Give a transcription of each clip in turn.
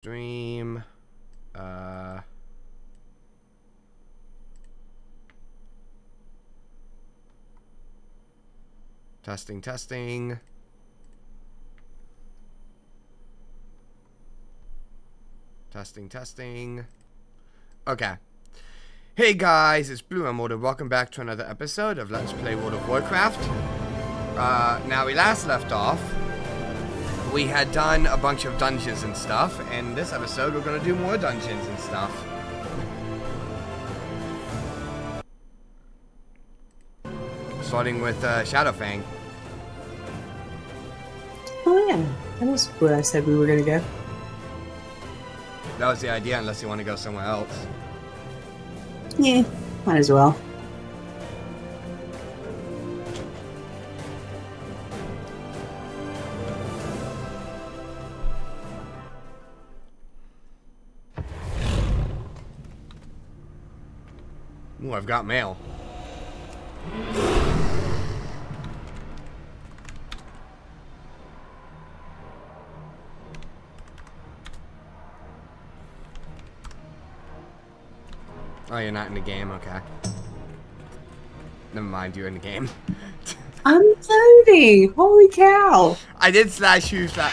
Dream. Testing. Testing. Okay. Hey guys, it's Blue Emerald and welcome back to another episode of Let's Play World of Warcraft. Now we last left off. We had done a bunch of dungeons and stuff, and this episode we're gonna do more dungeons and stuff. Starting with Shadowfang. Oh yeah, that was where I said we were gonna go. That was the idea, unless you want to go somewhere else. Yeah, might as well. Ooh, I've got mail. Oh, you're not in the game? Okay. Never mind, you're in the game. I'm loading! Holy cow! I did slash use that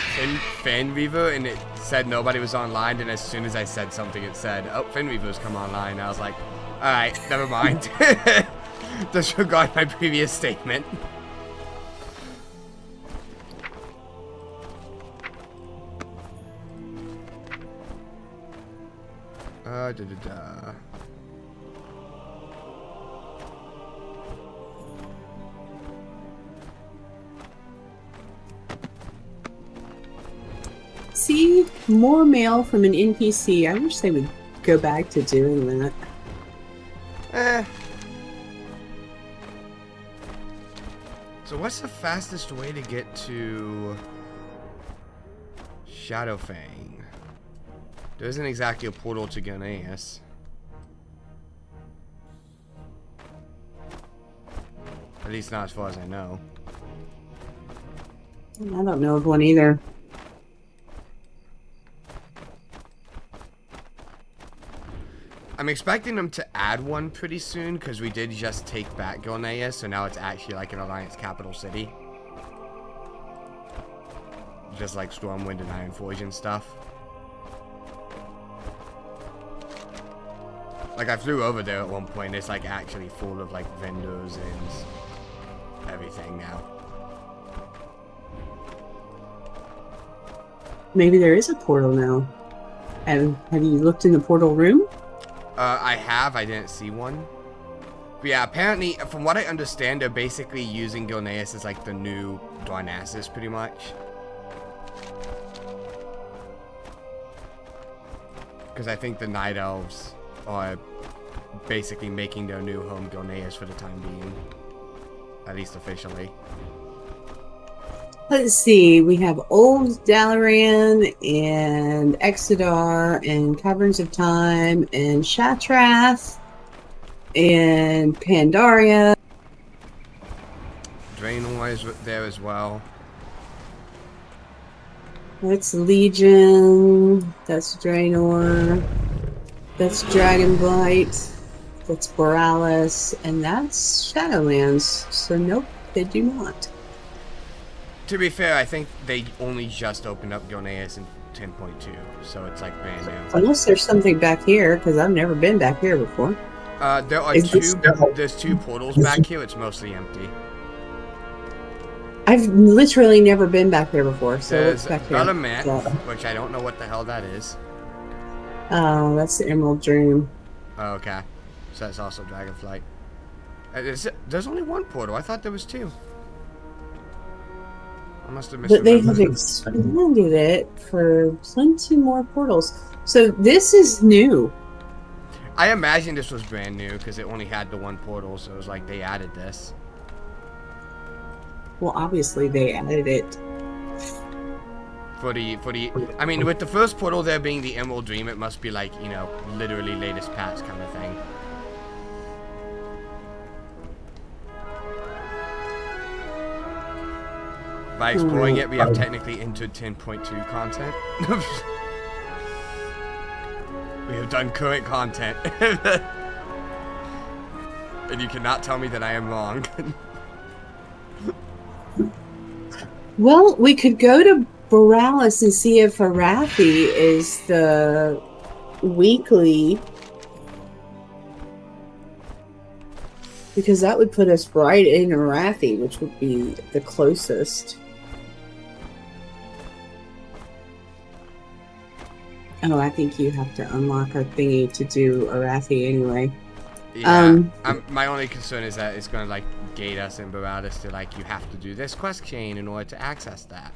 Finweaver and it said nobody was online, and as soon as I said something it said, oh, Finweaver's come online. I was like, alright, never mind. Disregard my previous statement. See? More mail from an NPC. I wish they would go back to doing that. So what's the fastest way to get to Shadowfang? There isn't exactly a portal to Gilneas. At least not as far as I know. I don't know of one either. I'm expecting them to add one pretty soon, because we did just take back Gilneas, so now it's actually like an Alliance capital city. Just like Stormwind and Ironforge and stuff. Like, I flew over there at one point, it's like actually full of like vendors and everything now. Maybe there is a portal now. Have you looked in the portal room? I have. I didn't see one. But yeah, apparently, from what I understand, they're basically using Gilneas as like the new Darnassus, pretty much. Because I think the Night Elves are basically making their new home Gilneas for the time being. At least officially. Let's see, we have Old Dalaran and Exodar and Caverns of Time and Shatrath and Pandaria. Draenor is there as well. That's Legion, that's Draenor, that's Dragonblight, that's Borealis, and that's Shadowlands. So nope, they do not. To be fair, I think they only just opened up Gilneas in 10.2, so it's like brand new. Unless there's something back here, because I've never been back here before. There are there's two portals back here. It's mostly empty. I've literally never been back there before, so There's it's back here. which I don't know what the hell that is. Oh, that's the Emerald Dream. Oh, okay. So that's also Dragonflight. There's only one portal. I thought there was two. I must have But they have misremembered. expanded it for plenty more portals. So this is new. I imagine this was brand new because it only had the one portal, so it was like they added this. Well, obviously they added it. I mean, with the first portal there being the Emerald Dream, it must be like, you know, literally latest patch kind of thing. By exploring it, we have technically entered 10.2 content. We have done current content. And you cannot tell me that I am wrong. Well, we could go to Borealis and see if Arathi is the weekly. Because that would put us right in Arathi, which would be the closest. Oh, I think you have to unlock our thingy to do Arathi anyway. Yeah, my only concern is that it's going to, like, gate us in Borealis to, like, you have to do this quest chain in order to access that.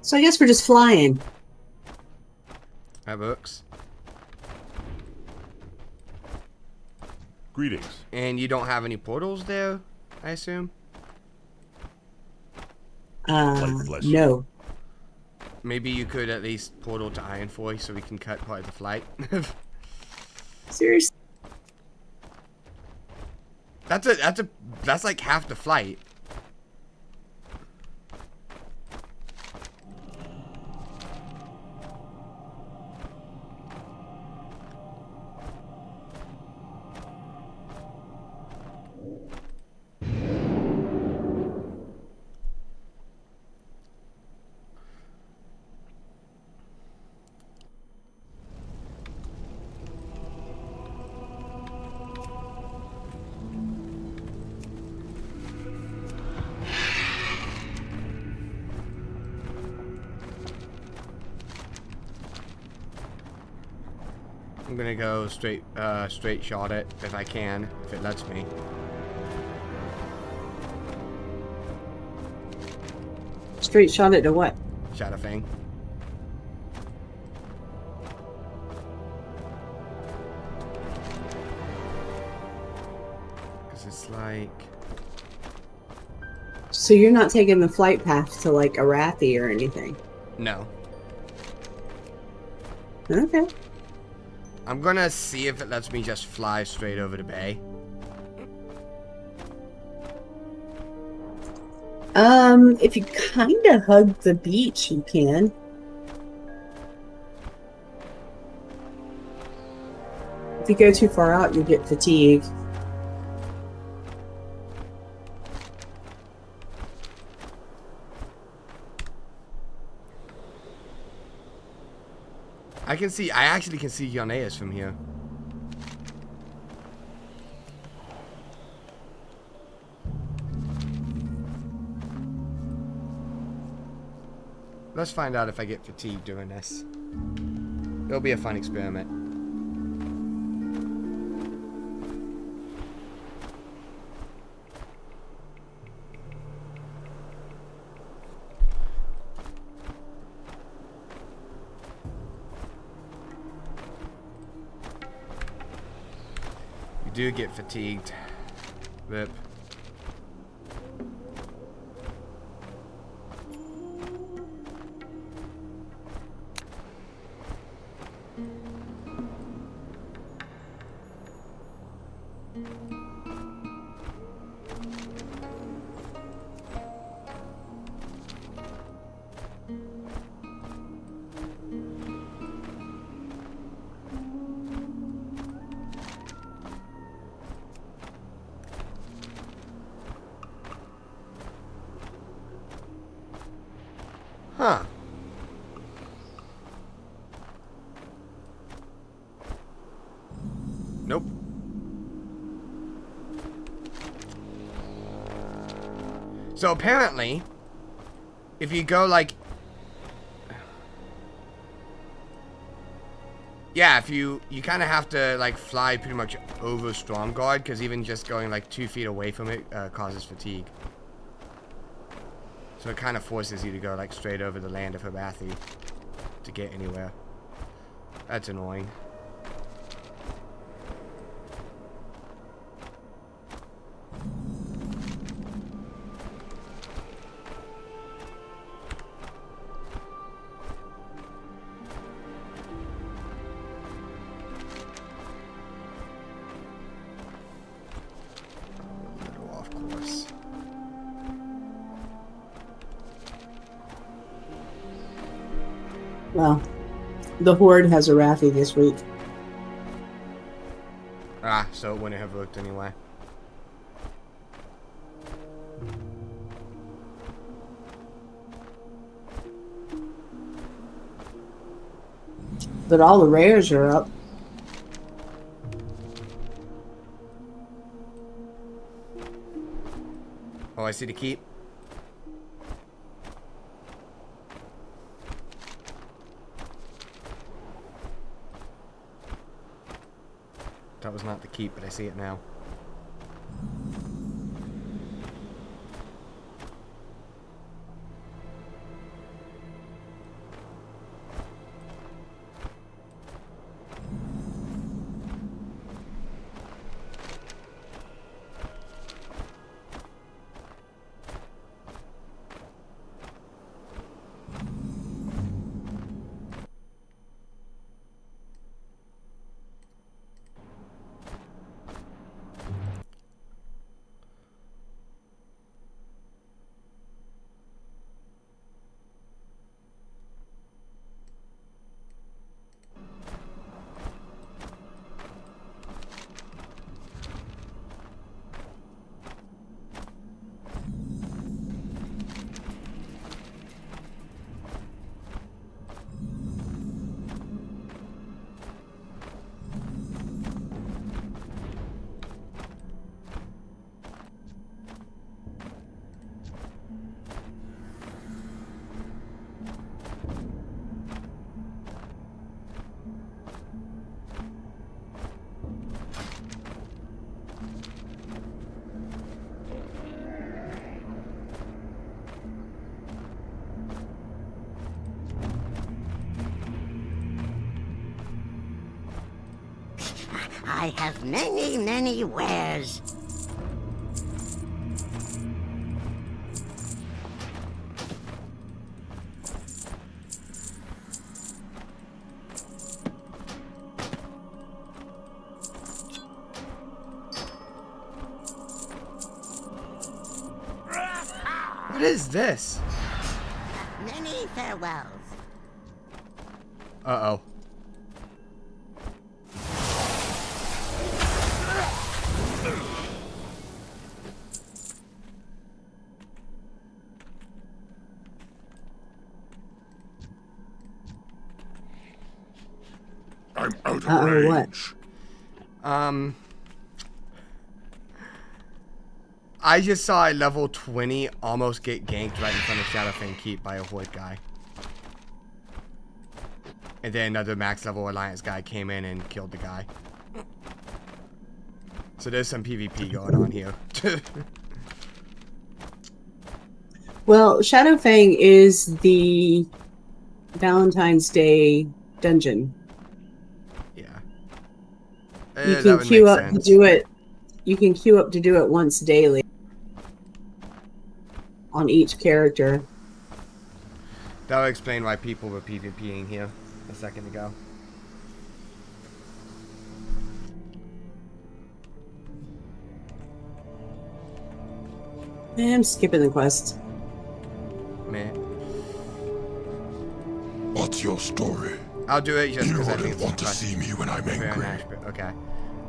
So I guess we're just flying. That works. Greetings. And you don't have any portals there, I assume? Bless you. No. Maybe you could at least portal to Ironfoy so we can cut part of the flight. Seriously? That's like half the flight. I'm gonna go straight shot it if I can, if it lets me. Straight shot it to what? Shadow Fang. Cause it's like... So you're not taking the flight path to, like, Arathi or anything? No. Okay. I'm gonna see if it lets me just fly straight over the bay. If you kinda hug the beach, you can. If you go too far out, you'll get fatigued. I actually can see Yoneas from here. Let's find out if I get fatigued doing this. It'll be a fun experiment. You do get fatigued. Rip. Huh. Nope. So apparently, if you go like... Yeah, if you kind of have to like fly pretty much over Stromguard, because even just going like 2 feet away from it causes fatigue. So it kind of forces you to go like straight over the land of Arathi to get anywhere. That's annoying. A little off course. Well, the Horde has a Raffi this week. Ah, so it wouldn't have worked anyway. But all the rares are up. Oh, I see the keep. That was not the keep, but I see it now. I have many, many wares. What is this? Many farewells. Uh-oh. I'm out of range. What? I just saw a level 20 almost get ganked right in front of Shadowfang Keep by a Horde guy. And then another max level Alliance guy came in and killed the guy. So there's some PvP going on here. Well, Shadowfang is the Valentine's Day dungeon. Yeah. You can queue up to do it. You can queue up to do it once daily on each character. That would explain why people were PvPing here a second ago. I'm skipping the quest. Man. What's your story? I'll do it just You because I think wouldn't it's want to see me when I'm angry. Okay.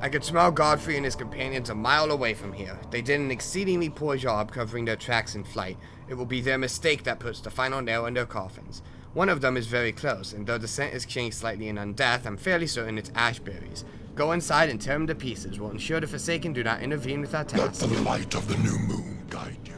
I could smell Godfrey and his companions a mile away from here. They did an exceedingly poor job covering their tracks in flight. It will be their mistake that puts the final nail in their coffins. One of them is very close, and though the scent is changed slightly in Undeath, I'm fairly certain it's ashberries. Go inside and tear them to pieces. We'll ensure the Forsaken do not intervene with our Let task. the light of the new moon guide you.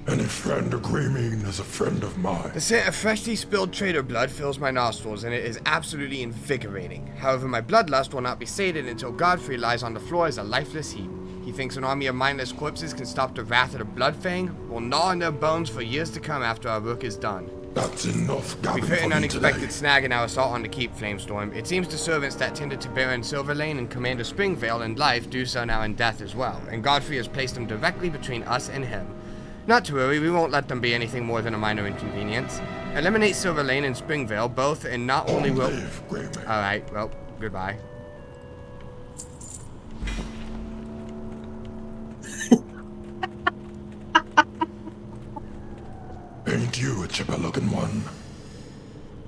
Any friend agreeing is a friend of mine. The scent of freshly spilled traitor blood fills my nostrils, and it is absolutely invigorating. However, my bloodlust will not be sated until Godfrey lies on the floor as a lifeless heap. He thinks an army of mindless corpses can stop the wrath of the Bloodfang. We'll gnaw on their bones for years to come after our work is done. That's enough We've gabbing hit for an me unexpected today. snag in our assault on the keep, Flamestorm. It seems the servants that tended to Baron Silverlane and Commander Springvale in life do so now in death as well, and Godfrey has placed them directly between us and him. Not to worry, we won't let them be anything more than a minor inconvenience. Eliminate Silverlane and Springvale both, and not only will... Live, Greymane. Alright, well, goodbye. Ain't you a chipper-looking one?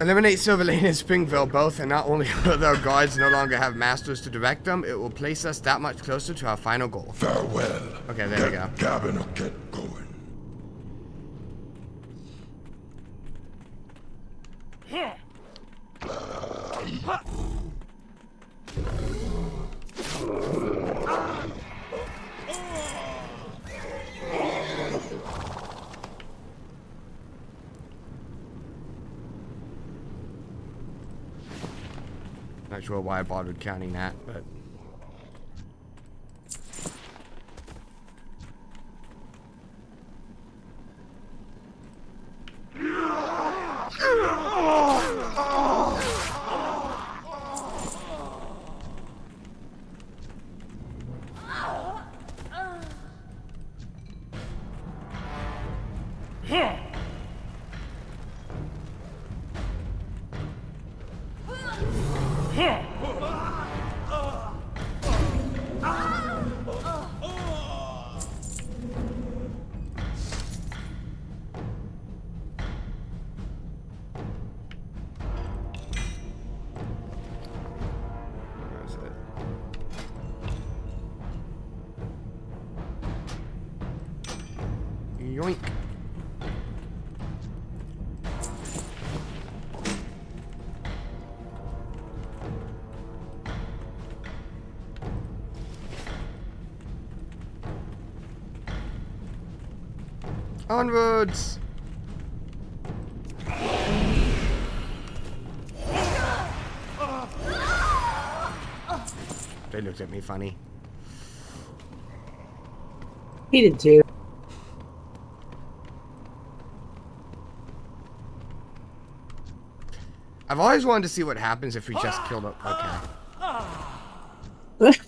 Eliminate Silverlane and Springvale both, and not only will their guards no longer have masters to direct them, it will place us that much closer to our final goal. Farewell. Okay, there we go. Gabbing or get going. Not sure why I bothered counting that, but... Yoink. Onwards! They looked at me funny. He did too. I've always wanted to see what happens if we just killed him. Okay.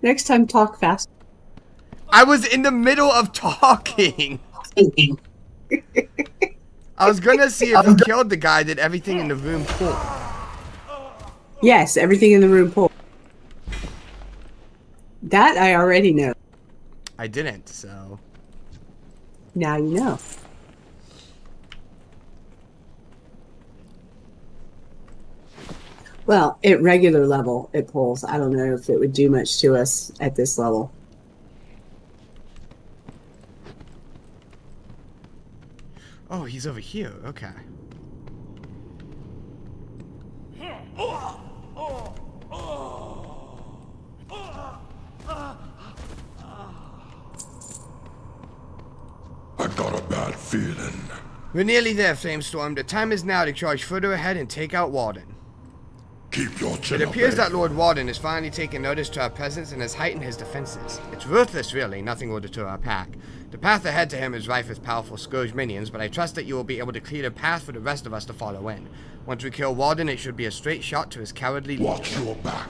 Next time, talk fast. I was in the middle of talking! I was gonna see if he killed the guy, did everything in the room pull. Yes, everything in the room pulled. That I already know. I didn't, so... Now you know. Well, at regular level, it pulls. I don't know if it would do much to us at this level. Oh, he's over here. Okay. I got a bad feeling. We're nearly there, Flamestorm. The time is now to charge further ahead and take out Walden. Keep your chin It up, appears eh? that Lord Walden has finally taken notice to our presence and has heightened his defenses. It's worthless, really. Nothing will deter our pack. The path ahead to him is rife with powerful Scourge minions, but I trust that you will be able to clear the path for the rest of us to follow in. Once we kill Walden, it should be a straight shot to his cowardly Watch leader. your back.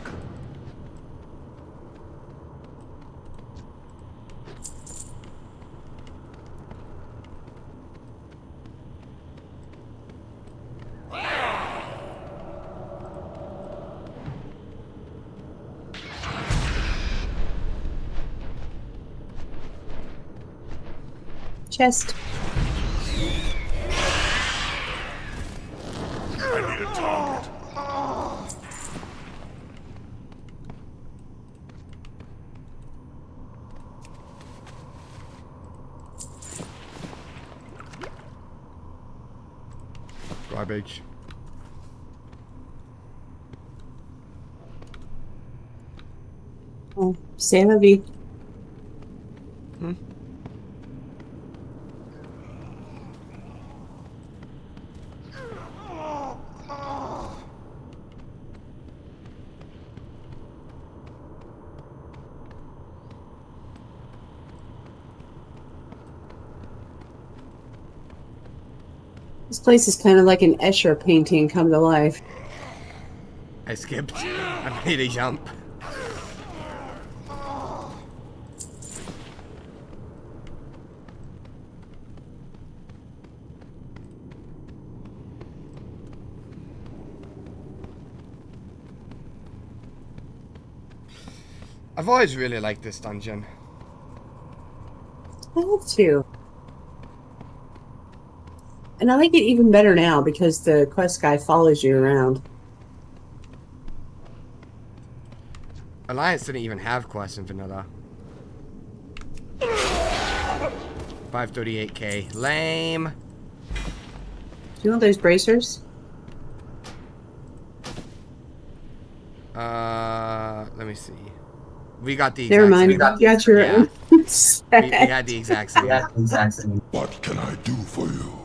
Chest. I need a target. Garbage. Oh, c'est la vie. This place is kind of like an Escher painting come to life. I skipped. I made a jump. I've always really liked this dungeon. I have too. And I like it even better now because the quest guy follows you around. Alliance didn't even have quests in vanilla. 538k. Lame. Do you want those bracers? Let me see. We got the Never exact mind. same. You got your Yeah. own We set. had the exact same. What can I do for you?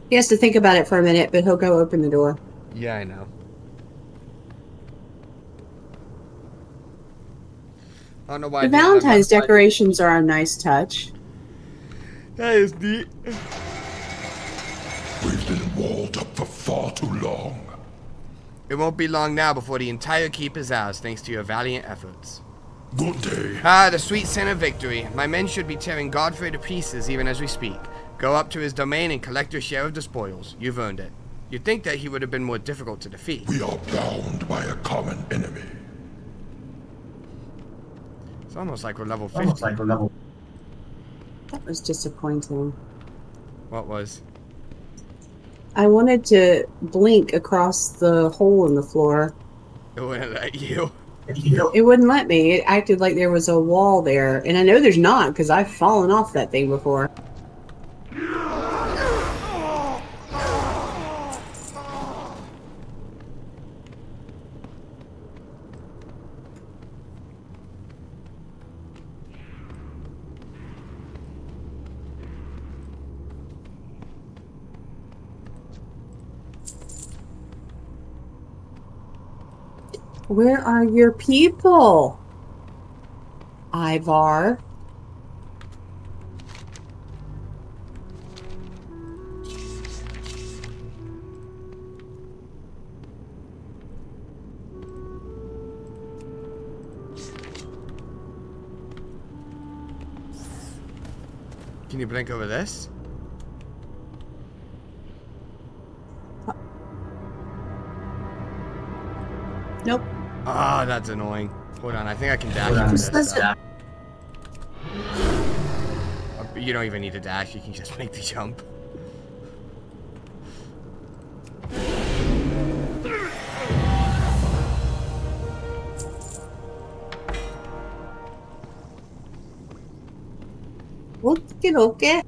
He has to think about it for a minute, but he'll go open the door. Yeah, I know. I don't know why. The Valentine's decorations are a nice touch. That is neat. We've been walled up for far too long. It won't be long now before the entire keep is ours, thanks to your valiant efforts. Good day. Ah, the sweet scent of victory. My men should be tearing Godfrey to pieces even as we speak. Go up to his domain and collect your share of the spoils. You've earned it. You'd think that he would have been more difficult to defeat. We are bound by a common enemy. It's almost like we're level 50. That was disappointing. What was? I wanted to blink across the hole in the floor. It wouldn't let you. It wouldn't let me. It acted like there was a wall there. And I know there's not, because I've fallen off that thing before. Where are your people, Ivar? Can you blink over this? Nope. Ah, that's annoying. Hold on, I think I can dash into this. You don't even need to dash, you can just make the jump. Okay.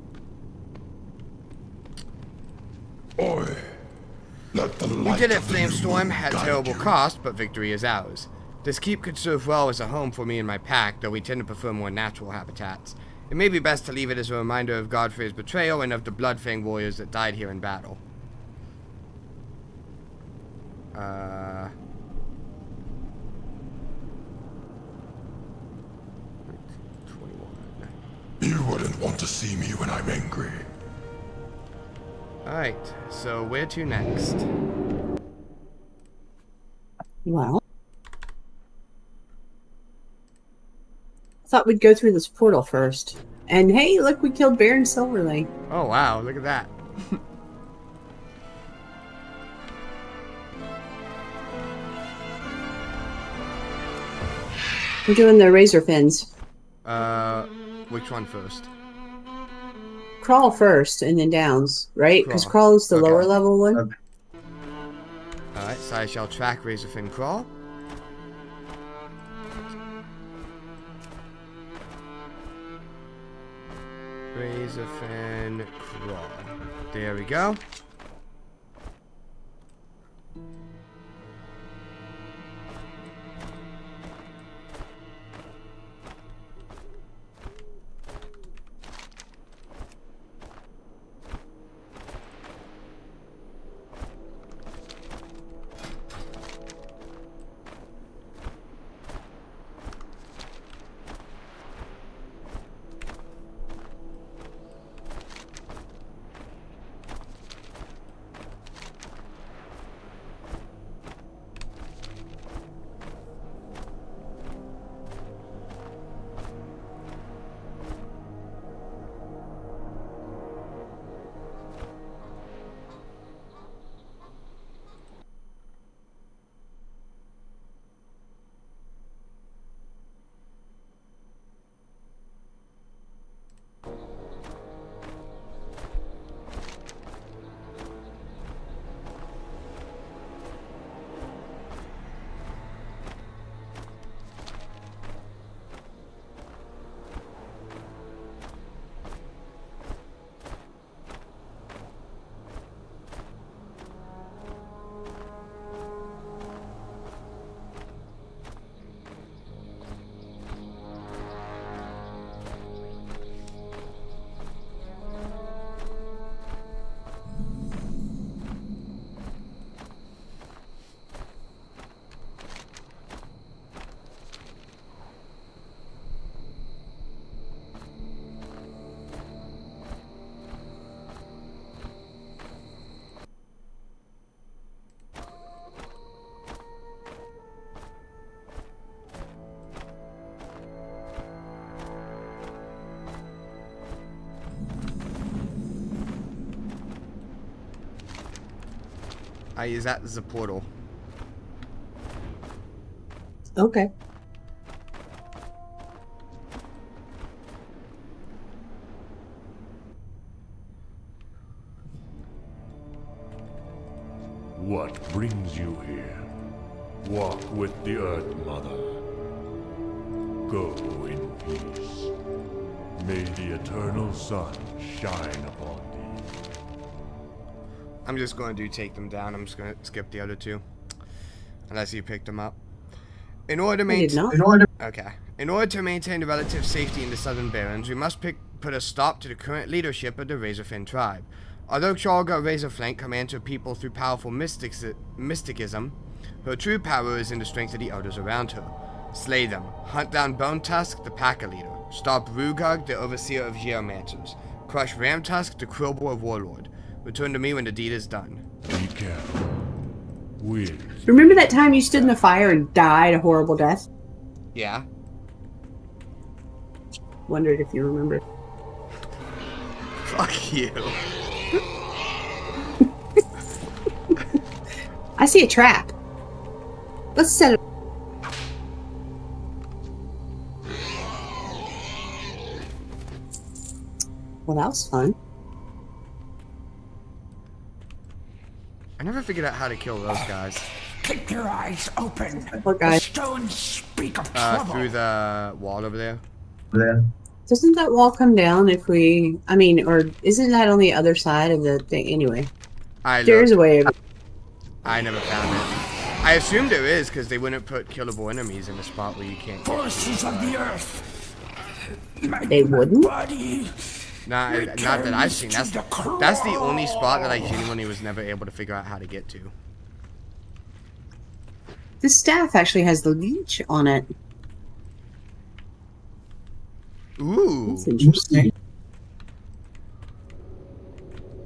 Oi. Let the We light did it, of the new Flamestorm, moon at guide terrible you. cost, but victory is ours. This keep could serve well as a home for me and my pack, though we tend to prefer more natural habitats. It may be best to leave it as a reminder of Godfrey's betrayal and of the Bloodfang warriors that died here in battle. 21. You wouldn't want to see me when I'm angry. Alright, so where to next? Well, I thought we'd go through this portal first. And hey, look, we killed Baron Silverlake. Oh wow, look at that. We're doing the razor fins. Which one first? Crawl first and then downs, right? Because Crawl. crawl is the Okay. lower level one. Okay. Alright, so I shall track Razorfin Crawl. Razorfin Crawl. There we go. I use that as a portal. Okay. What brings you here? Walk with the Earth Mother. Go in peace. May the eternal sun shine upon thee. I'm just going to take them down. I'm just going to skip the other two. Unless you picked them up. In order to I did not. In order to maintain the relative safety in the Southern Barrens, we must put a stop to the current leadership of the Razorfin tribe. Although Chalga Razorflank commands her people through powerful mysticism, her true power is in the strength of the elders around her. Slay them. Hunt down Bone Tusk, the Packer leader. Stop Rugug, the overseer of Geomancers. Crush Ram Tusk, the Krillbor of Warlord. Return to me when the deed is done. Be careful. Wind. Remember that time you stood in the fire and died a horrible death? Yeah. Wondered if you remember. Fuck you. I see a trap. Let's set it. Well, that was fun. I never figured out how to kill those guys. Keep your eyes open. What The guy? stones speak of trouble. Through the wall over there. Doesn't that wall come down if we... I mean, or isn't that on the other side of the thing? Anyway. There's a way of... I never found it. I assumed there is, because they wouldn't put killable enemies in a spot where you can't get Forces of the earth. They wouldn't? Body. Not that I've seen. That's the only spot that I genuinely was never able to figure out how to get to. This staff actually has the leech on it. Ooh. That's interesting.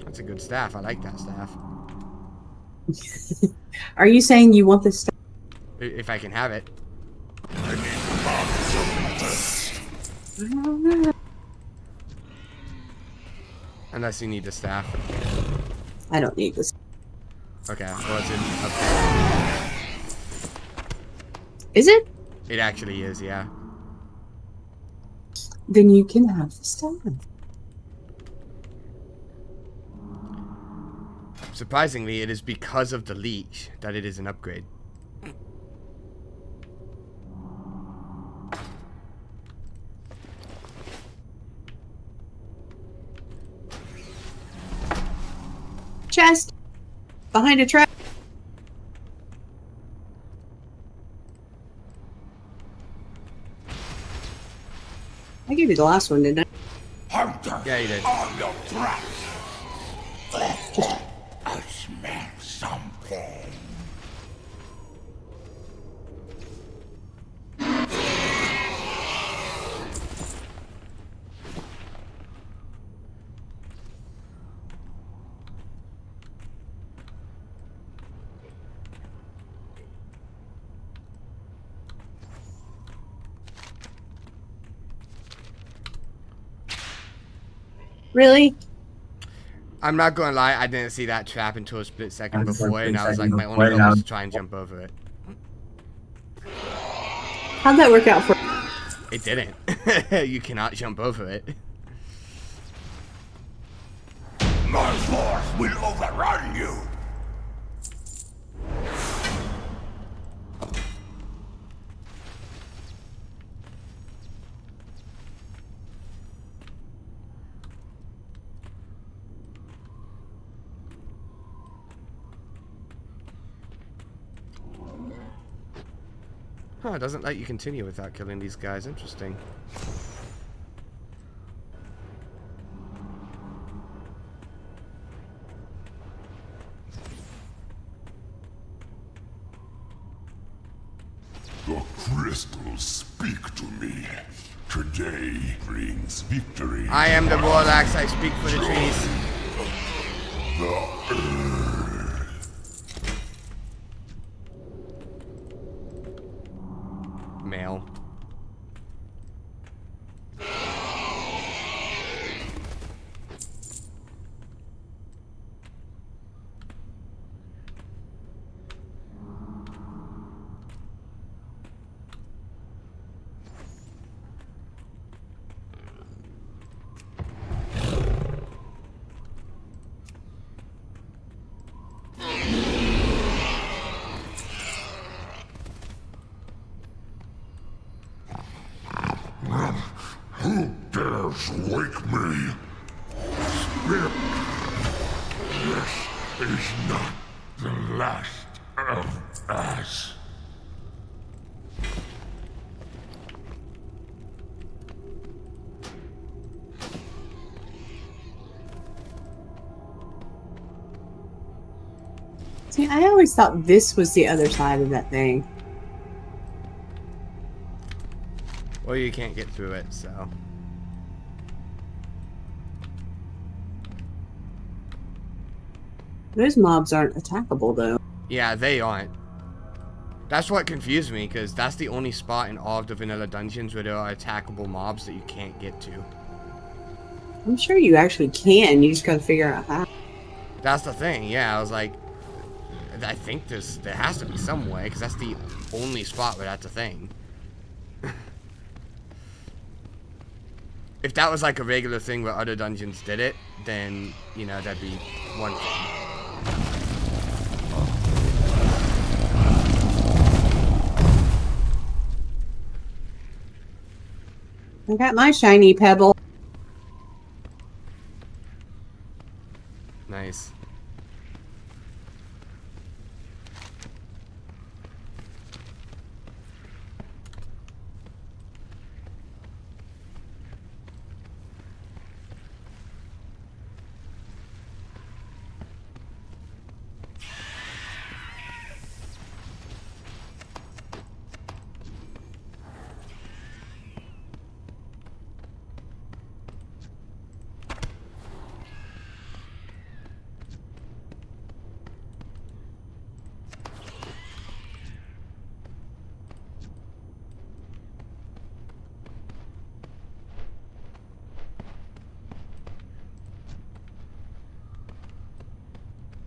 That's a good staff. I like that staff. Are you saying you want this staff? If I can have it. Unless you need the staff. I don't need this. Okay, well it's in upgrade. Is it? It actually is, yeah. Then you can have the staff. Surprisingly, it is because of the leech that it is an upgrade. Chest. Behind a trap. I gave you the last one, didn't I? Hunter. Yeah, you did. On your track. I smell something. Really? I'm not gonna lie, I didn't see that trap until a split second before, and I was like, my only goal was to try and jump over it. How'd that work out for It didn't. You cannot jump over it. My force will overrun you. Huh, it doesn't let you continue without killing these guys. Interesting. The crystals speak to me. Today brings victory. I am the Warlax, I speak for the trees. The earth. Male. Who dares wake me? Spirit. This is not the last of us. See, I always thought this was the other side of that thing. Well, you can't get through it, so. Those mobs aren't attackable, though. Yeah, they aren't. That's what confused me, because that's the only spot in all of the vanilla dungeons where there are attackable mobs that you can't get to. I'm sure you actually can. You just gotta figure out how. That's the thing, yeah. I was like, I think there has to be some way, because that's the only spot where that's a thing. If that was like a regular thing where other dungeons did it, then, you know, that'd be one thing. I got my shiny pebble. Nice.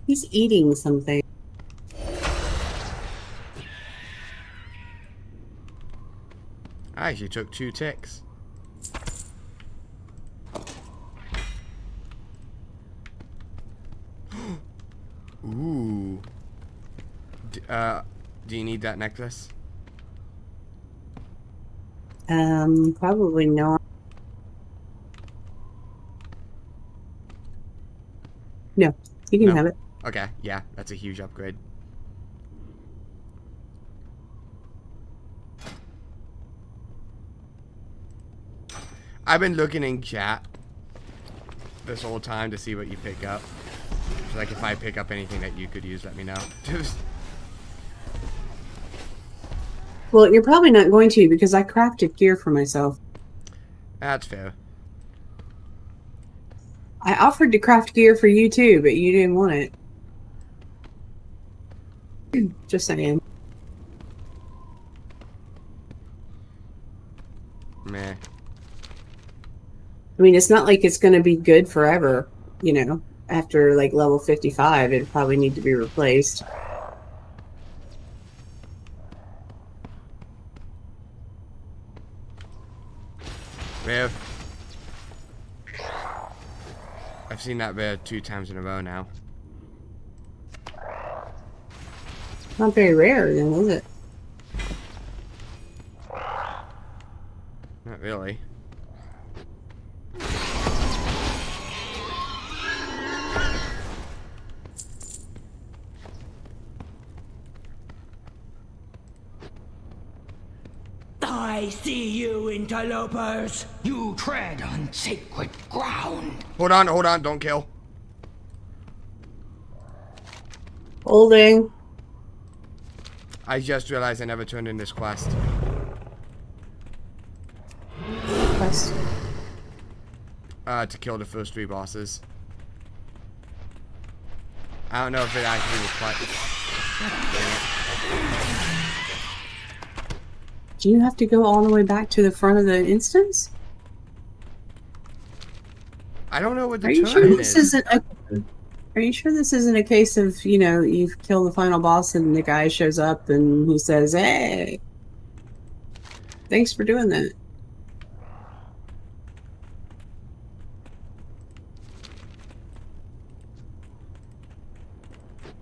He's eating something. I actually took 2 ticks. Ooh. Do you need that necklace? Probably not. No, you can have it. Okay, yeah, that's a huge upgrade. I've been looking in chat this whole time to see what you pick up. So, like, if I pick up anything that you could use, let me know. Well, you're probably not going to because I crafted gear for myself. That's fair. I offered to craft gear for you too, but you didn't want it. Just saying. Meh. I mean, it's not like it's going to be good forever, you know. After, like, level 55, it'd probably need to be replaced. Rev. I've seen that bear 2 times in a row now. Not very rare, then, is it? Not really. I see you, interlopers. You tread on sacred ground. Hold on, don't kill. Holding. I just realized I never turned in this quest. Quest. To kill the first 3 bosses. I don't know if it actually was quite. Do you have to go all the way back to the front of the instance? I don't know what the Are you turn sure this is. isn't a... Are you sure this isn't a case of, you know, you've killed the final boss and the guy shows up and he says, hey, thanks for doing that.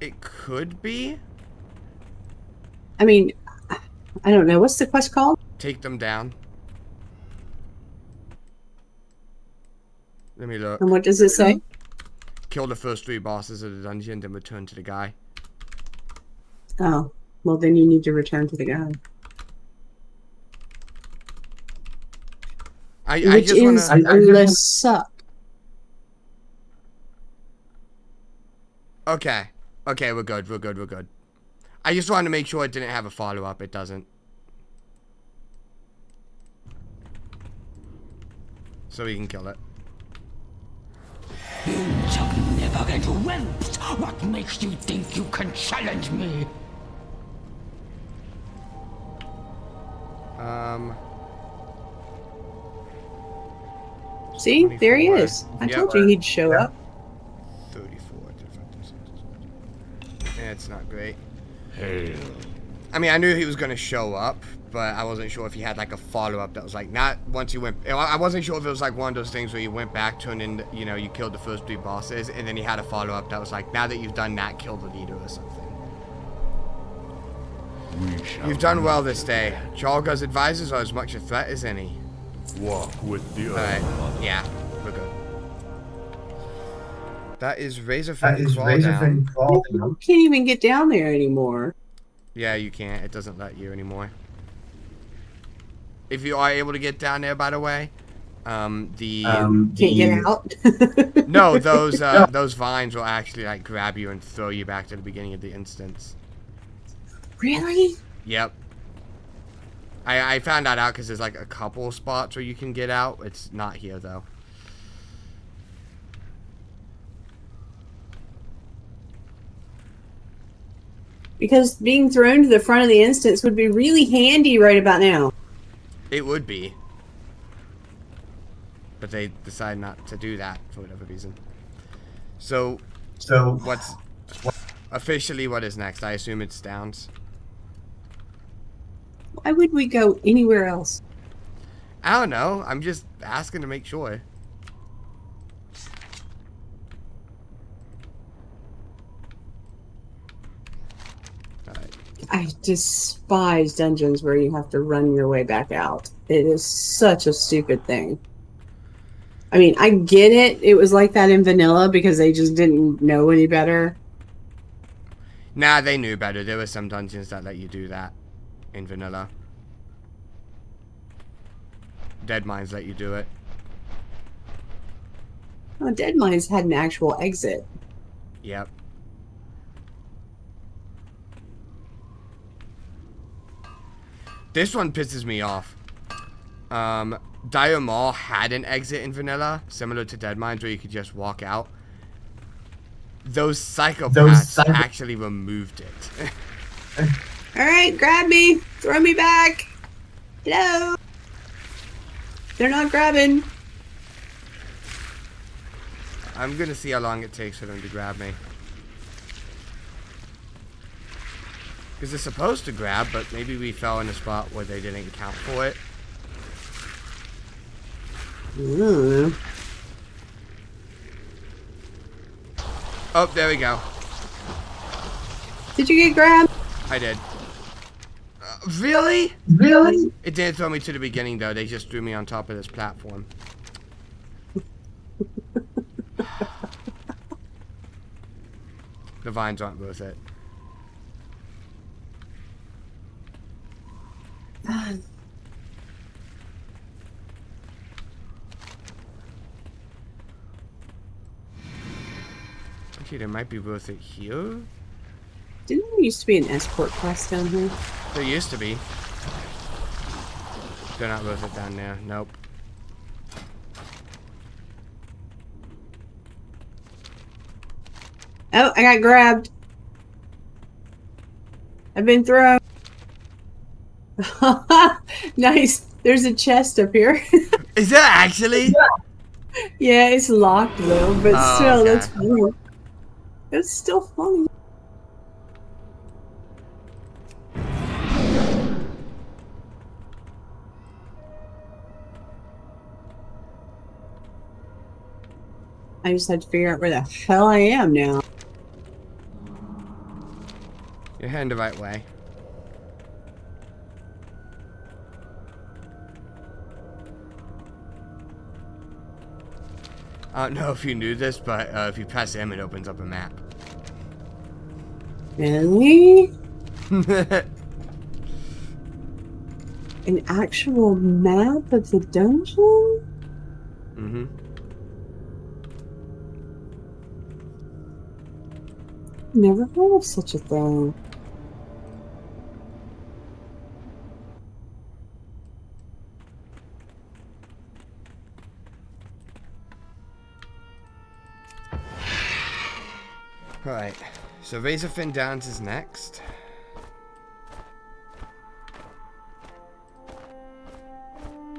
It could be. I mean, I don't know. What's the quest called? Take them down. Let me look. And what does it say? Kill the first 3 bosses of the dungeon, then return to the guy. Oh, well then you need to return to the guy. I Which just is wanna... the suck. Okay. Okay, we're good. We're good. We're good. I just wanted to make sure it didn't have a follow-up. It doesn't. So we can kill it. Insignificant whelps! What makes you think you can challenge me? See, there he 24. is. I Yep. told you he'd show up. 34. Yeah, it's not great. Hail. I mean, I knew he was going to show up, but I wasn't sure if he had, like, a follow-up that was, like, not once he went... I wasn't sure if it was, like, one of those things where you went back to and, you know, you killed the first 3 bosses, and then he had a follow-up that was, like, now that you've done that, kill the leader or something. You've done well this day. Chalga's advisors are as much a threat as any. Walk with the Alright, Earth. yeah, we're good. That is Razorfang Crawl down. You can't even get down there anymore. Yeah, you can't. It doesn't let you anymore. If you are able to get down there, by the way, Can't get out. no, those vines will actually like grab you and throw you back to the beginning of the instance. Really? Yep. I found that out because there's like a couple spots where you can get out. It's not here though. Because being thrown to the front of the instance would be really handy right about now. It would be. But they decide not to do that for whatever reason. So what's officially what is next? I assume it's Downs. Why would we go anywhere else? I don't know. I'm just asking to make sure. Alright. I despise dungeons where you have to run your way back out. It is such a stupid thing. I mean, I get it. It was like that in vanilla because they just didn't know any better. Nah, they knew better. There were some dungeons that let you do that in vanilla. Dead Mines let you do it. Oh, Dead Mines had an actual exit. Yep. This one pisses me off. Dire Maul had an exit in vanilla, similar to Dead Mines, where you could just walk out. Those psychopaths actually removed it. Alright, grab me. Throw me back. Hello. They're not grabbing. I'm gonna see how long it takes for them to grab me. Because they're supposed to grab, but maybe we fell in a spot where they didn't count for it. Ooh. Oh, there we go. Did you get grabbed? I did. Really? Really? It didn't throw me to the beginning, though. They just threw me on top of this platform. The vines aren't worth it. Okay, there might be worth it here. Didn't there used to be an escort quest down here? There used to be. They're not worth it down there. Nope. Oh, I got grabbed. I've been thrown. Nice. There's a chest up here. Is that actually? Yeah, it's locked though, but Oh, still, okay. that's funny. It's still funny. I just had to figure out where the hell I am now. You're heading the right way. I don't know if you knew this, but if you press M, it opens up a map. Really? An actual map of the dungeon? Mm-hmm. Never heard of such a thing. Alright, so Razorfin Downs is next.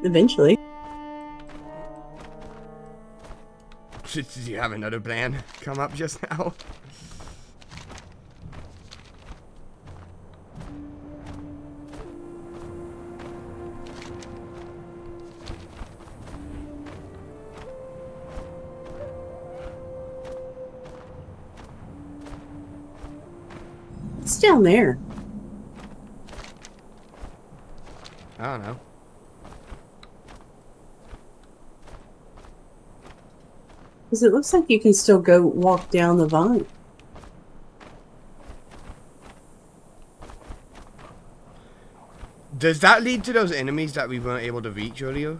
Eventually. Did you have another plan come up just now? It's down there. I don't know. Because it looks like you can still go walk down the vine. Does that lead to those enemies that we weren't able to reach earlier?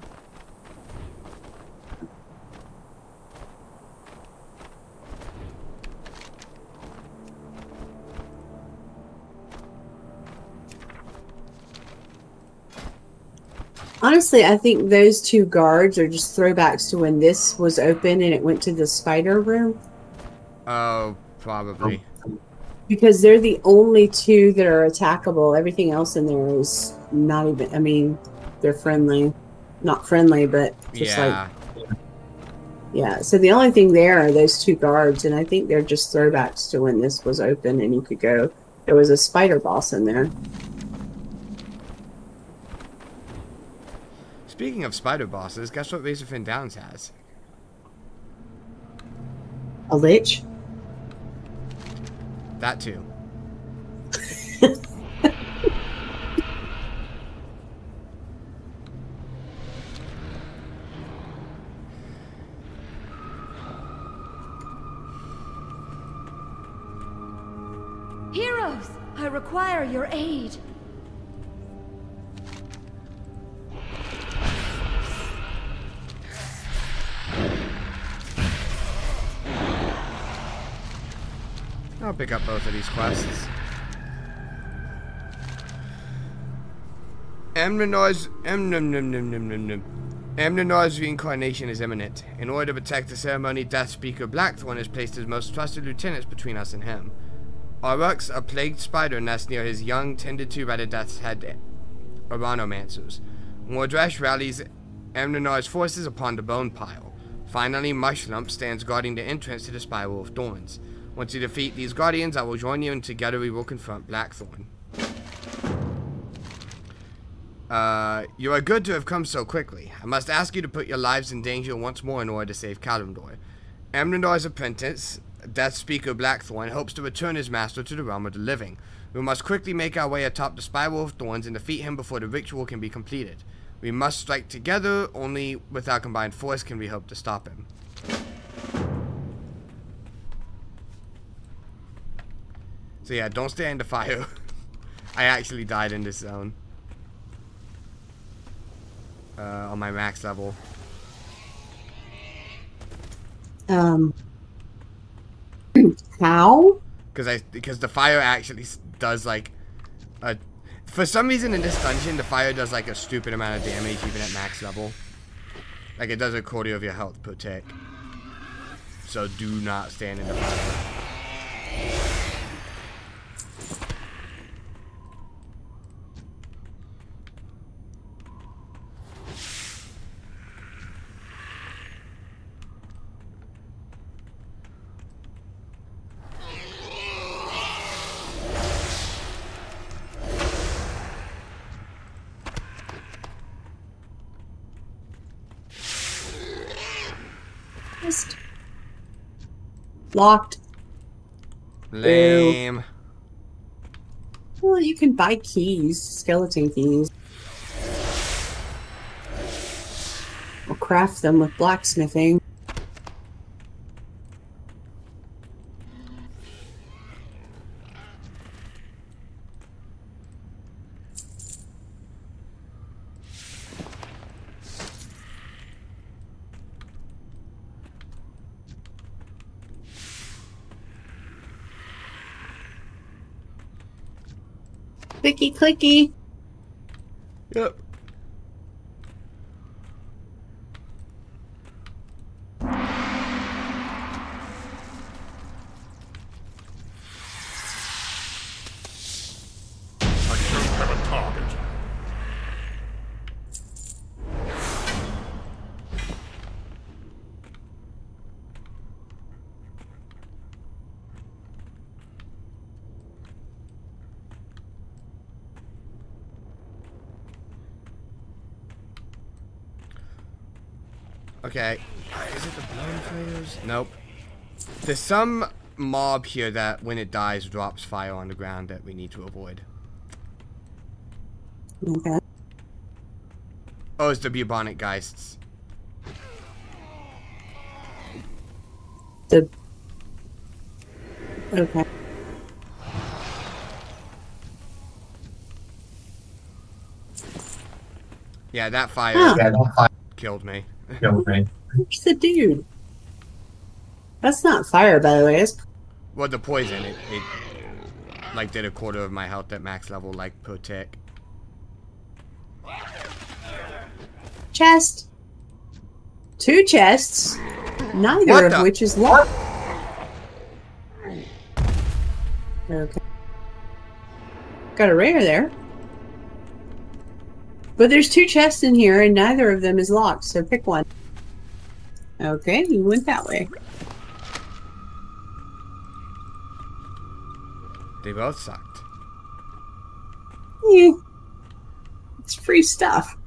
Honestly, I think those two guards are just throwbacks to when this was open and it went to the spider room. Oh, probably. Because they're the only two that are attackable. Everything else in there is not even, I mean, they're friendly. Not friendly, but just Yeah. like... Yeah, so the only thing there are those two guards, and I think they're just throwbacks to when this was open and you could go... There was a spider boss in there. Speaking of spider bosses, guess what Razorfin Downs has? A lich? That too. Heroes, I require your aid. I'll pick up both of these quests. Amnenoi's reincarnation is imminent. In order to protect the ceremony, Death Speaker Blackthorn has placed his most trusted lieutenants between us and him. Aurochs, a plagued spider nest near his young, tended to by the Death's Head Oranomancers. Mordresh rallies Amnenoi's forces upon the bone pile. Finally, Mushlump stands guarding the entrance to the Spiral of Thorns. Once you defeat these guardians, I will join you and together we will confront Blackthorn. You are good to have come so quickly. I must ask you to put your lives in danger once more in order to save Kalimdor. Amnenoi's apprentice, Death Speaker Blackthorn, hopes to return his master to the realm of the living. We must quickly make our way atop the Spiral of Thorns and defeat him before the ritual can be completed. We must strike together, only with our combined force can we hope to stop him. So yeah, don't stay in the fire. I actually died in this zone. On my max level. How? Because the fire actually does like a... For some reason in this dungeon, the fire does like a stupid amount of damage even at max level. Like it does a quarter of your health per tick. So do not stand in the fire. Locked. Lame. Well, you can buy keys, skeleton keys. Or craft them with blacksmithing. Clicky, clicky. Yep. I don't have a target. Okay. Is it the blown flares? Nope. There's some mob here that, when it dies, drops fire on the ground that we need to avoid. Okay. Oh, it's the bubonic geists. Okay. Yeah, that fire killed me. Where's the dude? That's not fire, by the way. It's Well, the poison, it like did a quarter of my health at max level, like per tick. chest. 2 chests. Neither of which is locked. Okay. Got a rare there. But there's 2 chests in here and neither of them is locked, so pick one. Okay, you went that way. They both sucked. Yeah. It's free stuff.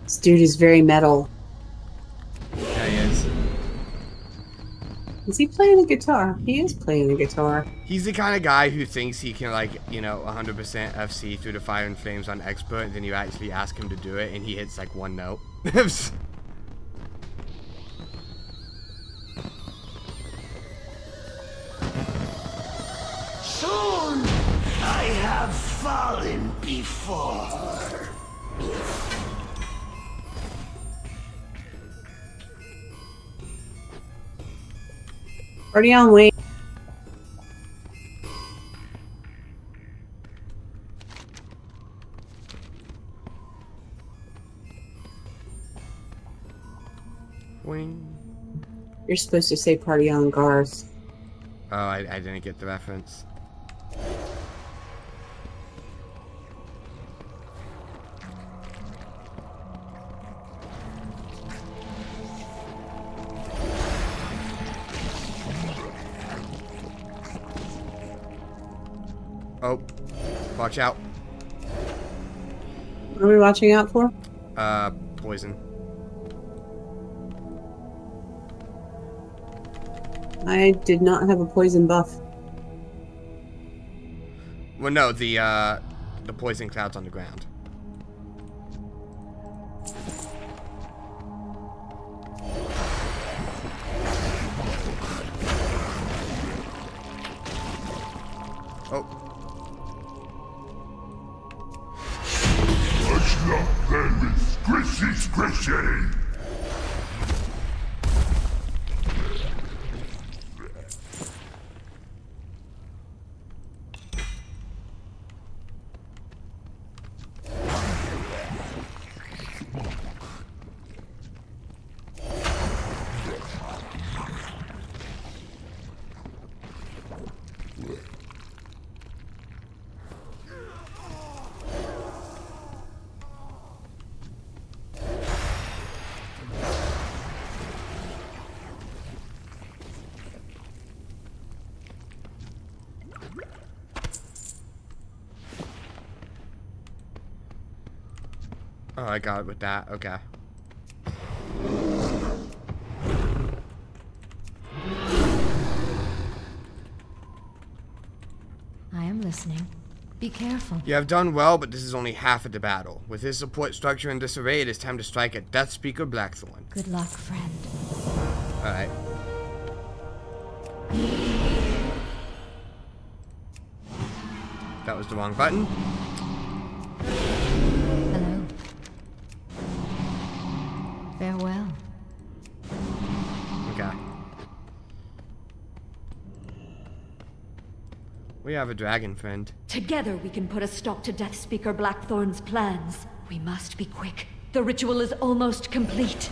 This dude is very metal. Yeah, he is. Is he playing a guitar? He is playing a guitar. He's the kind of guy who thinks he can, like, you know, 100% FC through the fire and flames on expert, and then you actually ask him to do it, and he hits, like, 1 note. Soon I have fallen before. Already on way. Wing. You're supposed to say party on Garth. Oh, I didn't get the reference. Oh, watch out. What are we watching out for? Poison. I did not have a poison buff. Well, no, the poison cloud's on the ground. Oh. Let's not play with squishy squishy. Oh, I got it with that. Okay. I am listening. Be careful. You have done well, but this is only half of the battle. With his support structure in disarray, it is time to strike at Death Speaker Blackthorn. Good luck, friend. Alright. that was the wrong button. Hello. Farewell. Okay. We have a dragon friend. Together we can put a stop to Deathspeaker Blackthorn's plans. We must be quick. The ritual is almost complete.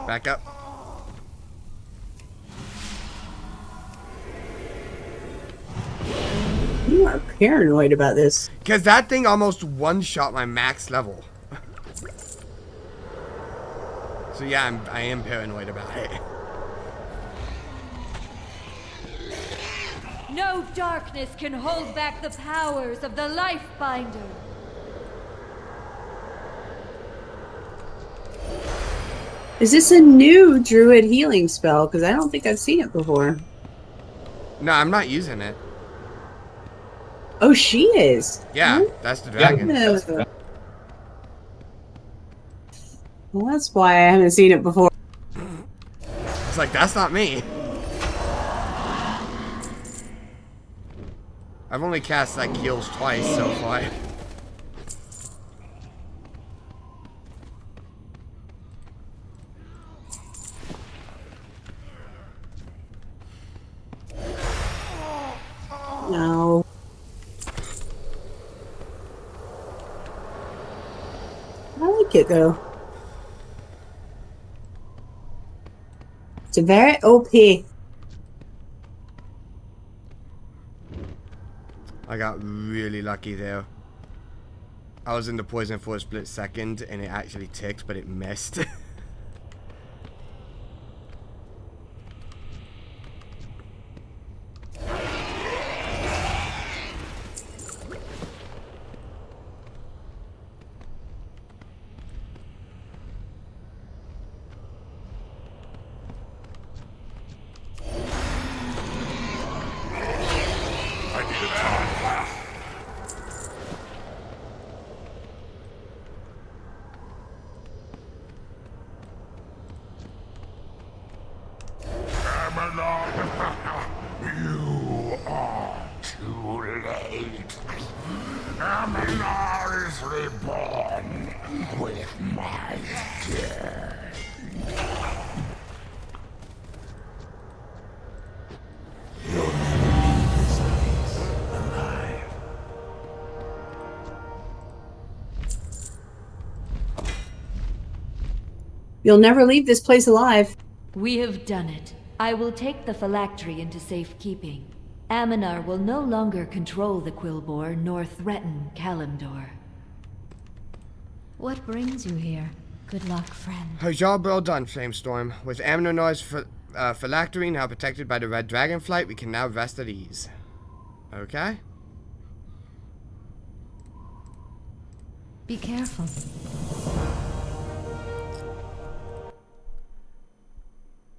Back up. You are paranoid about this. Because that thing almost one-shot my max level. So yeah, I am paranoid about it. No darkness can hold back the powers of the Lifebinder. Is this a new druid healing spell? Because I don't think I've seen it before. No, I'm not using it. Oh, she is. Yeah, that's the dragon. Yeah. Well, that's why I haven't seen it before. It's like, that's not me. I've only cast like heals twice so far. No. I like it though. It's a very OP. I got really lucky there. I was in the poison for a split second and it actually ticked, but it missed. You are too late. Aminar is reborn with my death. You'll never leave this place alive. You'll never leave this place alive. We have done it. I will take the phylactery into safekeeping. Aminar will no longer control the Quillbore nor threaten Kalimdor. What brings you here? Good luck, friend. Her job well done, Flamestorm. With Amnor's phylactery now protected by the Red Dragonflight, we can now rest at ease. Okay? Be careful.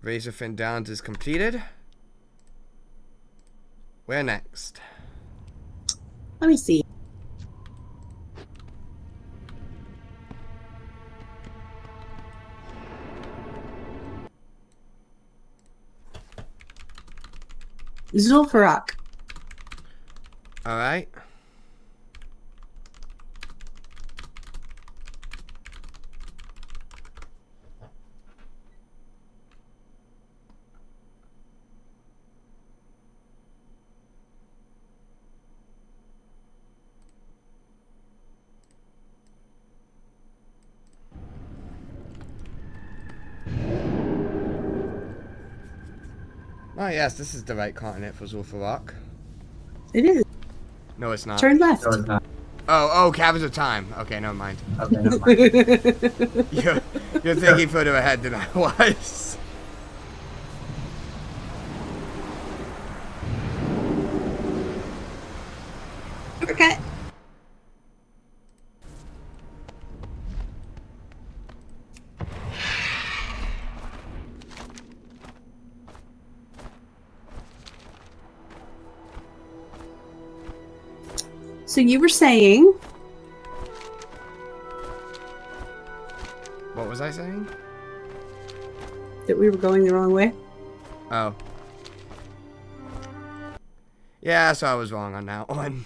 Razorfin Downs is completed. Where next? Let me see. Zul'Farrak. Alright. Oh yes, this is the right continent for Zul'Farrak. It is. No, it's not. Turn left. No, it's not. Oh, Caverns of Time. Okay, never mind. Okay, never mind. You're thinking further ahead than I was. Okay. So you were saying... What was I saying? that we were going the wrong way? Oh. Yeah, so I was wrong on that one.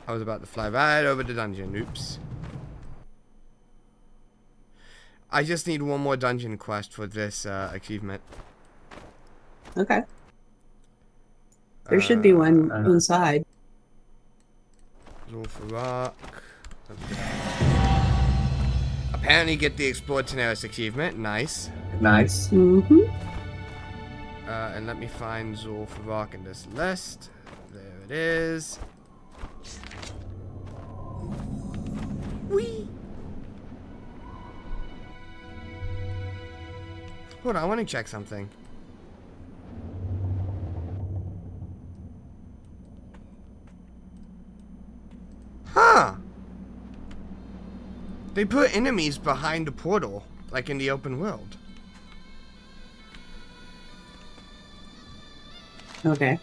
I was about to fly right over the dungeon. Oops. I just need one more dungeon quest for this achievement. Okay. There should be one inside. Rock. Apparently get the Explore Tenaris achievement. Nice. Nice. Mm-hmm. And let me find Rock in this list. There it is. Whee! Hold on, I want to check something. Huh! They put enemies behind the portal, like in the open world. Okay.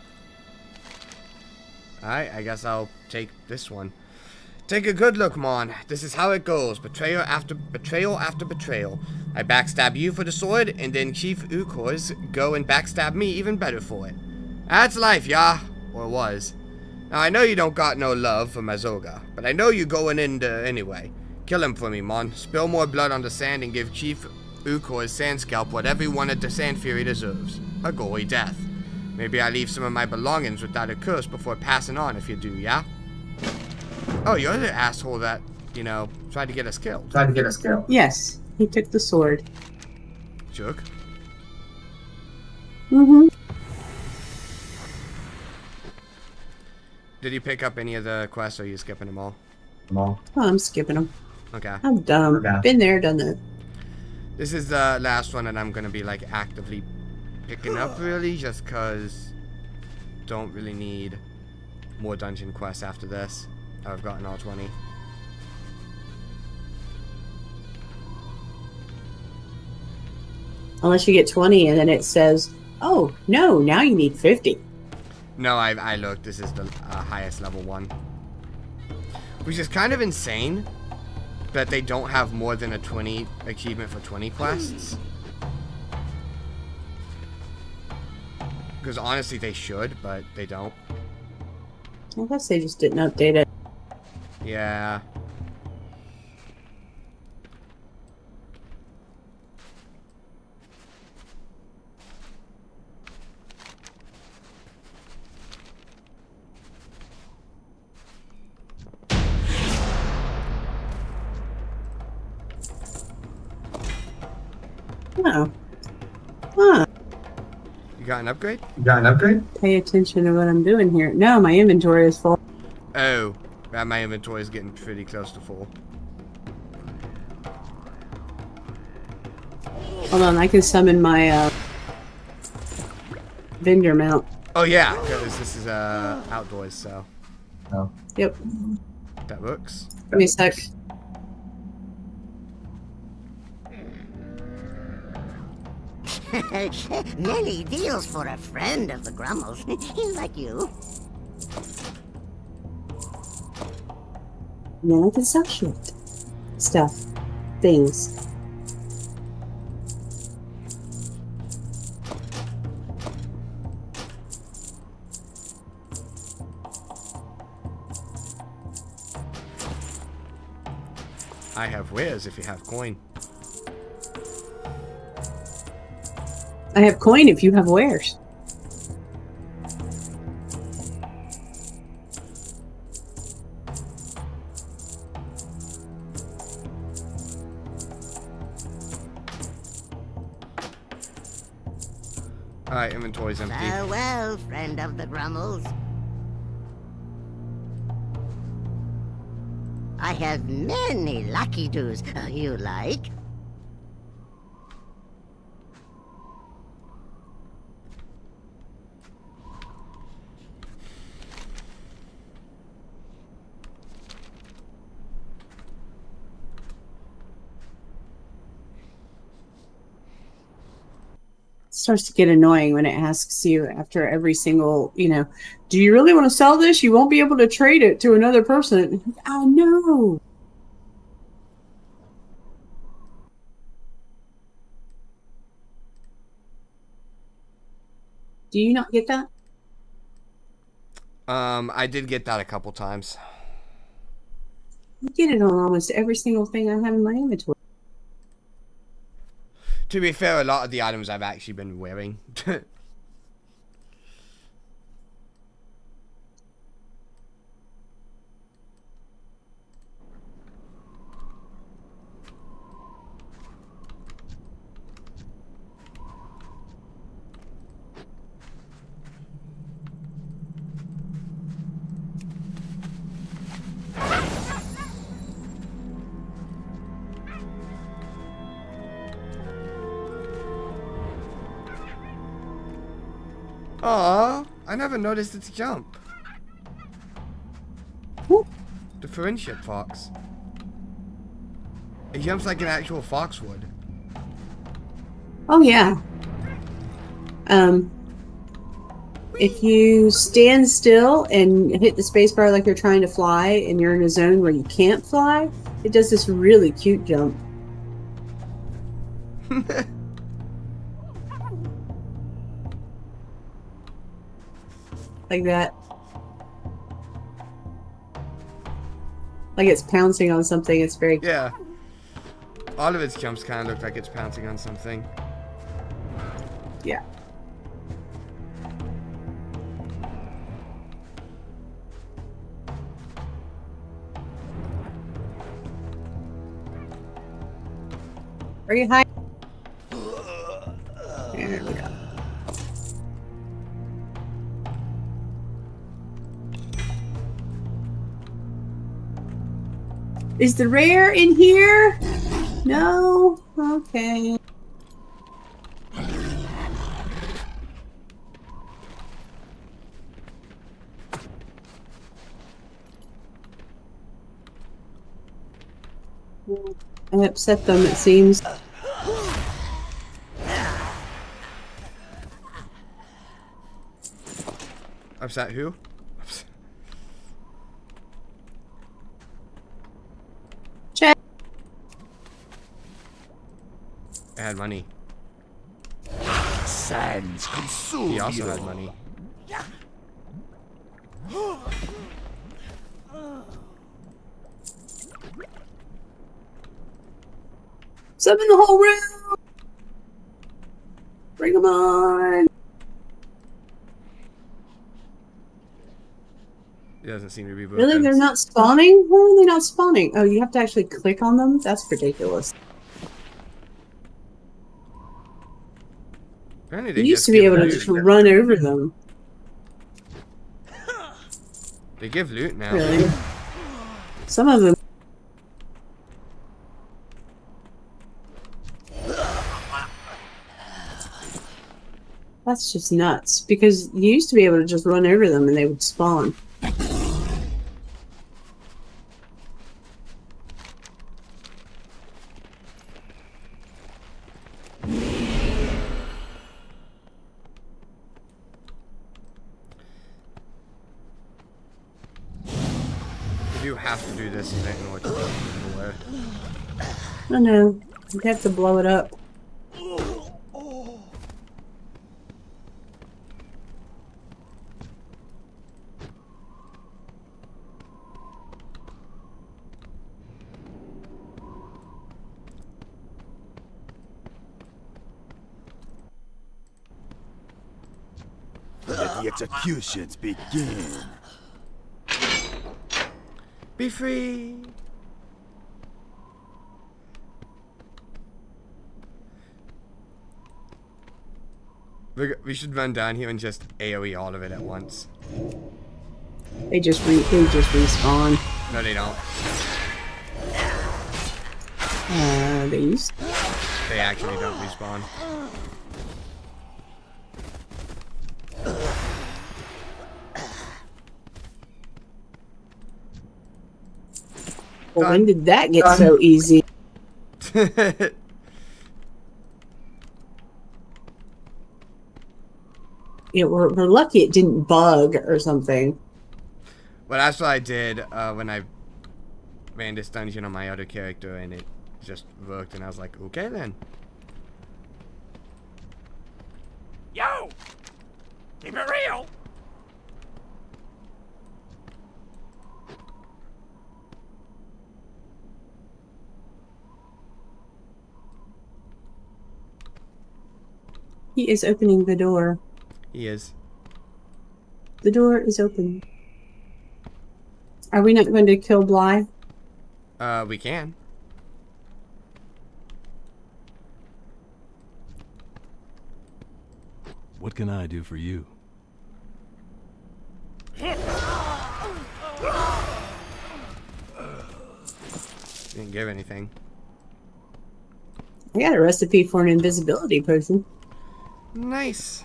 Alright, I guess I'll take this one. Take a good look, Mon. This is how it goes. Betrayal after betrayal after betrayal. I backstab you for the sword, and then Chief Ukors go and backstab me even better for it. That's life, yeah? Or was. Now, I know you don't got no love for Mazoga, but I know you going in there anyway. Kill him for me, Mon. Spill more blood on the sand and give Chief Ukors' sand scalp what every one of the Sand Fury deserves. A gory death. Maybe I leave some of my belongings without a curse before passing on if you do, yeah? Oh, you're the asshole that, you know, tried to get us killed. Yes, he took the sword. Jerk. Mm-hmm. Did you pick up any of the quests, or are you skipping them all? Oh, I'm skipping them. Okay. I'm dumb. Been there, done that. This is the last one that I'm going to be, like, actively picking up, really, just because don't really need more dungeon quests after this. I've gotten all 20. Unless you get 20 and then it says, oh, no, now you need 50. No, I looked. This is the highest level one. Which is kind of insane that they don't have more than a 20 achievement for 20 quests. Because honestly, they should, but they don't. I guess they just didn't update it. Yeah. Oh. Huh. You got an upgrade? Pay attention to what I'm doing here. No, my inventory is full. Oh. My inventory is getting pretty close to full. Hold on, I can summon my vendor mount. Oh yeah, because this is outdoors, so. Oh. Yep. That works. Give me a sec. Many deals for a friend of the Grummels. Like you. And then I can sell shit. Stuff. Things. I have wares if you have coin. I have coin if you have wares. Alright, inventory's empty. Farewell, friend of the Grummles. I have many lucky doos you like. Starts to get annoying when it asks you after every single, do you really want to sell this? You won't be able to trade it to another person. Oh, no. Do you not get that? I did get that a couple times. I get it on almost every single thing I have in my inventory. To be fair, a lot of the items I've actually been wearing. Aw, I never noticed its jump. Ooh. The friendship fox. It jumps like an actual fox would. Oh, yeah. If you stand still and hit the spacebar like you're trying to fly and you're in a zone where you can't fly, it does this really cute jump. Like that. Like it's pouncing on something. It's very... Yeah. All of its jumps kind of look like it's pouncing on something. Yeah. Are you high? There we go. Is the rare in here? No? Okay. I upset them, it seems. Upset who? Check. I had money. Sands consume He also you. had money. Summon the whole room! Bring them on! It doesn't seem to be broken. Really? They're not spawning? Why are they not spawning? Oh, you have to actually click on them? That's ridiculous. Apparently You they used to be give able to loot. just run over them. They give loot now. Really? Some of them. That's just nuts. Because you used to be able to just run over them and they would spawn. You have to do this if they know what to do. I know. You have to blow it up. the executions begin. Be free. We should run down here and just AoE all of it at once. They just respawn. No, they don't. These. They actually don't respawn. Well, when did that get so easy? You know, we're lucky it didn't bug or something. Well, that's what I did when I ran this dungeon on my other character, and it just worked, and I was like, okay then. Yo! Keep it real! He is opening the door. He is. The door is open. Are we not going to kill Bly? We can. What can I do for you? Didn't give anything. I got a recipe for an invisibility potion. Nice.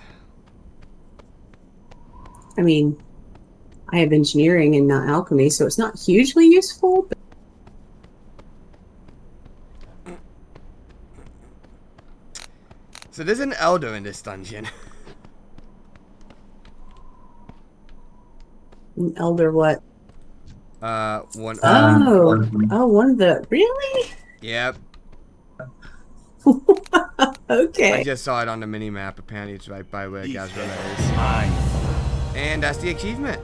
I mean, I have engineering and not alchemy, so it's not hugely useful. But So there's an elder in this dungeon. an elder what? One. One of the... Really? Yep. Okay. I just saw it on the mini map. Apparently, it's right by where Gazrilla is. And that's the achievement.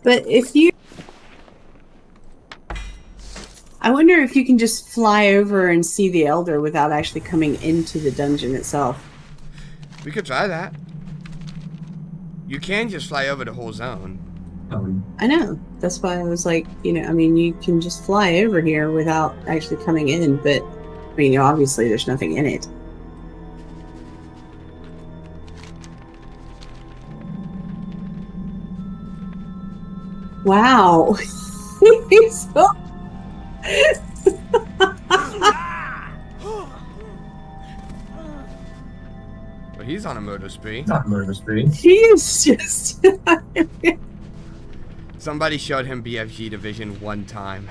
But if you... I wonder if you can just fly over and see the elder without actually coming into the dungeon itself. We could try that. You can just fly over the whole zone. I know. That's why I was like, you know, I mean, you can just fly over here without actually coming in, but, I mean, obviously there's nothing in it. Wow. He's so... But he's on a murder spree. He is just... Somebody showed him BFG Division one time.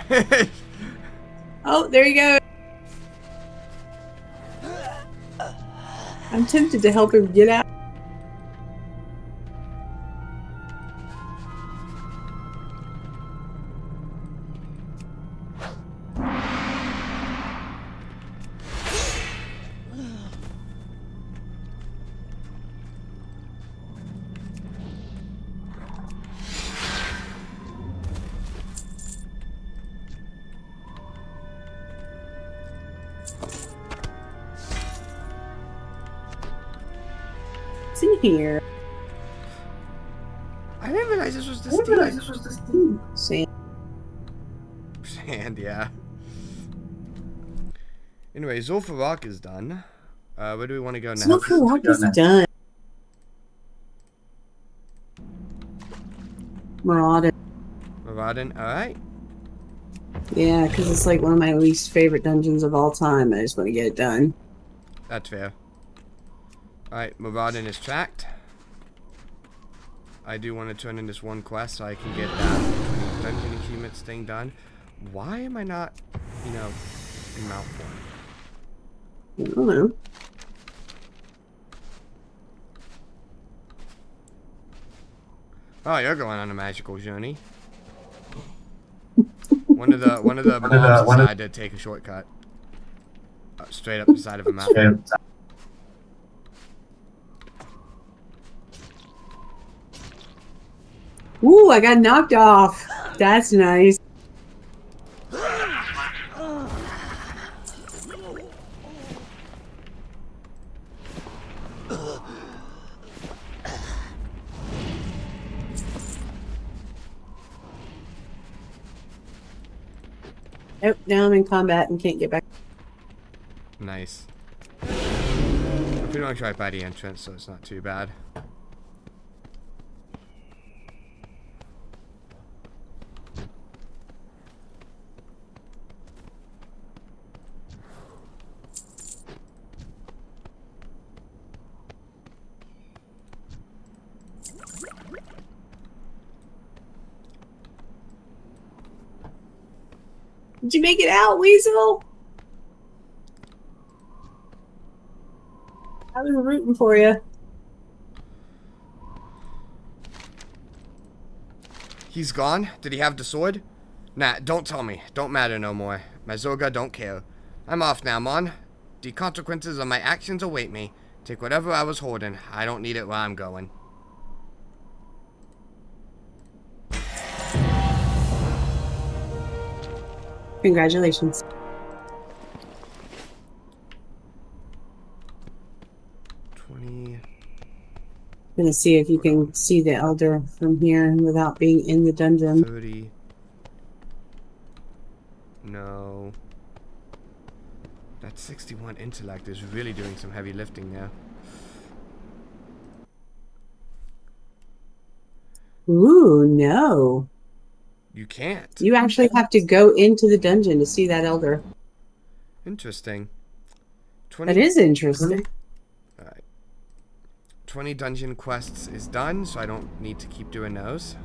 Oh, there you go. I'm tempted to help him get out. In here. I didn't realize this was the Sand. Sand, yeah. Anyway, Zul'Farrak is done. Where do we want to go now? Zul'Farrak is done. Maraudin. Alright. Yeah, because it's like one of my least favorite dungeons of all time. I just want to get it done. That's fair. Alright, Maraudin is tracked. I do want to turn in this one quest so I can get that dungeon achievements thing done. Why am I not, you know, in Mount 1? I don't know. Oh, you're going on a magical journey. One of the mobs decided to take a shortcut. Straight up the side of a mountain. Ooh, I got knocked off. That's nice. Nope, now I'm in combat and can't get back. Nice. I'm pretty much right by the entrance, so it's not too bad. Did you make it out, Weasel? I was rooting for you. He's gone? Did he have the sword? Nah, don't tell me. Don't matter no more. My Zorga don't care. I'm off now, Mon. The consequences of my actions await me. Take whatever I was holding. I don't need it where I'm going. Congratulations. I'm gonna see if you can see the Elder from here without being in the dungeon. 30. No. That 61 intellect is really doing some heavy lifting there. Ooh, no. You can't. You actually have to go into the dungeon to see that Elder. Interesting. 20. That is interesting. Alright. 20 dungeon quests is done, so I don't need to keep doing those.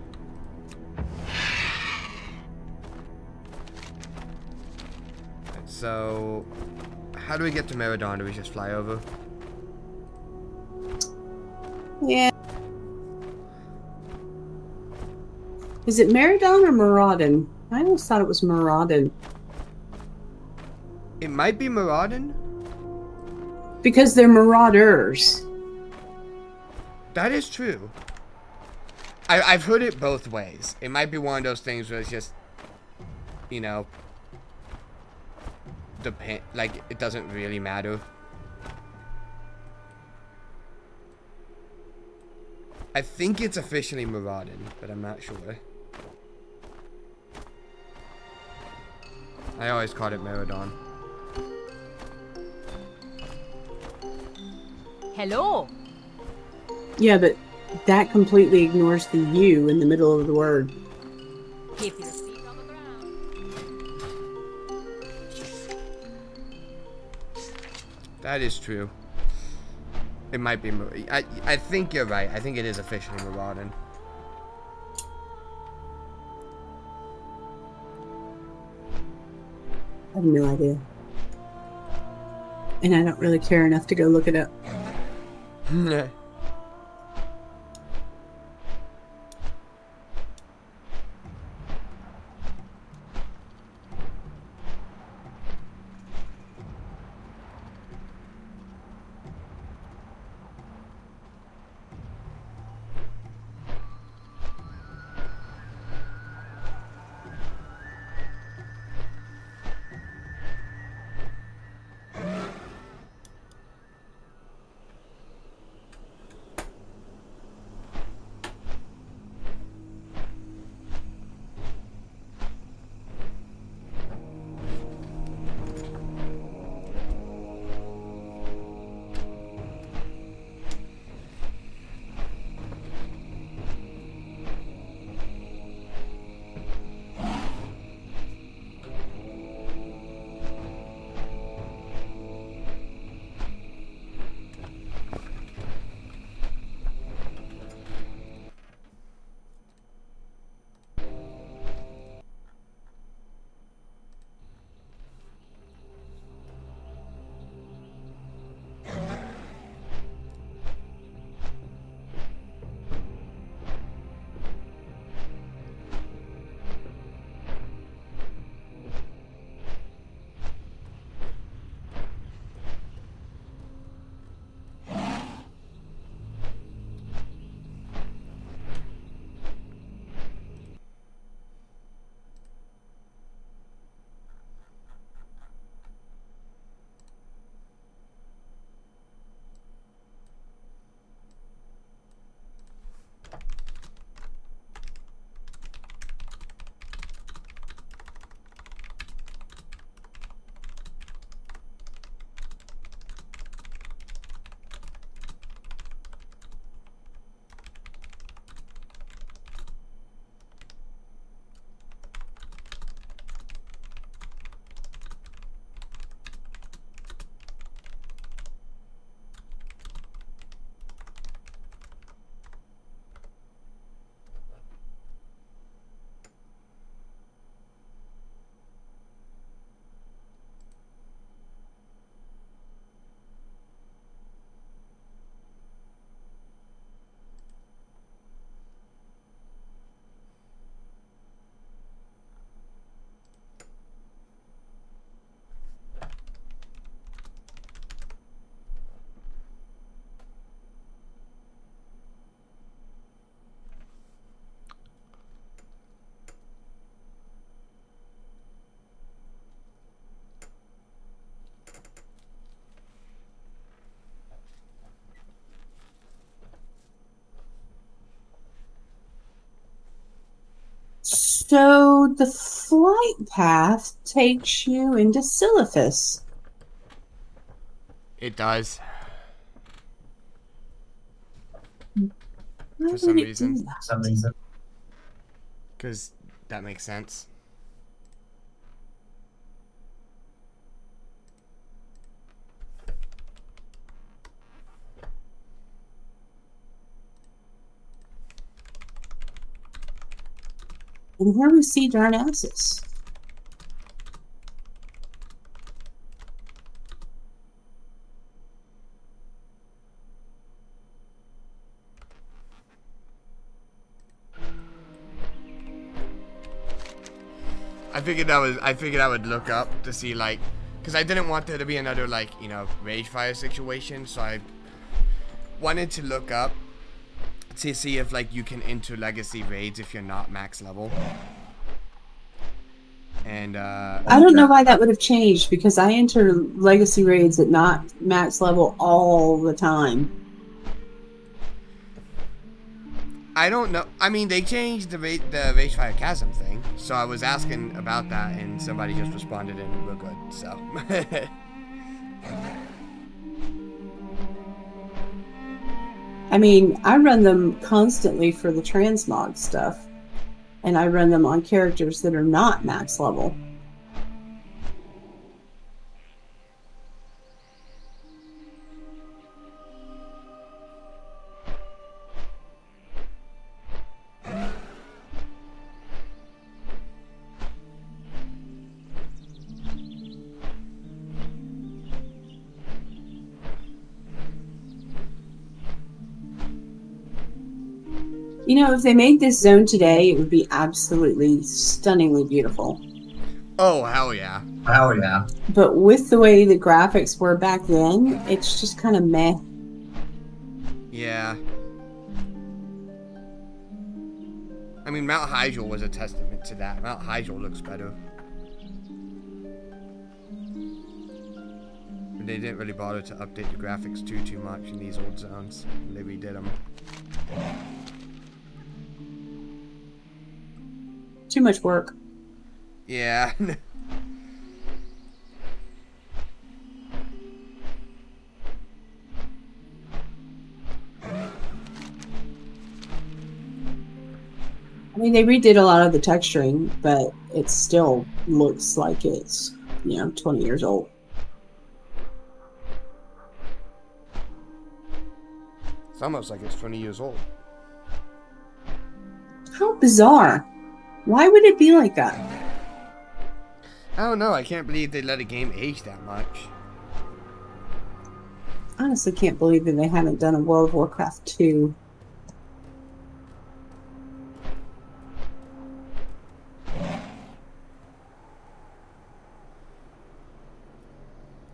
So, how do we get to Meridon? Do we just fly over? Yeah. Is it Meridon or Maraudon? I always thought it was Maraudon. It might be Maraudon. Because they're marauders. That is true. I've heard it both ways. It might be one of those things where it's just, you know, like, it doesn't really matter. I think it's officially Maraudon, but I'm not sure. I always called it Meridon. Hello. Yeah, but that completely ignores the U in the middle of the word. Keep your feet on the ground. That is true. It might be. I think you're right. I think it is officially Maraudon. I have no idea. And I don't really care enough to go look it up. So the flight path takes you into Silithus. It does. Why For some would it reason. do that? Because that makes sense. And here we see Darnassus. I figured I would look up to see, like, because I didn't want there to be another, like, you know, rage fire situation, so I wanted to look up to see if, like, you can enter legacy raids if you're not max level. And I don't know why that would have changed, because I enter legacy raids at not max level all the time. I don't know. I mean, they changed the rage fire chasm thing, so I was asking about that, and somebody just responded, and we're good. So. I mean, I run them constantly for the transmog stuff, and I run them on characters that are not max level. You know, if they made this zone today, it would be absolutely stunningly beautiful. Oh, hell yeah. Oh, yeah. But with the way the graphics were back then, it's just kind of meh. Yeah. I mean, Mount Hyjal was a testament to that. Mount Hyjal looks better. But they didn't really bother to update the graphics too much in these old zones. They redid them. Too much work. Yeah. I mean, they redid a lot of the texturing, but it still looks like it's, 20 years old. It's almost like it's 20 years old. How bizarre. Why would it be like that? I don't know. I can't believe they let a game age that much. Honestly, can't believe that they haven't done a World of Warcraft 2.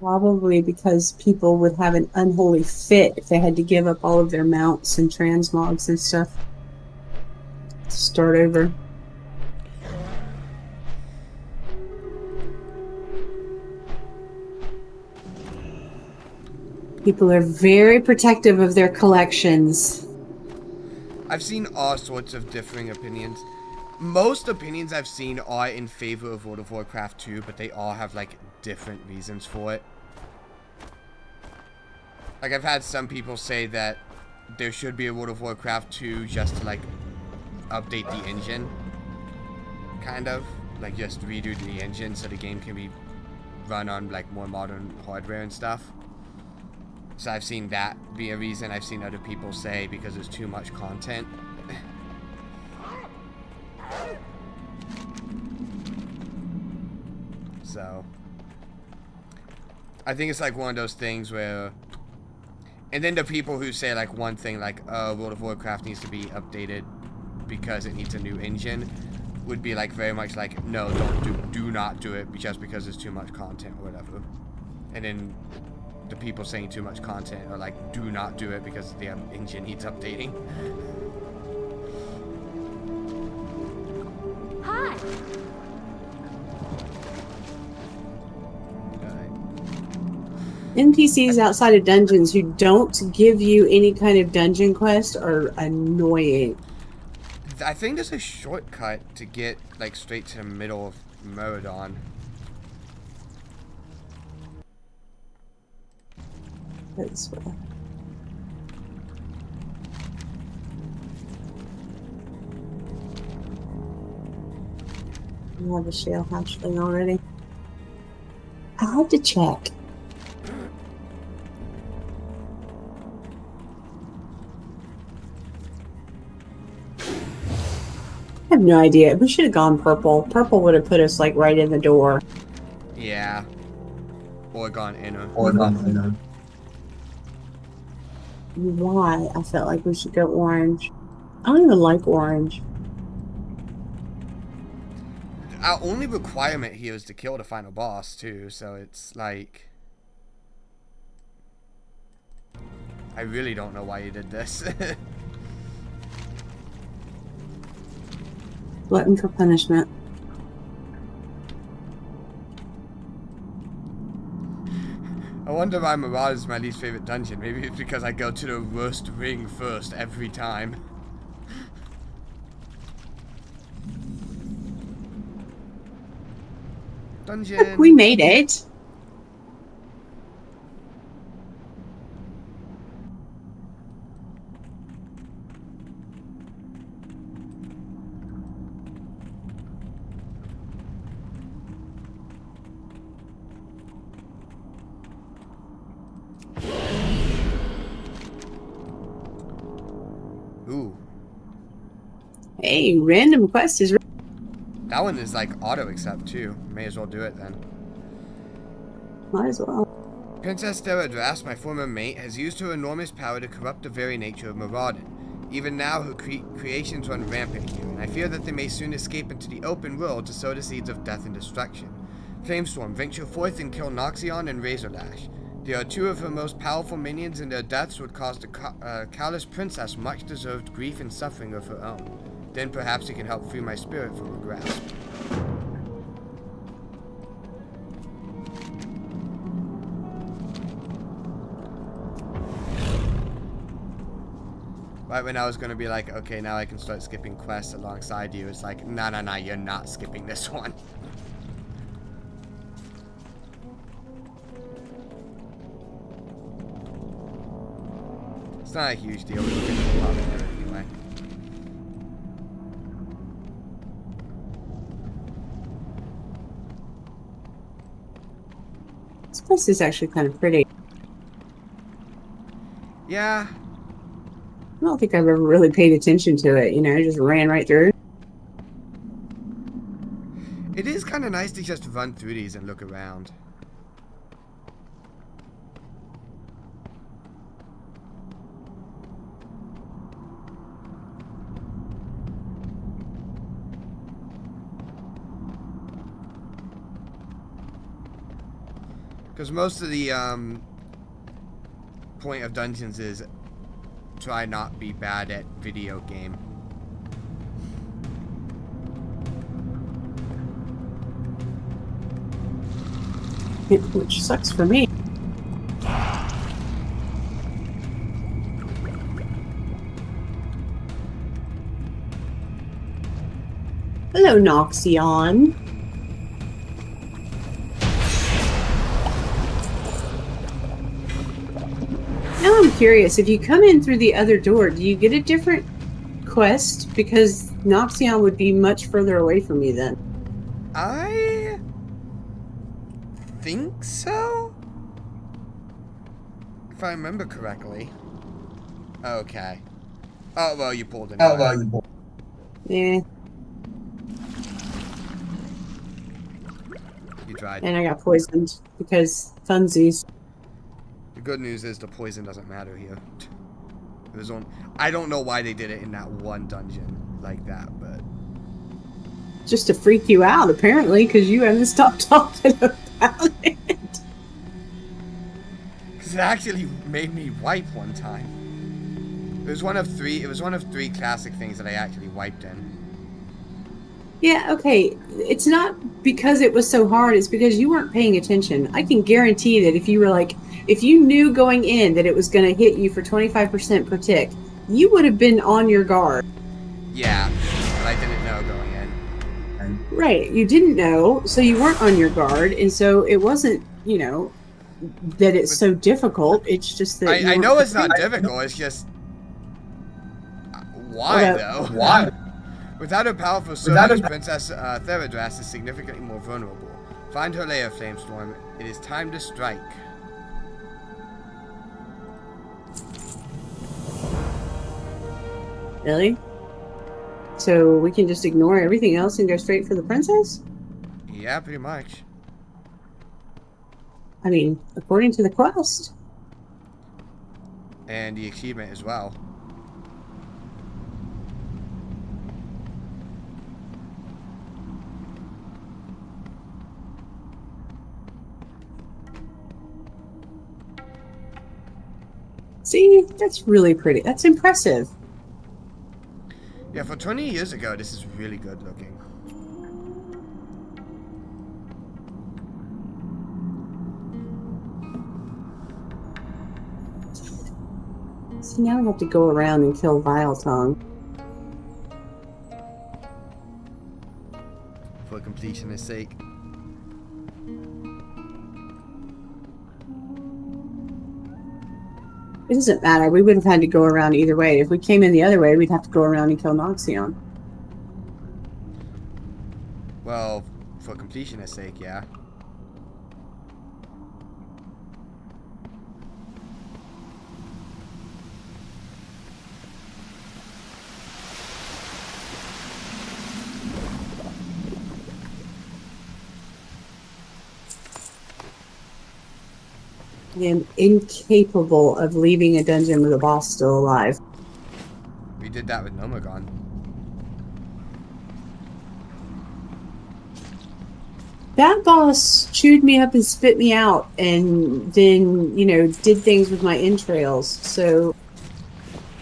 Probably because people would have an unholy fit if they had to give up all of their mounts and transmogs and stuff. Start over. People are very protective of their collections. I've seen all sorts of differing opinions. Most opinions I've seen are in favor of World of Warcraft 2, but they all have, like, different reasons for it. Like, I've had some people say that there should be a World of Warcraft 2 just to, like, update the engine. Kind of. Like, just redo the engine so the game can be run on, like, more modern hardware and stuff. So I've seen that be a reason. I've seen other people say because there's too much content. So I think it's like one of those things where, and then the people who say like one thing like World of Warcraft needs to be updated because it needs a new engine would be like very much like, no, do not do it just because there's too much content or whatever. And then the people saying too much content are like, do not do it because the engine needs updating. Hi. NPCs outside of dungeons who don't give you any kind of dungeon quest are annoying. I think there's a shortcut to get like straight to the middle of Meridon. This way. You have a shell hatchling already. I had to check. I have no idea. We should have gone purple. Purple would have put us like right in the door. Yeah. Or gone inner. Why? I felt like we should go orange. I don't even like orange. Our only requirement here is to kill the final boss too, so it's like I really don't know why you did this. Glutton for punishment. I wonder why Mirage is my least favorite dungeon. Maybe it's because I go to the worst ring first every time. Dungeon. Look, we made it. Ooh. Hey, random quest is. That one is like auto accept too. May as well do it then. Might as well. Princess Theradras, my former mate, has used her enormous power to corrupt the very nature of Maraudin. Even now, her creations run rampant here, and I fear that they may soon escape into the open world to sow the seeds of death and destruction. Flamestorm, venture forth and kill Noxion and Razorlash. They are two of her most powerful minions, and their deaths would cause the callous princess much deserved grief and suffering of her own. Then perhaps you can help free my spirit from her grasp. Right when I was going to be like, okay, now I can start skipping quests alongside you, it's like, nah, you're not skipping this one. It's not a huge deal, we'll get to the top of it anyway. This place is actually kind of pretty. Yeah. I don't think I've ever really paid attention to it, you know, just ran right through. It is kind of nice to just run through these and look around. Because most of the point of dungeons is try not be bad at video game. Which sucks for me. Hello, Noxion. Now I'm curious, if you come in through the other door, do you get a different quest? Because Noxion would be much further away from you then. I think so? If I remember correctly. Okay. Oh, well, you pulled it. Yeah. You tried. And I got poisoned because funsies. The good news is the poison doesn't matter here. It was on. I don't know why they did it in that one dungeon like that, but Just to freak you out, apparently, because you haven't stopped talking about it. because it actually made me wipe one time. It was one of three. It was one of three classic things that I actually wiped in. Yeah, okay. It's not because it was so hard, it's because you weren't paying attention. I can guarantee that if you were like, if you knew going in that it was going to hit you for 25% per tick, you would have been on your guard. Yeah, but I didn't know going in. Right, you didn't know, so you weren't on your guard, and so it wasn't, you know, that it's so difficult. It's just that I know it's not difficult. It's just why though? Why? Without her powerful soldiers, Princess Theradras is significantly more vulnerable. Find her lair, Flamestorm. It is time to strike. Really? So we can just ignore everything else and go straight for the princess? Yeah, pretty much. I mean, according to the quest. And the achievement as well. See, that's really pretty. That's impressive. Yeah, for 20 years ago, this is really good looking. So now we have to go around and kill Vile Tongue. For completion's sake. It doesn't matter. We would have had to go around either way. If we came in the other way, we'd have to go around and kill Noxion. Well, for completion's sake, yeah. I am incapable of leaving a dungeon with a boss still alive. We did that with Nagrand. That boss chewed me up and spit me out and then, you know, did things with my entrails, so...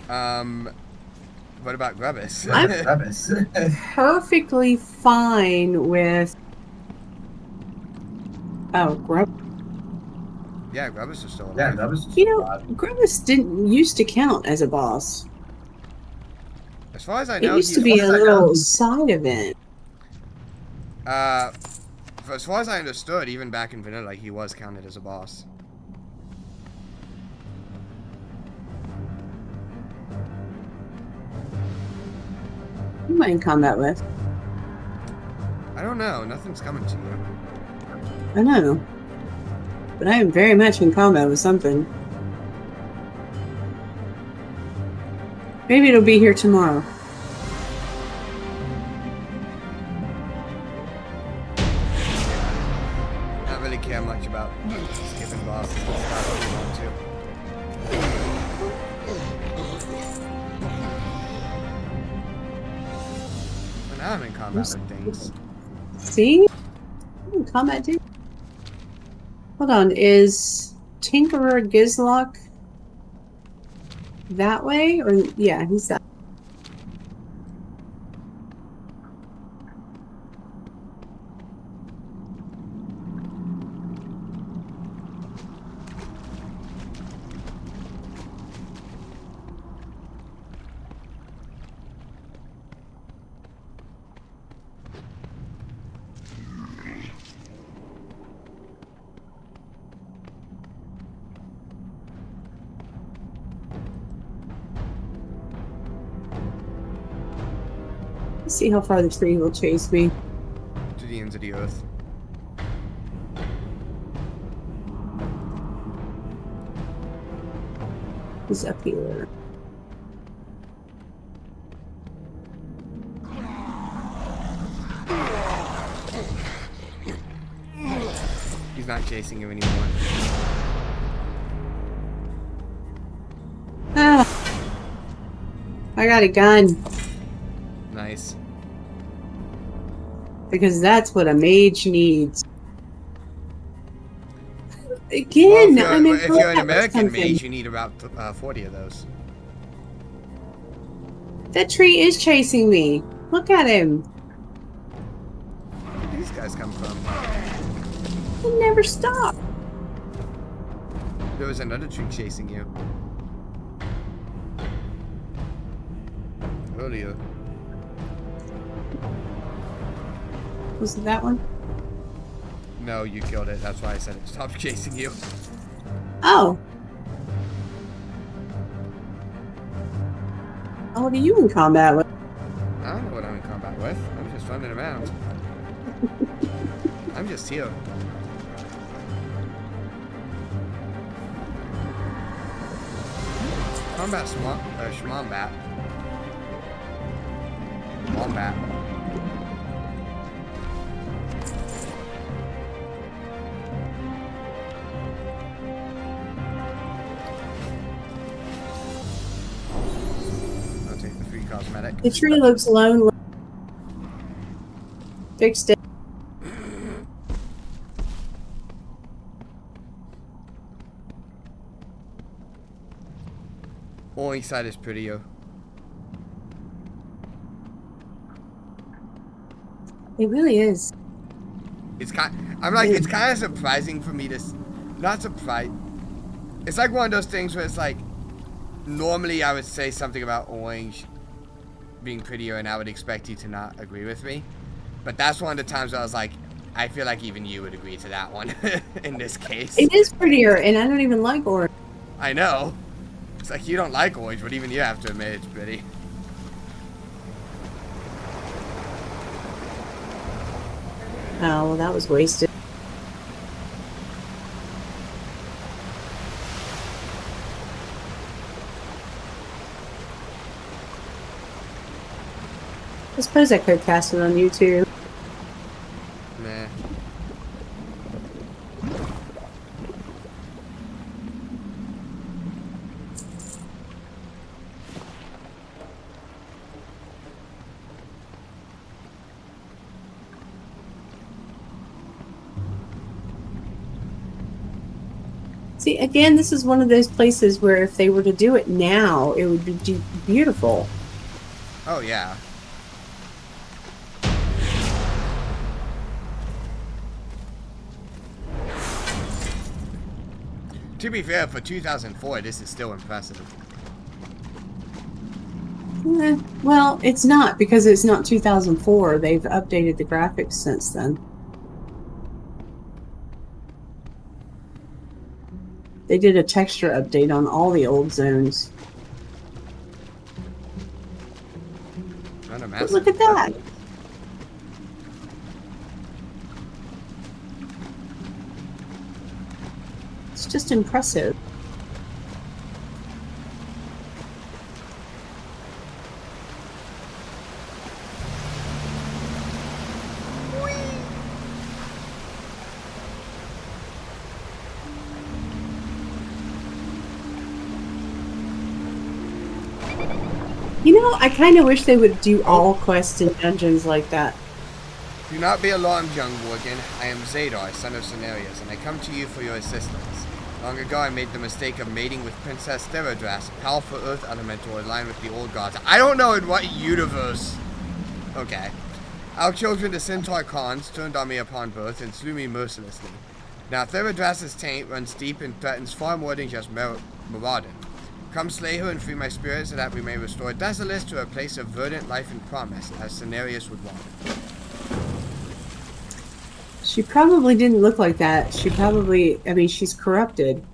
What about Grubbis? I'm perfectly fine with... Oh, Grubbis. Yeah, Grubbis is still alive. Yeah, Grubbis. You know, Grubbis didn't used to count as a boss. As far as I know, it used to be a little side event. As far as I understood, even back in vanilla, he was counted as a boss. Who am I in combat with? I don't know. Nothing's coming to you. I know. But I am very much in combat with something. Maybe it'll be here tomorrow. Not really care much about skipping bosses and stuff if you want to. But now I'm in combat with things. See? I'm in combat too. Hold on, is Tinkerer Gizlock that way? Or yeah, he's that. Let's see how far the tree will chase me. To the ends of the earth. He's up here. He's not chasing you anymore. Ah! I got a gun. Nice. Because that's what a mage needs. Again, well, if you're an American mage, you need about 40 of those. That tree is chasing me. Look at him. Where do these guys come from? He never stopped. There was another tree chasing you. Earlier. Was it that one? No, you killed it. That's why I said it stopped chasing you. Oh. Oh, what are you in combat with? I don't know what I'm in combat with. I'm just running around. I'm just here. Combat Schmombat. Wombat. I'll take the free cosmetic. The tree looks lonely. Fixed it. Only side is prettier. It really is. It's it's kind of surprising for me to, not surprised. It's like one of those things where it's like, normally I would say something about orange being prettier and I would expect you to not agree with me. But that's one of the times where I was like, I feel like even you would agree to that one in this case. It is prettier, and I don't even like orange. I know. It's like you don't like orange, but even you have to admit it's pretty. Oh, well, that was wasted. I suppose I could cast it on YouTube. Nah. See, again, this is one of those places where if they were to do it now, it would be beautiful. Oh, yeah. To be fair, for 2004, this is still impressive. Well, it's not, because it's not 2004. They've updated the graphics since then. They did a texture update on all the old zones. But look at that! It's just impressive. You know, I kind of wish they would do all quests and dungeons like that. Do not be alarmed, young Worgen. I am Zadar, son of Cenarius, and I come to you for your assistance. Long ago, I made the mistake of mating with Princess Theradras, a powerful earth elemental aligned with the old gods. I don't know in what universe. Okay. Our children, the Centaur Khans, turned on me upon birth and slew me mercilessly. Now, Theradras's taint runs deep and threatens far more than just marauding. Come slay her and free my spirit so that we may restore Desolus to a place of verdant life and promise, as Cenarius would want. She probably didn't look like that. She probably, I mean, she's corrupted.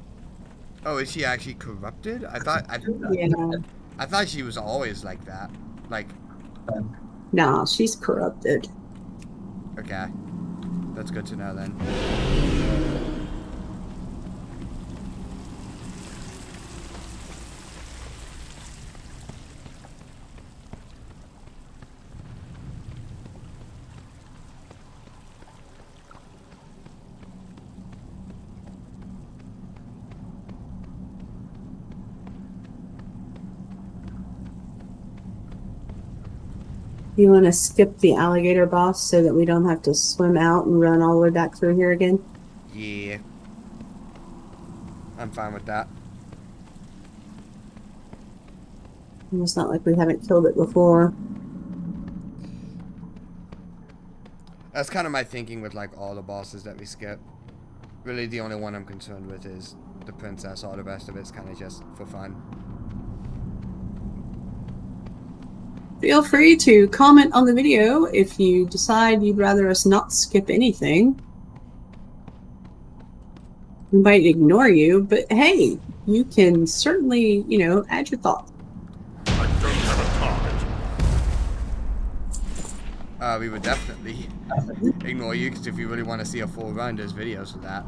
Oh, is she actually corrupted? I thought she was always like that. Like, nah, she's corrupted. Okay. That's good to know then. You want to skip the alligator boss so that we don't have to swim out and run all the way back through here again? Yeah. I'm fine with that. It's not like we haven't killed it before. That's kind of my thinking with like all the bosses that we skip. Really the only one I'm concerned with is the princess. All the rest of it's kind of just for fun. Feel free to comment on the video if you decide you'd rather us not skip anything. We might ignore you, but hey, you can certainly, you know, add your thoughts. I don't have a target. We would definitely ignore you, because if you really want to see a full run, there's videos of that.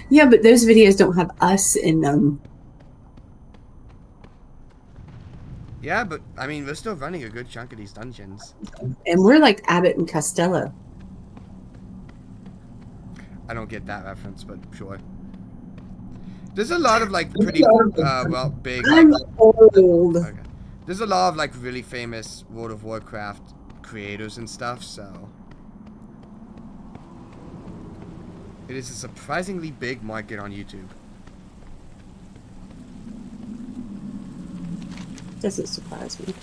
Yeah, but those videos don't have us in them. Yeah, but, I mean, we're still running a good chunk of these dungeons. And we're like Abbott and Costello. I don't get that reference, but sure. There's a lot of, like, pretty, well, big... I'm old. Okay. There's a lot of, like, really famous World of Warcraft creators and stuff, so... It is a surprisingly big market on YouTube. Doesn't surprise me.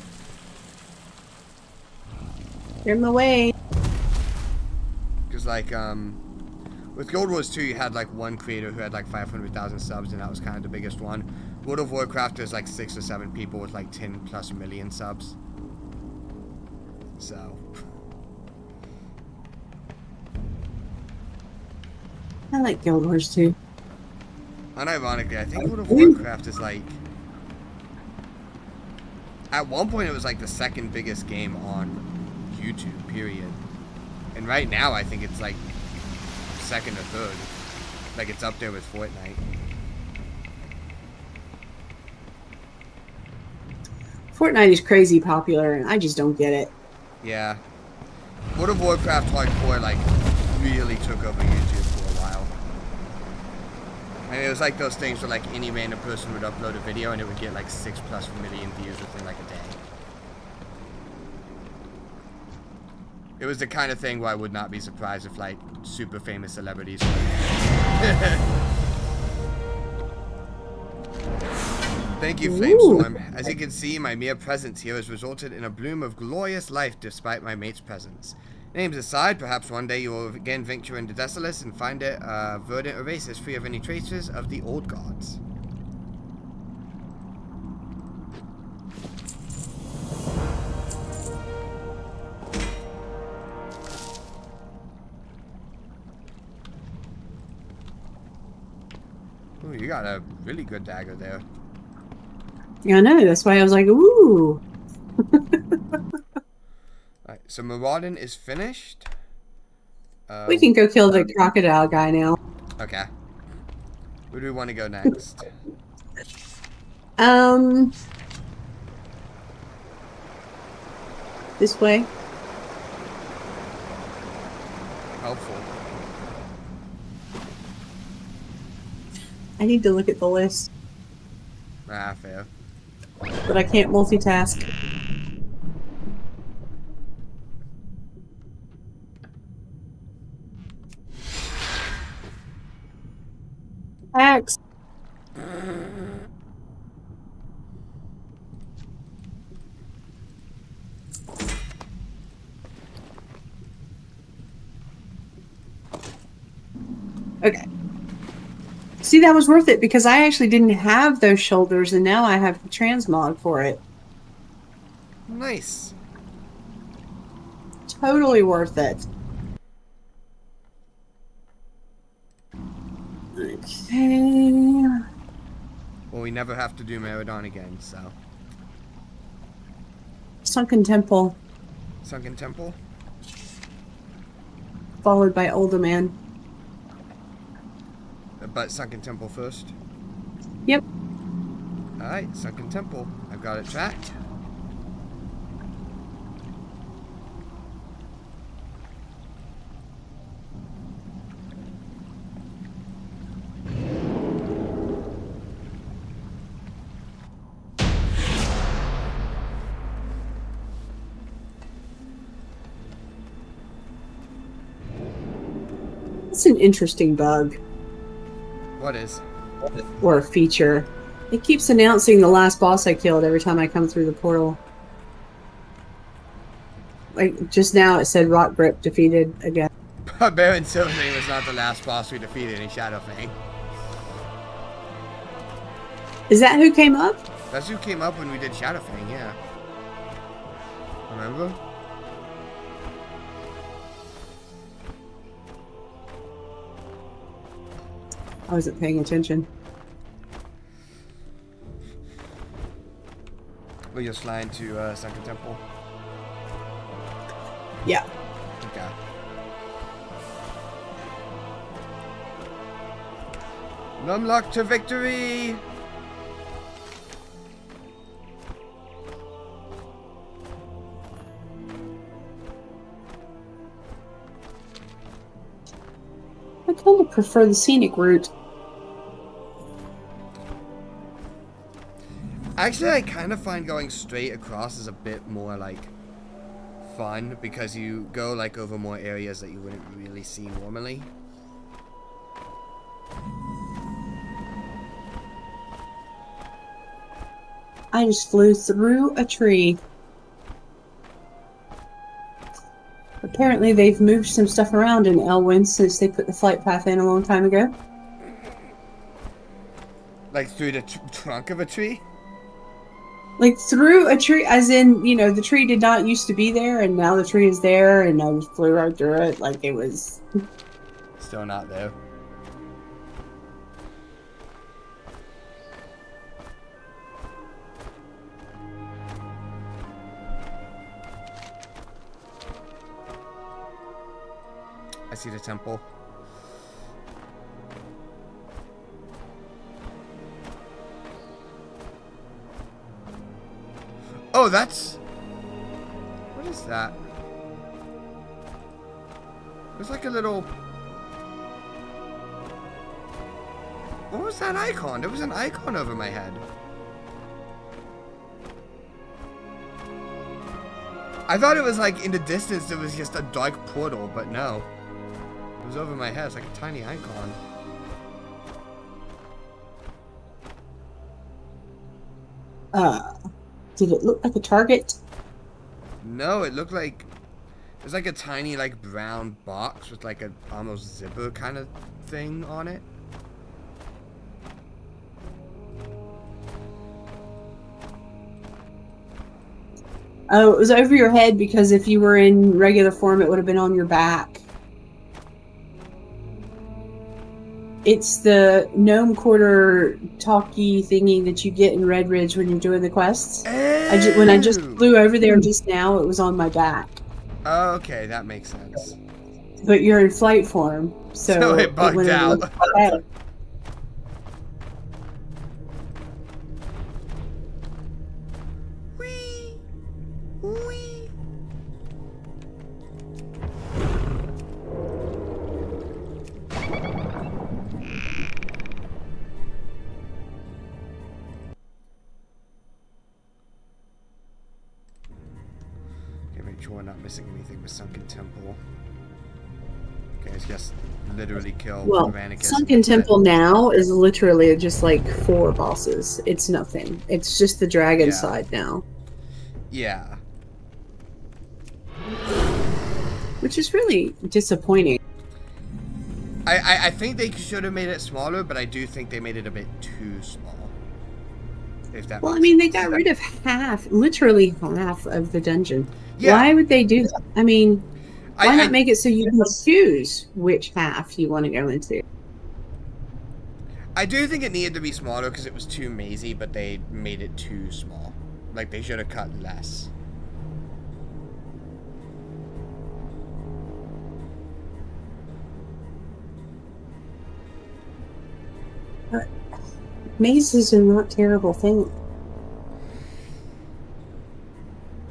You're in my way. Because, like, with Guild Wars 2, you had, like, one creator who had, like, 500,000 subs, and that was kind of the biggest one. World of Warcraft, there's, like, 6 or 7 people with, like, 10+ million subs. So... I like Guild Wars 2. Unironically, I think World of Warcraft is, like... At one point, it was, like, the second biggest game on YouTube, period. And right now, I think it's, like, second or third. Like, it's up there with Fortnite. Fortnite is crazy popular, and I just don't get it. Yeah. World of Warcraft Hardcore, like, really took over YouTube for a while. And it was like those things where, like, any random person would upload a video and it would get, like, 6+ million views within, like, a day. It was the kind of thing where I would not be surprised if, like, super famous celebrities Thank you, Flamestorm. As you can see, my mere presence here has resulted in a bloom of glorious life despite my mate's presence. Names aside, perhaps one day you will again venture into Desolus and find it verdant oasis free of any traces of the old gods. Ooh, you got a really good dagger there. Yeah, I know. That's why I was like, ooh. Alright, so Maraudin is finished. We can go kill the crocodile guy now. Okay. Where do we want to go next? This way. Helpful. I need to look at the list. Ah, fair. But I can't multitask. Axe. Okay. See, that was worth it because I actually didn't have those shoulders and now I have the transmog for it. Nice. Totally worth it. Okay. Well, we never have to do Meridon again, so. Sunken Temple. Sunken Temple? Followed by Older Man. But Sunken Temple first? Yep. Alright, Sunken Temple. I've got it tracked. It's an interesting bug. What is? Or a feature. It keeps announcing the last boss I killed every time I come through the portal. Like, just now it said Rock Grip defeated again. Baron Silvermane was not the last boss we defeated in Shadowfang. Is that who came up? That's who came up when we did Shadowfang, yeah. Remember? I wasn't paying attention. We're just flying to Sunken Temple. Yeah. Okay. Numlock to victory! I kind of prefer the scenic route. Actually, I kind of find going straight across is a bit more, like, fun, because you go, like, over more areas that you wouldn't really see normally. I just flew through a tree. Apparently they've moved some stuff around in Elwyn since they put the flight path in a long time ago. Like through the trunk of a tree? Like through a tree, as in, you know, the tree did not used to be there and now the tree is there and I just flew right through it like it was... Still not there. I see the temple. Oh, that's... What is that? There's like a little... What was that icon? There was an icon over my head. I thought it was like in the distance there was just a dark portal, but no. It was over my head. It's like a tiny icon. Did it look like a target? No, it looked like... It was like a tiny, like, brown box with like a almost zipper kind of thing on it. Oh, it was over your head because if you were in regular form, it would have been on your back. It's the gnome quarter talkie thingy that you get in Red Ridge when you're doing the quests. When I just flew over there just now, it was on my back. Oh, okay, that makes sense. But you're in flight form, so it bugged out. Whee! Whee! Make sure we're not missing anything with Sunken Temple. Okay, it's just literally kill Vanicus. Sunken Temple now is literally just like 4 bosses. It's nothing. It's just the dragon side now. Yeah. Which is really disappointing. I think they should have made it smaller, but I do think they made it a bit too small. If that well, I mean, they got rid of literally half of the dungeon. Yeah. Why would they do that? I mean, why not make it so you can choose which half you want to go into? I do think it needed to be smaller because it was too mazy, but they made it too small. Like, they should have cut less. But mazes are not terrible things.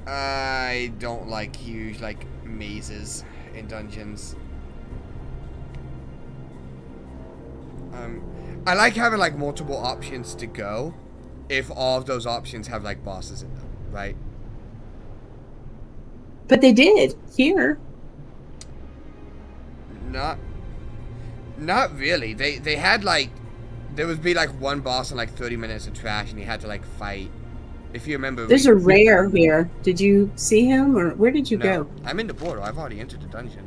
I don't like huge, like, mazes in dungeons. I like having, like, multiple options to go if all of those options have, like, bosses in them, right? But they did here. Not really. They had, like, there would be, like, one boss in, like, 30 minutes of trash, and you had to, like, fight. If you remember... There's a rare here. Did you see him, or where did you go? I'm in the portal. I've already entered the dungeon.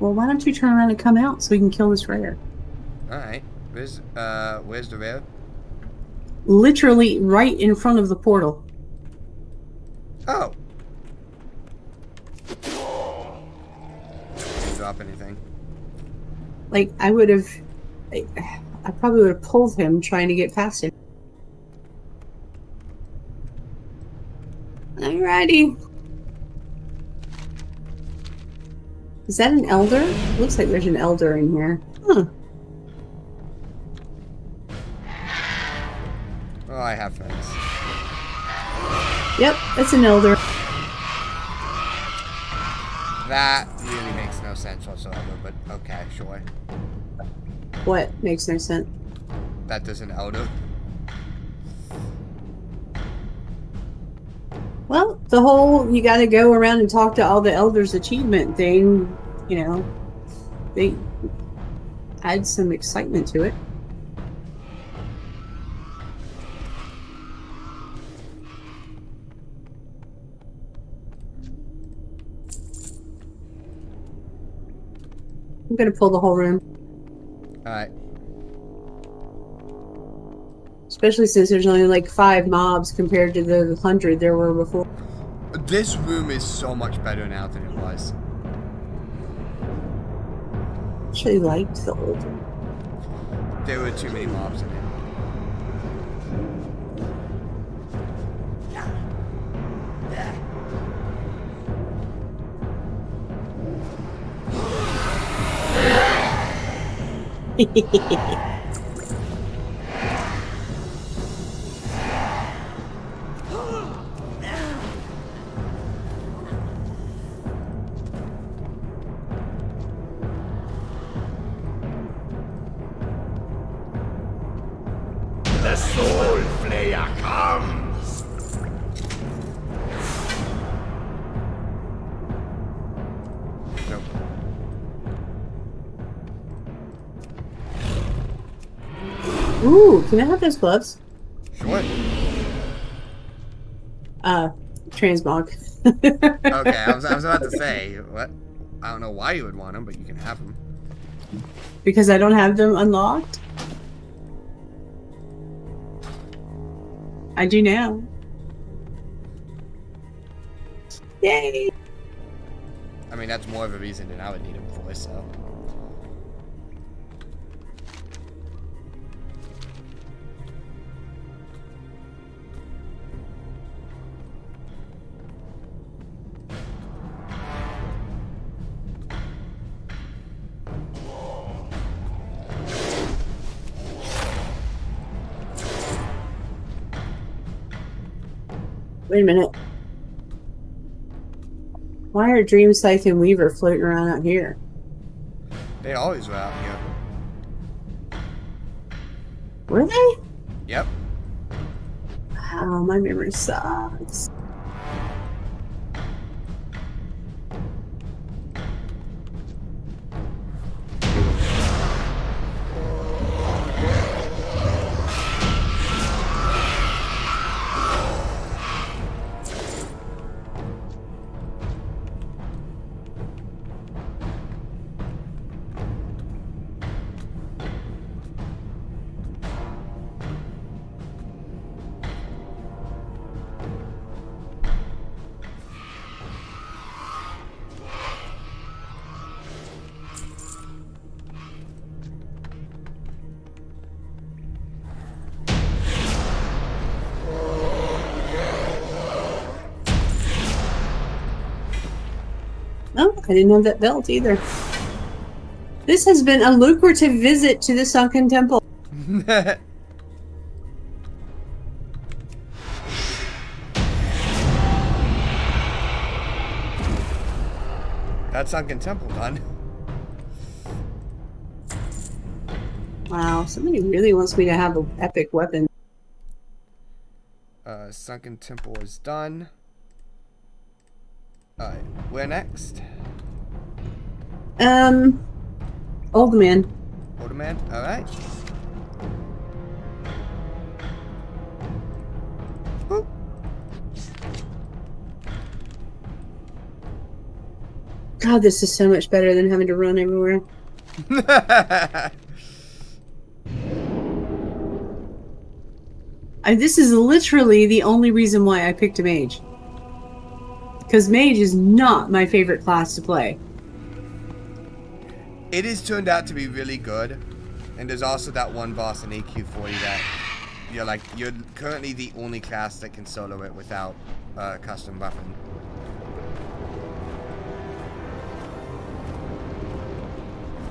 Well, why don't you turn around and come out so we can kill this rare? Alright. Where's the rare? literally right in front of the portal. Oh. Didn't drop anything. Like, I probably would have pulled him trying to get past him. Alrighty. Is that an elder? Looks like there's an elder in here. Huh. Oh, I have friends. Yep, it's an elder. That really makes no sense whatsoever, but okay, sure. What makes no sense? That there's an elder. Well, the whole you gotta go around and talk to all the elders achievement thing, you know, they add some excitement to it. I'm gonna pull the whole room. Alright. Especially since there's only like 5 mobs compared to the 100 there were before. This room is so much better now than it was. I actually liked the old one. There were too many mobs in it. The Soul Flayer comes! Nope. Ooh, can I have those gloves? Sure. Transmog. Okay, I was about to say, what? I don't know why you would want them, but you can have them. Because I don't have them unlocked? I do now. Yay! I mean, that's more of a reason than I would need them for, so. Wait a minute. Why are Dream Scythe and Weaver floating around out here? They always were out here. Were they? Yep. Wow, my memory sucks. Oh, I didn't have that belt either. This has been a lucrative visit to the Sunken Temple. That Sunken Temple done. Wow, somebody really wants me to have an epic weapon. Sunken Temple is done. Alright, where next? Old man. Older man? Alright. God, this is so much better than having to run everywhere. This is literally the only reason why I picked a mage. Because mage is not my favorite class to play. It has turned out to be really good. And there's also that one boss in AQ40 that you're currently the only class that can solo it without custom weapon.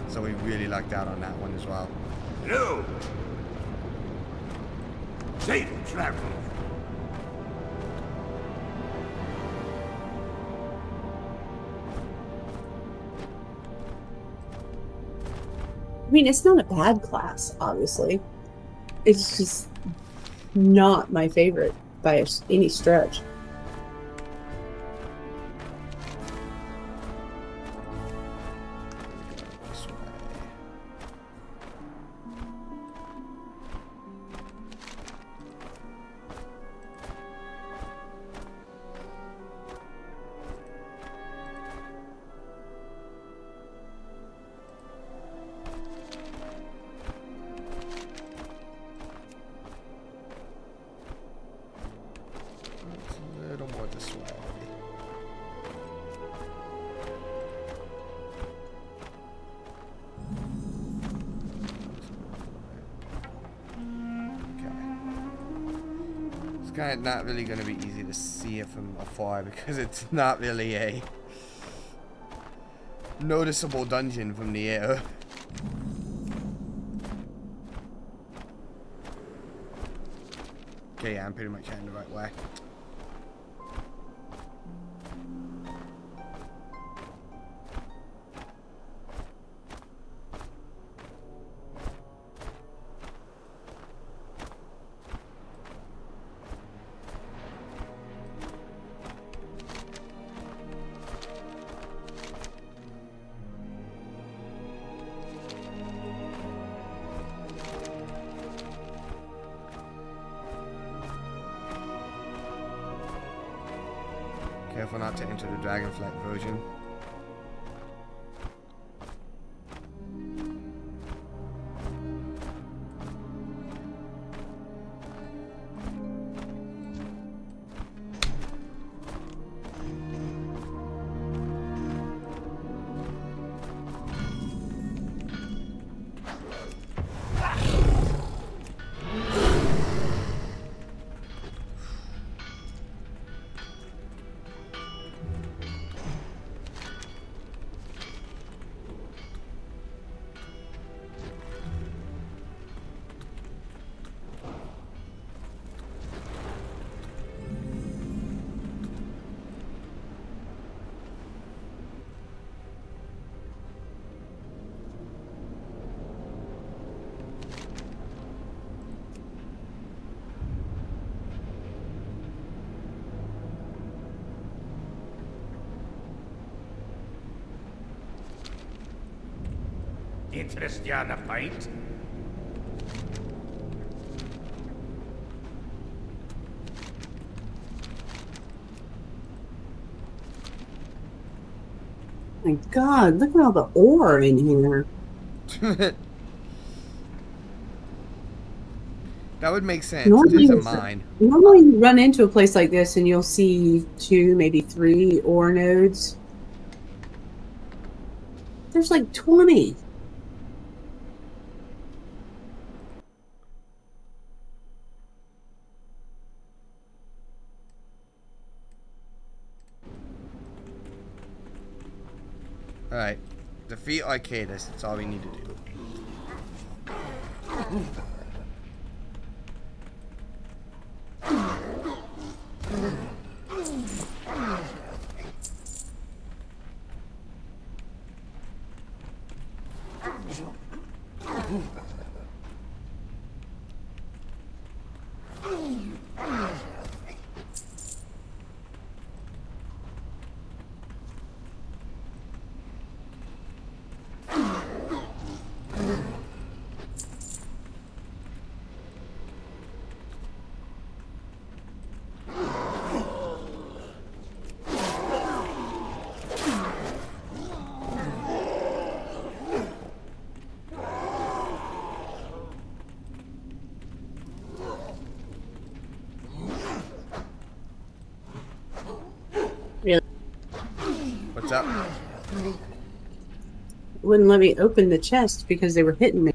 So we really lucked out on that one as well. Hello. Safe travel. I mean, it's not a bad class, obviously. It's just not my favorite by any stretch. Kind of not really going to be easy to see it from afar because it's not really a noticeable dungeon from the air. Okay, yeah, I'm pretty much heading the right way. Careful not to enter the Dragonflight version. Interest you on a pint? My God, look at all the ore in here. That would make sense. There's a mine. Normally you run into a place like this and you'll see 2, maybe 3 ore nodes. There's like 20. Alright. Defeat Arcadus. That's all we need to do. wouldn't let me open the chest because they were hitting me.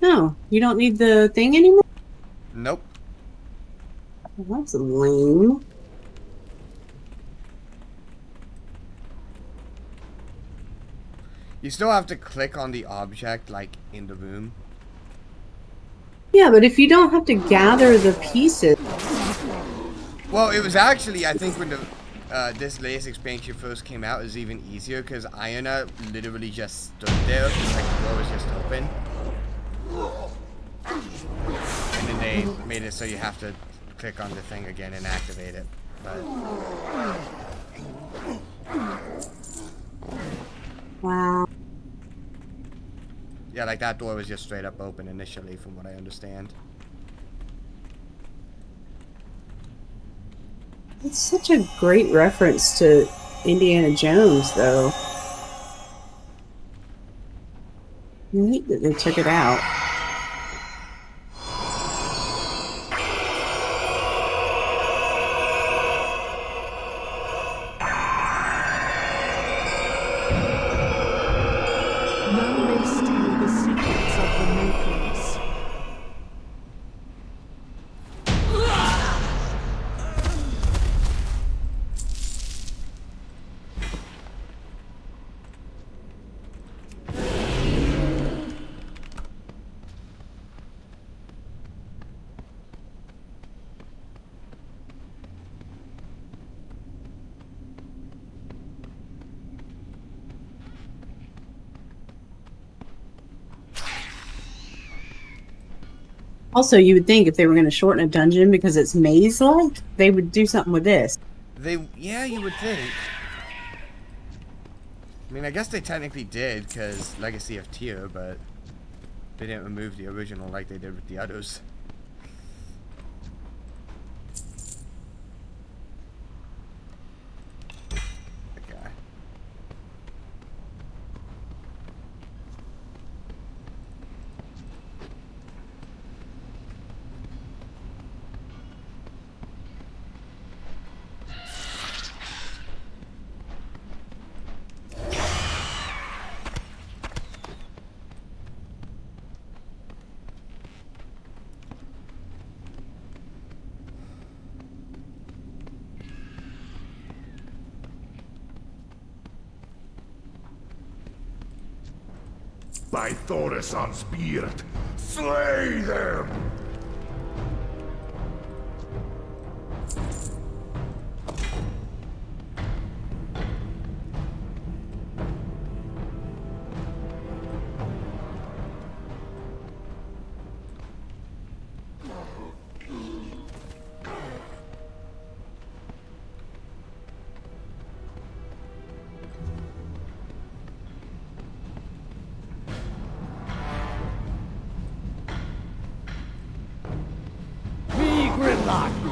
No, you don't need the thing anymore? Nope. Well, that's lame. You still have to click on the object, like, in the room. Yeah, but if you don't have to gather the pieces... Well, it was actually, I think when the this latest expansion first came out, it was even easier, because Iona literally just stood there, like the door was just open. And then they made it so you have to click on the thing again and activate it. But... Wow. Yeah, like that door was just straight up open initially, from what I understand. It's such a great reference to Indiana Jones, though. Neat that they took it out. None may steal the secrets of the Makers. Also, you would think if they were going to shorten a dungeon because it's maze-like, they would do something with this. Yeah, you would think. I mean, I guess they technically did, because Legacy of Tyr, but they didn't remove the original like they did with the others. Okay. By Thorison's spirit, slay them!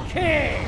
King!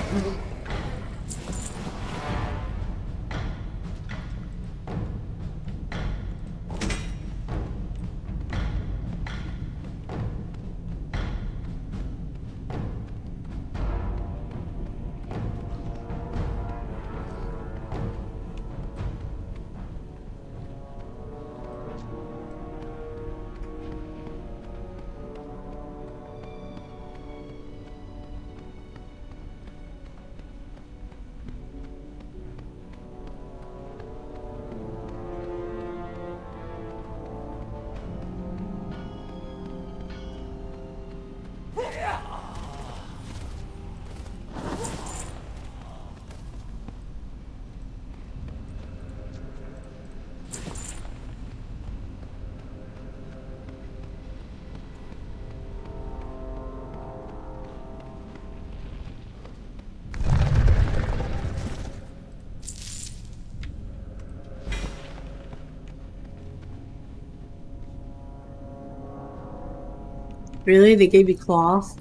Really? They gave you cloth?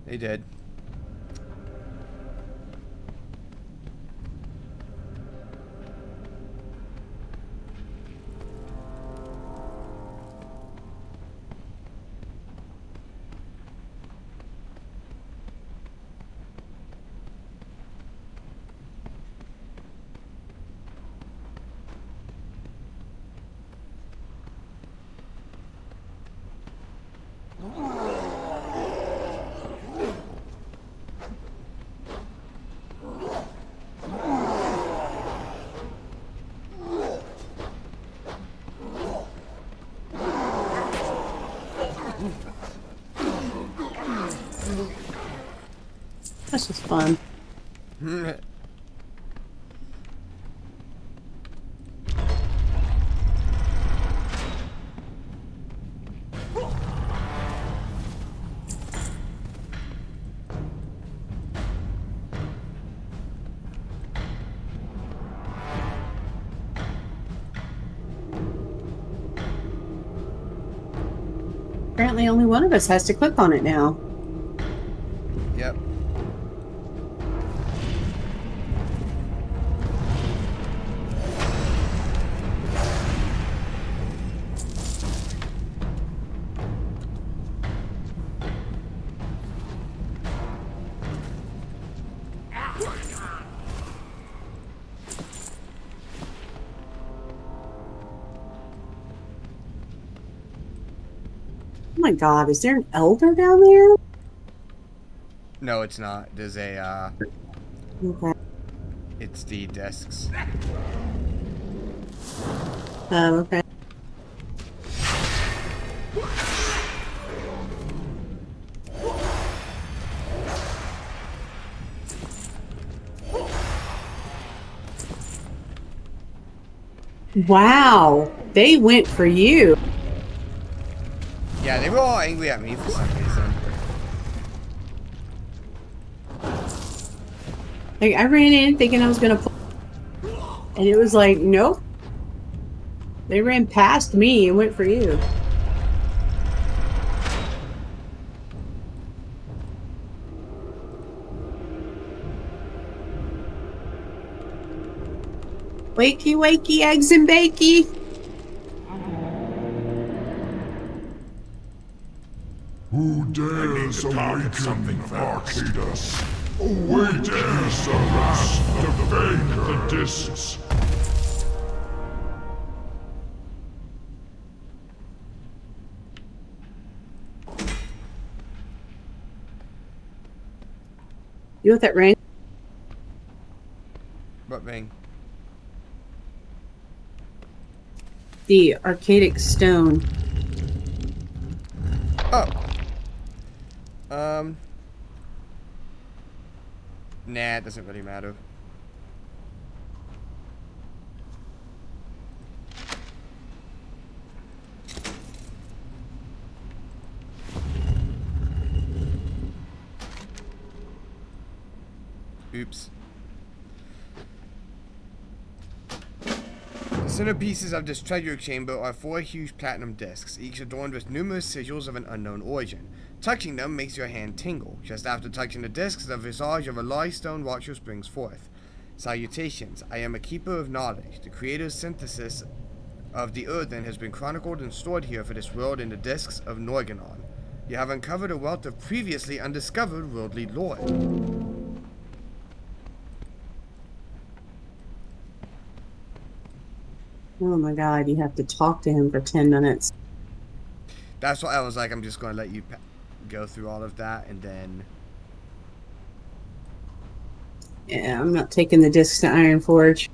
They did. That's just fun. Apparently only one of us has to click on it now. Yep. Oh my god, is there an elder down there? No, it's not. There's a, Okay. it's the discs. Oh, okay. Wow, they went for you. Yeah, they were all angry at me for some reason. Like, I ran in thinking I was gonna play, and it was like, nope. They ran past me and went for you. Wakey, wakey, eggs and bakey. Who dares awaken Arcadus? Who dares harass the discs? You know what that ring? What ring? The archaic stone. Oh. Nah, it doesn't really matter. Oops. The centerpieces of this treasure chamber are 4 huge platinum discs, each adorned with numerous sigils of an unknown origin. Touching them makes your hand tingle. Just after touching the discs, the visage of a large stone watcher springs forth. Salutations, I am a keeper of knowledge. The creator's synthesis of the earthen has been chronicled and stored here for this world in the discs of Nagrand. You have uncovered a wealth of previously undiscovered worldly lore. Oh my god, you have to talk to him for 10 minutes. That's why I was like, I'm just going to let you go through all of that, and then... Yeah, I'm not taking the discs to Iron Forge.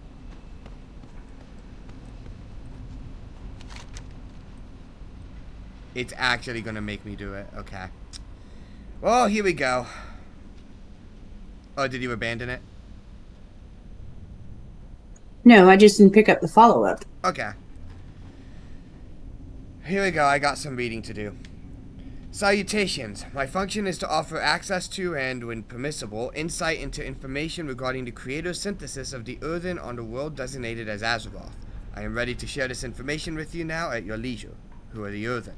It's actually going to make me do it. Okay. Well, here we go. Oh, did you abandon it? No, I just didn't pick up the follow-up. Okay. Here we go. I got some reading to do. Salutations. My function is to offer access to and, when permissible, insight into information regarding the creator's synthesis of the earthen on the world designated as Azeroth. I am ready to share this information with you now at your leisure. Who are the earthen?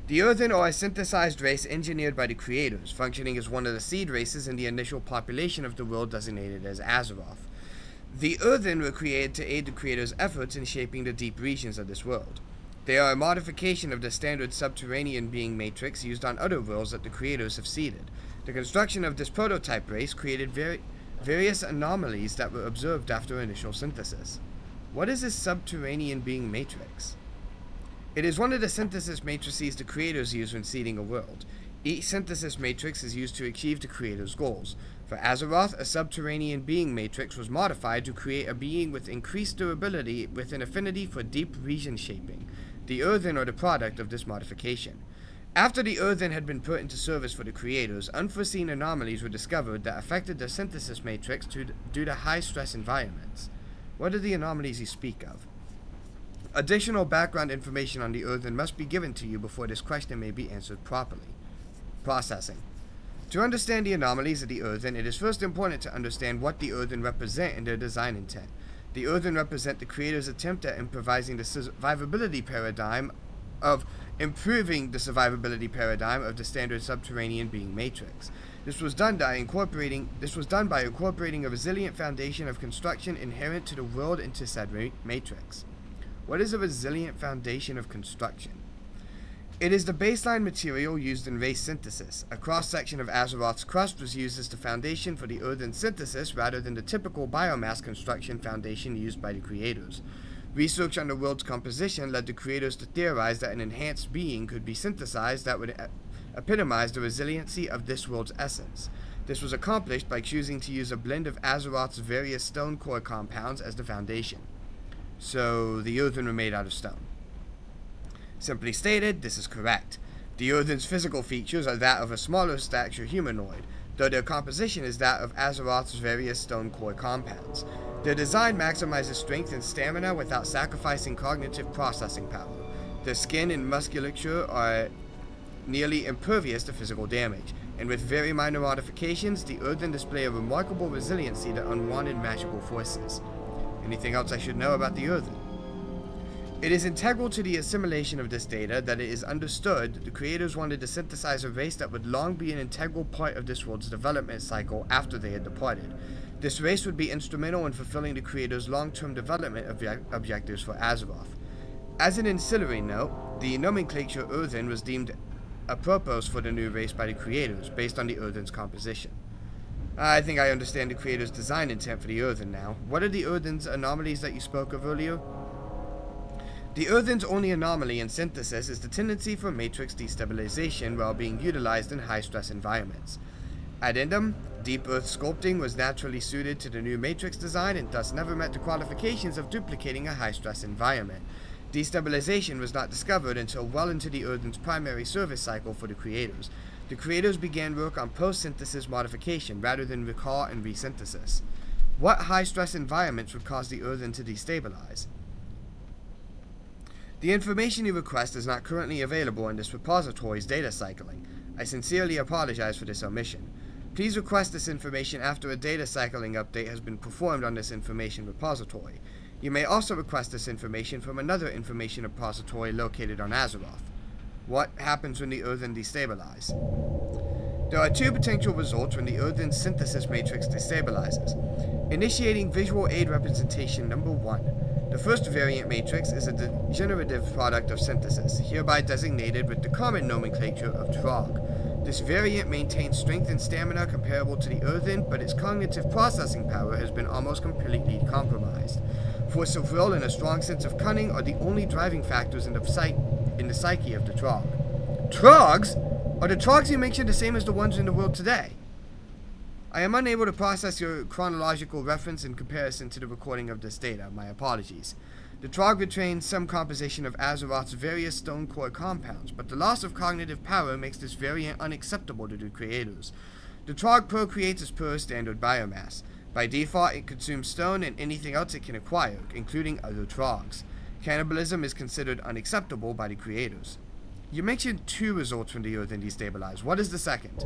The earthen are a synthesized race engineered by the creators, functioning as one of the seed races in the initial population of the world designated as Azeroth. The earthen were created to aid the creator's efforts in shaping the deep regions of this world. They are a modification of the standard subterranean being matrix used on other worlds that the creators have seeded. The construction of this prototype race created various anomalies that were observed after initial synthesis. What is this subterranean being matrix? It is one of the synthesis matrices the creators use when seeding a world. Each synthesis matrix is used to achieve the creator's goals. For Azeroth, a subterranean being matrix was modified to create a being with increased durability with an affinity for deep region shaping. The earthen are the product of this modification. After the Earthen had been put into service for the creators, unforeseen anomalies were discovered that affected the synthesis matrix due to high-stress environments. What are the anomalies you speak of? Additional background information on the Earthen must be given to you before this question may be answered properly. Processing. To understand the anomalies of the Earthen, it is first important to understand what the Earthen represent in their design intent. The Earthen represent the creators' attempt at improving the survivability paradigm of the standard subterranean being matrix. This was done by incorporating a resilient foundation of construction inherent to the world into said matrix. What is a resilient foundation of construction? It is the baseline material used in race synthesis. A cross-section of Azeroth's crust was used as the foundation for the Earthen synthesis rather than the typical biomass construction foundation used by the creators. Research on the world's composition led the creators to theorize that an enhanced being could be synthesized that would epitomize the resiliency of this world's essence. This was accomplished by choosing to use a blend of Azeroth's various stone core compounds as the foundation. So, the Earthen were made out of stone. Simply stated, this is correct. The Earthen's physical features are that of a smaller stature humanoid, though their composition is that of Azeroth's various stone core compounds. Their design maximizes strength and stamina without sacrificing cognitive processing power. Their skin and musculature are nearly impervious to physical damage, and with very minor modifications, the Earthen display a remarkable resiliency to unwanted magical forces. Anything else I should know about the Earthen? It is integral to the assimilation of this data that it is understood the creators wanted to synthesize a race that would long be an integral part of this world's development cycle after they had departed. This race would be instrumental in fulfilling the creators' long-term development objectives for Azeroth. As an ancillary note, the nomenclature Earthen was deemed apropos for the new race by the creators, based on the Earthen's composition. I think I understand the creators' design intent for the Earthen now. What are the Earthen's anomalies that you spoke of earlier? The Earthen's only anomaly in synthesis is the tendency for matrix destabilization while being utilized in high-stress environments. Addendum, deep earth sculpting was naturally suited to the new matrix design and thus never met the qualifications of duplicating a high-stress environment. Destabilization was not discovered until well into the Earthen's primary service cycle for the creators. The creators began work on post-synthesis modification rather than recall and resynthesis. What high-stress environments would cause the Earthen to destabilize? The information you request is not currently available in this repository's data cycling. I sincerely apologize for this omission. Please request this information after a data cycling update has been performed on this information repository. You may also request this information from another information repository located on Azeroth. What happens when the Earthen destabilize? There are two potential results when the Earthen synthesis matrix destabilizes. Initiating visual aid representation number 1. The first variant matrix is a degenerative product of synthesis, hereby designated with the common nomenclature of Trog. This variant maintains strength and stamina comparable to the Earthen, but its cognitive processing power has been almost completely compromised. Force of will and a strong sense of cunning are the only driving factors in the psyche of the Trog. Trogs? Are the Trogs you mentioned the same as the ones in the world today? I am unable to process your chronological reference in comparison to the recording of this data. My apologies. The Trog retains some composition of Azeroth's various stone core compounds, but the loss of cognitive power makes this variant unacceptable to the creators. The Trog procreates as per standard biomass. By default, it consumes stone and anything else it can acquire, including other Trogs. Cannibalism is considered unacceptable by the creators. You mentioned 2 results when the Earthen destabilize. What is the second?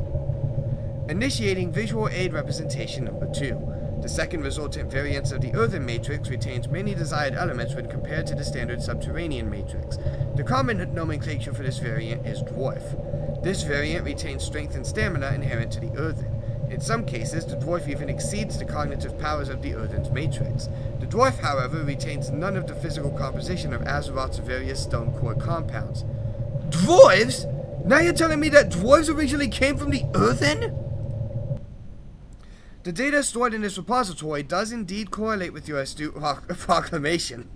Initiating visual aid representation number 2. The second resultant variance of the Earthen matrix retains many desired elements when compared to the standard subterranean matrix. The common nomenclature for this variant is Dwarf. This variant retains strength and stamina inherent to the Earthen. In some cases, the Dwarf even exceeds the cognitive powers of the Earthen's matrix. The Dwarf, however, retains none of the physical composition of Azeroth's various stone core compounds. Dwarves? Now you're telling me that dwarves originally came from the Earthen? The data stored in this repository does indeed correlate with your astute proclamation.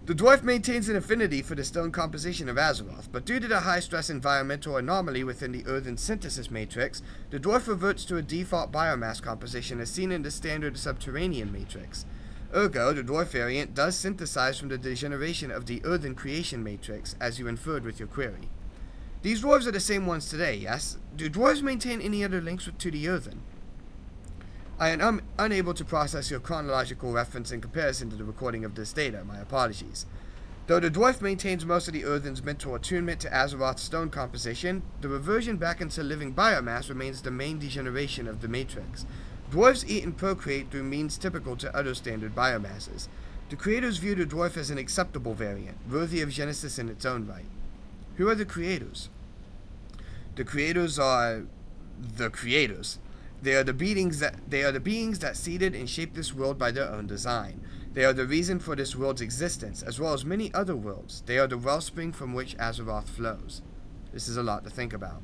The Dwarf maintains an affinity for the stone composition of Azeroth, but due to the high-stress environmental anomaly within the Earthen synthesis matrix, the Dwarf reverts to a default biomass composition as seen in the standard subterranean matrix. Ergo, the Dwarf variant does synthesize from the degeneration of the Earthen creation matrix, as you inferred with your query. These dwarves are the same ones today, yes? Do dwarves maintain any other links to the earthen? I am unable to process your chronological reference in comparison to the recording of this data. My apologies. Though the dwarf maintains most of the earthen's mental attunement to Azeroth's stone composition, the reversion back into living biomass remains the main degeneration of the matrix. Dwarves eat and procreate through means typical to other standard biomasses. The creators view the dwarf as an acceptable variant, worthy of Genesis in its own right. Who are the creators? The creators are the creators. They are the beings that seeded and shaped this world by their own design. They are the reason for this world's existence, as well as many other worlds. They are the wellspring from which Azeroth flows. This is a lot to think about.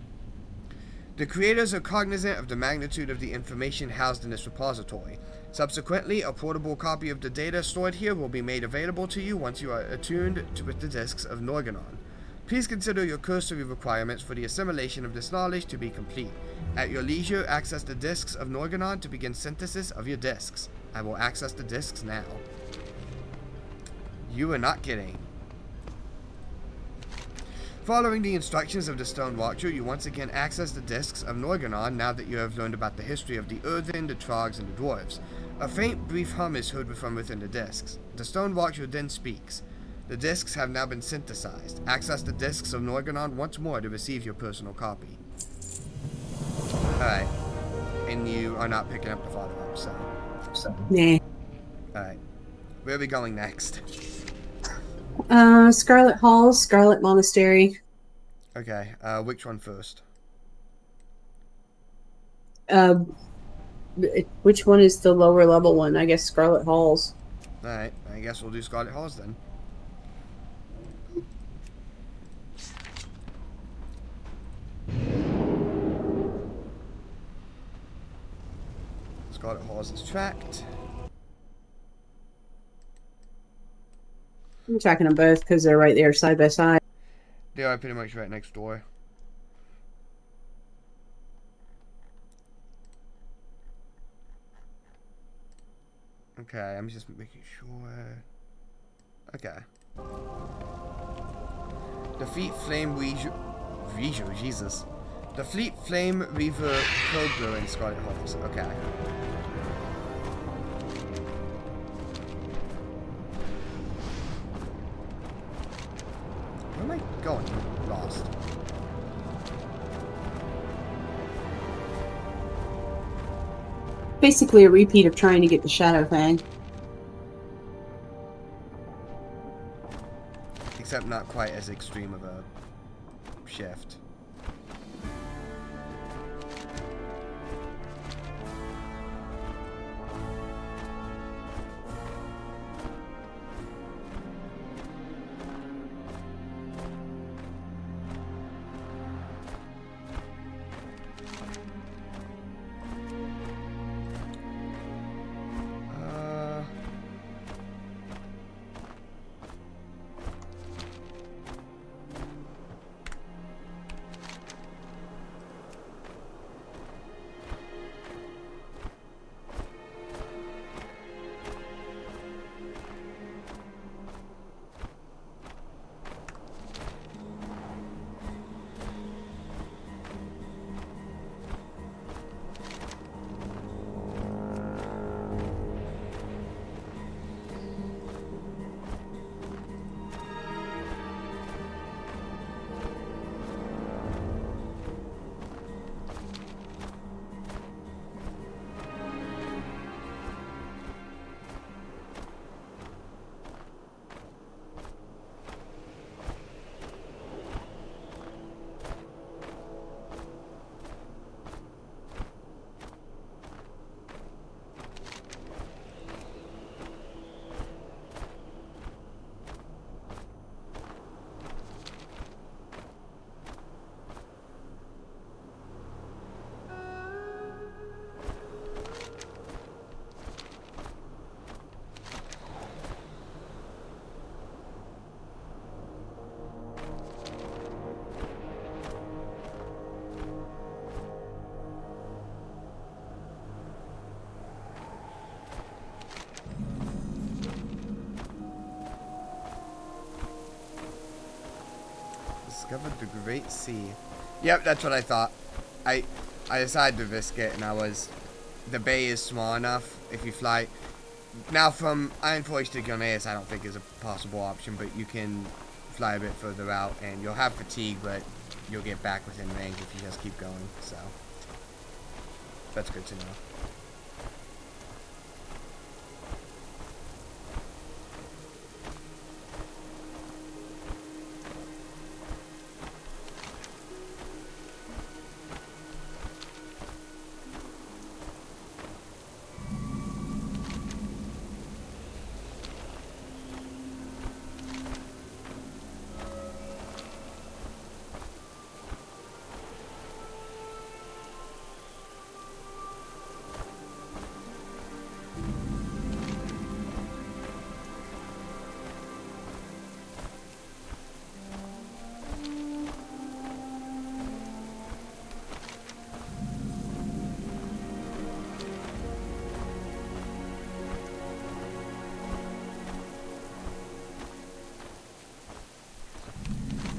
The creators are cognizant of the magnitude of the information housed in this repository. Subsequently, a portable copy of the data stored here will be made available to you once you are attuned with the discs of Nagrand. Please consider your cursory requirements for the assimilation of this knowledge to be complete. At your leisure, access the discs of Nagrand to begin synthesis of your discs. I will access the discs now. You are not kidding. Following the instructions of the Stone Watcher, you once again access the discs of Nagrand now that you have learned about the history of the Earthen, the Trogs, and the Dwarves. A faint, brief hum is heard from within the discs. The Stone Watcher then speaks. The discs have now been synthesized. Access the discs of Nagrand once more to receive your personal copy. Alright. And you are not picking up the follow-up, so. Nah. Alright. Where are we going next? Scarlet Halls, Scarlet Monastery. Okay, which one first? Which one is the lower level one? I guess Scarlet Halls. Alright, I guess we'll do Scarlet Halls then. Scarlet Halls is tracked. I'm tracking them both because they're right there side by side. They are pretty much right next door. Okay, I'm just making sure. Okay. Defeat Flame Reaver, Jesus. Defeat Flame Reaver Cobra in Scarlet Halls. Okay. Where am I going? I'm lost. Basically a repeat of trying to get the Shadow Fang. Except not quite as extreme of a shift. Discovered the Great Sea. Yep, that's what I thought. I decided to risk it, and the bay is small enough if you fly. Now from Iron Forest to Gilneas, I don't think is a possible option, but you can fly a bit further out, and you'll have fatigue, but you'll get back within range if you just keep going, so that's good to know.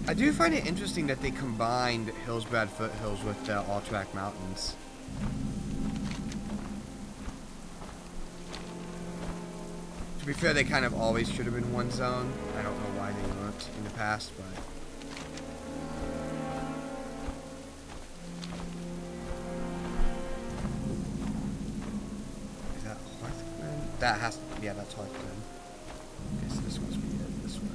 I do find it interesting that they combined Hillsbrad Foothills with the Alterac Mountains. To be fair, they kind of always should have been one zone. I don't know why they weren't in the past, but... Is that Hearthglen? That has to... Yeah, that's Hearthglen. Okay, so this must be it, this way.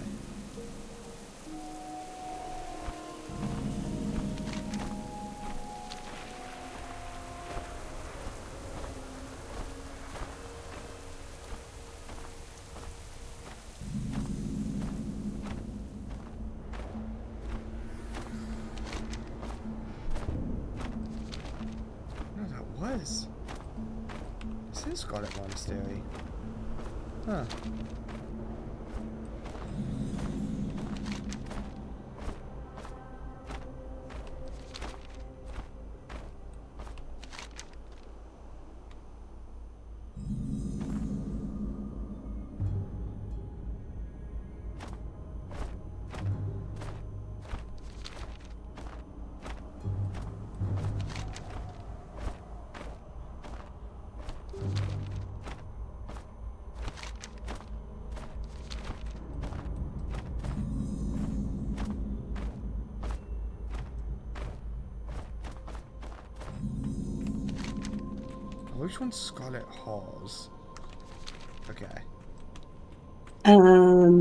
This is Scarlet Monastery. Huh. Which one's Scarlet Halls? Okay.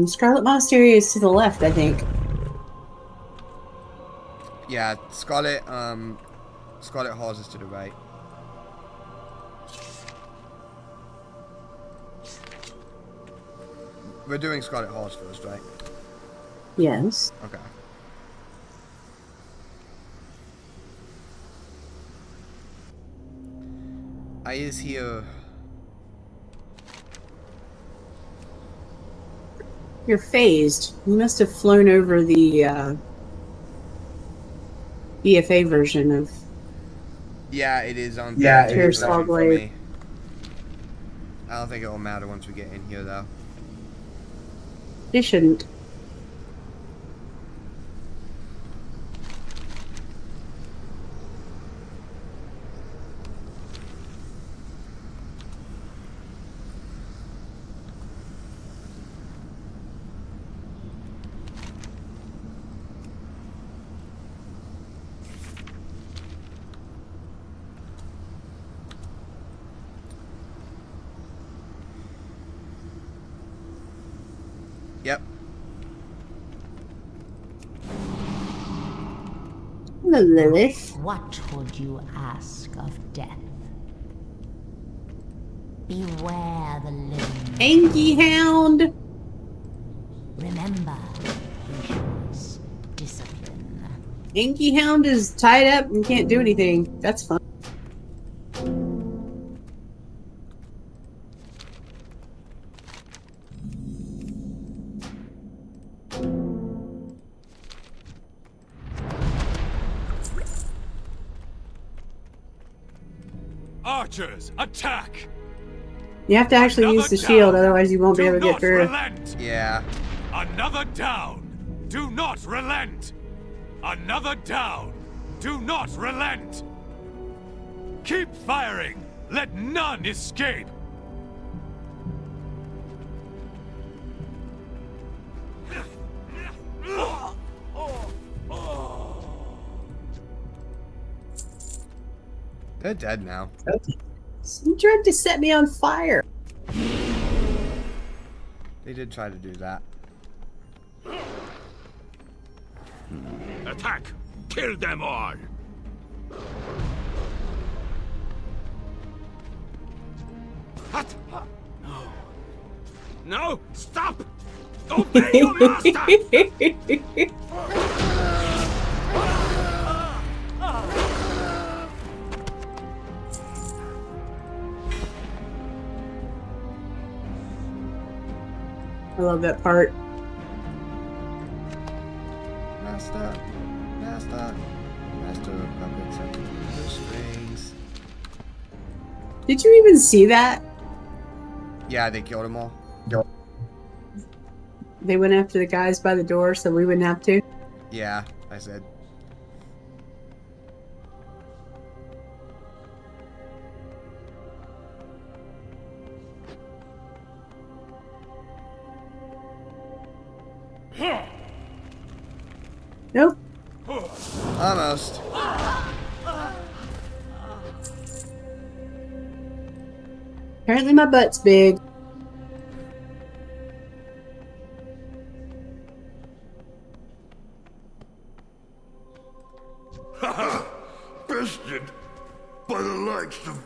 Scarlet Monastery is to the left, I think. Yeah, Scarlet Halls is to the right. We're doing Scarlet Halls first, right? Yes. Okay. I is here. You're phased. You must have flown over the BFA version of. Yeah, it is on. Yeah, it's for me. I don't think it will matter once we get in here, though. It shouldn't. Yep. Hello, Lilith. What would you ask of death? Beware the living. Angie Hound. Remember, patience, discipline. Angie Hound is tied up and can't do anything. That's fun. Archers, attack! You have to actually use the shield, otherwise you won't be able to get through. Relent. Yeah. Another down. Do not relent. Another down! Do not relent! Keep firing! Let none escape! They're dead now. You tried to set me on fire. They did try to do that. Attack! Kill them all! What? No. No! Stop! Obey your master! I love that part. Master of puppets and the strings. Did you even see that? Yeah, they killed them all. They went after the guys by the door, so we wouldn't have to. Yeah, I said. Nope. Almost. Apparently my butt's big. Bested by the likes of...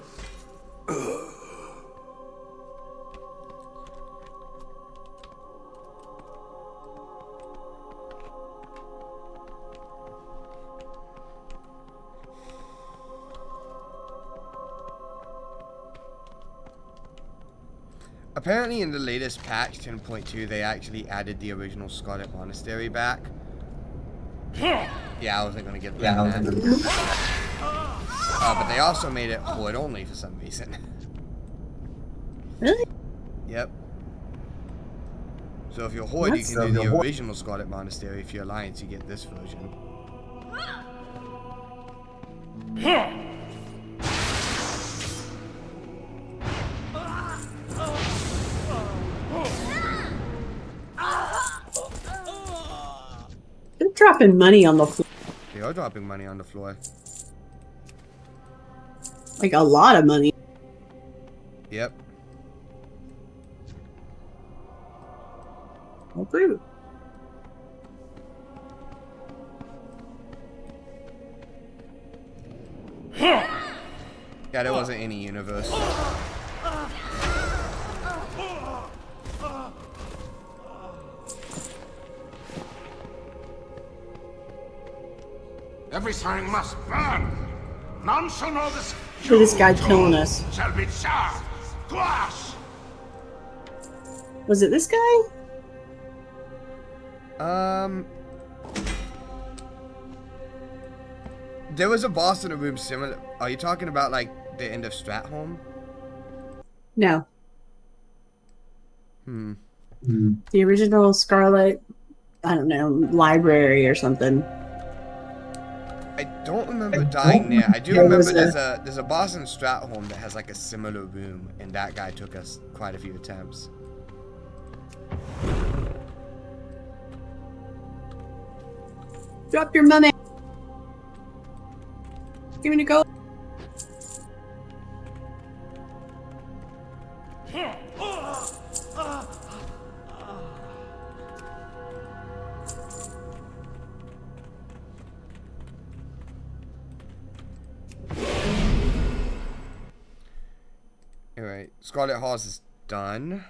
Apparently in the latest patch 10.2 they actually added the original Scarlet Monastery back. Yeah, I wasn't gonna get that. But they also made it Horde only for some reason. Really? Yep. So if you're Horde, you can do the original Scarlet Monastery. If you're Alliance, you get this version. They're dropping money on the floor. They are dropping money on the floor. Like a lot of money. Yep. Oh, rude. Yeah, there wasn't any universe. Everything must burn! None shall know this. Look at this guy killing us. Shall be charred to ash! Was it this guy? There was a boss in a room similar. Are you talking about like the end of Stratholme? No. Hmm. The original Scarlet, I don't know, library or something. I don't remember dying there. I do remember there's a boss in Stratholme that has like a similar room, and that guy took us quite a few attempts. Drop your money. Give me a go. Alright, Scarlet Halls is done.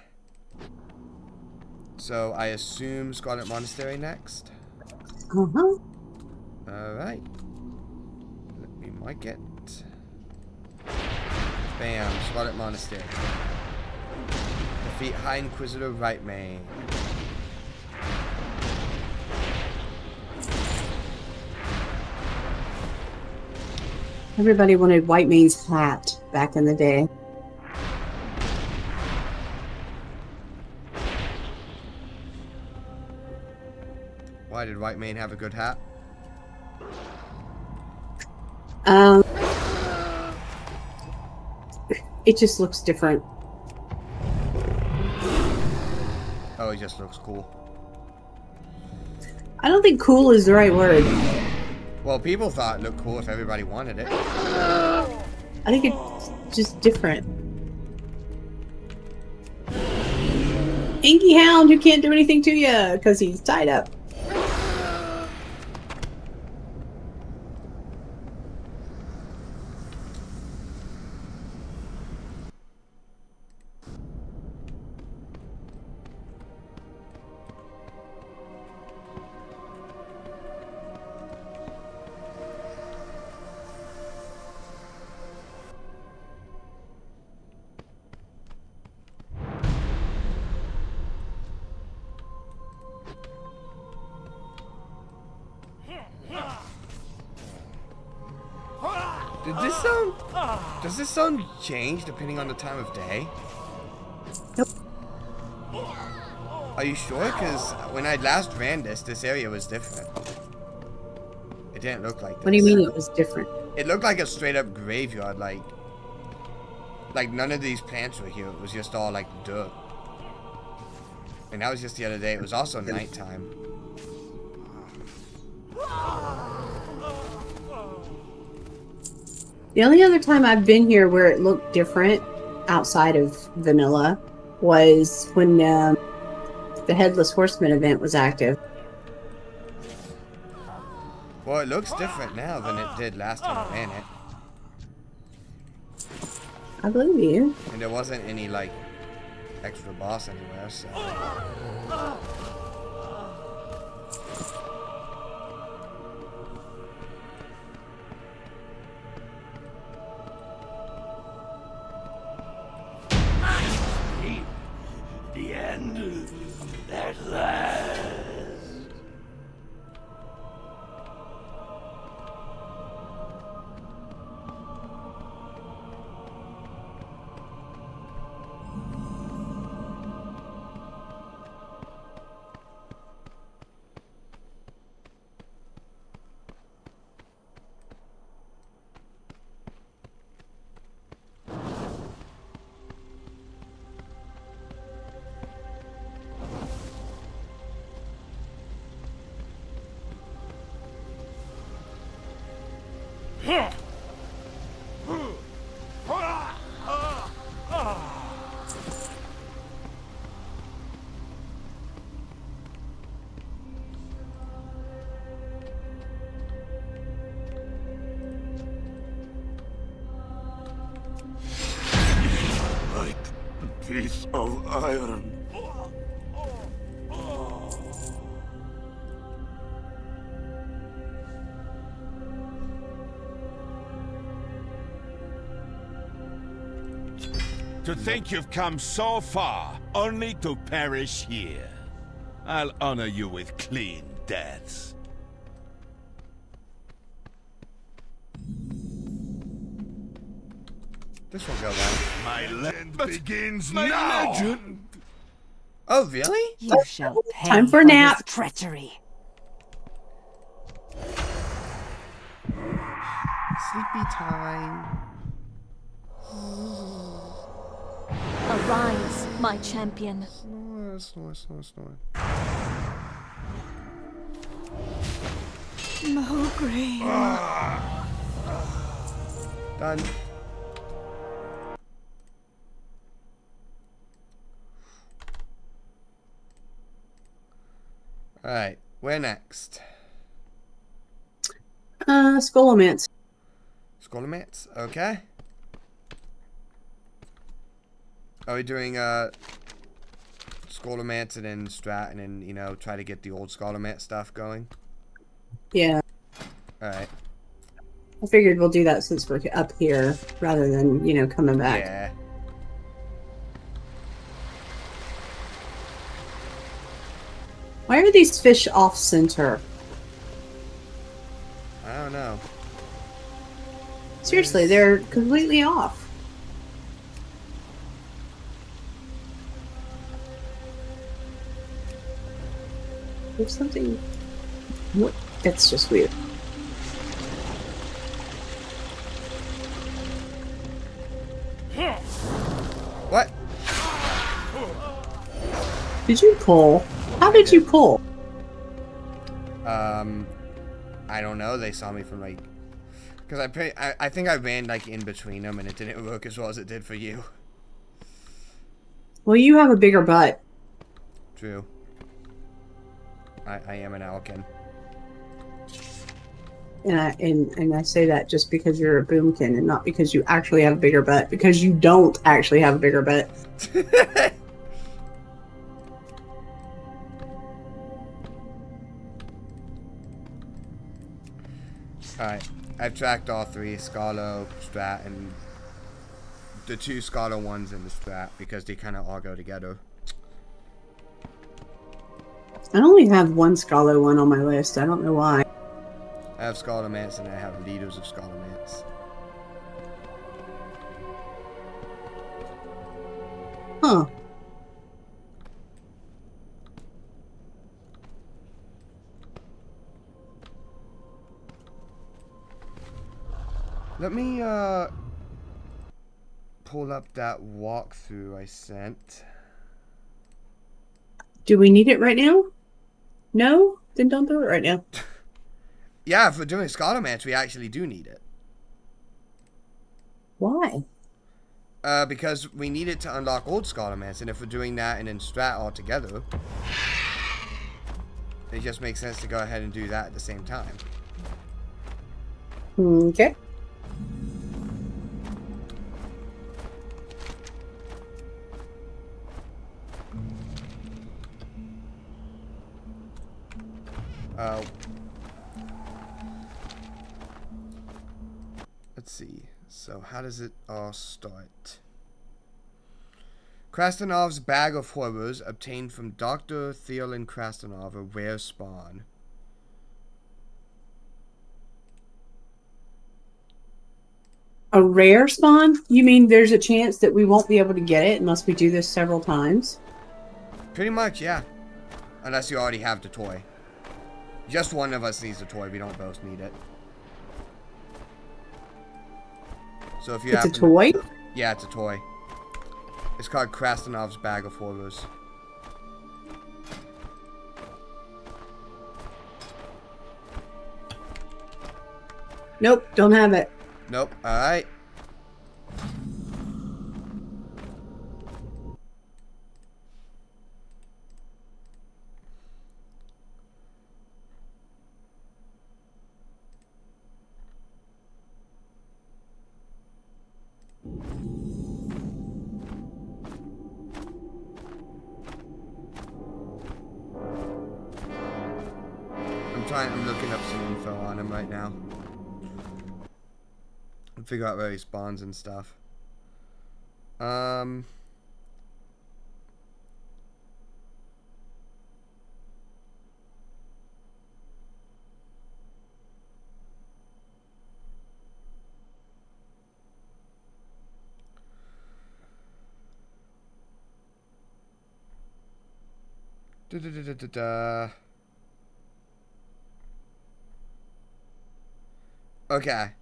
So I assume Scarlet Monastery next. Uh-huh. Alright. Let me mark it. Bam, Scarlet Monastery. Defeat High Inquisitor Right Mane. Everybody wanted White Mane's hat back in the day. Why did White Mane have a good hat? It just looks different. Oh, it just looks cool. I don't think cool is the right word. Well, people thought it looked cool if everybody wanted it. I think it's just different. Inky Hound who can't do anything to you because he's tied up. Does this sound change depending on the time of day? Nope. Are you sure? Because when I last ran this area was different. It didn't look like this. What do you mean it was different? It looked like a straight up graveyard, like none of these plants were here. It was just all like dirt. And that was just the other day. It was also nighttime. The only other time I've been here where it looked different outside of vanilla was when the Headless Horseman event was active. Well, it looks different now than it did last time I ran it. I believe you. And there wasn't any, like, extra boss anywhere, so... The end at last. Like a piece of iron. To think you've come so far, only to perish here. I'll honor you with clean deaths. This won't go well. My legend begins now! Legend. Oh, really? You shall pay Time for a nap. this treachery. Sleepy time. Arise, my champion. Snore, snore, snore, snore. Mowgli. Done. Alright, where next? Skolomance. Skolomance, okay. Are we doing Skolomance and then Strat and then, you know, try to get the old Skolomance stuff going? Yeah. Alright. I figured we'll do that since we're up here rather than, you know, coming back. Yeah. Why are these fish off center? I don't know. Seriously, they're completely off. There's something... What? That's just weird. Did you pull? How did you pull? I don't know. They saw me from like, because I think I ran like in between them, and it didn't work as well as it did for you. Well, you have a bigger butt. True. I am an Alkin. And I say that just because you're a boomkin and not because you actually have a bigger butt. Because you don't actually have a bigger butt. Alright, I've tracked all three, Scalo, Strat, and the two Scalo ones in the Strat, because they kind of all go together. I only have one Scalo one on my list. I don't know why. I have Scalomance and I have Leaders of Scalomance. Huh. Let me, pull up that walkthrough I sent. Do we need it right now? No? Then don't do it right now. Yeah, if we're doing Scalomance, we actually do need it. Why? Because we need it to unlock old Scalomance, and if we're doing that and then Strat all together, it just makes sense to go ahead and do that at the same time. Okay. Let's see. So, how does it all start? Krastanov's Bag of Horrors, obtained from Dr. Theolin Krastanov, a rare spawn. A rare spawn? You mean there's a chance that we won't be able to get it unless we do this several times? Pretty much, yeah. Unless you already have the toy. Just one of us needs the toy. We don't both need it. So if you It's a toy? Yeah, it's a toy. It's called Krastanov's Bag of Horrors. Nope, don't have it. Nope. Alright. I'm looking up some info on him right now. And figure out where he spawns and stuff. Okay.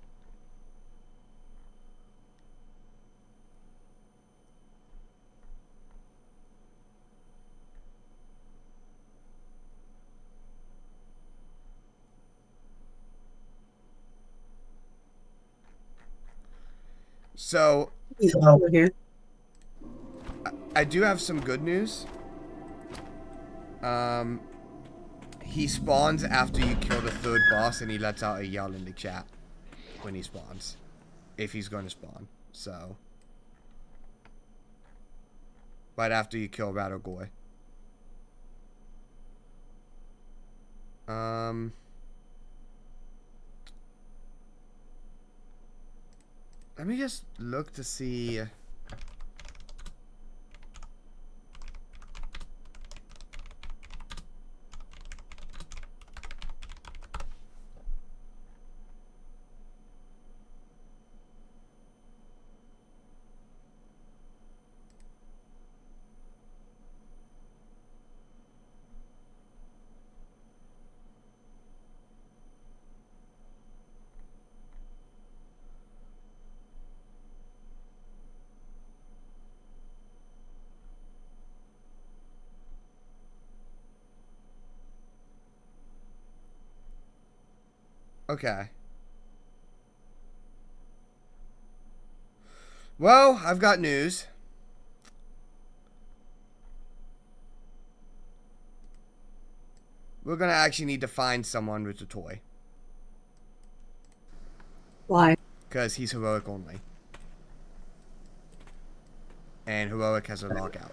So, over here. I do have some good news. He spawns after you kill the third boss, and he lets out a yell in the chat when he spawns, if he's going to spawn. So, right after you kill Rattlegoy. Let me just look to see. Okay. Well, I've got news. We're gonna actually need to find someone with the toy. Why? Because he's heroic only. And heroic has a lockout.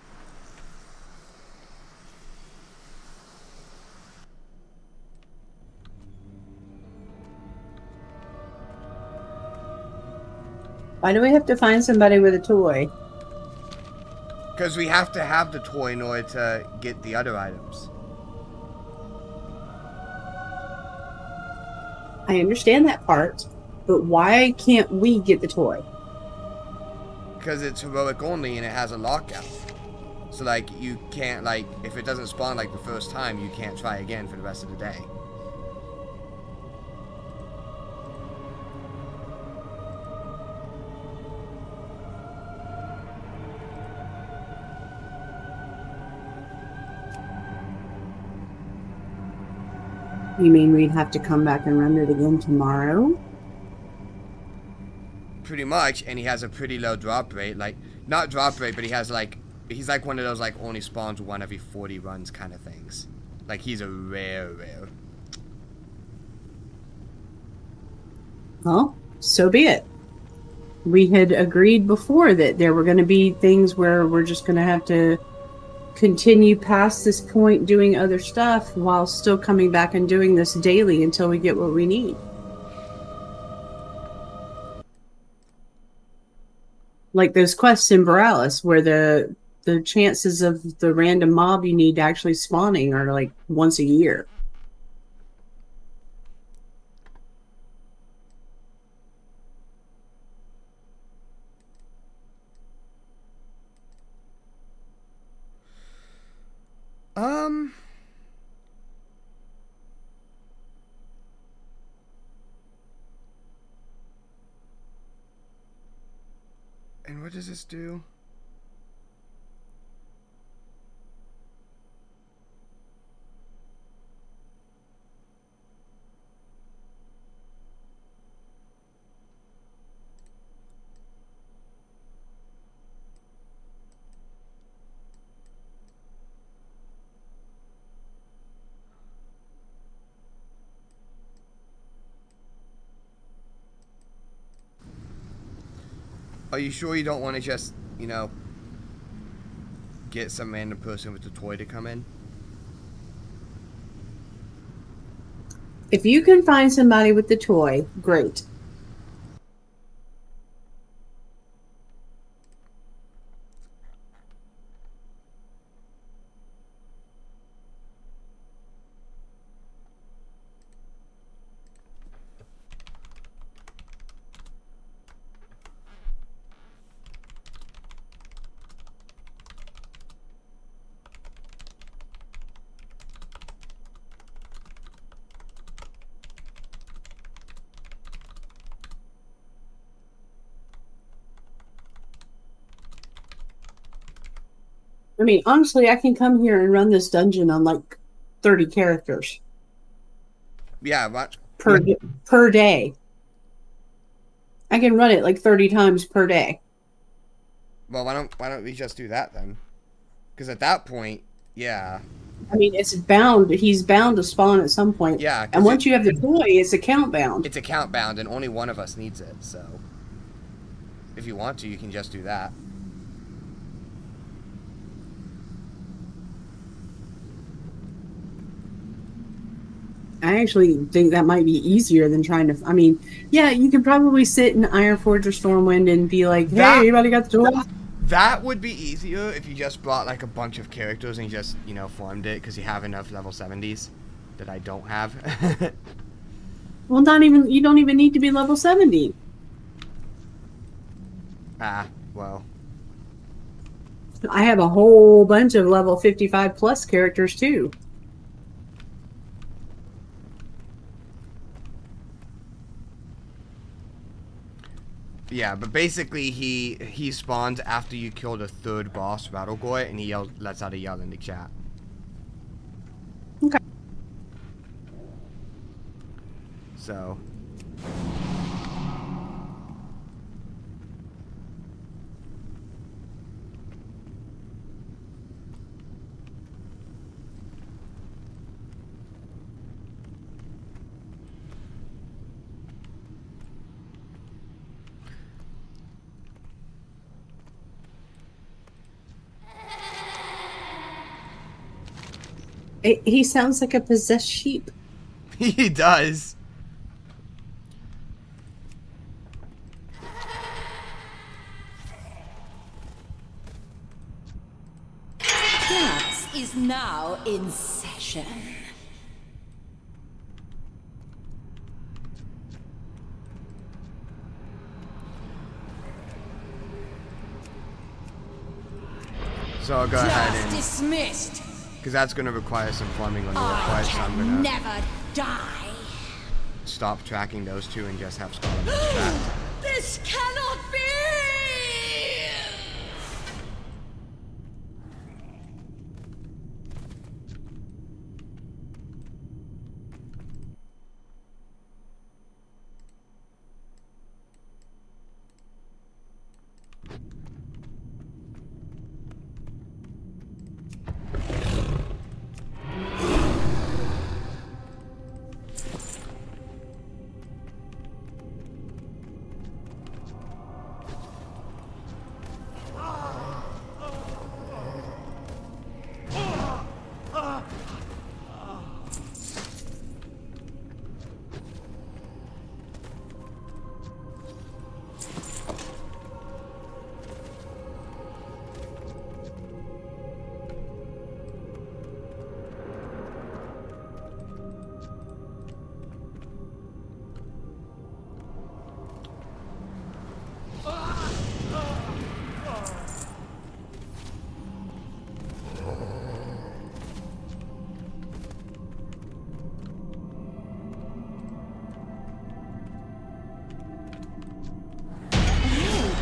Why do we have to find somebody with a toy? Because we have to have the toy in order to get the other items. I understand that part, but why can't we get the toy? Because it's heroic only and it has a lockout. So, like, you can't, like, if it doesn't spawn, like, the first time, you can't try again for the rest of the day. You mean we'd have to come back and run it again tomorrow? Pretty much, and he has a pretty low drop rate. Like, not drop rate, but he has, like, he's like one of those, like, only spawns one every 40 runs kind of things. Like, he's a rare. Well, so be it. We had agreed before that there were going to be things where we're just going to have to continue past this point doing other stuff while still coming back and doing this daily until we get what we need. Like those quests in Borealis where the chances of the random mob you need actually spawning are like once a year. And what does this do? Are you sure you don't want to just, you know, get some random person with the toy to come in? If you can find somebody with the toy, great. I mean, honestly, I can come here and run this dungeon on like 30 characters. Yeah, what? Per day. I can run it like 30 times per day. Well, why don't we just do that then? Because at that point, yeah. I mean, it's bound. He's bound to spawn at some point. Yeah. And once you have the toy, it's account bound. It's account bound, and only one of us needs it. So, if you want to, you can just do that. I actually think that might be easier than trying to... I mean, yeah, you could probably sit in Ironforge or Stormwind and be like, hey, anybody got the toy? That would be easier if you just brought like a bunch of characters and you just, you know, formed it because you have enough level 70s that I don't have. Well, you don't even need to be level 70. Ah, well. I have a whole bunch of level 55 plus characters too. Yeah, but basically he spawns after you kill the third boss, Rattlegoy, and he lets out a yell in the chat. Okay. So. He sounds like a possessed sheep. He does. Class is now in session. So I'll go ahead and... dismissed. Because that's going to require some farming on the request, so I'm going to never die. stop tracking those two and just have Scarlet tracked. This cannot be!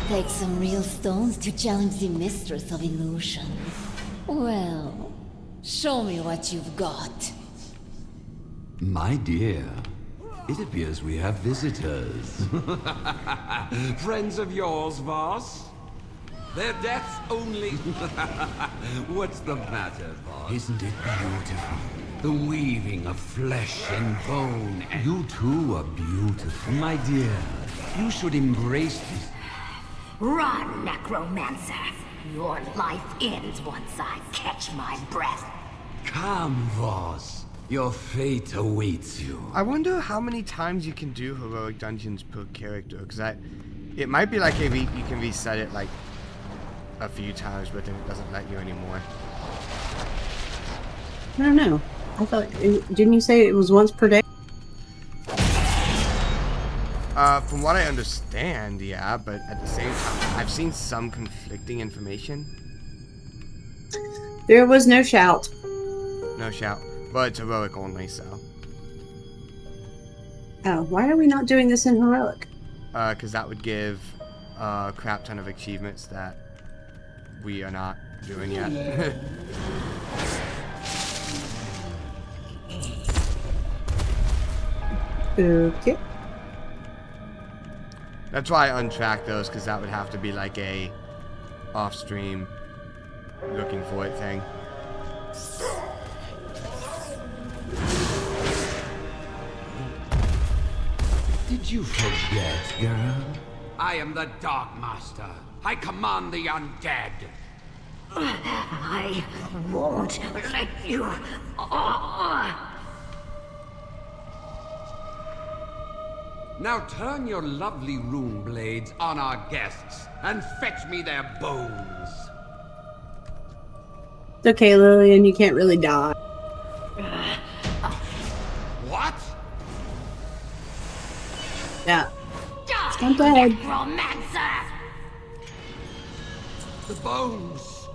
Take some real stones to challenge the mistress of illusion. Well, show me what you've got. My dear, it appears we have visitors. Friends of yours, Voss? Their deaths only... What's the matter, Voss? Isn't it beautiful? The weaving of flesh and bone. You too are beautiful. My dear, you should embrace this. Run, necromancer! Your life ends once I catch my breath. Come, Voss. Your fate awaits you. I wonder how many times you can do heroic dungeons per character, because it might be like you can reset it like a few times, but then it doesn't let you anymore. I don't know. I thought, didn't you say it was once per day? From what I understand, yeah, but at the same time, I've seen some conflicting information. There was no shout. No shout. But it's heroic only, so. Oh, why are we not doing this in heroic? Because that would give a crap ton of achievements that we are not doing yet. Okay. That's why I untracked those, because that would have to be like a off-stream looking for it thing. Did you forget, girl? I am the Dark Master. I command the undead. I won't let you... Now turn your lovely rune blades on our guests and fetch me their bones. It's okay, Lillian, you can't really die. What? Yeah. It's not bad. Romancer! The bones!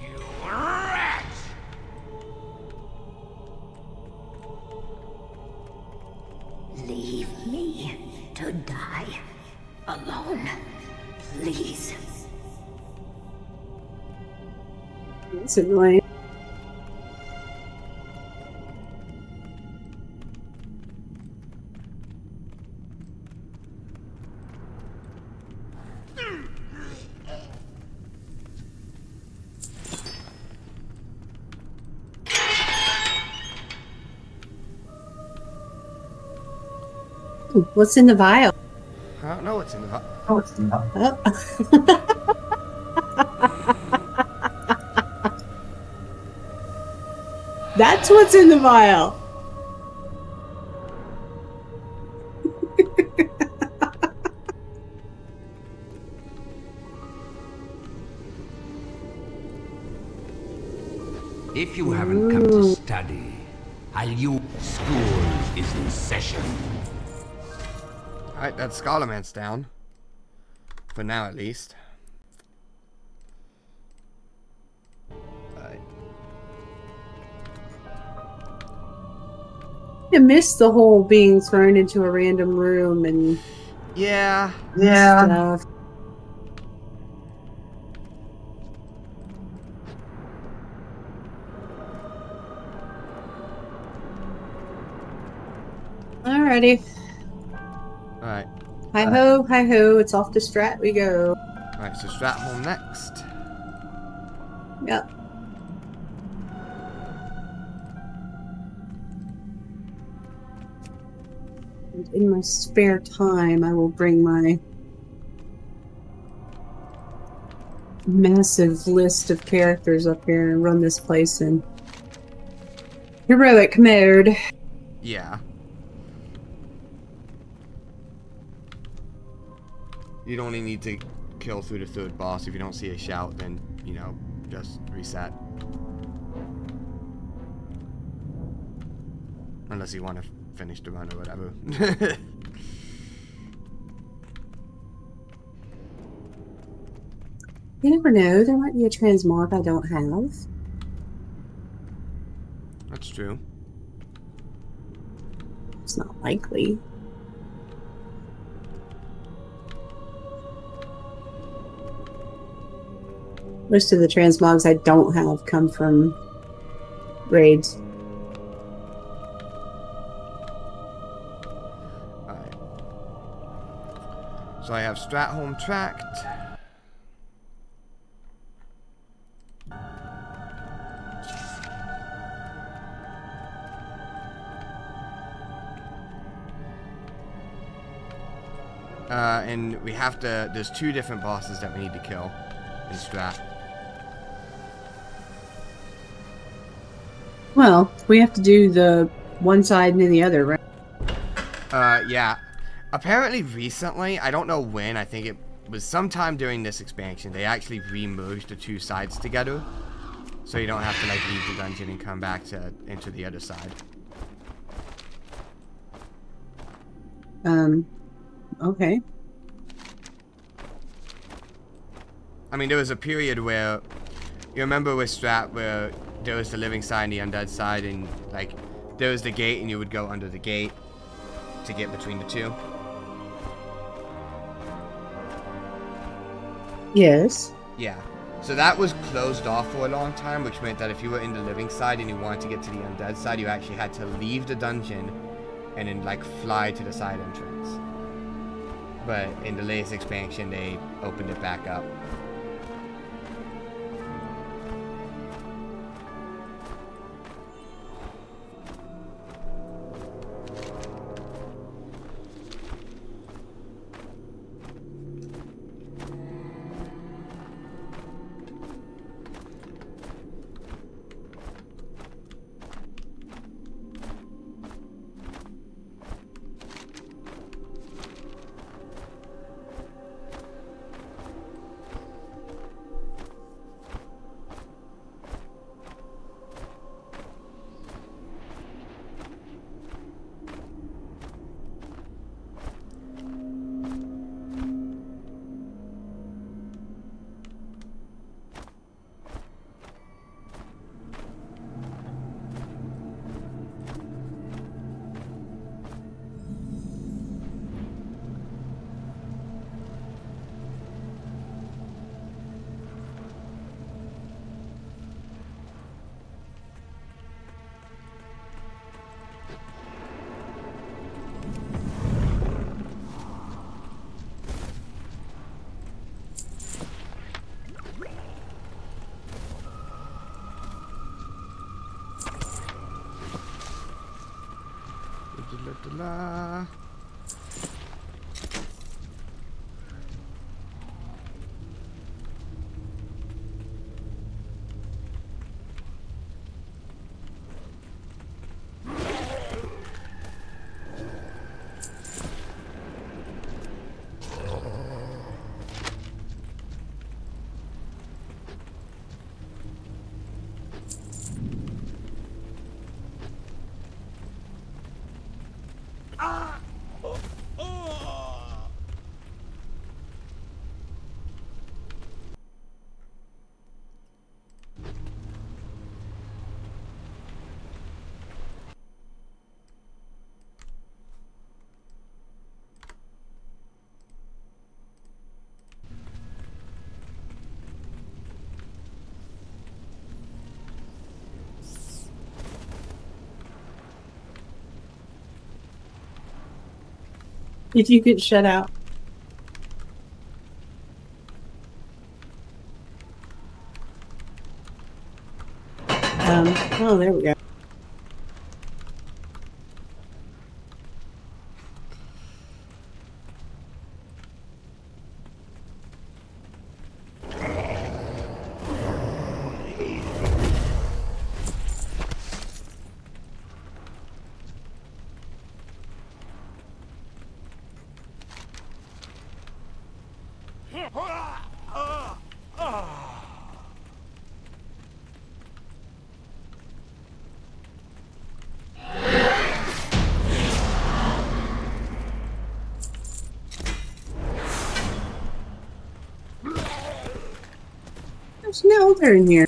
You rat! Leave me to die alone, please. It's annoying. Ooh, what's in the vial? I don't know what's in the vial. Oh, it's in the vial. That's what's in the vial. If you haven't come to study, school is in session. Alright, that Scholarman's down. For now, at least. Alright. I missed the whole being thrown into a random room and yeah, stuff. Alrighty. Alright. Hi ho, it's off to Strat we go. Alright, so Stratholm next. Yep. And in my spare time, I will bring my massive list of characters up here and run this place in heroic mode. Yeah. You'd only need to kill through the third boss. If you don't see a shout, then, you know, just reset. Unless you want to finish the run or whatever. You never know, there might be a transmog I don't have. That's true. It's not likely. Most of the transmogs I don't have come from raids. Alright. So I have Stratholm tracked. And we have to, there's 2 different bosses that we need to kill in Strat. Well, we have to do the one side and then the other, right? Yeah. Apparently recently, I don't know when, I think it was sometime during this expansion, they actually re-merged the 2 sides together. So you don't have to, like, leave the dungeon and come back to enter the other side. Okay. I mean, there was a period where, you remember with Strat where there was the living side and the undead side, and like there was the gate and you would go under the gate to get between the 2. Yes. Yeah. So that was closed off for a long time, which meant that if you were in the living side and you wanted to get to the undead side, you actually had to leave the dungeon and then like fly to the side entrance. But in the latest expansion, they opened it back up. Did you get shut out? Oh, there we go. There's no elder in here.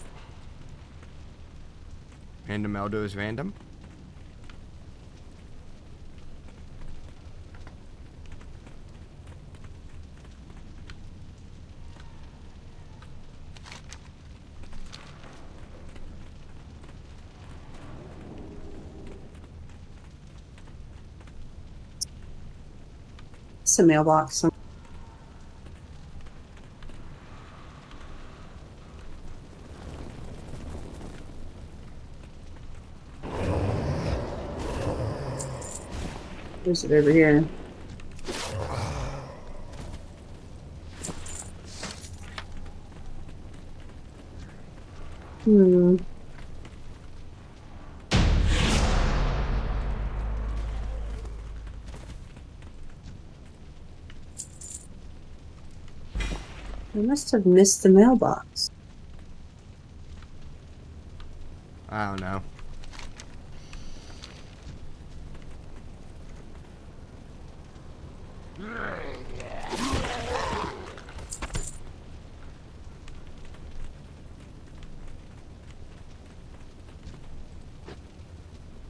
Random elder is random. It's a mailbox. There's it over here. I must have missed the mailbox. I don't know.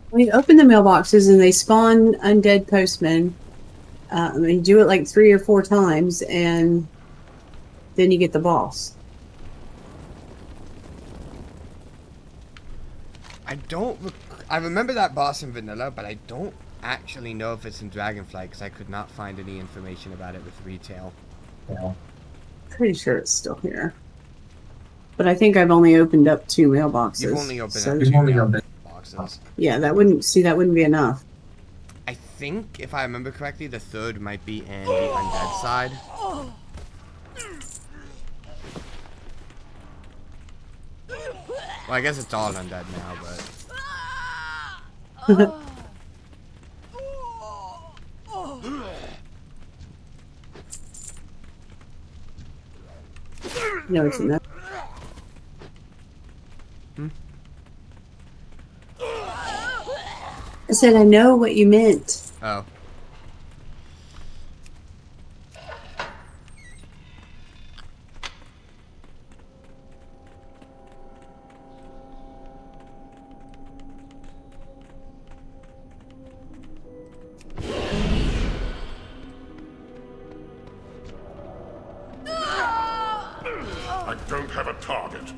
When you open the mailboxes and they spawn undead postmen, you do it like 3 or 4 times, and then you get the boss. I remember that boss in vanilla, but I don't actually know if it's in Dragonflight because I could not find any information about it with retail. Yeah. Pretty sure it's still here. But I think I've only opened up 2 mailboxes. You've only opened up 2 mailboxes. Yeah, that wouldn't be enough. I think, if I remember correctly, the 3rd might be in the undead side. Well, I guess it's all undead now, but... No, it's not. I said, I know what you meant. Oh. I don't have a target.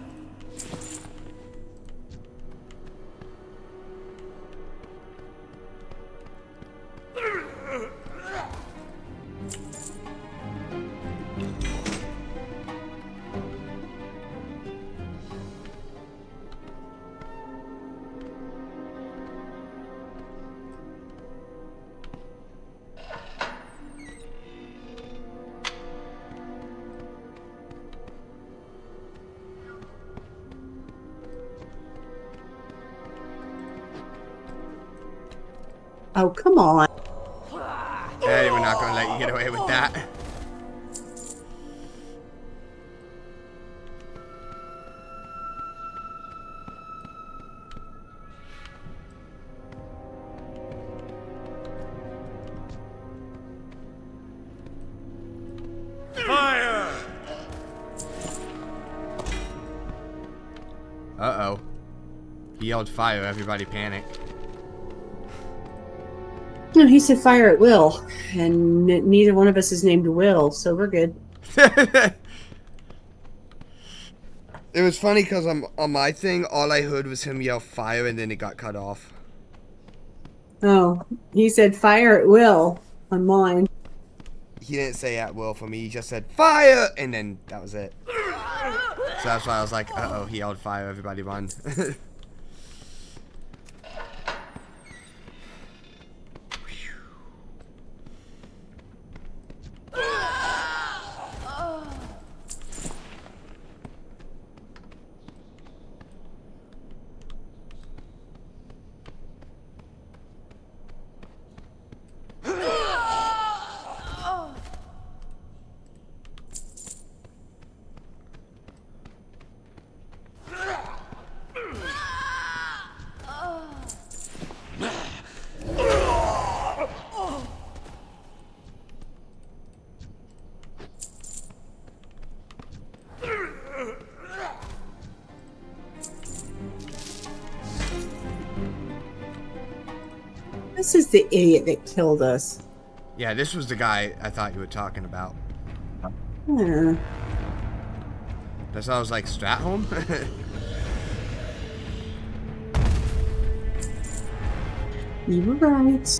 Oh, come on. Hey, we're not gonna let you get away with that. Fire! Uh-oh. He yelled fire, everybody panicked. No, he said fire at will, and neither one of us is named Will, so we're good. It was funny because on my thing, all I heard was him yell fire and then it got cut off. Oh, he said fire at will on mine. he didn't say at will for me. He just said fire, and then that was it. So that's why I was like, uh-oh, he yelled fire, everybody run. This is the idiot that killed us. Yeah, this was the guy I thought you were talking about. Yeah. That's why I was like, Stratholm? You were right.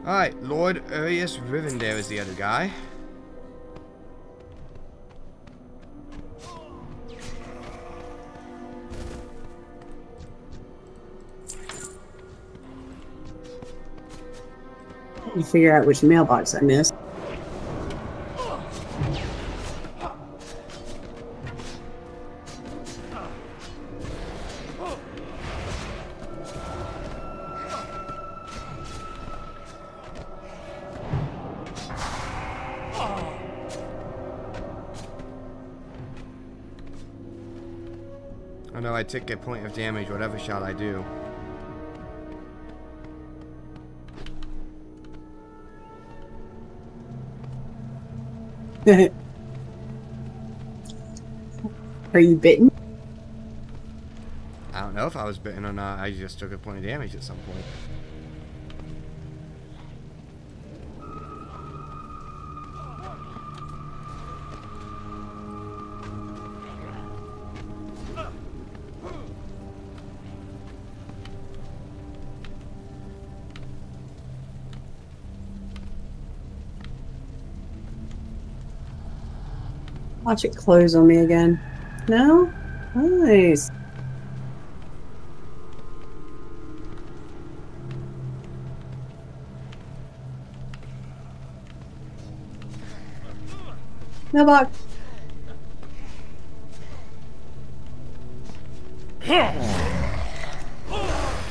Alright, Lord Urius Rivendare is the other guy. You figure out which mailbox I missed. Oh no, I took a point of damage, whatever shall I do? Are you bitten? I don't know if I was bitten or not. I just took a point of damage at some point. Watch it close on me again. No? Nice. Mailbox.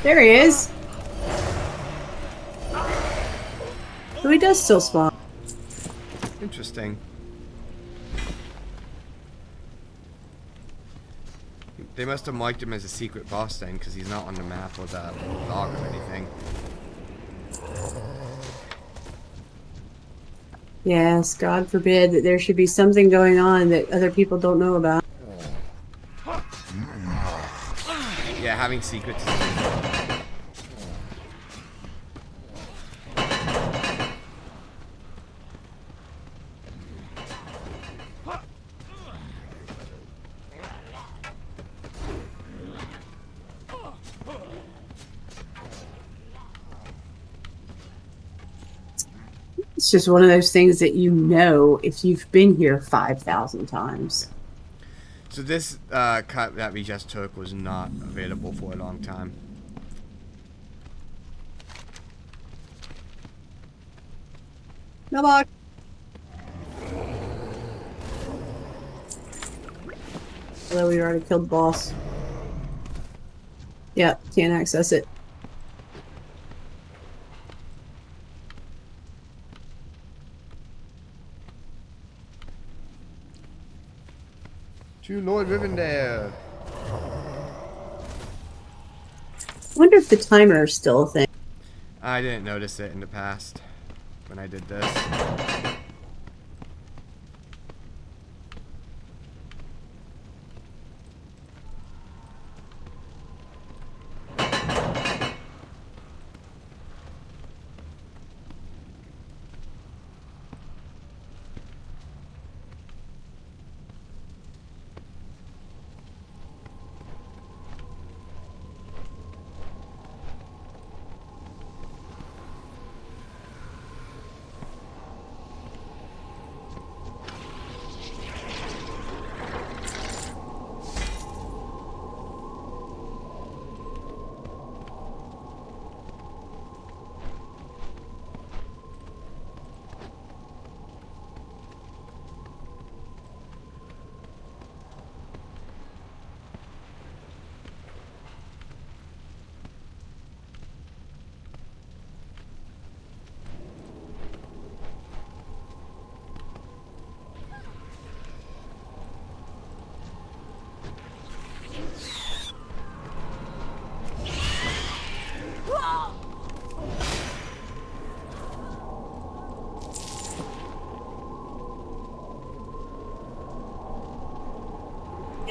There he is. So he does still spawn. Interesting. They must have marked him as a secret boss then, because he's not on the map or the log or anything. Yes, God forbid that there should be something going on that other people don't know about. Yeah, having secrets is It's just one of those things that you know if you've been here 5,000 times. So this cut that we just took was not available for a long time. Mailbox. Although we already killed the boss. Yep, can't access it. To Lord Rivendare. I wonder if the timer is still a thing. I didn't notice it in the past when I did this.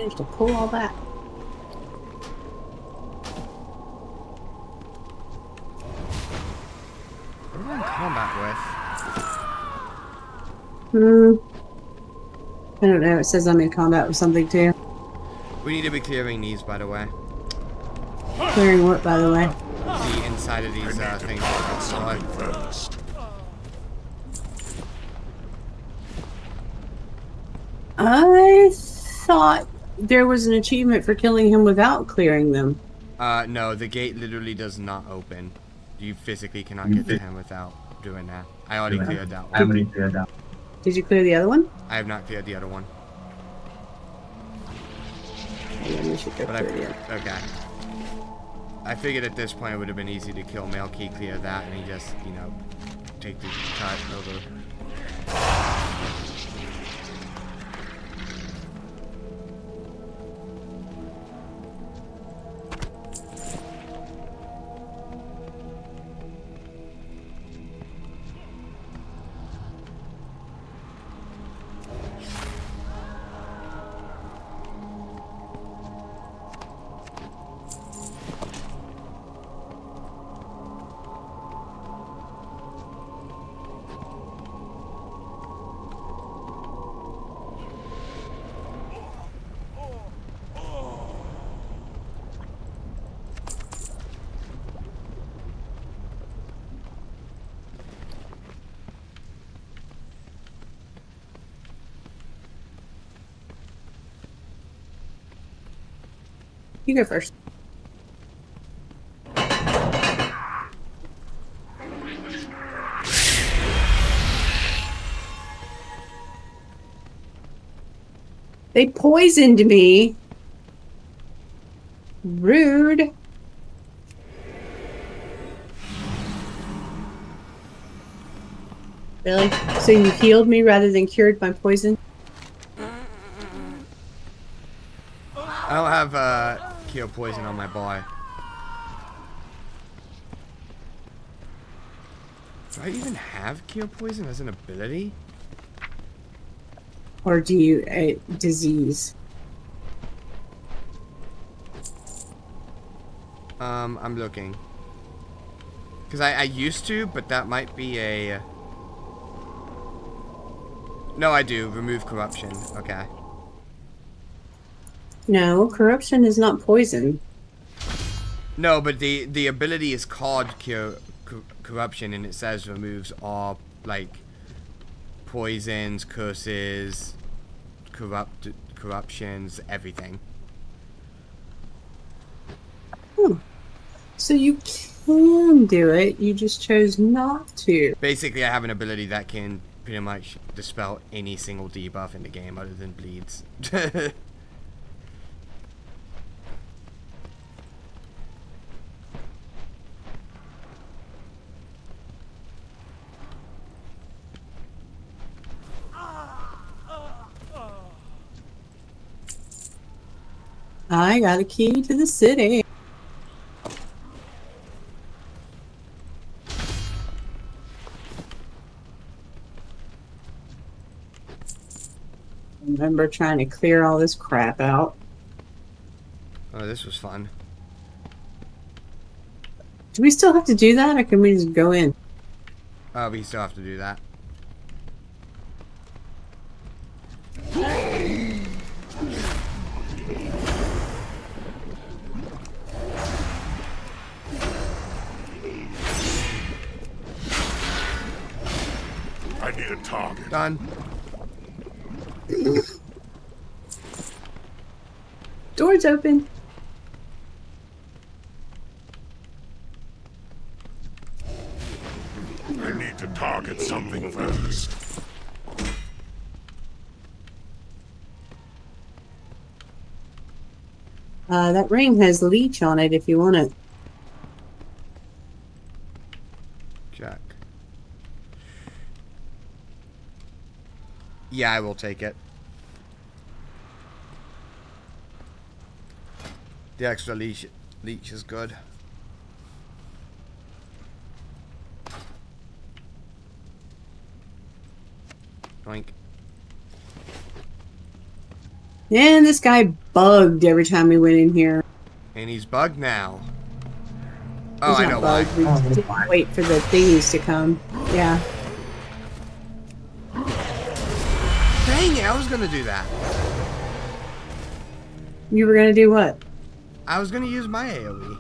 managed to pull all that? What am I in combat with? I don't know. It says I'm in combat with something too. We need to be clearing these, by the way. Clearing what, by the way? The inside of these things. Something first. I thought there was an achievement for killing him without clearing them. No, the gate literally does not open. You physically cannot get to him without doing that. I already cleared that one. Did you clear the other one? I have not cleared the other one. Then we should go But clear the other. okay. I figured at this point it would have been easy to kill Melky, clear that, and he just, you know, take the cut over. You go first. They poisoned me. Rude. Really? So you healed me rather than cured my poison? I don't have cure poison on my boy. Do I even have cure poison as an ability? Or do you disease? I'm looking. Because I used to, but that might be a... No, I do. Remove corruption. Okay. No, corruption is not poison. No, but the ability is called cure corruption, and it says removes all, like, poisons, curses, corruptions, everything. So you can do it, you just chose not to. Basically, I have an ability that can pretty much dispel any single debuff in the game other than bleeds. I got a key to the city. Remember trying to clear all this crap out. Oh, this was fun. Do we still have to do that, or can we just go in? We still have to do that. I need a target. Done. Door's open. I need to target something first. That ring has leech on it if you want it. Jack. Yeah, I will take it. The extra leech is good. Doink. And this guy bugged every time we went in here. And he's bugged now. Oh, He's I not know why. bugged. We just didn't wait for the thingies to come. Yeah. Dang it, I was gonna do that. You were gonna do what? I was gonna use my AoE.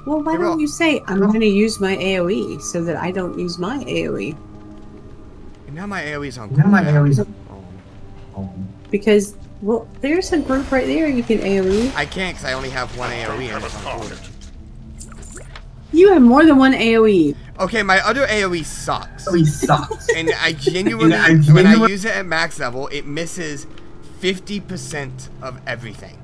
Well, why don't you say, I'm gonna use my AoE so that I don't use my AoE? And now my AoE's on. Now my AoE's on. Because, well, there's a group right there you can AoE. I can't because I only have one AoE and it's on quarter. You have more than one AoE. Okay, my other AoE sucks. And I genuinely, And when I use it at max level, it misses 50% of everything.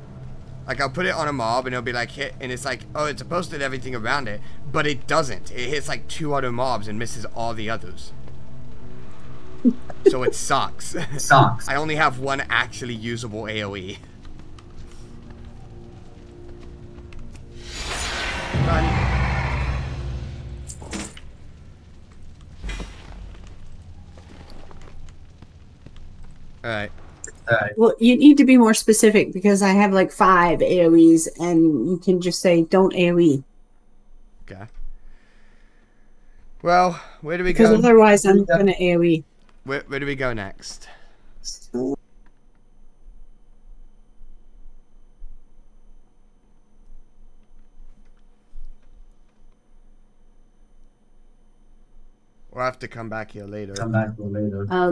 Like, I'll put it on a mob and it'll be like hit, and it's like, oh, it's supposed to hit everything around it, but it doesn't. It hits like 2 other mobs and misses all the others. So it sucks. I only have one actually usable AoE. Run. Alright. Well, you need to be more specific because I have like 5 AoEs and you can just say, don't AoE. Okay. Well, where do we Because go? otherwise I'm going to AoE. Where do we go next? We'll have to come back here later.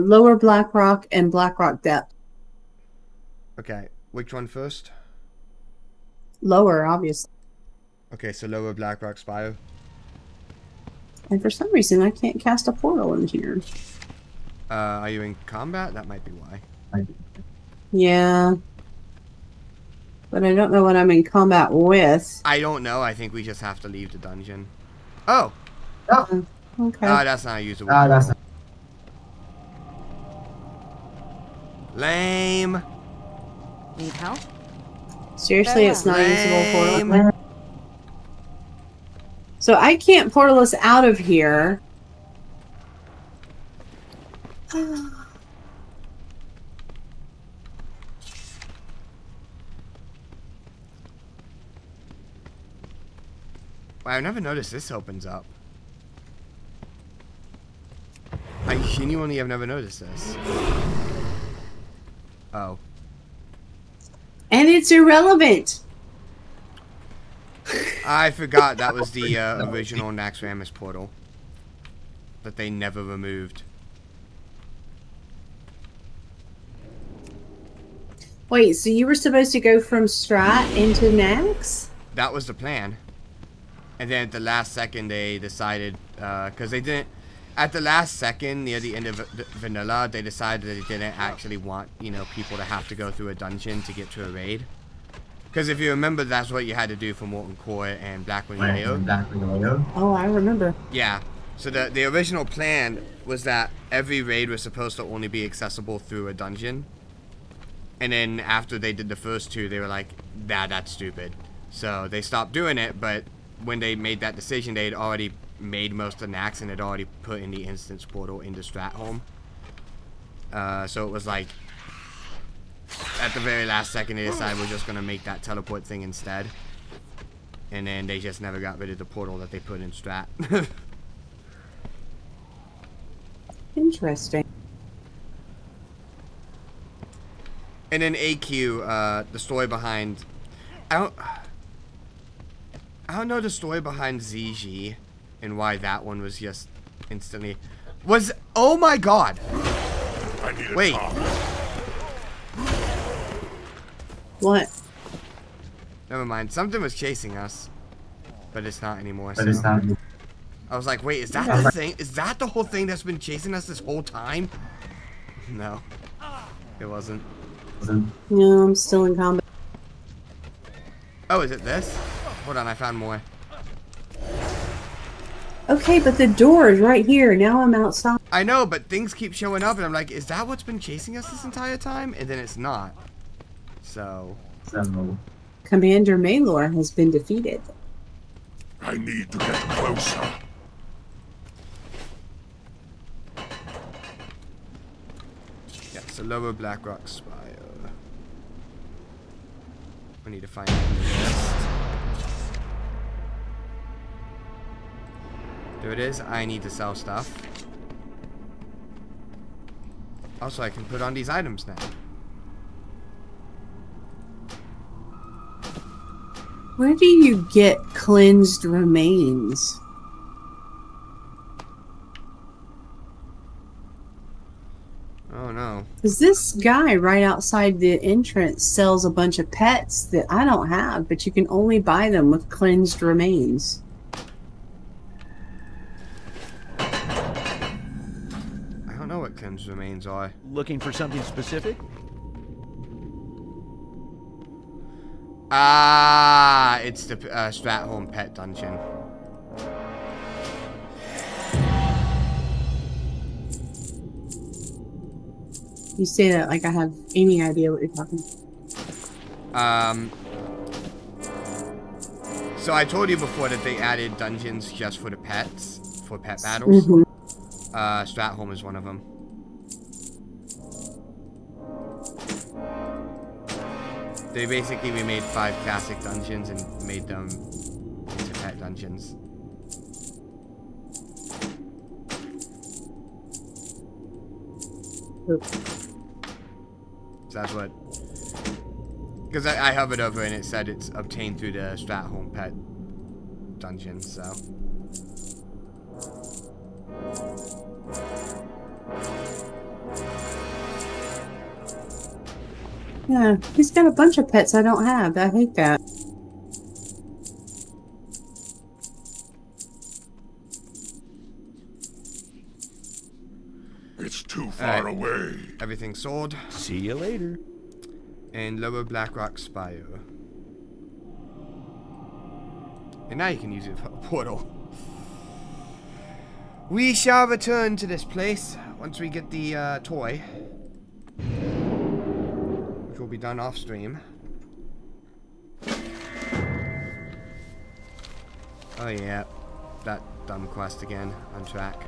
Lower Blackrock and Blackrock Depth. Okay, which one first? Lower, obviously. Okay, so lower Blackrock Spire. And for some reason, I can't cast a portal in here. Are you in combat? That might be why. Yeah. But I don't know what I'm in combat with. I don't know. I think we just have to leave the dungeon. Oh! Okay. Oh, that's not usable. Lame. Need help? Seriously, it's not Lame. usable portal. So I can't portal us out of here. Wow, I never noticed this opens up. I genuinely have never noticed this. Oh. And it's irrelevant. I forgot that was the original Naxxramas portal that they never removed. Wait, so you were supposed to go from Strat into Nax? That was the plan. And then at the last second they decided, because they didn't, at the last second near the end of Vanilla, they decided that they didn't actually want, you know, people to have to go through a dungeon to get to a raid. Because if you remember, that's what you had to do for Molten Core and Blackwing Leo. Oh, I remember. Yeah. So the original plan was that every raid was supposed to only be accessible through a dungeon. And then after they did the first 2, they were like, nah, that's stupid. So they stopped doing it, but when they made that decision, they had already made most of Nax and had already put in the instance portal into Stratholme. So it was like, at the very last second, they decided we're just going to make that teleport thing instead. And then they just never got rid of the portal that they put in Strat. Interesting. And then AQ, the story behind... I don't know the story behind ZG and why that one was just instantly... Oh my god! Wait. What? Never mind. Something was chasing us. But it's not anymore. But it's not. I was like, wait, is that the thing? Is that the whole thing that's been chasing us this whole time? No. It wasn't. No, I'm still in combat. Oh, is it this? Hold on, I found more. Okay, but the door is right here. Now I'm outside. I know, but things keep showing up, and I'm like, is that what's been chasing us this entire time? And then it's not. So. Commander Maylor has been defeated. I need to get closer. Yeah, so lower Blackrock Spire. We need to find out the list. There it is. I need to sell stuff. Also, I can put on these items now. Where do you get cleansed remains? Oh no. Because this guy right outside the entrance sells a bunch of pets that I don't have, but you can only buy them with cleansed remains. I don't know what cleansed remains are. Looking for something specific? Ah, it's the Stratholme Pet Dungeon. You say that like I have any idea what you're talking about. So I told you before that they added dungeons just for the pets, for pet battles. Mm-hmm. Stratholme is one of them. They basically remade 5 classic dungeons and made them into pet dungeons. So that's what... Because I hovered over and it said it's obtained through the Stratholme Pet Dungeon, so... Yeah, he's got a bunch of pets I don't have. I hate that. It's too far away. Everything's sold. See you later. And Lower Blackrock Spire. And now you can use it for a portal. We shall return to this place once we get the toy. Which will be done off stream. Oh yeah, that dumb quest again, on track.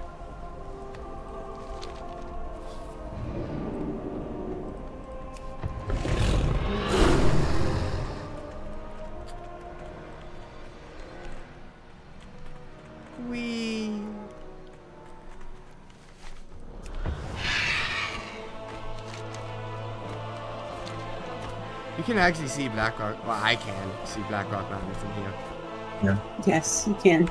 You can actually see Blackrock. Well, I can see Blackrock Mountain from here. Yeah. Yes, you can.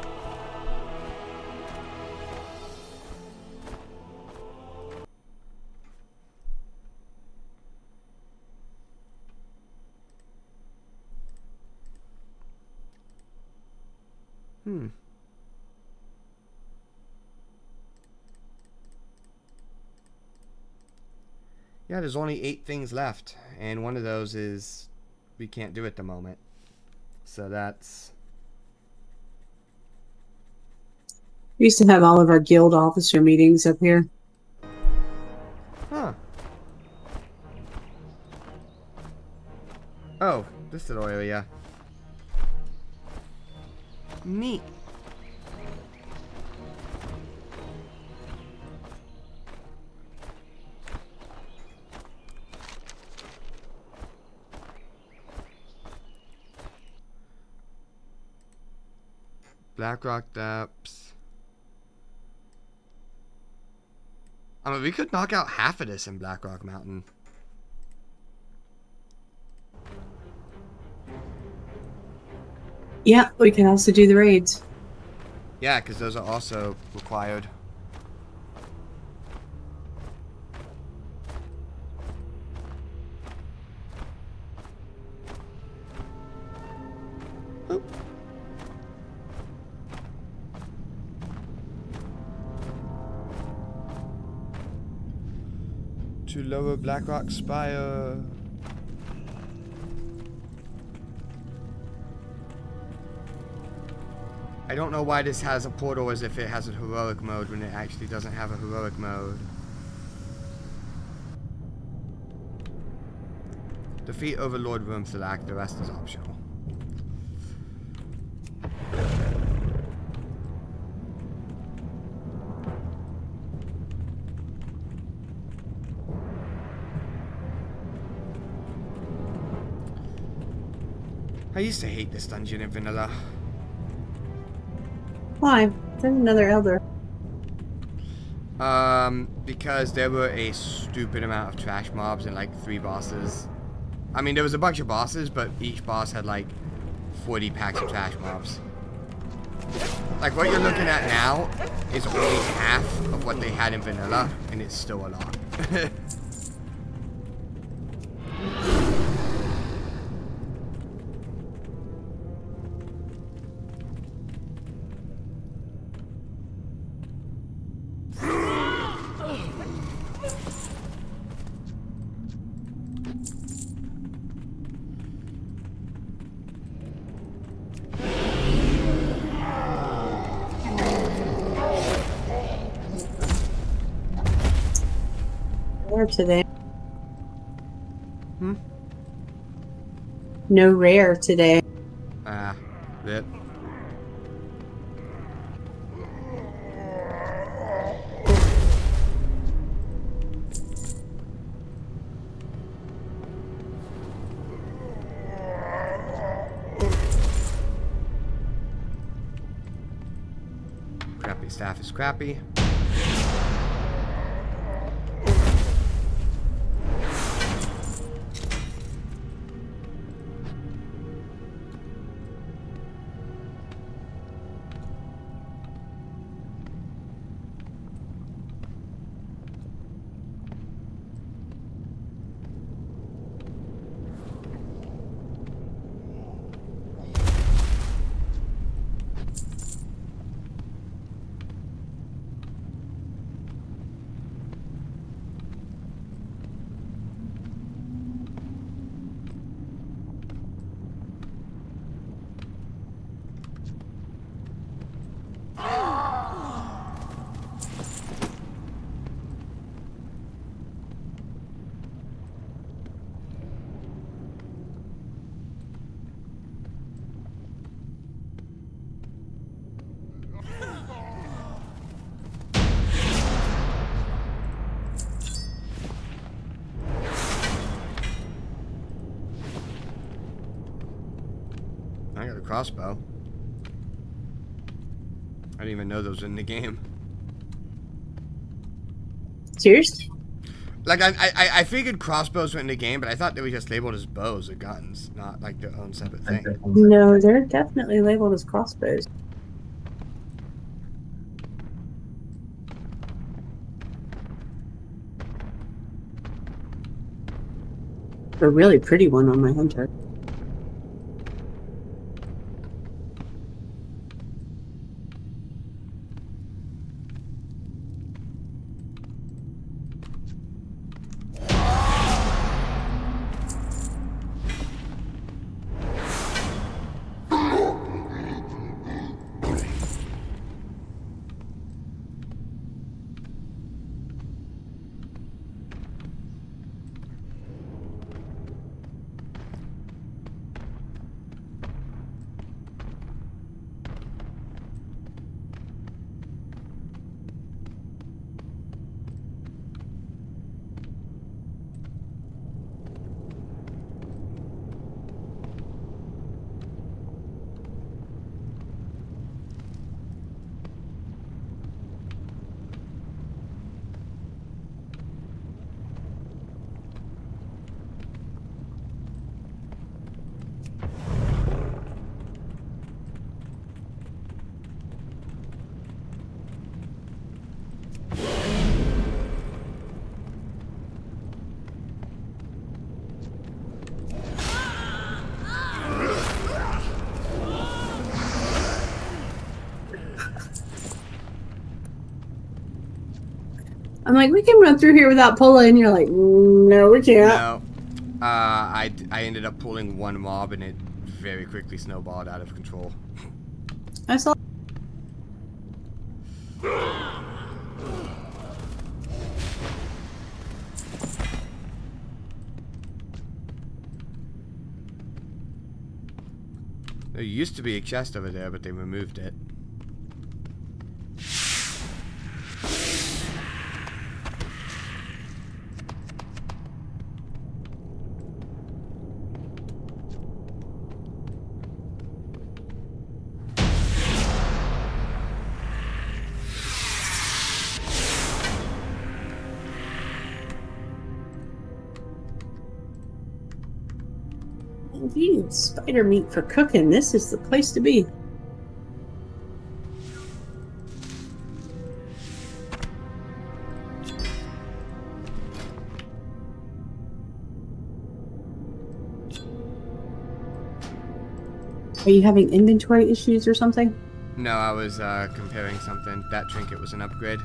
Yeah, there's only 8 things left, and one of those is we can't do at the moment. So that's... We used to have all of our guild officer meetings up here. Huh. Oh, this little area. Neat. Blackrock Depths. I mean, we could knock out half of this in Blackrock Mountain. Yeah, we can also do the raids. Yeah, because those are also required. Oop. To Lower Blackrock Spire. I don't know why this has a portal as if it has a heroic mode when it actually doesn't have a heroic mode. Defeat Overlord Wormthilak, the rest is optional. I used to hate this dungeon in vanilla. Why? There's another elder. Because there were a stupid amount of trash mobs and like 3 bosses. I mean, there was a bunch of bosses, but each boss had like 40 packs of trash mobs. Like what you're looking at now is only half of what they had in vanilla, and it's still a lot. Today. No rare today. Ah, that. Crappy staff is crappy. I got a crossbow. I didn't even know those were in the game. Seriously? Like, I figured crossbows were in the game, but I thought they were just labeled as bows or guns, not like their own separate thing. No, they're definitely labeled as crossbows. A really pretty one on my hunter. I'm like, we can run through here without pulling. You're like, no, we can't. No. I ended up pulling one mob and it very quickly snowballed out of control. I saw. There used to be a chest over there, but they removed it. you need spider meat for cooking, this is the place to be. Are you having inventory issues or something? No, I was comparing something. That trinket was an upgrade.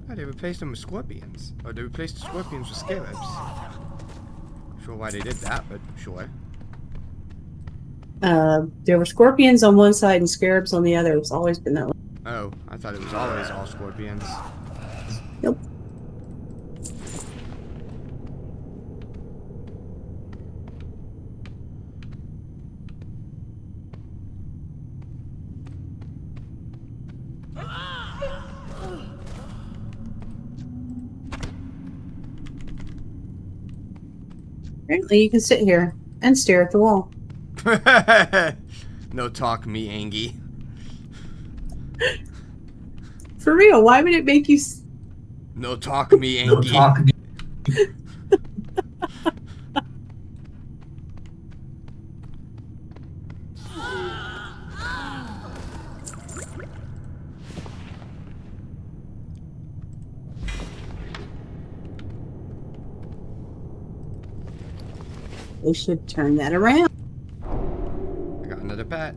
Oh, they replaced them with scorpions. Or they replaced the scorpions with scarabs. Sure why they did that, but sure. There were scorpions on one side and scarabs on the other. It's always been that way. Oh, I thought it was always all scorpions. Nope. Apparently you can sit here and stare at the wall. No talk me, Angie. For real, why would it make you... No talk me, Angie. No talk me. They should turn that around. I got another pet.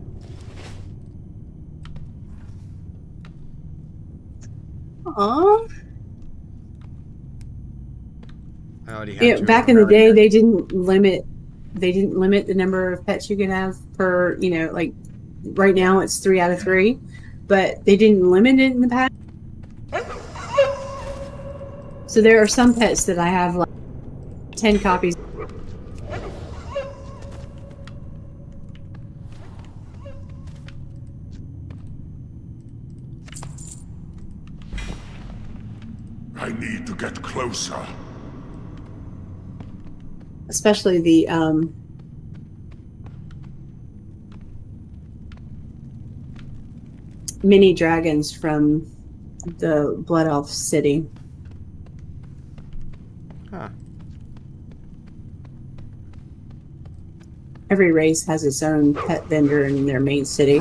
Aww. I already had Yeah, two back of in the them. day, they didn't limit the number of pets you could have per, you know, like right now it's 3 out of 3, but they didn't limit it in the past. So there are some pets that I have like 10 copies. I need to get closer. Especially the mini dragons from the Blood Elf City. Huh. Every race has its own pet vendor in their main city.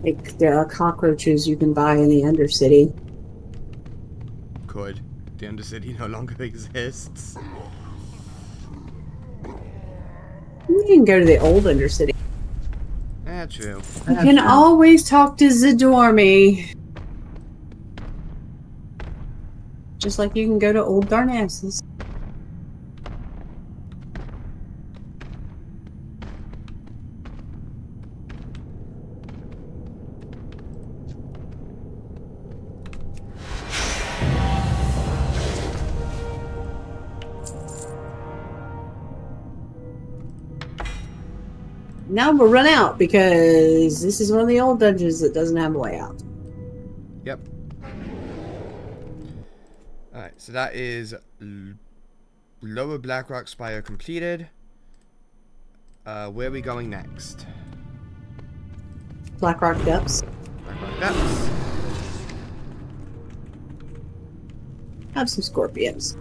Like, there are cockroaches you can buy in the Undercity. Could. The Undercity no longer exists. You can go to the old Undercity. Yeah, true. You can always talk to Zadormi. Just like you can go to old Darnassus. Now we'll run out because this is one of the old dungeons that doesn't have a way out. Yep. Alright, so that is Lower Blackrock Spire completed. Where are we going next? Blackrock Depths. Blackrock Depths. Have some scorpions.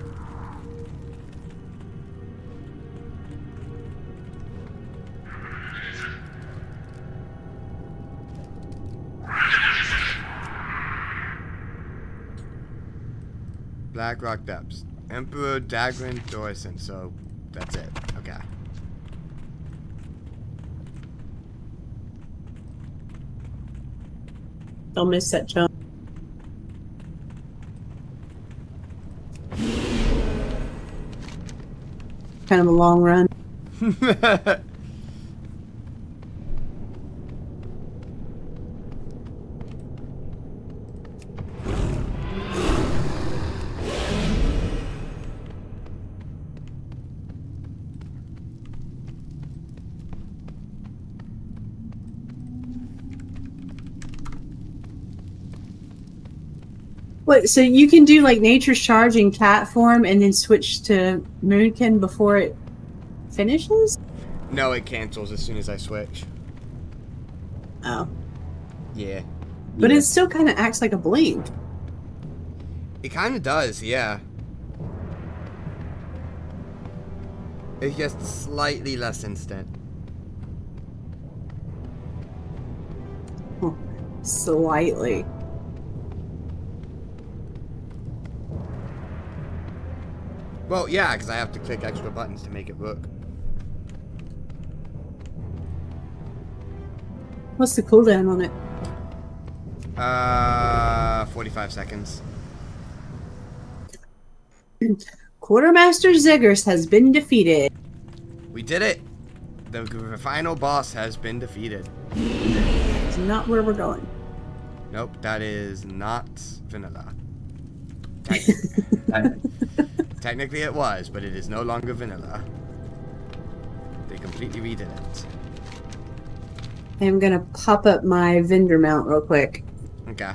Blackrock Depths. Emperor Nagrand EU, so that's it. Okay. I'll miss that jump. Kind of a long run. What, so you can do like Nature's Charge in cat form and then switch to Moonkin before it finishes? No, it cancels as soon as I switch. Oh. Yeah. But it still kind of acts like a blink. It kind of does, yeah. It's just slightly less instant. Slightly. Well, yeah, because I have to click extra buttons to make it work. What's the cooldown on it? 45 seconds. Quartermaster Ziggurat has been defeated. We did it! The final boss has been defeated. It's not where we're going. Nope, that is not vanilla. Technically it was, but it is no longer vanilla. They completely redid it. I'm gonna pop up my vendor mount real quick. Okay.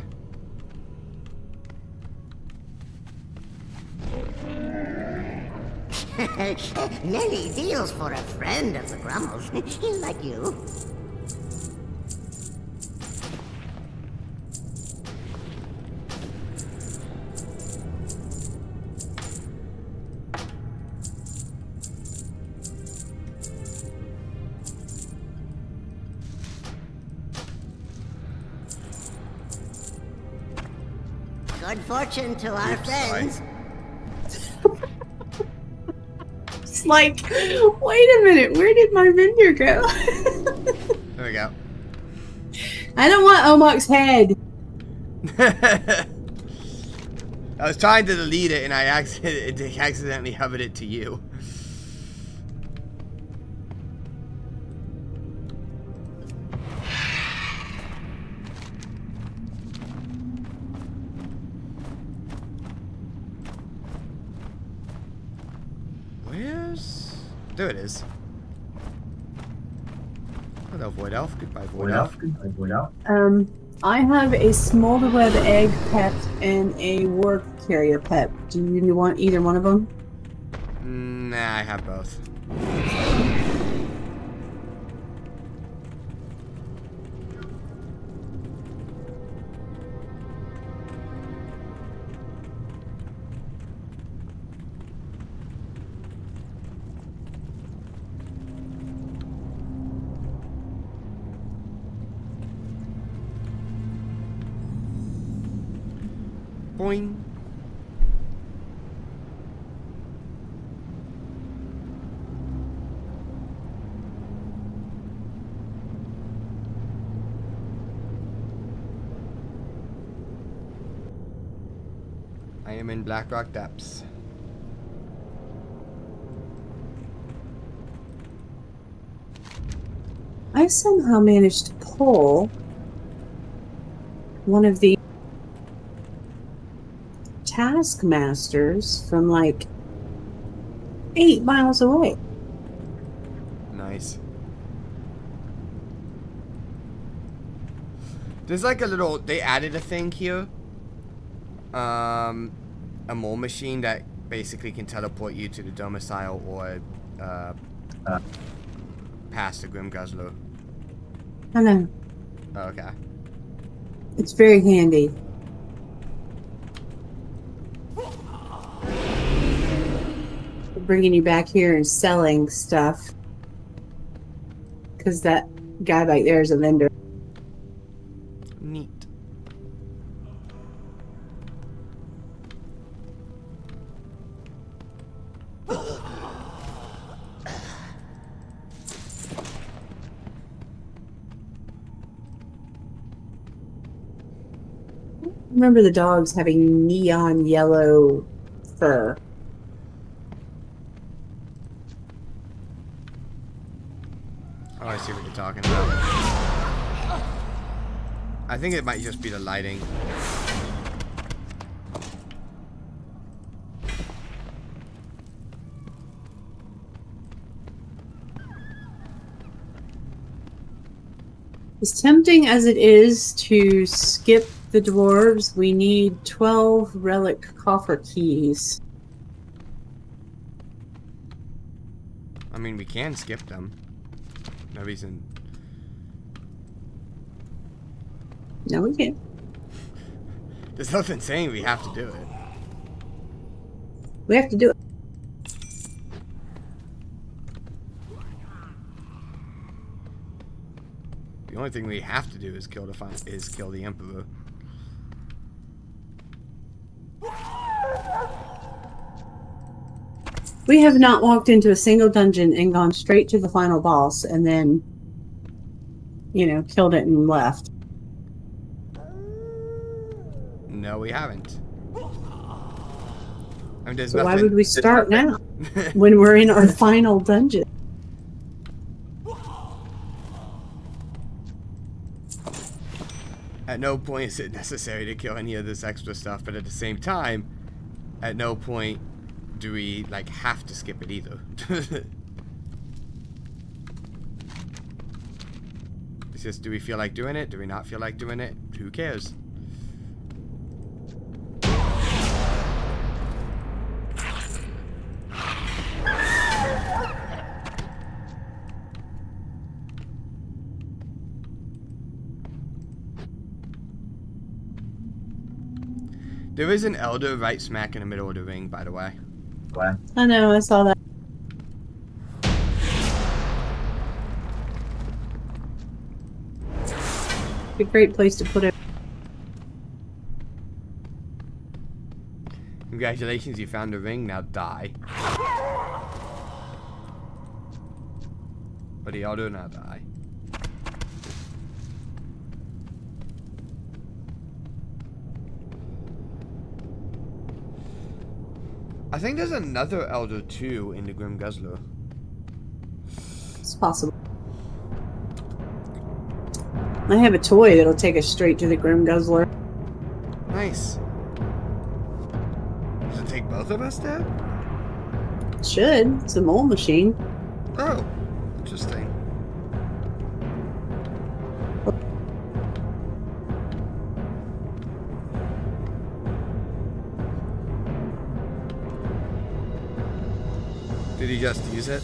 Many deals for a friend of the Grummles. Like you. Good fortune to our friends. It's like, wait a minute, where did my vendor go? There we go. I don't want Omok's head. I was trying to delete it and I accidentally hovered it to you. There it is. Hello, Void Elf. Goodbye, Void Elf. Goodbye, Void Elf. I have a Smolderweb egg pet and a War Carrier pet. Do you want either one of them? Nah, I have both. Boing. I am in Blackrock Depths. I somehow managed to pull one of the Taskmasters from like 8 miles away. Nice. There's like a little, they added a thing here. A mole machine that basically can teleport you to the domicile or past the Grim Guzzler. I know. Oh, okay. It's very handy. Bringing you back here and selling stuff. Because that guy back there is a vendor. Neat. remember the dogs having neon yellow fur. Oh, I see what you're talking about. I think it might just be the lighting. As tempting as it is to skip the dwarves, we need 12 relic coffer keys. I mean, we can skip them. No reason. No, we can't. There's nothing saying we have to do it. We have to do it. The only thing we have to do is kill the Emperor. We have not walked into a single dungeon and gone straight to the final boss and then, you know, killed it and left. No, we haven't. I mean, there's So nothing. why would we start now when we're in our final dungeon? At no point is it necessary to kill any of this extra stuff, but at the same time, at no point do we, like, have to skip it either. It's just, do we feel like doing it? Do we not feel like doing it? Who cares? There is an elder right smack in the middle of the ring, by the way. I know, I saw that. A great place to put it. Congratulations, you found the ring, now die. Or the elder, now die. I think there's another elder too in the Grim Guzzler. It's possible. I have a toy that'll take us straight to the Grim Guzzler. Nice. Does it take both of us there? It should. It's a mole machine. Oh, interesting. Did he just use it?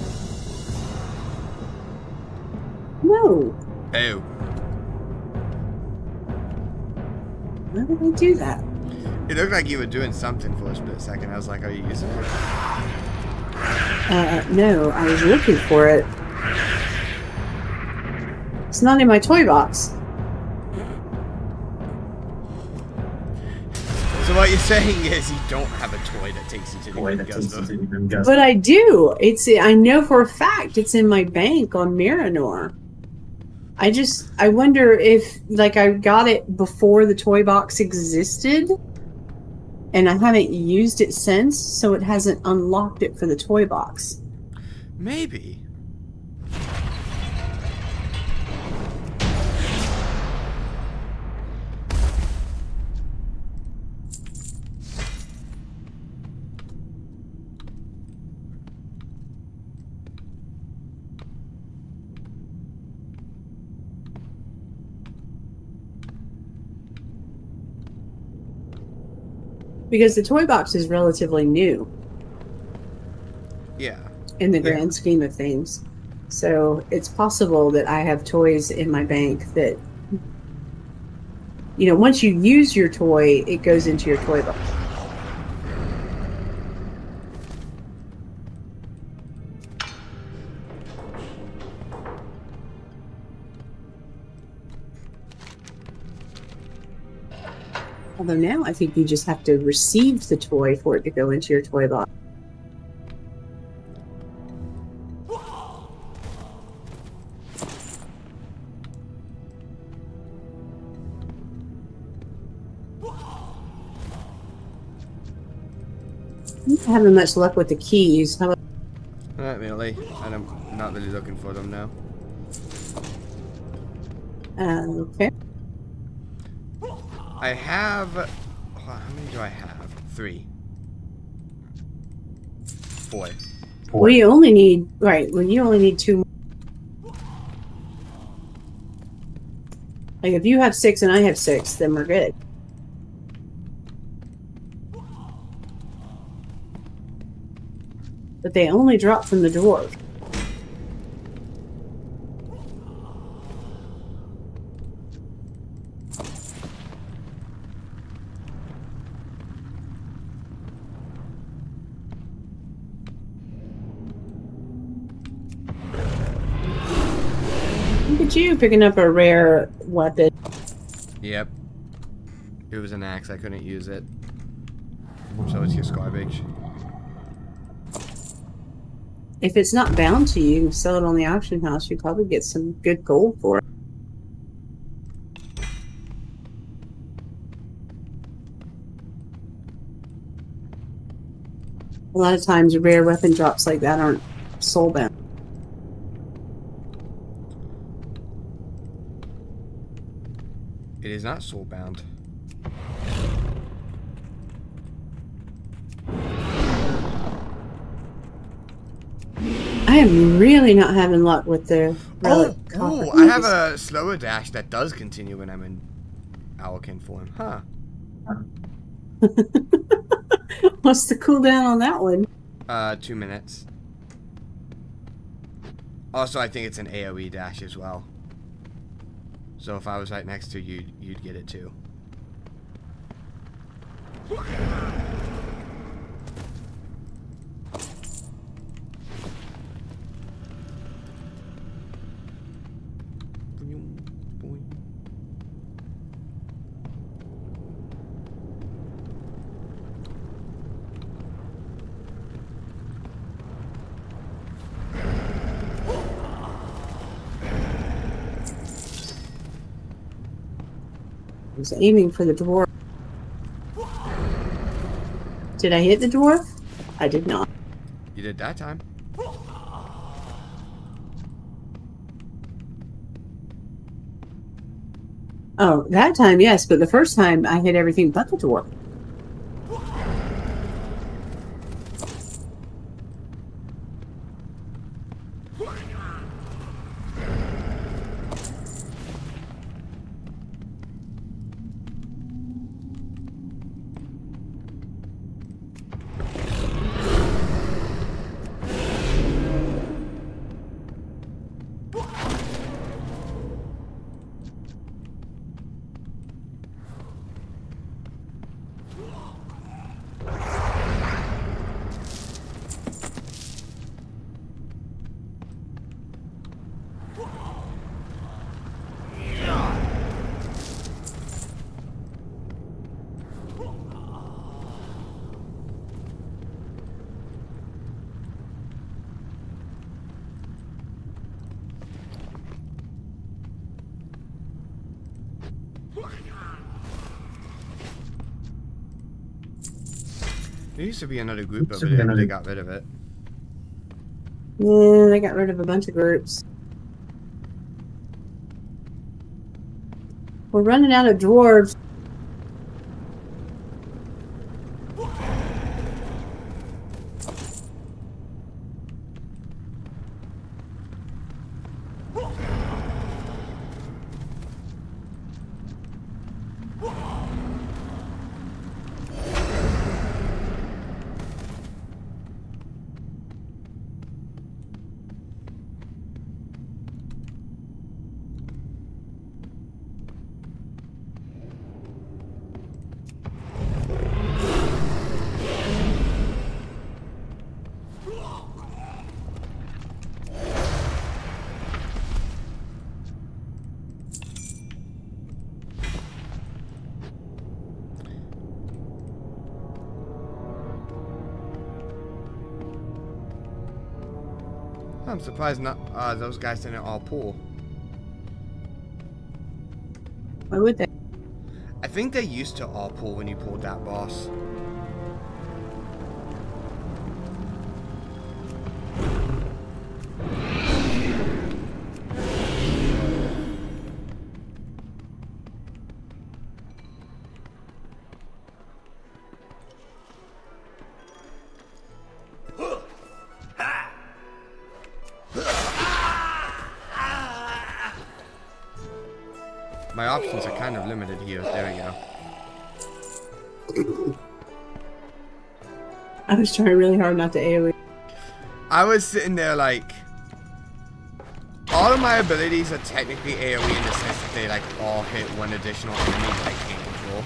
No. Oh. Why would I do that? It looked like you were doing something for a split second. I was like, are you using it? No, I was looking for it. It's not in my toy box. So what you're saying is you don't have a toy that takes you to the Grim Guzzler. But I do. I know for a fact it's in my bank on Miranor. I wonder if, like, I got it before the toy box existed, and I haven't used it since, so it hasn't unlocked it for the toy box. Maybe. Because the toy box is relatively new. Yeah. In the grand scheme of things. So it's possible that I have toys in my bank that, you know, once you use your toy, it goes into your toy box. Although now I think you just have to receive the toy for it to go into your toy box. I'm not having much luck with the keys. How about Not really. I'm not really looking for them now. okay. I have... How many do I have? 3. 4. We only need... Right, well, you only need 2 more. Like, if you have 6 and I have 6, then we're good. But they only drop from the dwarf. Look at you picking up a rare weapon. Yep. It was an axe. I couldn't use it. So it's just garbage. If it's not bound to you, you can sell it on the auction house. You probably get some good gold for it. A lot of times rare weapon drops like that aren't soul bound. It is not soul bound. I am really not having luck with the relic. Oh, I have a slower dash that does continue when I'm in Owlkin form. Huh. What's the cooldown on that one? 2 minutes. Also, I think it's an AoE dash as well. So if I was right next to you, you'd get it too. I was aiming for the dwarf. Did I hit the dwarf? I did not. You did that time. Oh, that time, yes, but the first time I hit everything but the dwarf. There used to be another group over there, but they got rid of it. Yeah, they got rid of a bunch of groups. We're running out of dwarves. I'm surprised not those guys didn't all pull. Why would they? I think they used to all pull when you pulled that boss. My options are kind of limited here. There we go. I was trying really hard not to AoE. I was sitting there like, all of my abilities are technically AoE in the sense that they like all hit one additional enemy that I can't control.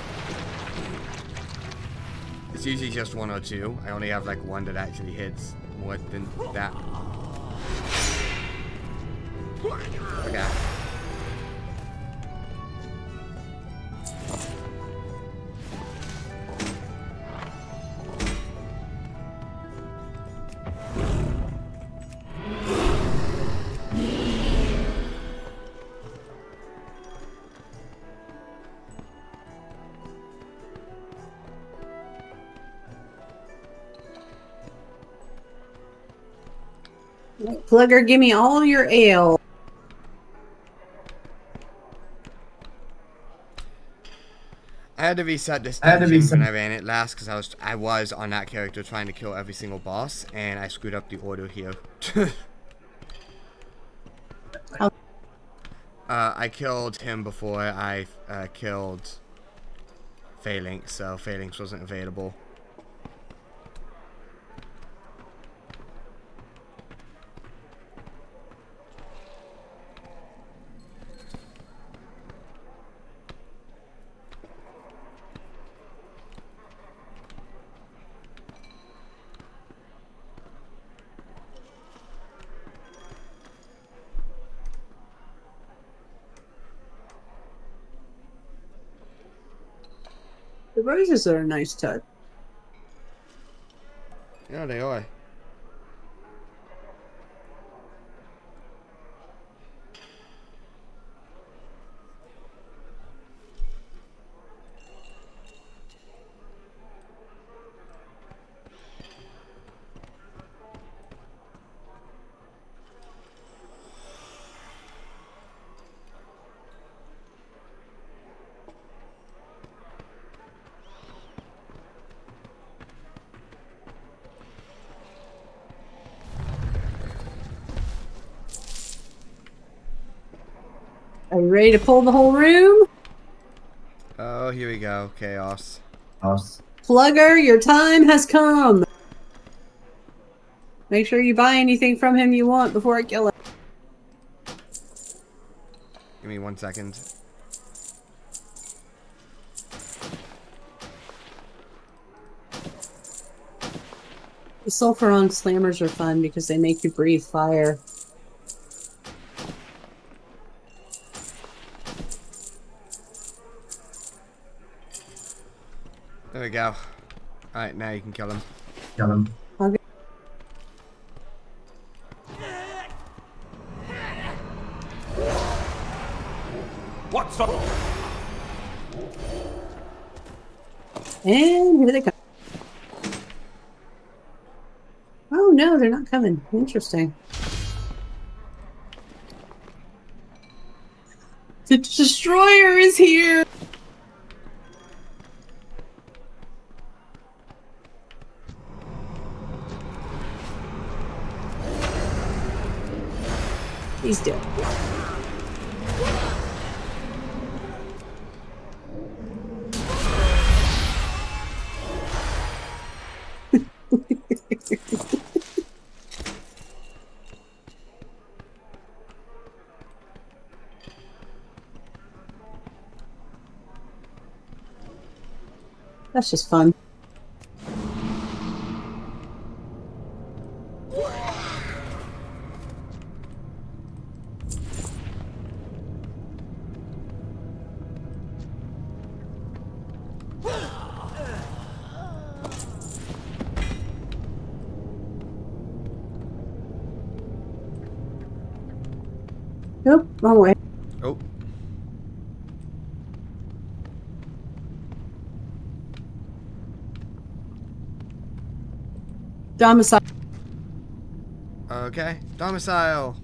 It's usually just one or two. I only have like one that actually hits more than that. Okay. Plugger, give me all your ale. I had to reset this dungeon when I ran it last because I was on that character trying to kill every single boss, and I screwed up the order here. I killed him before I killed Phalanx, so Phalanx wasn't available. The roses are a nice touch. Yeah, they are. Are you ready to pull the whole room? Oh, here we go. Chaos. Plugger, your time has come. Make sure you buy anything from him you want before I kill him. Give me 1 second. The Sulfuron slammers are fun because they make you breathe fire. There we go. Alright, now you can kill him. Okay. What's up? And here they come. Oh no, they're not coming. Interesting. The destroyer is here! He's dead. That's just fun. Nope, wrong way. Oh. Domicile. Okay. Domicile.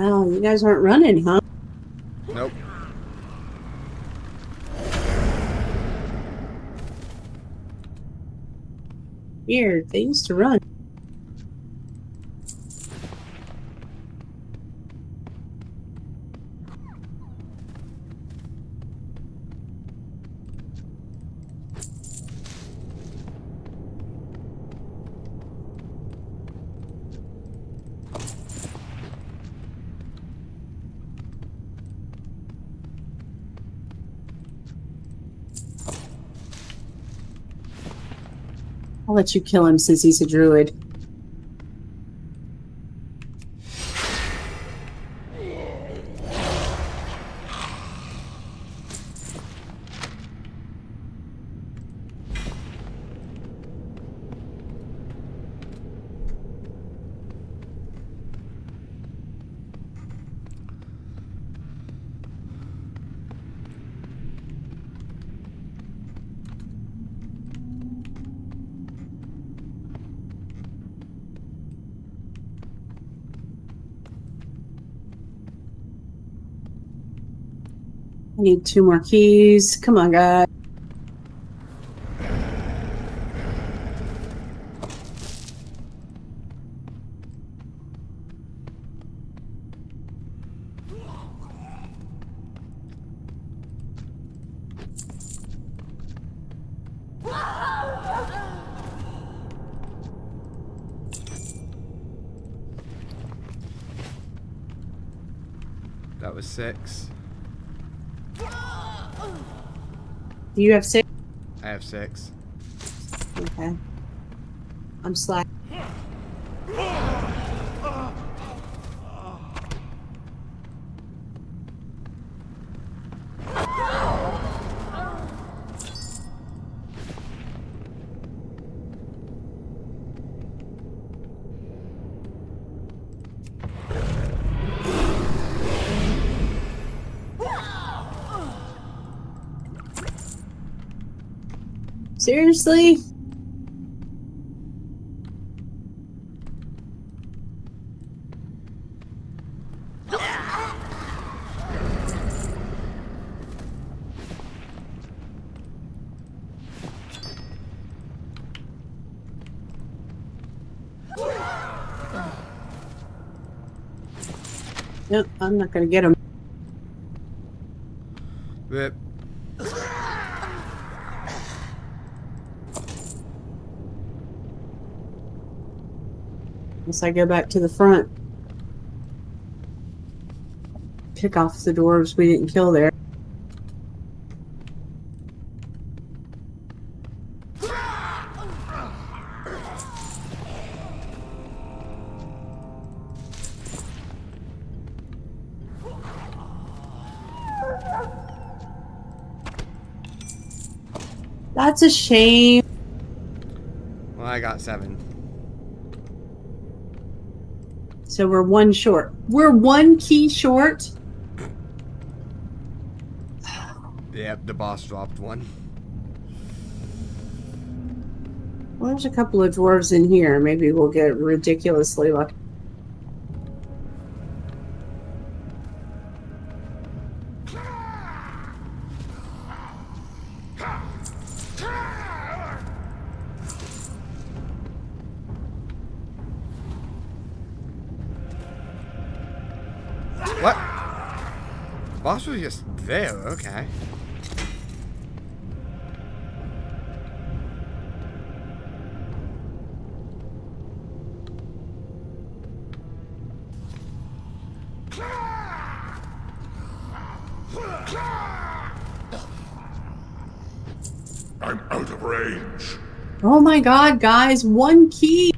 Oh, you guys aren't running, huh? Nope. Weird. They used to run. I'll let you kill him since he's a druid. I need 2 more keys. Come on, guys. That was 6. Do you have 6? I have 6. Okay. I'm slack. Seriously? Nope, I'm not gonna get him. Rip. Guess I go back to the front. Pick off the dwarves we didn't kill there. That's a shame. Well, I got 7. So we're 1 short. We're 1 key short. Yep, the boss dropped 1. Well, there's a couple of dwarves in here. Maybe we'll get ridiculously lucky. What? Boss was just there, okay. I'm out of range. Oh my god, guys, 1 key.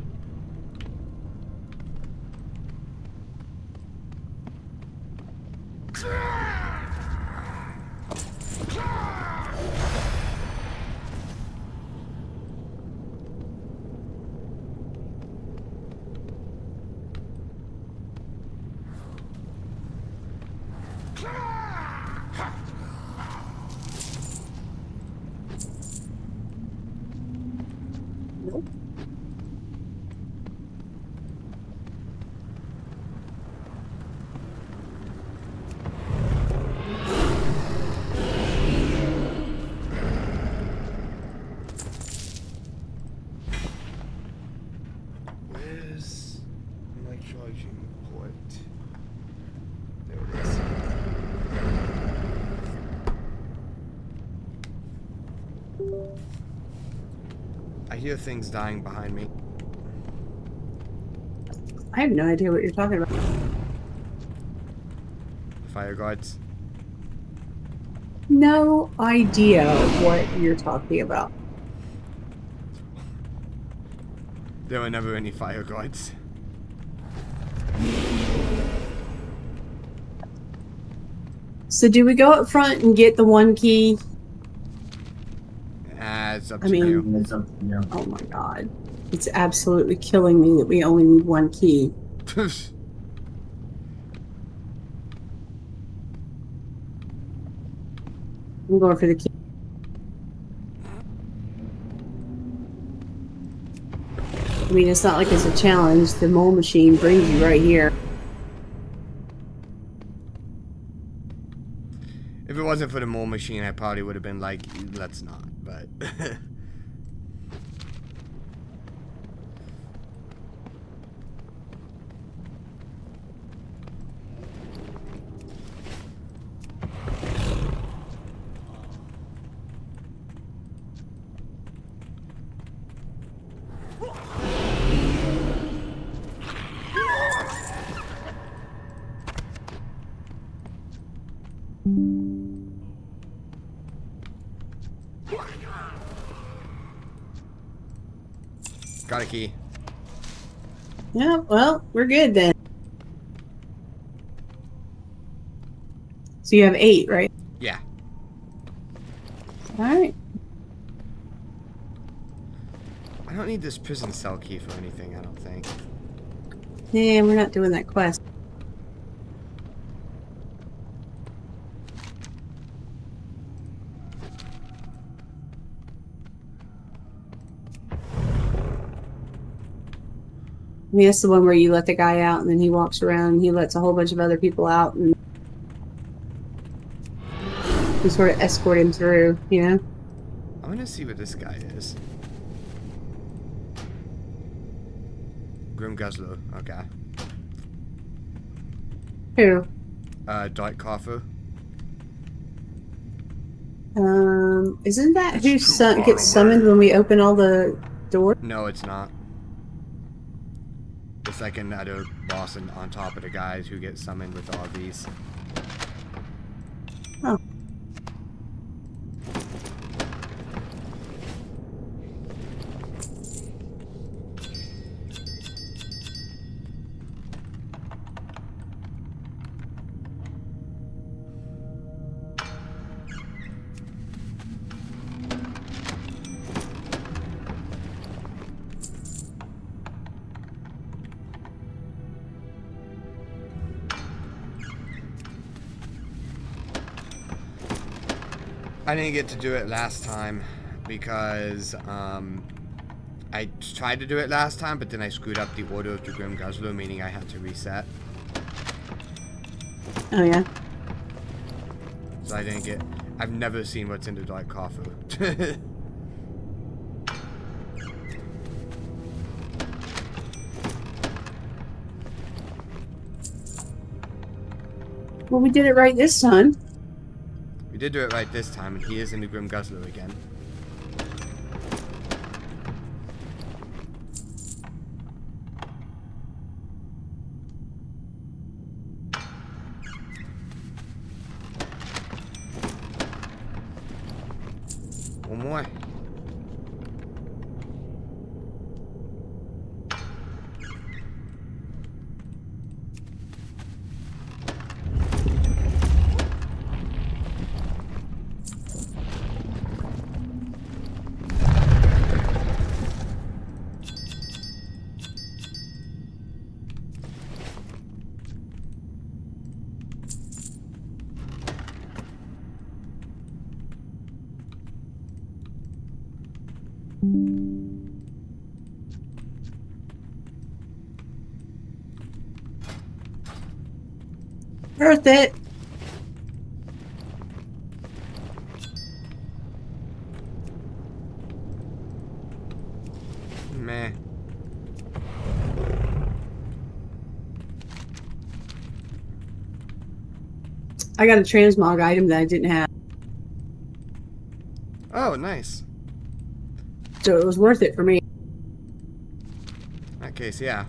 Nope. I hear things dying behind me. I have no idea what you're talking about. Fire guards. No idea what you're talking about. There were never any fire guards. So do we go up front and get the one key? It's up to you. It's up to you. Oh my god. It's absolutely killing me that we only need one key. I'm going for the key. I mean, it's not like it's a challenge. The mole machine brings you right here. If it wasn't for the mole machine, I probably would have been like, let's not, but... Got a key. Yeah, well, we're good then. So you have 8, right? Yeah. Alright. I don't need this prison cell key for anything, I don't think. Yeah, we're not doing that quest. I mean, that's the one where you let the guy out and then he walks around and he lets a whole bunch of other people out and you sort of escort him through, you know? I want to see what this guy is. Grim Guzzler, okay. Who? Dark Coffer. Isn't that who gets summoned when we open all the doors? No, it's not. It's like another boss on top of the guys who get summoned with all these. Oh. I didn't get to do it last time because I tried to do it last time, but then I screwed up the order of the Grim Guzzler, meaning I had to reset. Oh yeah. So I didn't get. I've never seen what's in the Dark Coffer. Well, we did it right this time. We did do it right this time, and he is in the Grim Guzzler again. One more. Worth it. Meh. I got a transmog item that I didn't have. Oh, nice. So it was worth it for me. In that case, yeah.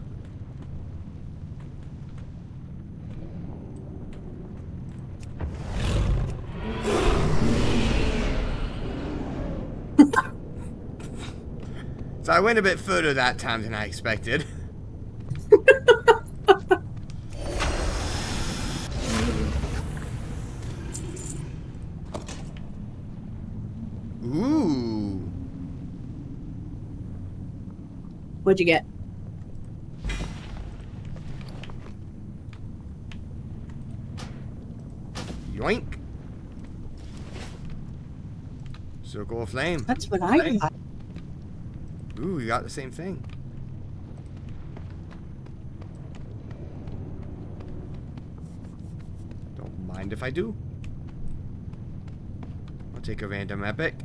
So I went a bit further that time than I expected. Ooh. What'd you get? Yoink. Circle of flame. That's what I got. Ooh, you got the same thing. Don't mind if I do. I'll take a random epic.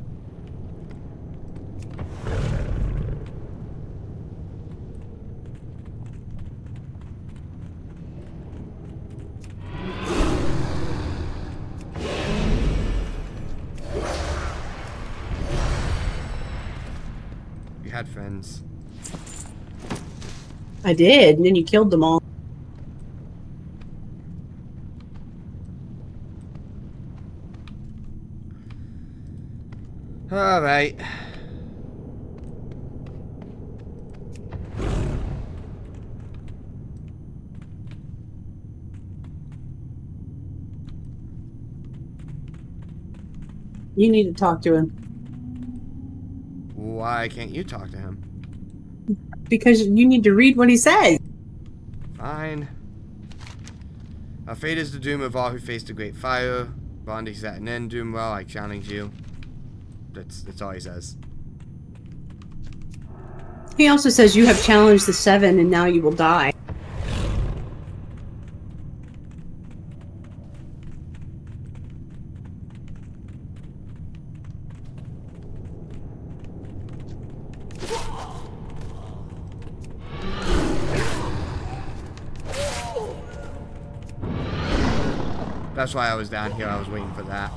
Had friends. I did, and then you killed them all. All right. You need to talk to him. Why can't you talk to him? Because you need to read what he says. Fine. Our fate is the doom of all who face the great fire. Bondage is at an end. Doom well, I challenge you. That's all he says. He also says you have challenged the 7 and now you will die. That's why I was down here. I was waiting for that.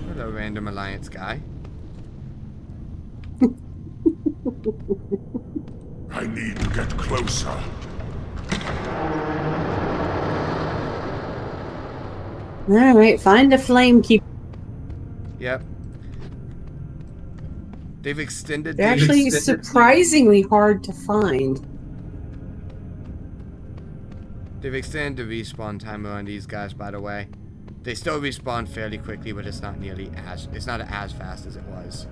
Hello, random alliance guy. I need to get closer. Alright, find the flame keeper. Yep. They've extended. They're actually surprisingly hard to find. They've extended the respawn timer on these guys, by the way. They still respawn fairly quickly, but it's not nearly as fast as it was.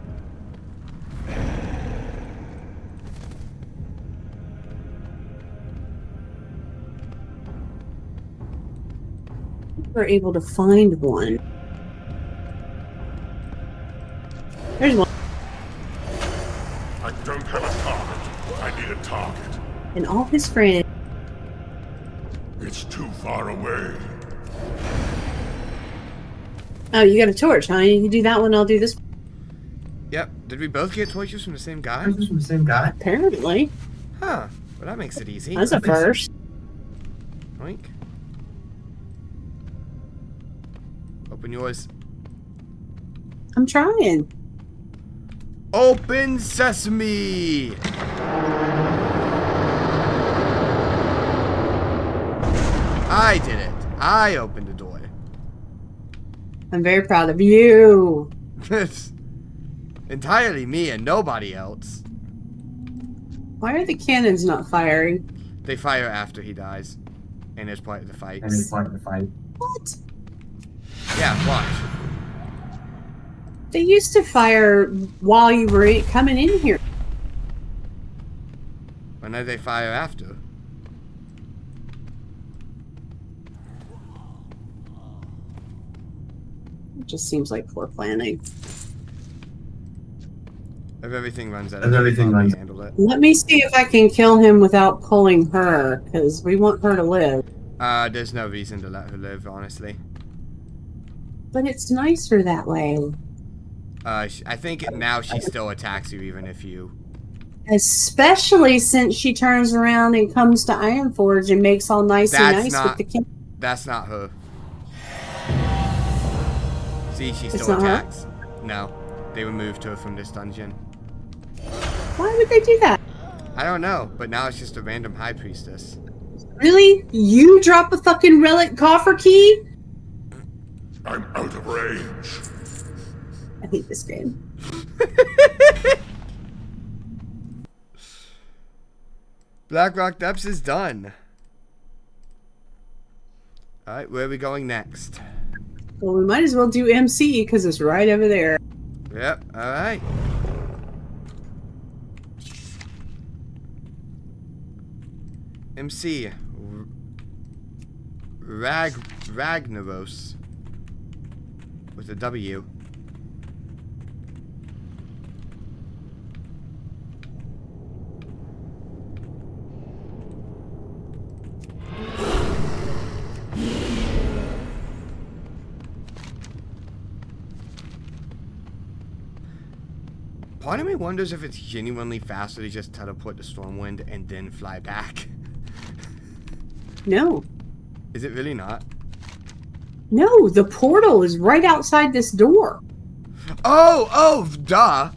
We're able to find one. There's one. I don't have a target. I need a target. And all his friends. It's too far away. Oh, you got a torch, huh? You do that one, I'll do this. Yep. Did we both get torches from the same guy? From the same guy? Apparently. Huh. Well, that makes it easy. That's a first. Oink. Open yours. I'm trying. Open sesame! I did it. I opened the door. I'm very proud of you. It's entirely me and nobody else. Why are the cannons not firing? They fire after he dies. And it's part of the fight. What? Yeah, watch. They used to fire while you were coming in here. When did they fire after? It just seems like poor planning. If everything runs out of handle it. Let me see if I can kill him without pulling her, because we want her to live. There's no reason to let her live, honestly. But it's nicer that way. I think now she still attacks you even if you Especially since she turns around and comes to Ironforge and makes all nice and nice with the king. That's not her. See, she It's still not her? attacks. No, they removed her from this dungeon. Why would they do that? I don't know, but now it's just a random high priestess. Really? You drop a fucking relic coffer key? I'm out of range. I hate this game. Blackrock Depths is done. Alright, where are we going next? Well, we might as well do MC because it's right over there. Yep, alright. MC. Ragnaros. With a W. Part of me wonders if it's genuinely faster to just teleport to Stormwind and then fly back. No. Is it really not? No, the portal is right outside this door. Oh, duh.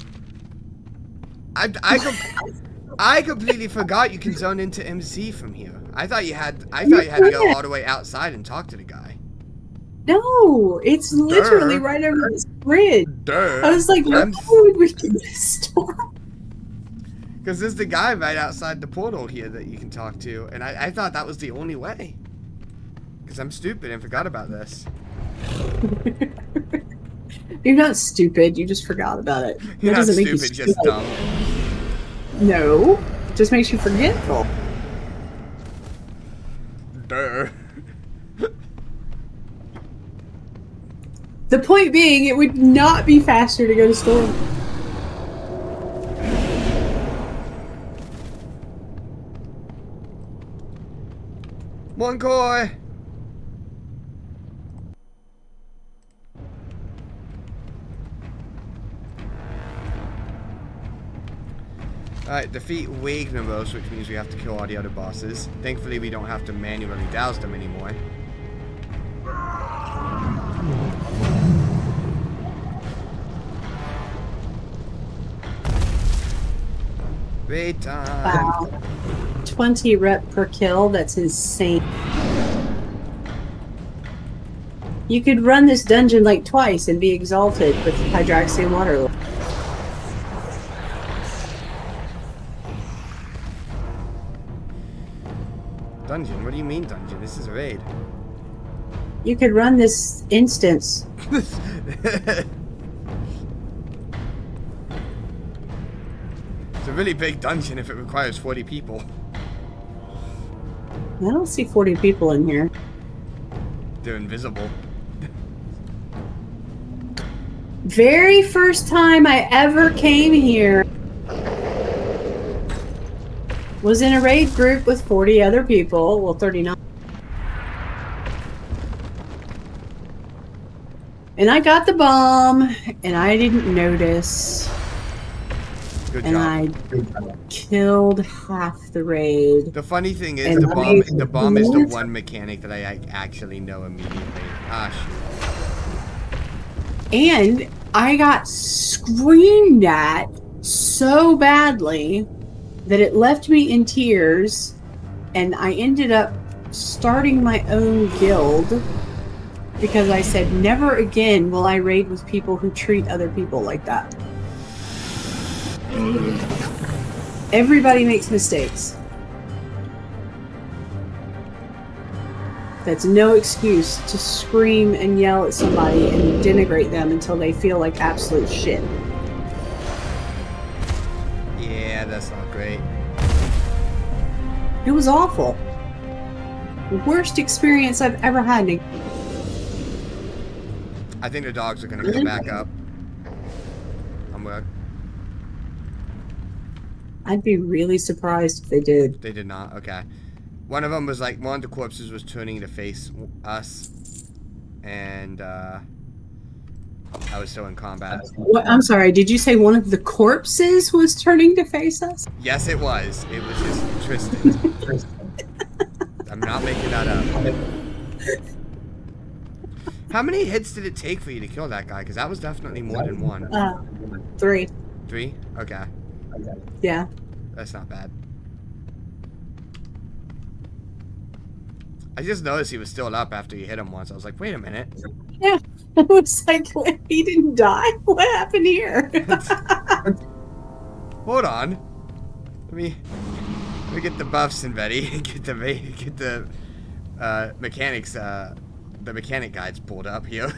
I completely forgot you can zone into MC from here. I thought you had to go all the way outside and talk to the guy. No, it's literally right over this bridge. Duh. I was like, why would we do this door? Because there's the guy right outside the portal here that you can talk to, and I thought that was the only way. Because I'm stupid and forgot about this. You're not stupid, you just forgot about it. You're That not doesn't make you stupid, just dumb. No, it just makes you forgetful. Duh. The point being, it would not be faster to go to Storm. One koi. Alright, defeat Wagneros, which means we have to kill all the other bosses. Thankfully, we don't have to manually douse them anymore. Raid time. Wow. 20 rep per kill, that's insane. You could run this dungeon like twice and be exalted with Hydraxian water. Dungeon? What do you mean dungeon? This is a raid. You could run this instance. It's a really big dungeon if it requires 40 people. I don't see 40 people in here. They're invisible. Very first time I ever came here was in a raid group with 40 other people. Well, 39. And I got the bomb, and I didn't notice. Good and job. I killed half the raid. The funny thing is, And the bomb is the one mechanic that I actually know immediately. Ah, shoot. And I got screamed at so badly that it left me in tears, and I ended up starting my own guild because I said, never again will I raid with people who treat other people like that. Everybody makes mistakes. That's no excuse to scream and yell at somebody and denigrate them until they feel like absolute shit. Yeah, that's not great. It was awful. The worst experience I've ever had. I think the dogs are gonna come back up. I'm good. I'd be really surprised if they did. They did not. Okay. One of them was like, one of the corpses was turning to face us, and I was still in combat. What, I'm sorry, did you say one of the corpses was turning to face us? Yes, it was. It was just Tristan. I'm not making that up. How many hits did it take for you to kill that guy? Because that was definitely more than one. 3. 3? Okay. Yeah. That's not bad. I just noticed he was still up after you hit him once. I was like, wait a minute. Yeah. I was like, what? He didn't die? What happened here? Hold on. Let me get the buffs in Betty. Get the mechanics the mechanic guides pulled up here.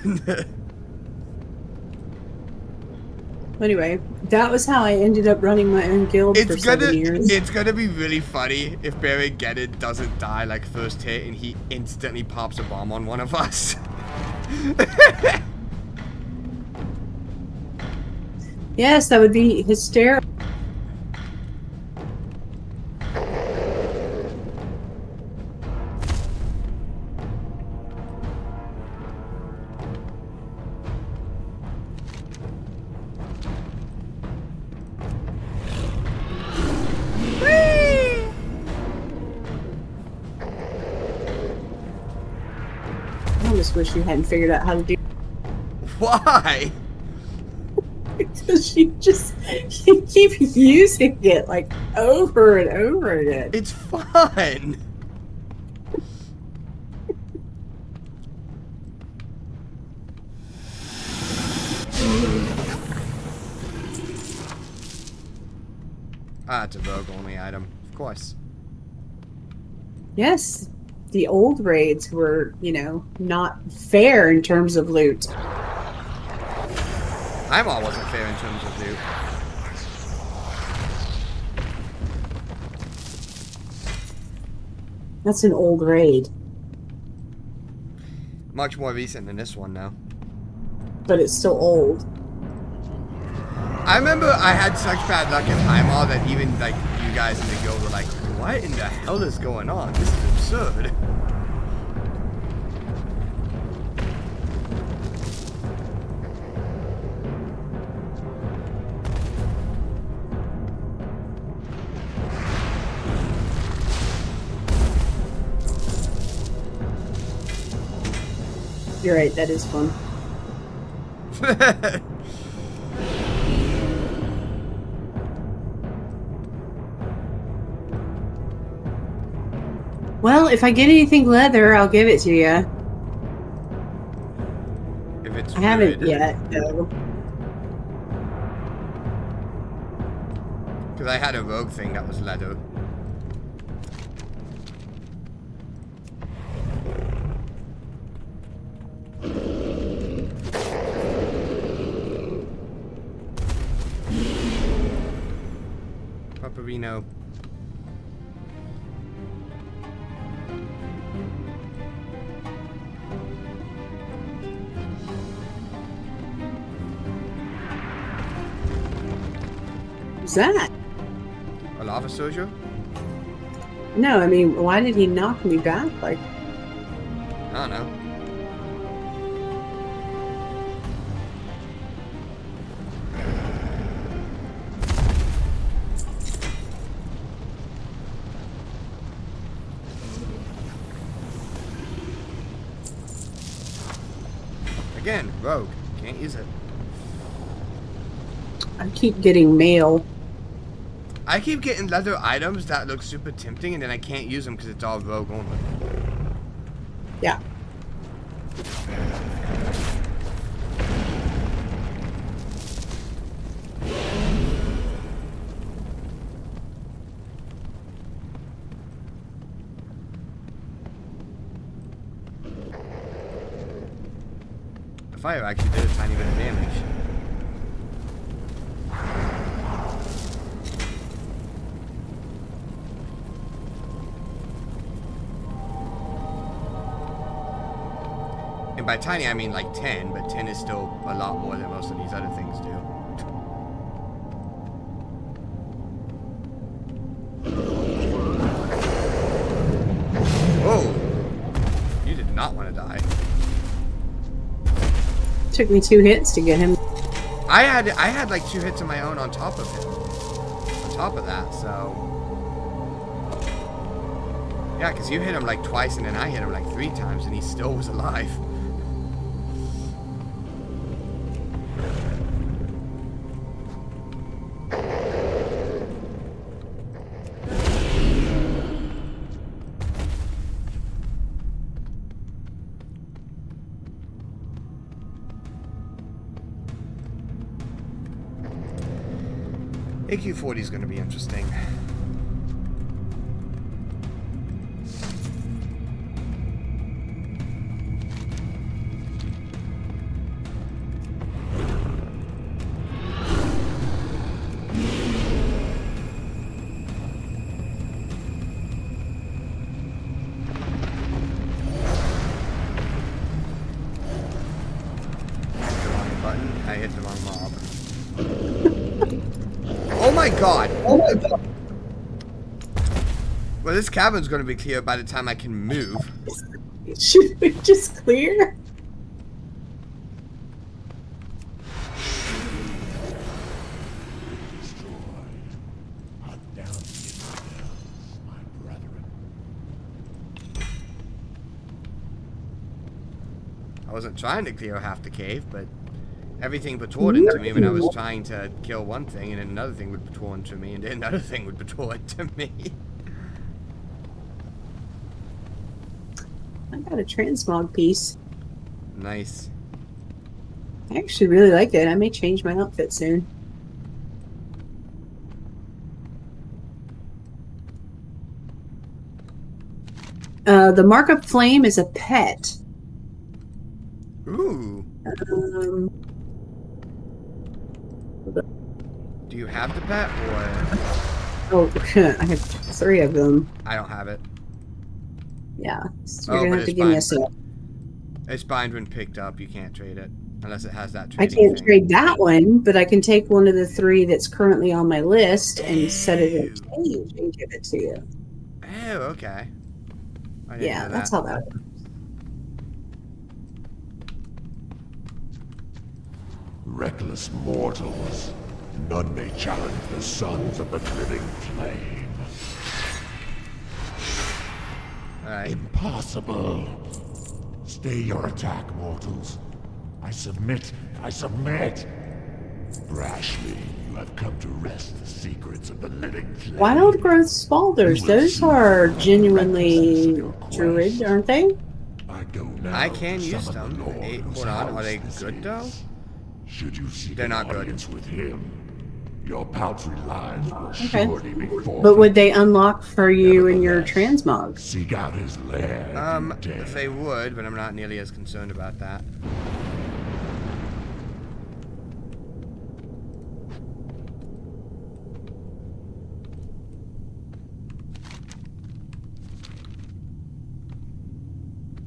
Anyway, that was how I ended up running my own guild for 7 years. It's gonna be really funny if Barry Geddon doesn't die like first hit and he instantly pops a bomb on one of us. Yes, that would be hysterical. I almost wish you hadn't figured out how to do. Why? Because you keep using it like over and over again. It's fun. Ah, it's a rogue only item, of course. Yes, the old raids were, you know, not fair in terms of loot. Highmaul wasn't fair in terms of loot. That's an old raid. Much more recent than this one now. But it's still old. I remember I had such bad luck at Highmaul that even like you guys in the guild were like, what in the hell is going on? This is absurd. You're right, that is fun. Well, if I get anything leather, I'll give it to you. If it's I haven't yet, though. Because I had a rogue thing that was leather. Paparino. Who's that? A lava soldier? No, I mean, why did he knock me back? Like, I don't know. Again, rogue. Can't use it. I keep getting mail. I keep getting leather items that look super tempting and then I can't use them because it's all rogue only. Yeah. The fire actually did a tiny bit of damage. And by tiny, I mean like 10, but 10 is still a lot more than most of these other things do. Whoa! You did not want to die. took me 2 hits to get him. I had like 2 hits of my own on top of him. On top of that, so yeah, because you hit him like twice and then I hit him like 3 times and he still was alive. AQ-40 is going to be interesting. I hit the wrong mob. Oh my god! Oh my god! Well, this cabin's gonna be clear by the time I can move. Should we just clear? I wasn't trying to clear half the cave, but everything patrolled into me when I was trying to kill one thing, and then another thing would patrol into me, and then another thing would patrol into me. I got a transmog piece. Nice. I actually really like it. I may change my outfit soon. The markup flame is a pet. Ooh. Do you have the pet, or? Oh, I have 3 of them. I don't have it. Yeah, so you're gonna have to give me a set. It's bind when picked up. You can't trade it unless it has that. I can't trade that one, but I can take one of the 3 that's currently on my list and set it in a cage and give it to you. Oh, okay. Yeah, that's how that works. Reckless mortals. None may challenge the sons of the living flame. Impossible. Stay your attack, mortals. I submit. I submit. Brashly, you have come to wrest the secrets of the living flame. Wild growth spalders. Those are genuinely druid, aren't they? I can use them. Hold on, are they good though? Should you seek They're not audience good. with him, your paltry lives will surely be forfeit. But would they unlock for you in your transmog? Seek out his lair. If they would, but I'm not nearly as concerned about that.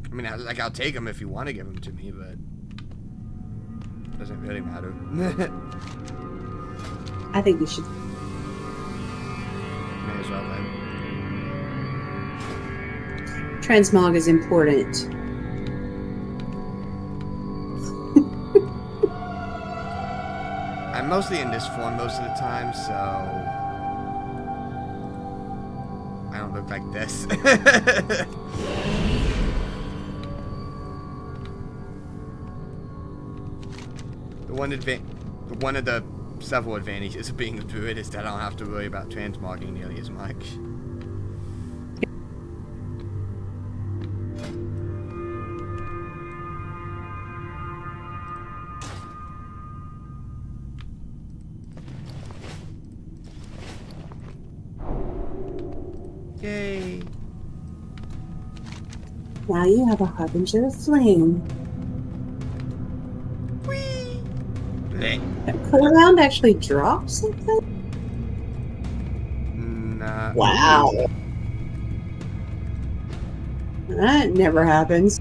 I mean, like, I'll take them if you want to give them to me, but it doesn't really matter. I think we should. May as well then. Transmog is important. I'm mostly in this form most of the time, so I don't look like this. One of the several advantages of being a druid is that I don't have to worry about transmogging nearly as much. Yay! Now you have a harbinger of flame. That cooldown actually drops something? Nah. Wow. That never happens.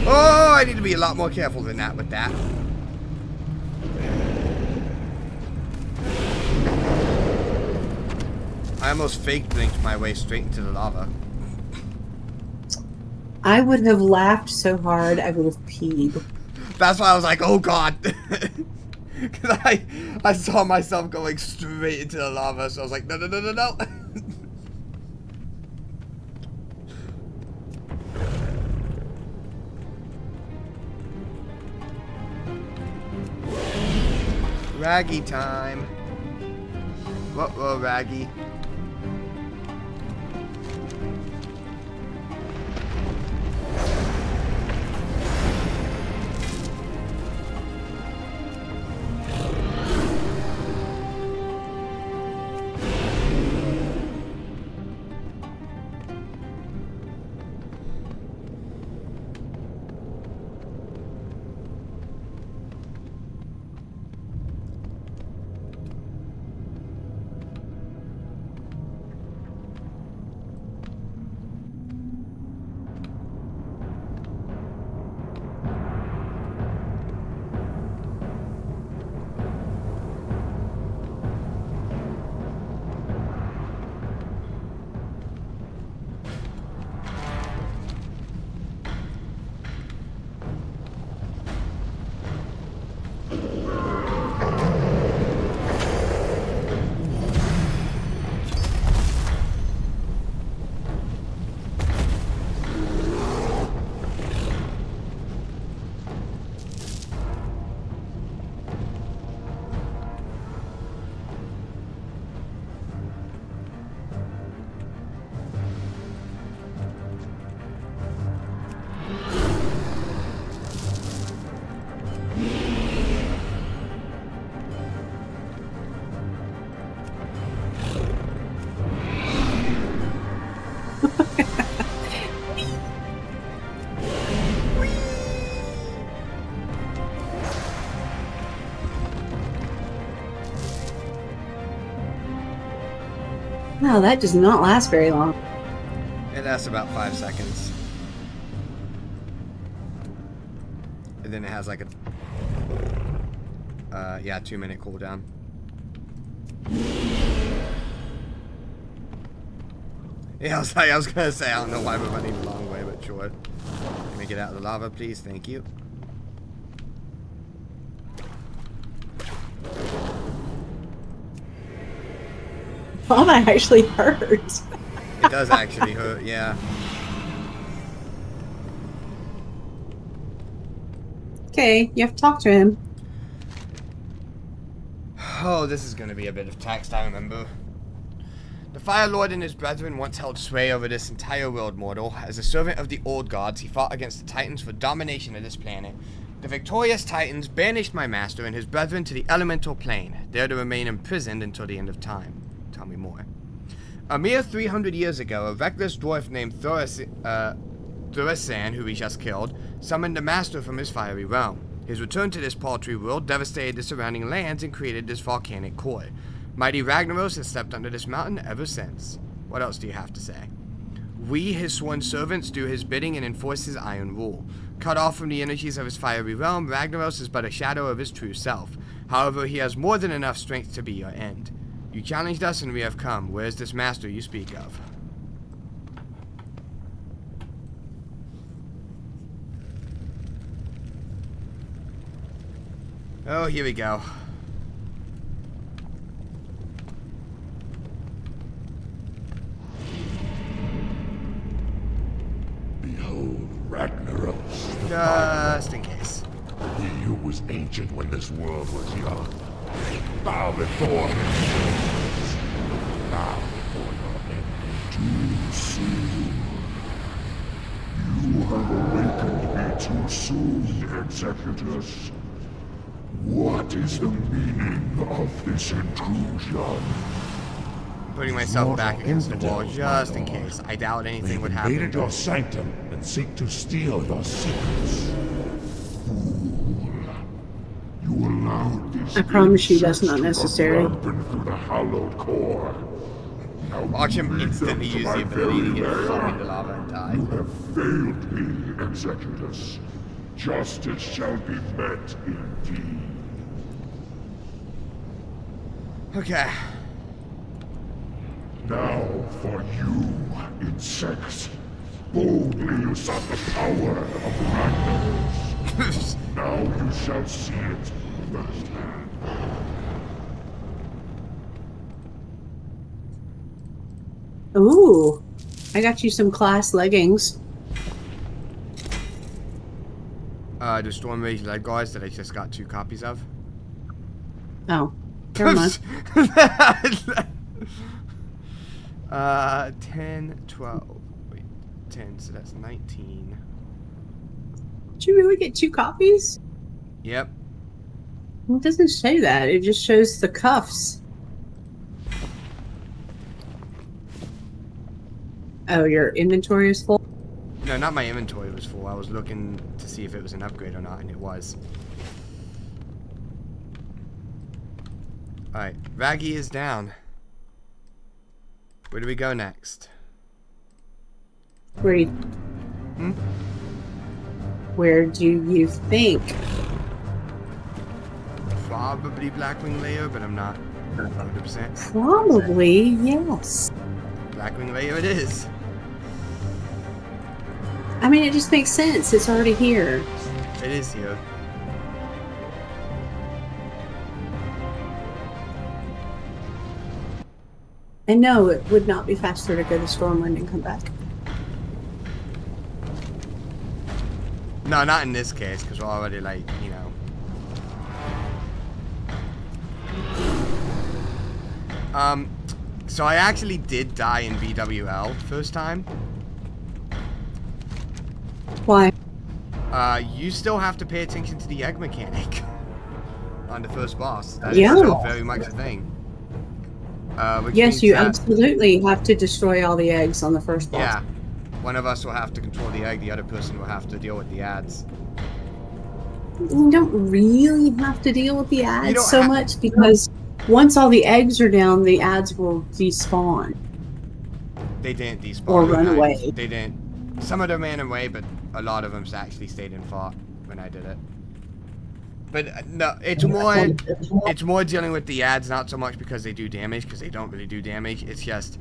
Oh, I need to be a lot more careful than that with that. I almost fake blinked my way straight into the lava. I would have laughed so hard I would have peed. That's why I was like, oh god. Because I saw myself going straight into the lava, so I was like, no, no, no, no, no. Raggy time. Whoa, Raggy. Wow, that does not last very long. It lasts about 5 seconds. And then it has like a 2-minute cooldown. Yeah, I was gonna say, I don't know why we're running the long way, but sure. Let me get out of the lava, please. Thank you. Oh, that actually hurts. It does actually hurt, yeah. Okay, you have to talk to him. Oh, this is going to be a bit of text, I remember. The Fire Lord and his brethren once held sway over this entire world, mortal. As a servant of the old gods, he fought against the Titans for domination of this planet. The victorious Titans banished my master and his brethren to the elemental plane, there to remain imprisoned until the end of time. Tell me more. A mere 300 years ago, a reckless dwarf named Thurasan, who we just killed, summoned the master from his fiery realm. His return to this paltry world devastated the surrounding lands and created this volcanic core. Mighty Ragnaros has stepped under this mountain ever since. What else do you have to say? We, his sworn servants, do his bidding and enforce his iron rule. Cut off from the energies of his fiery realm, Ragnaros is but a shadow of his true self. However, he has more than enough strength to be your end. You challenged us and we have come. Where is this master you speak of? Oh, here we go. Behold, Ragnaros. Just in case. He who was ancient when this world was young. Bow before him. Bow before your end too soon. You have awakened me too soon, Executus. What is the meaning of this intrusion? I'm putting myself back against the wall just in case. I doubt anything would happen. They've invaded your sanctum and seek to steal your secrets. You allowed this. I promise you that's not necessary. Through the hallowed core. Now watch him instantly use the ability to get flung into lava and die. You have failed me, Executus. Justice shall be met indeed. Okay. Now for you, insects. Boldly usurp the power of Ragnaros. Now you shall see it firsthand. Ooh, I got you some class leggings. The Storm Rage Leg Guards that I just got 2 copies of. Oh, never mind. 10, 12. Wait, 10, so that's 19. Did you really get 2 copies? Yep. Well, it doesn't say that. It just shows the cuffs. Oh, your inventory is full? No, not my inventory was full. I was looking to see if it was an upgrade or not, and it was. Alright, Raggy is down. Where do we go next? Where do you... Where do you think? Probably Blackwing Layer, but I'm not 100%. Probably, yes. Blackwing Layer it is. I mean, it just makes sense. It's already here. It is here. And no, it would not be faster to go to Stormwind and come back. No, not in this case, because we're already, like, you know. So I actually did die in VWL first time. Why? You still have to pay attention to the egg mechanic on the first boss. That is still very much a thing. Yes, you absolutely have to destroy all the eggs on the first boss. Yeah. One of us will have to control the egg, the other person will have to deal with the ads. You don't really have to deal with the ads so much, because once all the eggs are down, the ads will despawn. They didn't despawn. Or run away. They didn't. Some of them ran away, but a lot of them actually stayed and fought when I did it. But no, it's more dealing with the ads, not so much because they do damage, because they don't really do damage. It's just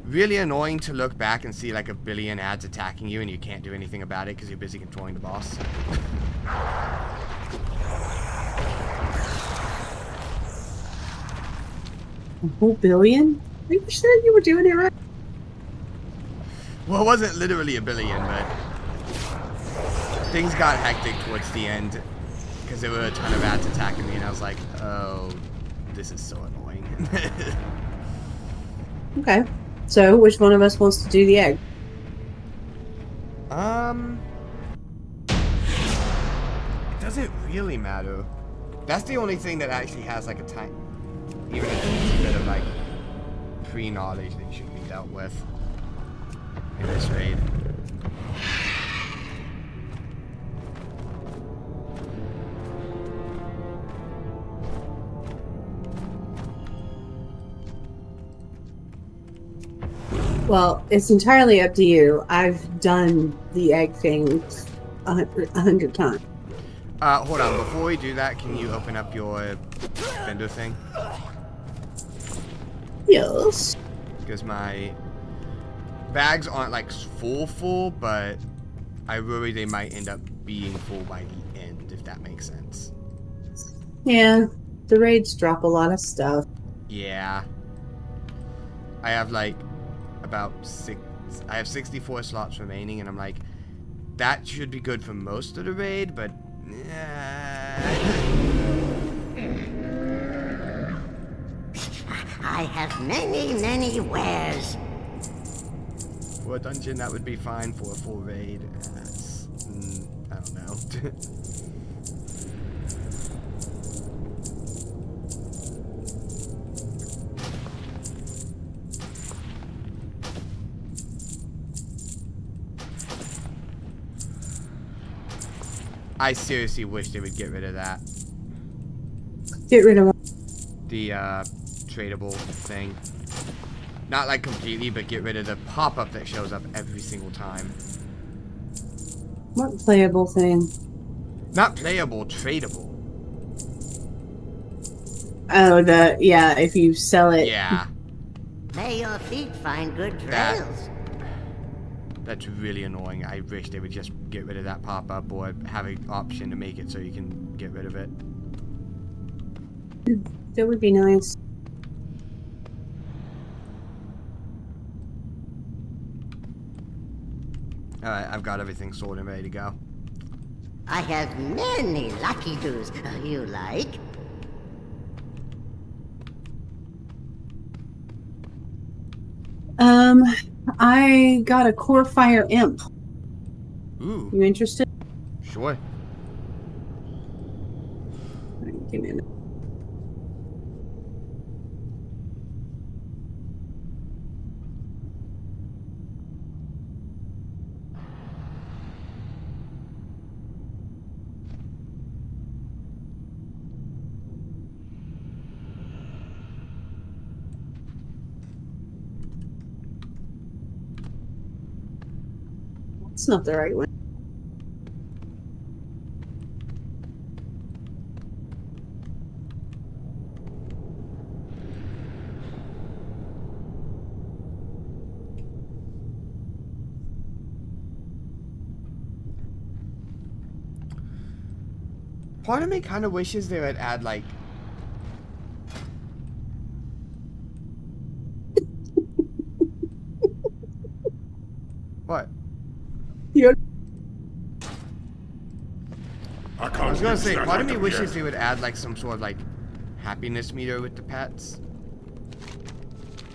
really annoying to look back and see like a billion ads attacking you and you can't do anything about it because you're busy controlling the boss. A whole billion? Are you sure you were doing it right? Well, it wasn't literally a billion, but things got hectic towards the end because there were a ton of ads attacking me and I was like, oh, this is so annoying. Okay. So, which one of us wants to do the egg? It doesn't really matter. That's the only thing that actually has like a time, even a bit of like pre-knowledge that should be dealt with in this raid. Well, it's entirely up to you. I've done the egg thing 100 times. Hold on. Before we do that, can you open up your vendor thing? Yes. Because my bags aren't like full, but I worry they might end up being full by the end, if that makes sense. Yeah, the raids drop a lot of stuff. Yeah. I have like about 64 slots remaining, and I'm like, that should be good for most of the raid, but I have many wares. For a dungeon, that would be fine. For a full raid, that's, I don't know. I seriously wish they would get rid of that. Get rid of what? The tradable thing. Not like completely, but get rid of the pop-up that shows up every single time. What playable thing? Not playable, tradable. Oh, yeah, if you sell it. Yeah. May your feet find good trails. That's really annoying. I wish they would just get rid of that pop-up or have an option to make it so you can get rid of it. That would be nice. Alright, I've got everything sorted and ready to go. I have many lucky doos you like. I got a core fire imp. Ooh. You interested? Sure. Right, give me a minute. It's not the right one. Part of me kind of wishes they would add, like... What? You're... I was gonna say, part of me wishes they would add, like, some sort of, like, happiness meter with the pets.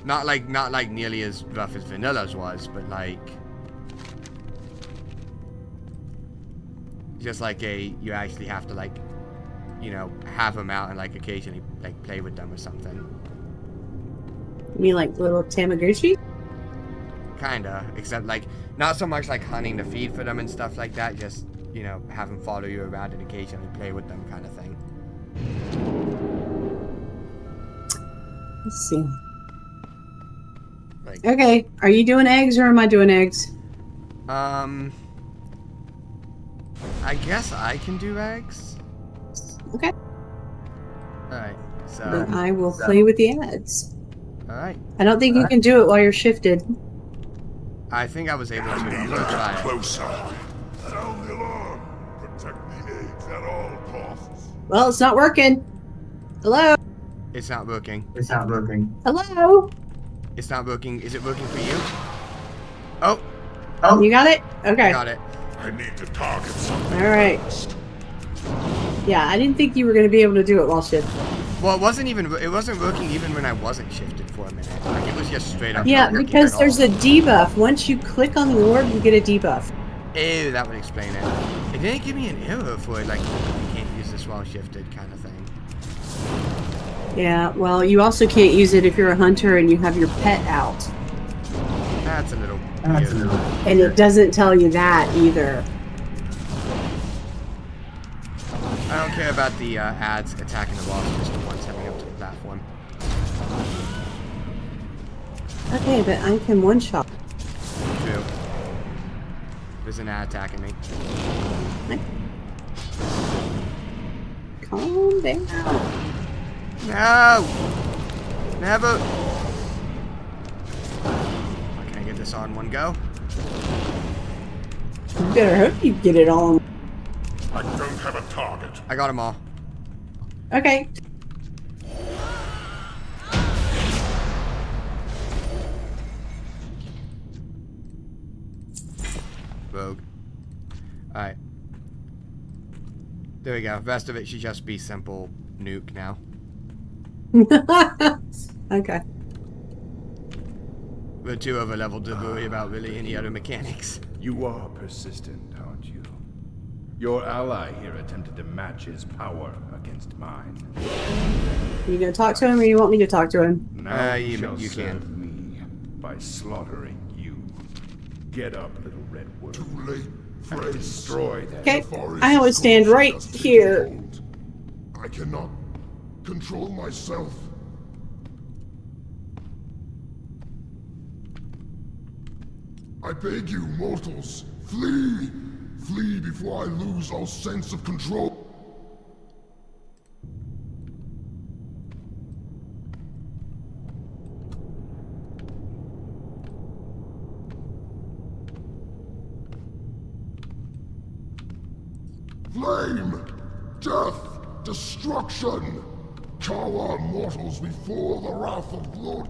Not like nearly as rough as Vanilla's was, but, like... Just like you actually have to, like, you know, have them out and, like, occasionally, like, play with them or something. You mean like little Tamagotchi? Kinda, except, like, not so much, like, hunting the feed for them and stuff like that, just, you know, have them follow you around and occasionally play with them kind of thing. Let's see. Like, okay, are you doing eggs or am I doing eggs? I guess I can do eggs. Okay. Alright, so... Then I will play with the ads. Alright. I don't think you can do it while you're shifted. I think I was able to. I'm gonna try it. Closer. Sound the alarm. Protect the eggs at all costs. Well, it's not working. Hello? It's not working. It's not working. Hello? It's not working. Is it working for you? Oh. Oh. You got it? Okay. I got it. I need to target something. Alright. Yeah, I didn't think you were going to be able to do it while shifted. Well, it wasn't working even when I wasn't shifted for a minute. Like, it was just straight up. Yeah, because there's a debuff. Once you click on the orb, you get a debuff. Ew, that would explain it. It didn't give me an error for it, like, you can't use this while shifted kind of thing. Yeah, well, you also can't use it if you're a hunter and you have your pet out. That's a little That's weird. a little... And it doesn't tell you that either. I don't care about the ads attacking the walls, just the ones heading up to the platform. Okay, but I can one-shot. True. There's an ad attacking me. Calm down. No! Never! Can I get this on one go? You better hope you get it on. I don't have a target. I got them all. Okay. Rogue. Alright. There we go. The rest of it should just be simple nuke now. Okay. We're too over leveled to worry about really any other mechanics. You are persistent, aren't you? Your ally here attempted to match his power against mine. You gonna talk to him or you want me to talk to him? Now you serve can. me by slaughtering you. Get up, little red worm. Too late. And destroy that. Okay, I always stand right here. I cannot control myself. I beg you, mortals, flee! Flee before I lose all sense of control. Flame! Death! Destruction! Cower mortals before the wrath of Lord.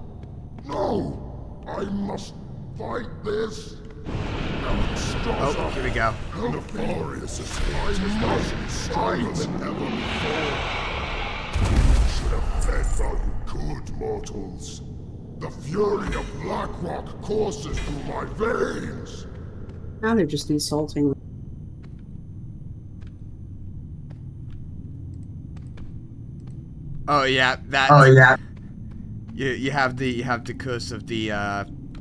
No! I must fight this. Oh, here we go. Nefarious escape. I must stronger than ever before. You should have fed while you could, mortals. The fury of Blackrock courses through my veins. Now they're just insulting. Oh yeah, that. Oh yeah. You have the curse of the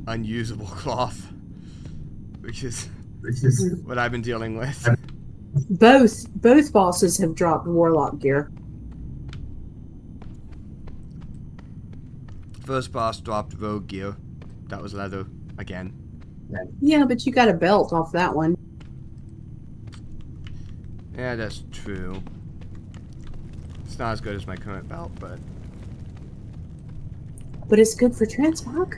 unusable cloth, which is what I've been dealing with. Both bosses have dropped Warlock gear. First boss dropped rogue gear. That was leather again. Yeah, but you got a belt off that one. Yeah, that's true. It's not as good as my current belt, but it's good for transmog.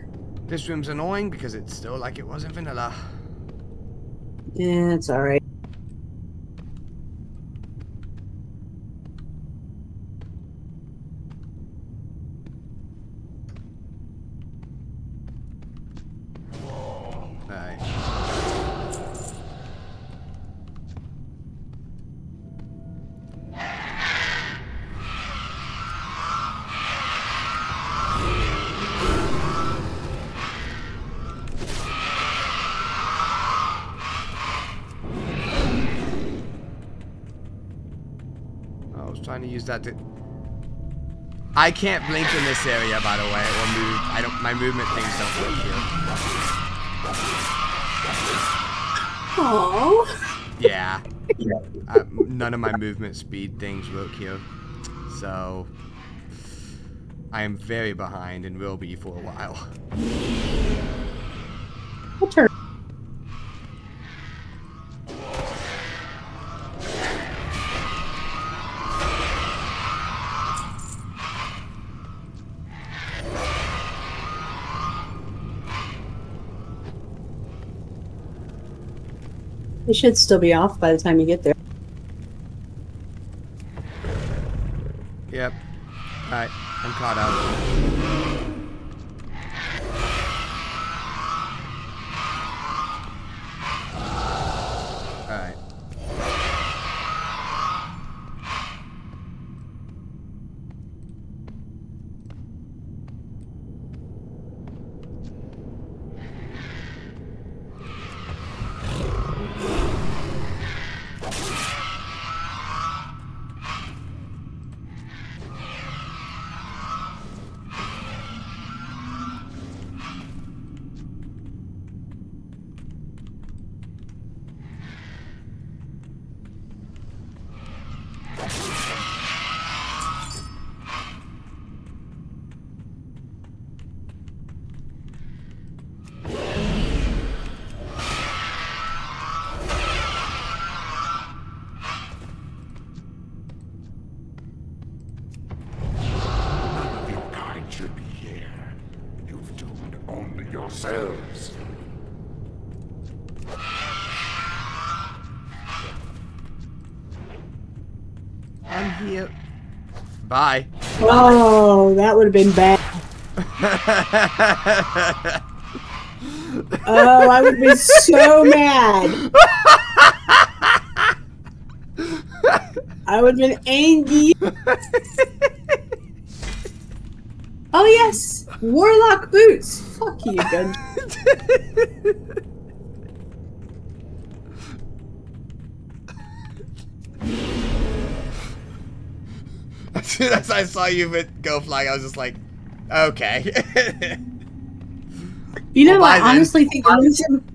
This room's annoying because it's still like it was in vanilla. Yeah, it's alright. Trying to use that to... I can't blink in this area, by the way, or move. I don't. My movement things don't work here. Aww. Yeah. None of my movement speed things work here, so I am very behind and will be for a while. I'll turn. It should still be off by the time you get there. Yep. Alright, I'm caught up. Alright. Yourselves. I'm here. Bye. Oh, that would have been bad. Oh, I would have been so mad. I would have been angry. Oh yes, Warlock boots. Fuck you, gun. As soon as I saw you go flying, I was just like, okay. You know, I honestly think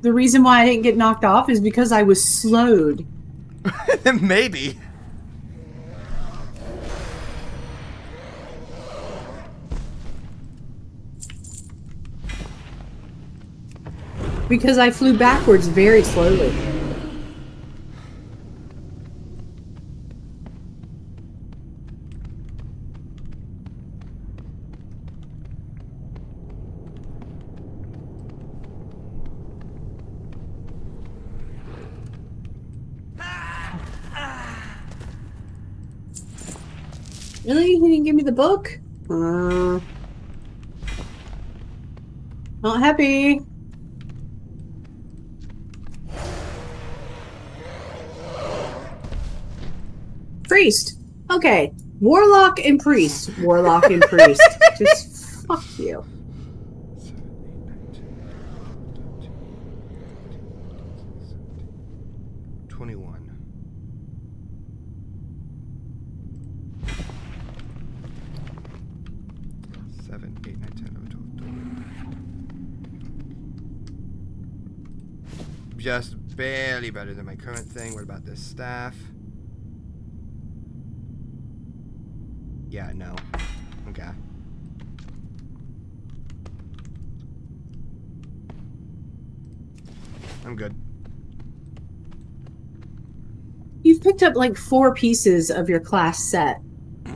the reason why I didn't get knocked off is because I was slowed. Maybe. Because I flew backwards very slowly. Really? He didn't give me the book? Not happy. Priest. Okay. Warlock and priest. Warlock and priest. Just fuck you. 21. Seven, 8, 9, 10, 11, 12. Just barely better than my current thing. What about this staff? Yeah, no. Okay. I'm good. You've picked up like 4 pieces of your class set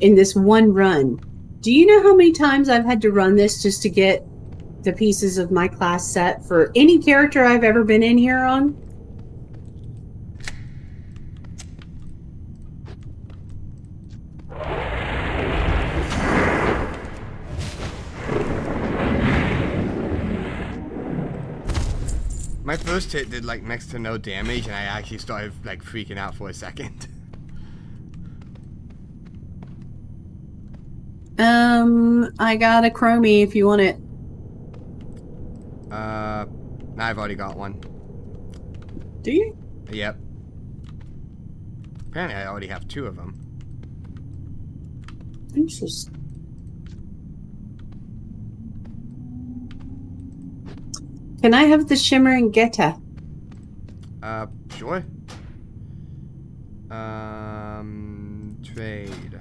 in this one run. Do you know how many times I've had to run this just to get the pieces of my class set for any character I've ever been in here on? My first hit did like next to no damage, and I actually started like freaking out for a second. I got a chromie if you want it. I've already got one. Do you? Yep. Apparently I already have 2 of them. Interesting. Can I have the Shimmer and Geta? Sure. Trade.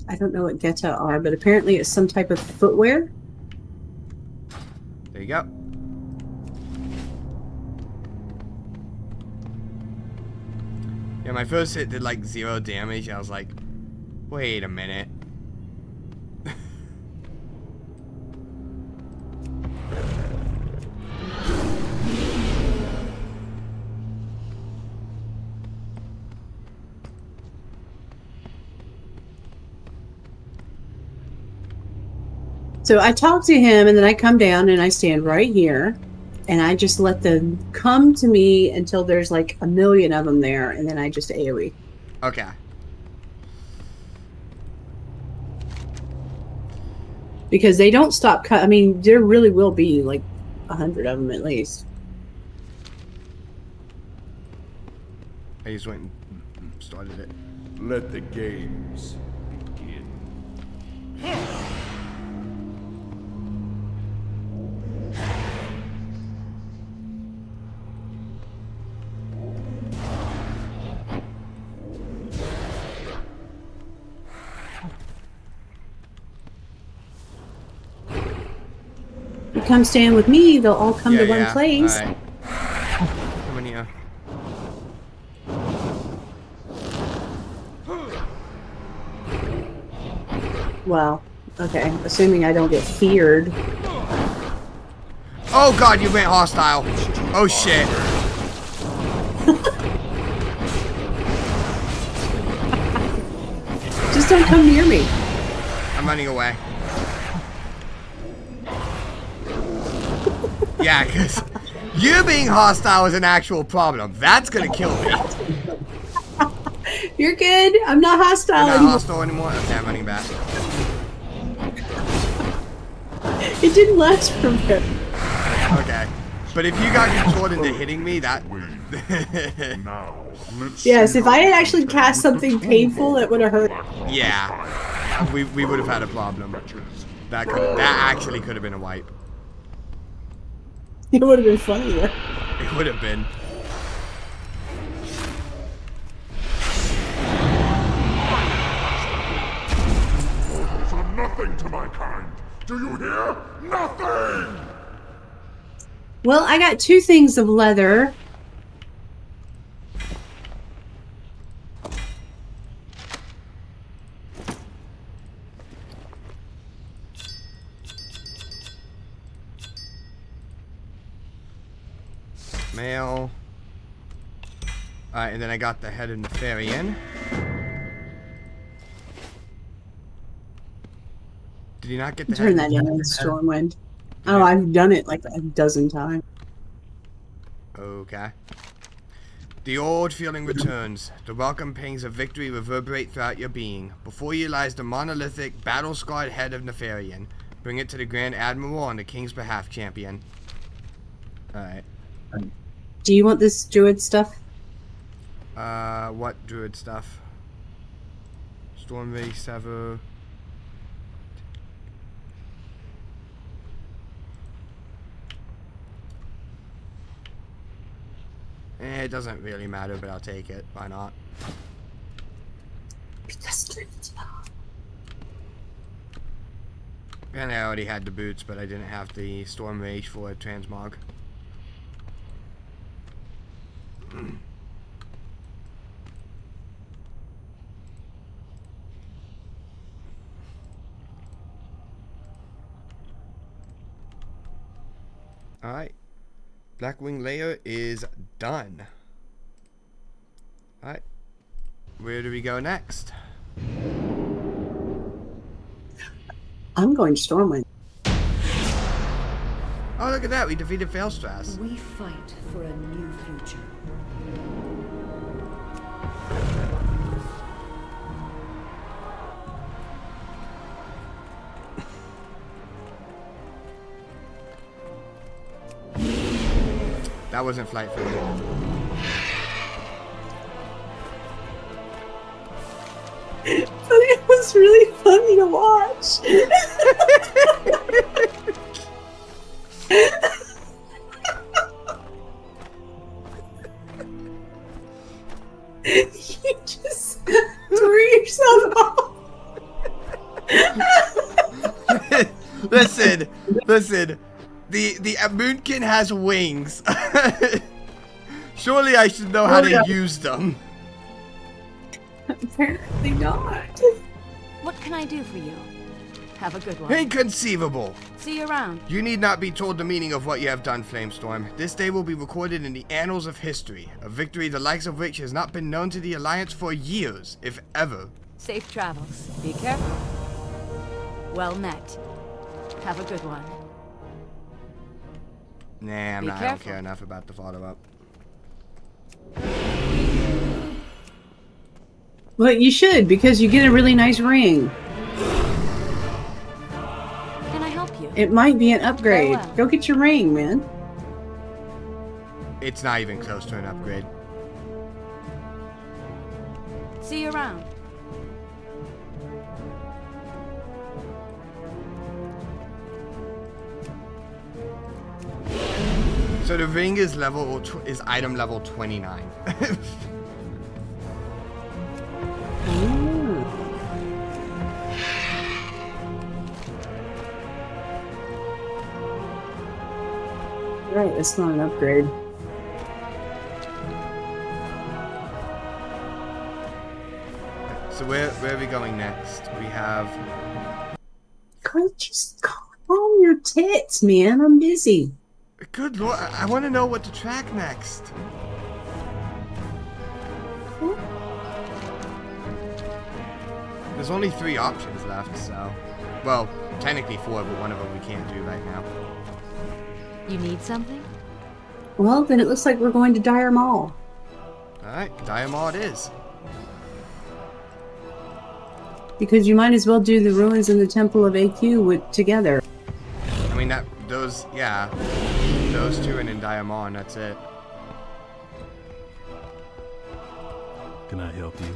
I don't know what Geta are, but apparently it's some type of footwear. There you go. Yeah, my first hit did like 0 damage. I was like, wait a minute. So I talk to him, and then I come down and I stand right here, and I just let them come to me until there's like 1 million of them there, and then I just AoE. Okay. Because they don't stop I mean, there really will be like 100 of them at least. I just went and started it. Let the games begin. You come stand with me, they'll all come to one place. All right. Come in here. Well, okay. Assuming I don't get feared. Oh god, you went hostile. Oh shit. Just don't come near me. I'm running away. Yeah, because you being hostile is an actual problem. That's gonna kill me. You're good. I'm not hostile You're not anymore. hostile anymore? Okay, I'm running back. It didn't last for a bit. Okay. But if you got controlled into hitting me, that... Yes, if I had actually cast something painful, it would have hurt. Yeah. We would have had a problem. That actually could have been a wipe. It would have been funnier. It would have been. Mortals are nothing to my kind. Do you hear? Nothing! Well, I got 2 things of leather. Mail. Alright, and then I got the head and the fairy in. Did you not get the Turn head? that down in Stormwind. Oh, I've done it like a dozen times. Okay. The old feeling returns. The welcome pangs of victory reverberate throughout your being. Before you lies the monolithic, battle-scarred head of Nefarian. Bring it to the Grand Admiral on the King's behalf, champion. Alright. Do you want this druid stuff? What druid stuff? Stormray, Sever. It doesn't really matter, but I'll take it. Why not? And I already had the boots, but I didn't have the Storm Rage for a transmog. Alright. Blackwing layer is done. Alright. Where do we go next? I'm going Stormwind. Oh, look at that. We defeated Failstrass. We fight for a new future. That wasn't flight for me. But it was really funny to watch. You just threw yourself off. Listen. The Moonkin has wings. Surely I should know how to use them. Apparently not. What can I do for you? Have a good one. Inconceivable. See you around. You need not be told the meaning of what you have done, Flamestorm. This day will be recorded in the annals of history. A victory the likes of which has not been known to the Alliance for years, if ever. Safe travels. Be careful. Well met. Have a good one. Nah, I don't care enough about the follow-up. Well, you should, because you get a really nice ring. Can I help you? It might be an upgrade. Farewell. Go get your ring, man. It's not even close to an upgrade. See you around. So the ring is item level 29. Right, it's not an upgrade. So where are we going next? We have... God, just calm your tits, man. I'm busy. Good lord, I want to know what to track next. There's only 3 options left, so... Well, technically 4, but one of them we can't do right now. You need something? Well, then it looks like we're going to Dire Mall. Alright, Dire Mall it is. Because you might as well do the ruins and the Temple of AQ together. I mean, those 2 and in Dire Mall, and that's it. Can I help you?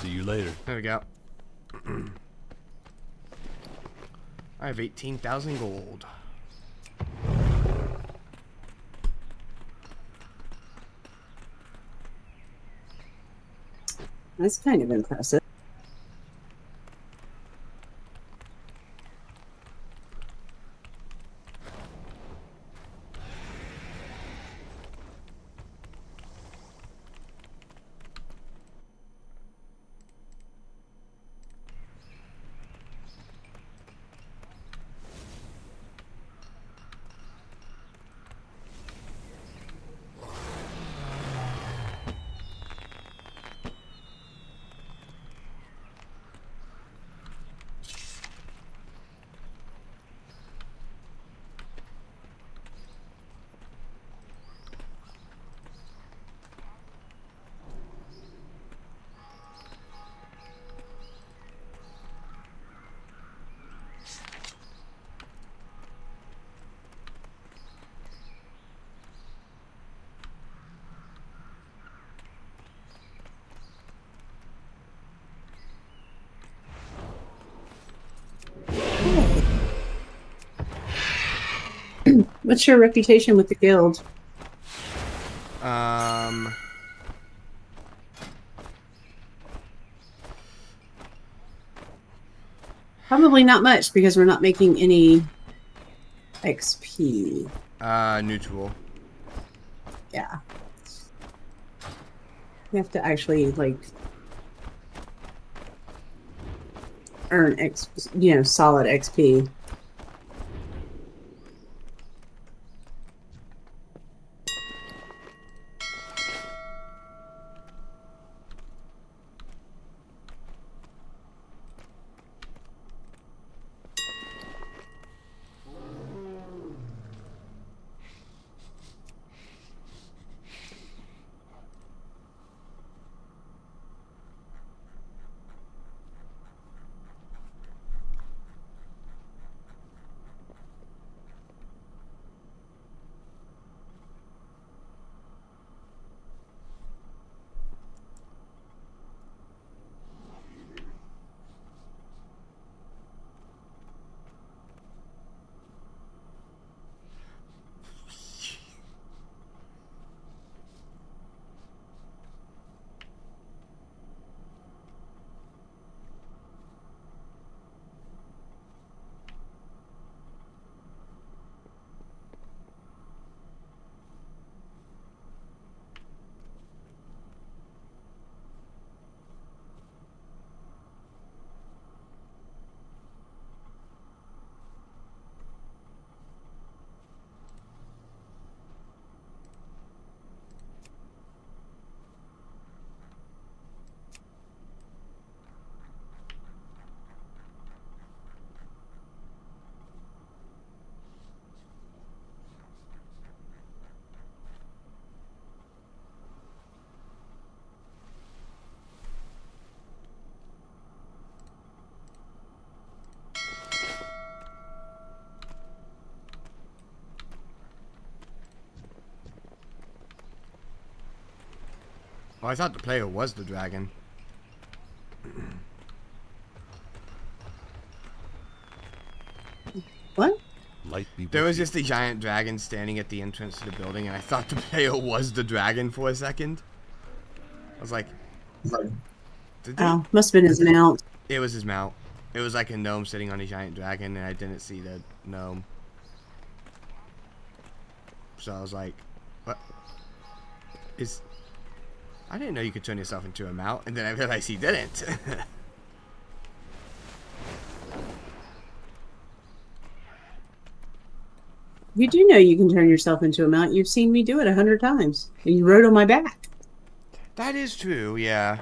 See you later. There we go. I have 18,000 gold. That's kind of impressive. What's your reputation with the guild? Probably not much because we're not making any XP. Neutral. Yeah. You have to actually, like, earn solid XP. Oh, I thought the player was the dragon. What? There was just a giant dragon standing at the entrance to the building, and I thought the player was the dragon for a second. I was like, oh, must have been his mount. It was his mount. It was like a gnome sitting on a giant dragon, and I didn't see the gnome. So I was like, what? I didn't know you could turn yourself into a mount, and then I realized he didn't. You do know you can turn yourself into a mount. You've seen me do it 100 times. And you rode on my back. That is true, yeah.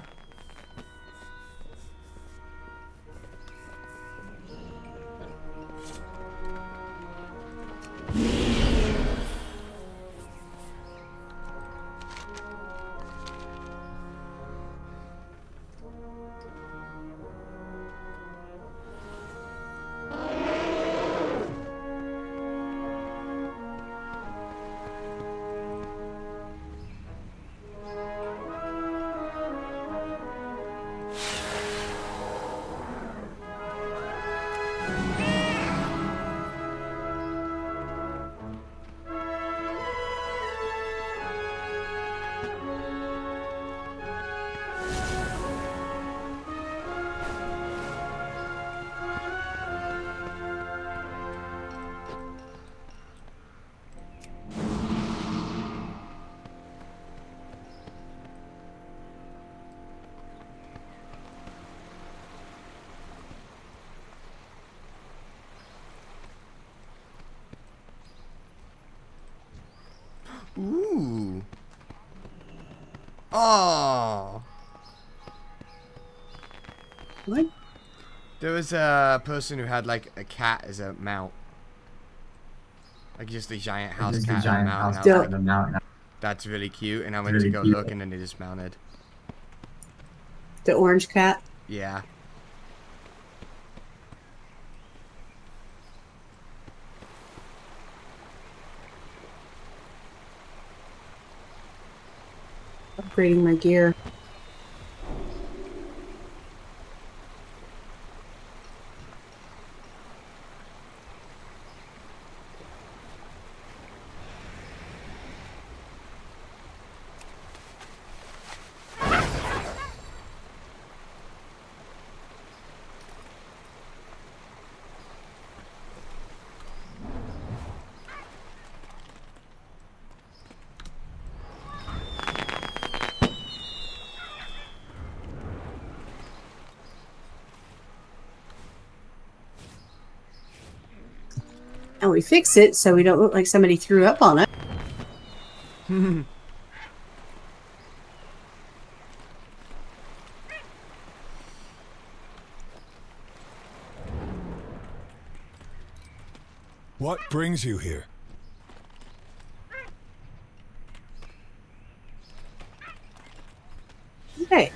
Ooh. Oh. What? There was a person who had like a cat as a mount. Like just a giant house cat as a mount. That's really cute. And I went to go look and then they just mounted. The orange cat? Yeah. Upgrading my gear. And we fix it so we don't look like somebody threw up on it. What brings you here? Okay.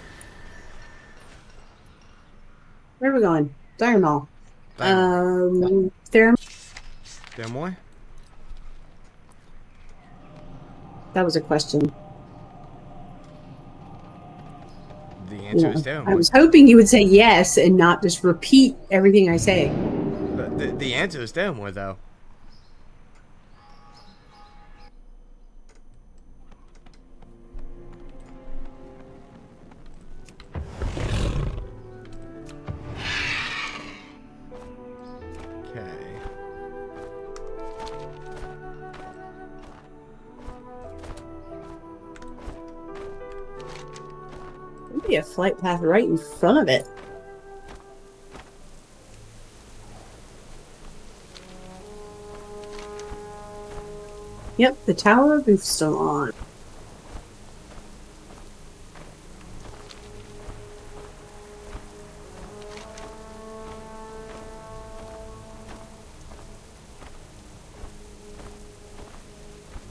Where are we going? Thermal. Thermal. Thermoy? That was a question. The answer is I Thermoy. was hoping you would say yes and not just repeat everything I say. But the answer is Thermoy, though. Be a flight path right in front of it. Yep, the tower roof's still on.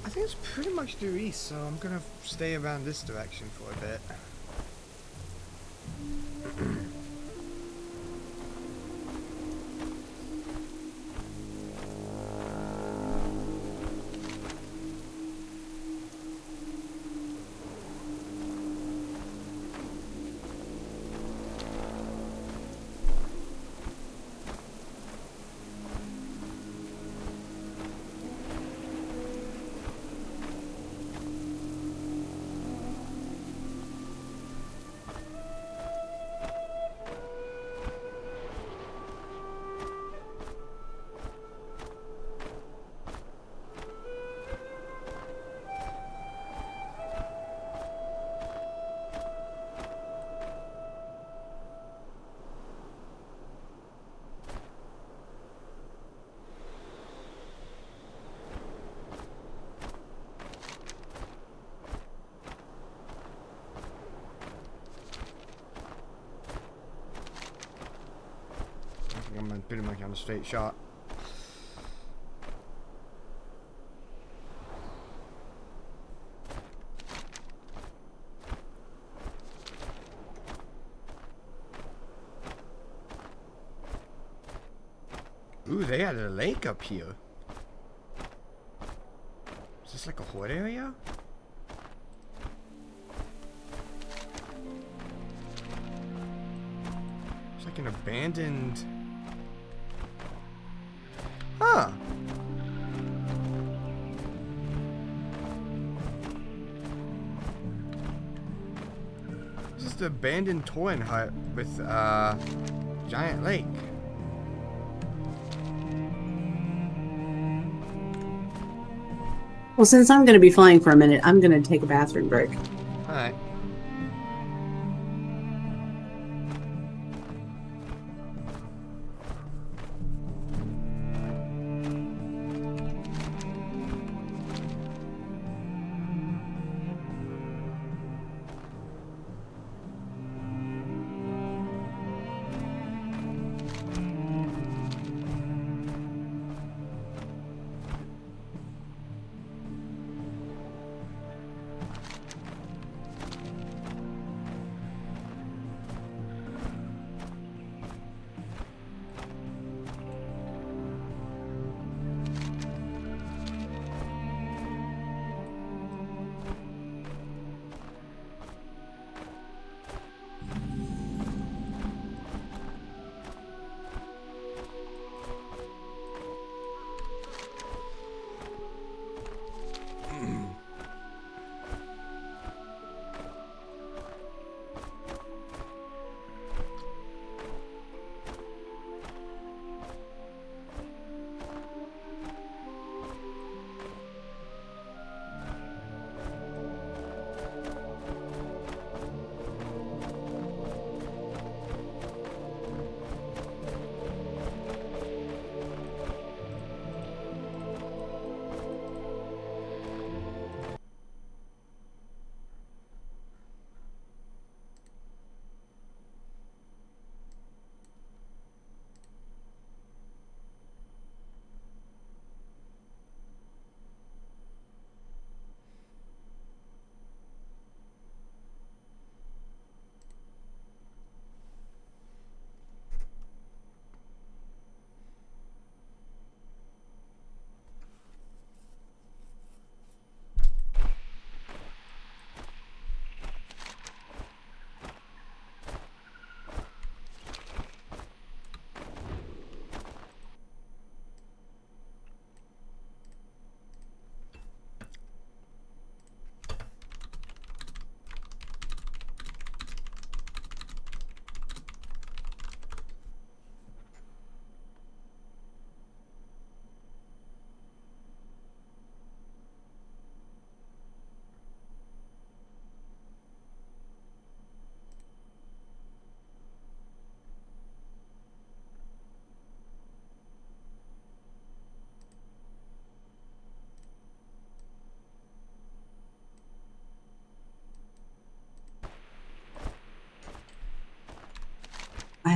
I think it's pretty much due east, so I'm gonna stay around this direction for a bit. I'm pretty much on a straight shot. Ooh, they had a lake up here. Is this like a horde area? It's like an abandoned... Huh. This is the abandoned Tauren hut with giant lake. Well, since I'm going to be flying for a minute, I'm going to take a bathroom break. Alright.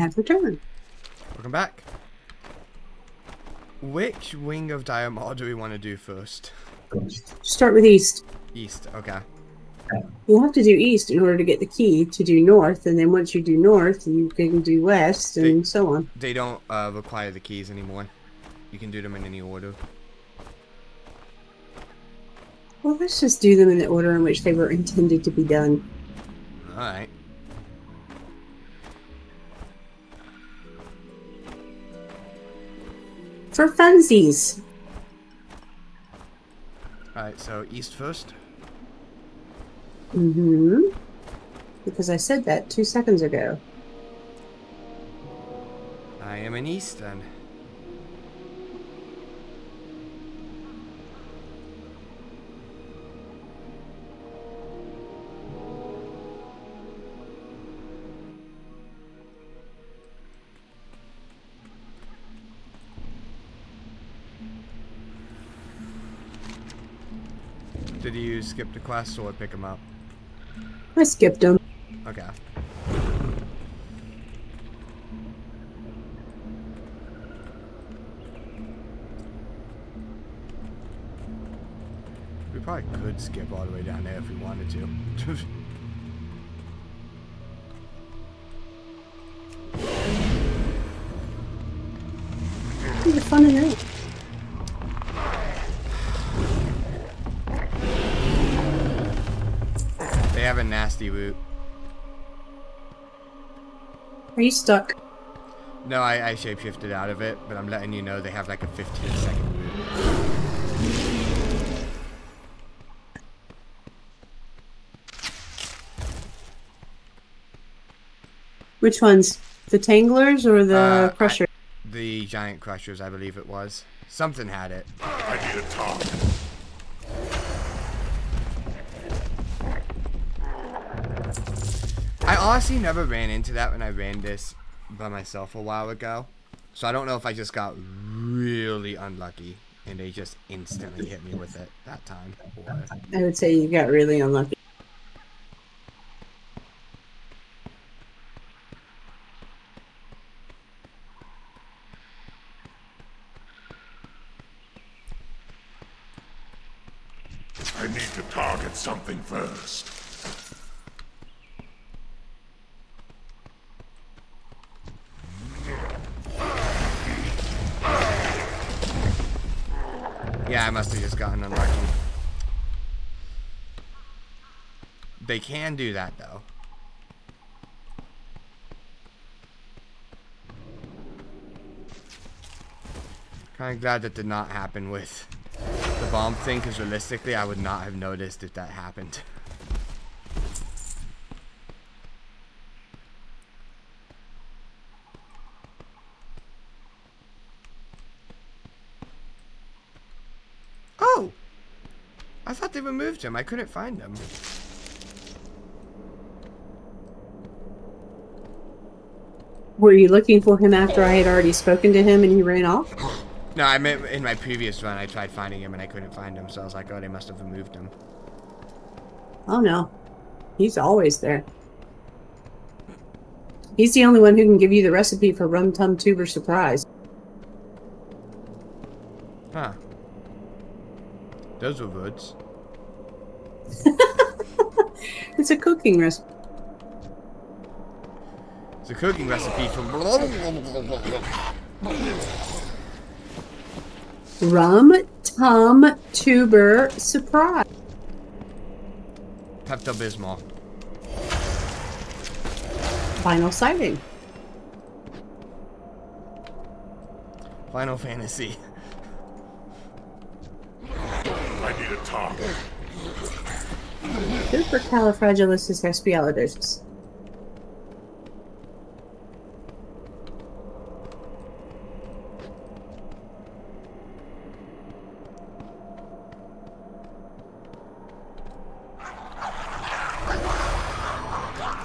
have returned. Welcome back. Which wing of Diamond do we want to do first? Start with east. East, okay. You have to do east in order to get the key to do north, and then once you do north, you can do west, and so on. They don't require the keys anymore. You can do them in any order. Well, let's just do them in the order in which they were intended to be done. Alright. For funsies. Alright, so east first. Mm-hmm. Because I said that 2 seconds ago. I am in east then. Did you skip the quest or pick them up? I skipped them. Okay. We probably could skip all the way down there if we wanted to. It'd be fun in there. They have a nasty route. Are you stuck? No, I shapeshifted out of it, but I'm letting you know they have like a 15-second route. Which ones? The Tanglers or the Crusher? The Giant Crushers, I believe it was. Something had it. I need a target. I honestly never ran into that when I ran this by myself a while ago. So I don't know if I just got really unlucky and they just instantly hit me with it that time. Or... I would say you got really unlucky. I need to target something first. Yeah, I must have just gotten unlucky. They can do that, though. Kind of glad that did not happen with the bomb thing, because realistically, I would not have noticed if that happened. Oh! I thought they removed him. I couldn't find him. Were you looking for him after I had already spoken to him and he ran off? No, I meant in my previous run, I tried finding him and I couldn't find him. So I was like, oh, they must have removed him. Oh no. He's always there. He's the only one who can give you the recipe for Rum Tum Tuber Surprise. Huh. Those were words. It's a cooking recipe. It's a cooking recipe from... Rum Tum Tuber Surprise. Pepto-Bismol. Final sighting. Final Fantasy. I need a target. Supercalifragilisticexpialidocious.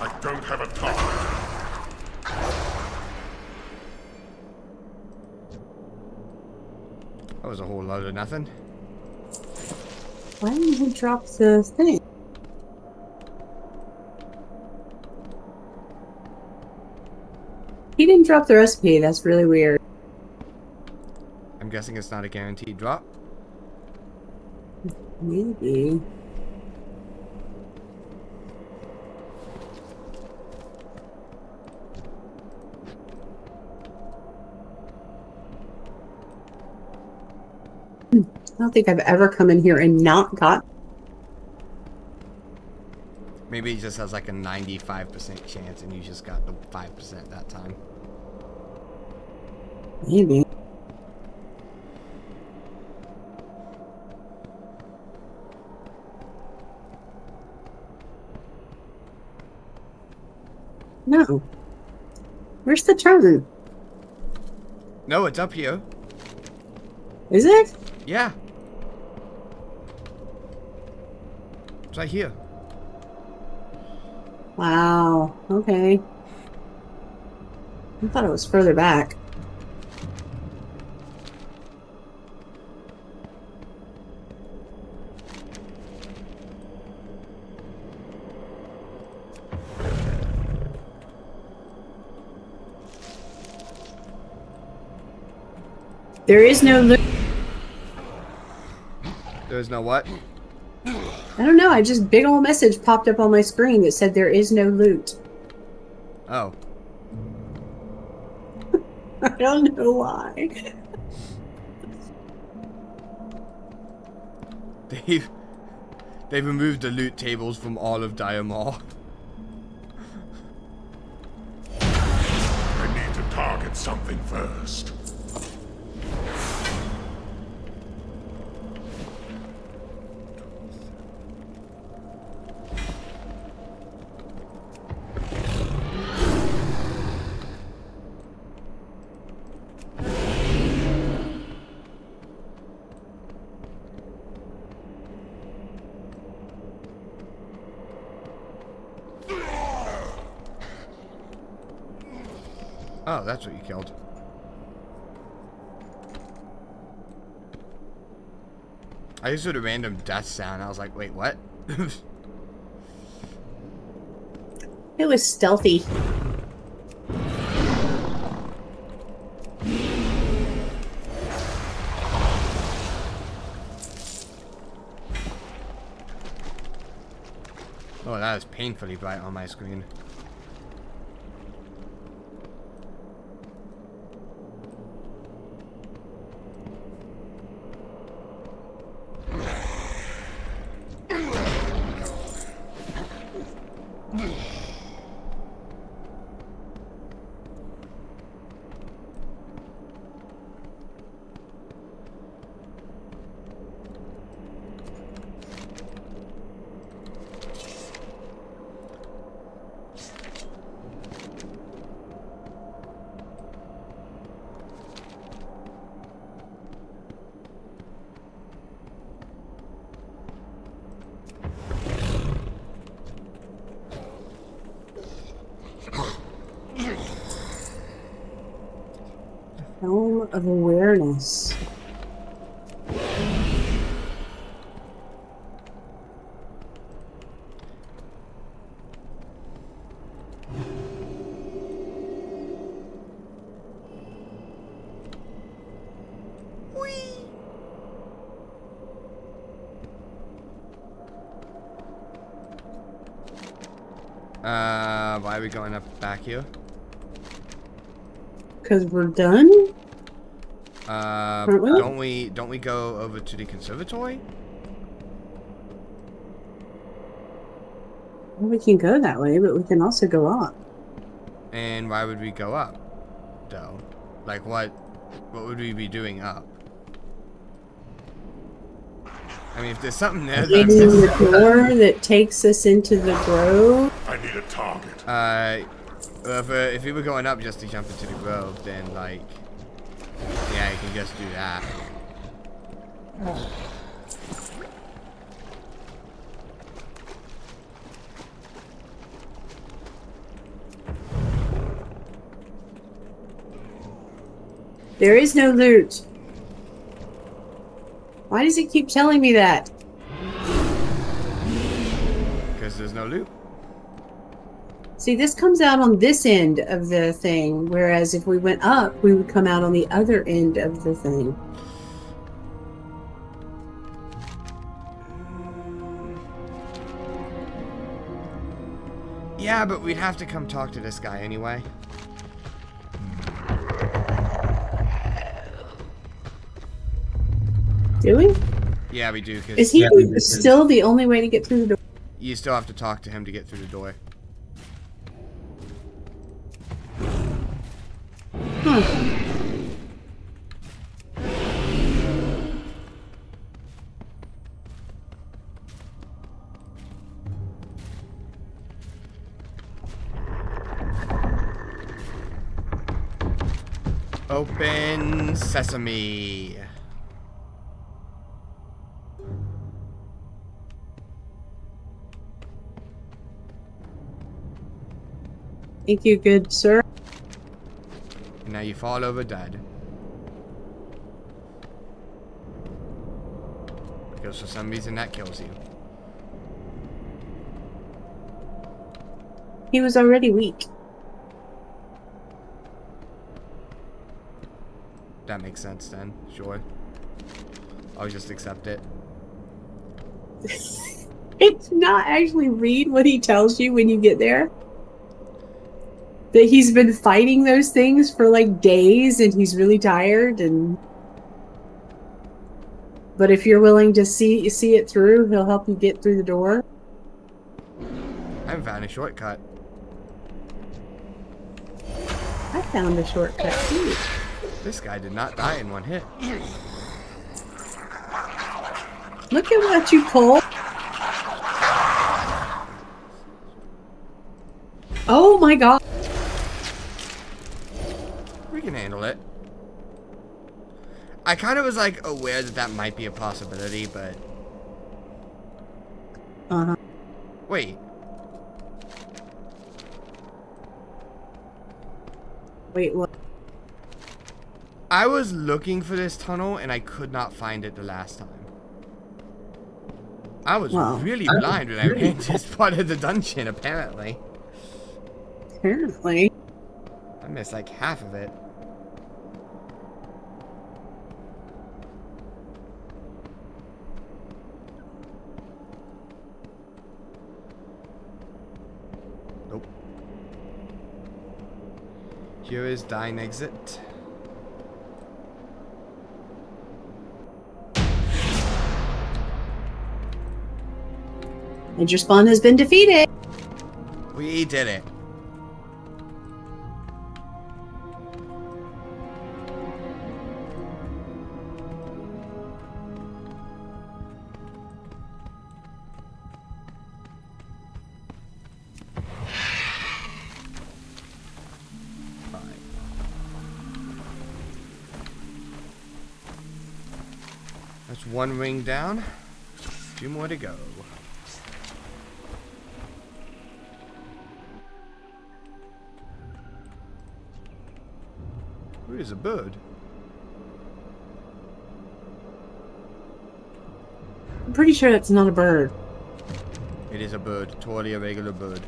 I don't have a target. That was a whole lot of nothing. Why didn't he drop the thing? He didn't drop the recipe. That's really weird. I'm guessing it's not a guaranteed drop. Maybe. I don't think I've ever come in here and not got. Maybe it just has like a 95% chance and you just got the 5% that time. Maybe. No. Where's the turn? No, it's up here. Is it? Yeah. It's right here. Wow. Okay. I thought it was further back. There is no loot. There's no what? I don't know. I just big old message popped up on my screen that said there is no loot. Oh. I don't know why. They've removed the loot tables from all of Diamond. I need to target something first. Oh, that's what you killed. I just heard a random death sound. I was like, wait, what? It was stealthy. Oh, that is painfully bright on my screen. Helm of Awareness. Why are we going up back here? Because we're done? Aren't we? Don't we go over to the conservatory? Well, we can go that way, but we can also go up. And why would we go up, though? Like, what would we be doing up? I mean, if there's something there that's... Getting the door that takes us into the grove? I need a target. If we were going up just to jump into the grove, then, like... Yeah, you can just do that. There is no loot. Why does it keep telling me that? Because there's no loot. See, this comes out on this end of the thing, whereas if we went up, we would come out on the other end of the thing. Yeah, but we'd have to come talk to this guy anyway. Do we? Yeah, we do. Is he still the only way to get through the door? You still have to talk to him to get through the door. Huh. Open sesame. Thank you, good sir. And now you fall over dead. Because for some reason that kills you. He was already weak. That makes sense then, sure. I'll just accept it. It's not actually read what he tells you when you get there. That he's been fighting those things for like days and he's really tired and... But if you're willing to see it through, he'll help you get through the door. I haven't found a shortcut. I found a shortcut too. This guy did not die in one hit. Look at what you pulled. Oh my god. We can handle it. I kind of was like aware that that might be a possibility, but... Uh-huh. Wait. Wait, what? I was looking for this tunnel and I could not find it the last time. I was really blind when I ran to this part of the dungeon, apparently. Apparently. I missed like half of it. Nope. Here is thine exit. And your spawn has been defeated. We did it. That's one ring down. 2 more to go. Where is a bird? I'm pretty sure that's not a bird. It is a bird. Totally a regular bird.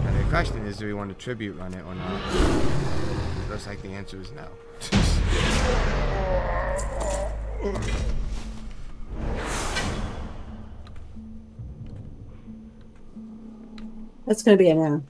The question is, do we want to tribute run it or not? Looks like the answer is no. That's gonna be a no.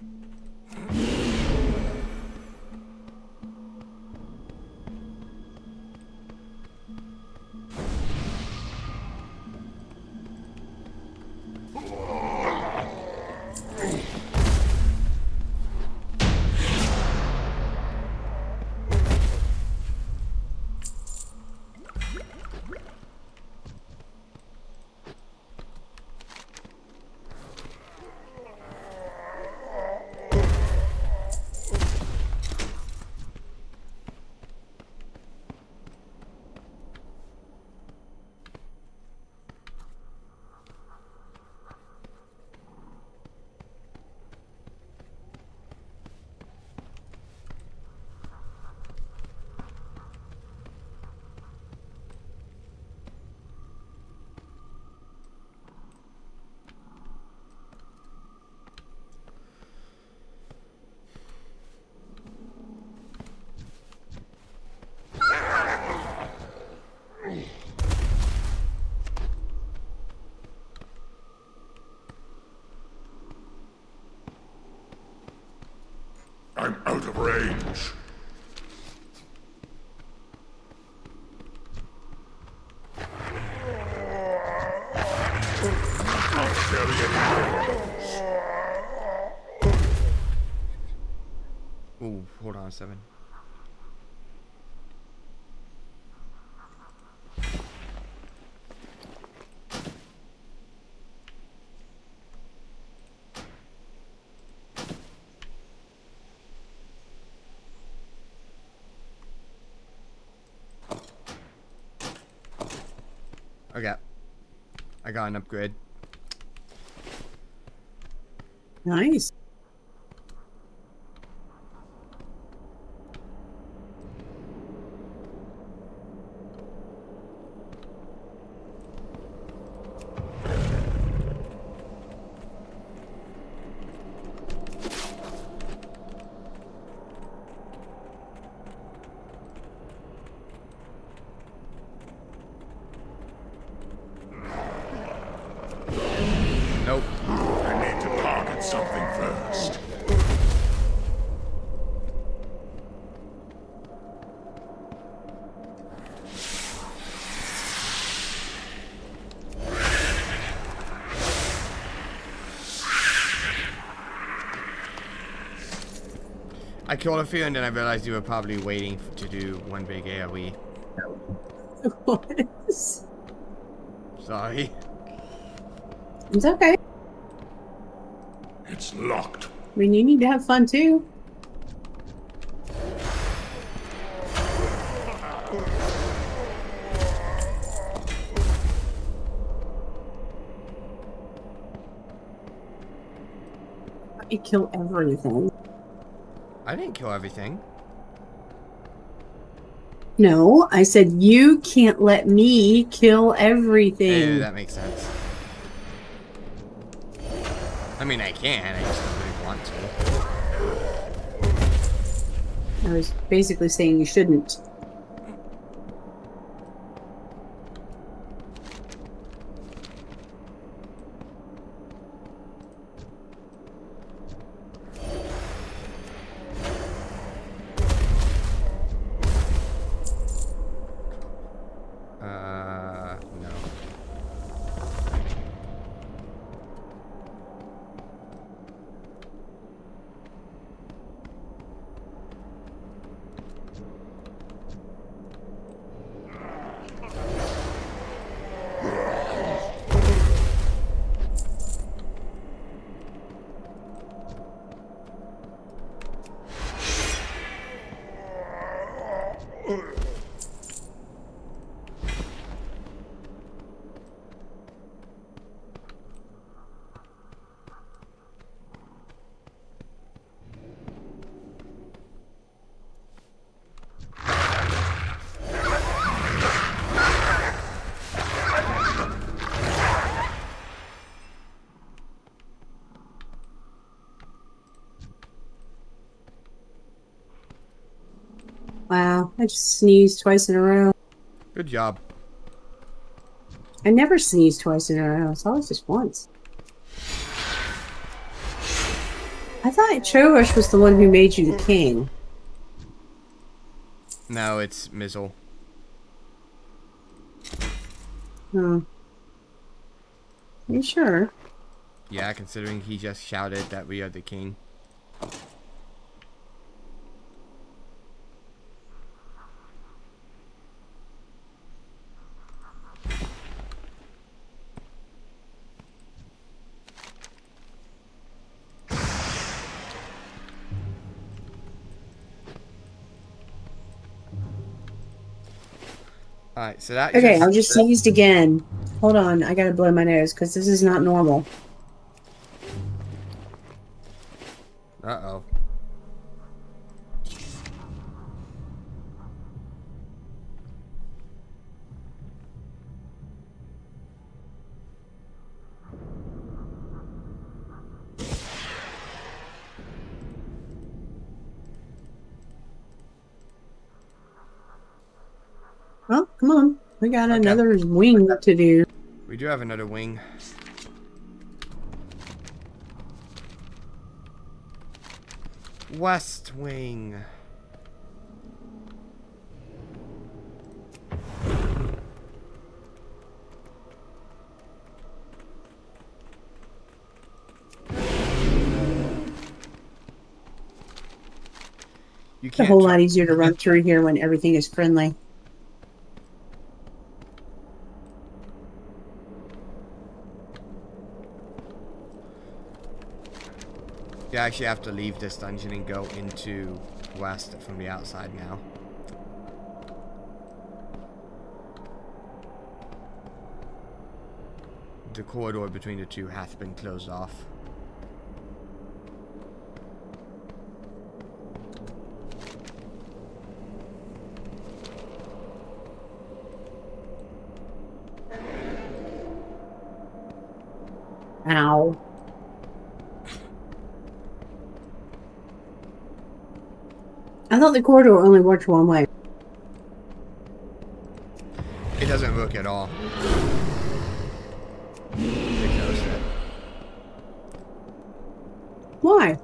7. Okay. I got an upgrade. Nice. Nope. I need to target something first. I killed a few and then I realized you were probably waiting to do one big AoE. What? Sorry. It's okay. It's locked. I mean, you need to have fun too. You kill everything. I didn't kill everything. No, I said you can't let me kill everything. Yeah, that makes sense. I mean, I can. I just don't really want to. I was basically saying you shouldn't. No. Wow, I just sneezed twice in a row. Good job. I never sneezed twice in a row. It's always just once. I thought Chorush was the one who made you the king. No, it's Mizzle. Hmm. Are you sure? Yeah, considering he just shouted that we are the king. Alright, so that Okay, I just sneezed again. Hold on, I gotta blow my nose because this is not normal. Uh-oh. Oh, come on. We got another wing to do. We do have another wing. West Wing. You It's a whole lot easier to run through here when everything is friendly. You actually have to leave this dungeon and go into west from the outside now. The corridor between the two hath been closed off. Ow. I thought the corridor only worked one way. It doesn't work at all. They closed it. Why?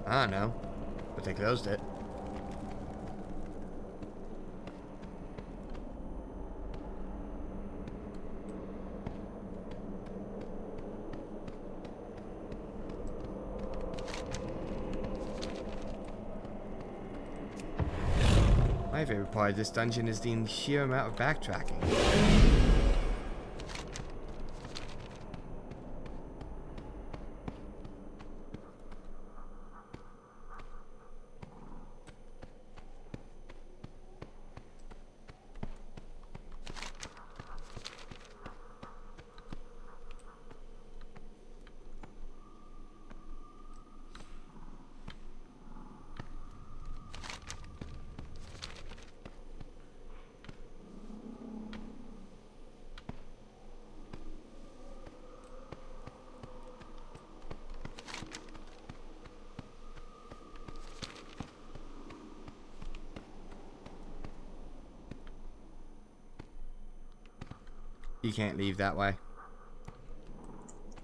I don't know, but they closed it. My favorite part of this dungeon is the sheer amount of backtracking. You can't leave that way.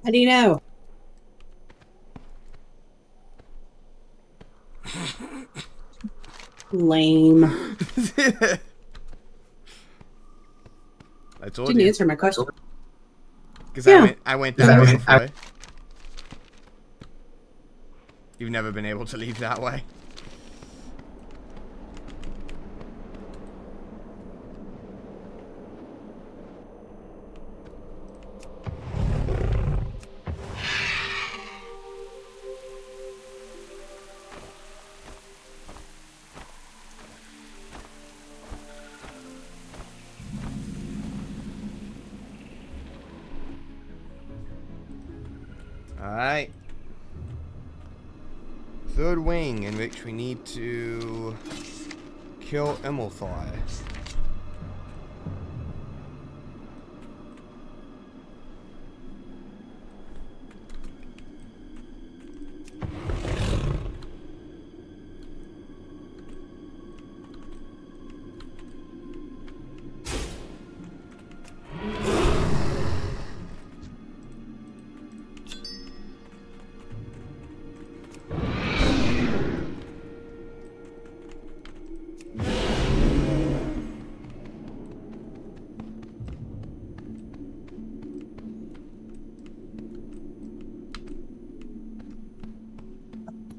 How do you know? Lame. I told Didn't you. answer my question. Because Yeah. I went that way before. You've never been able to leave that way. Alright. Third wing, in which we need to kill Immelthor.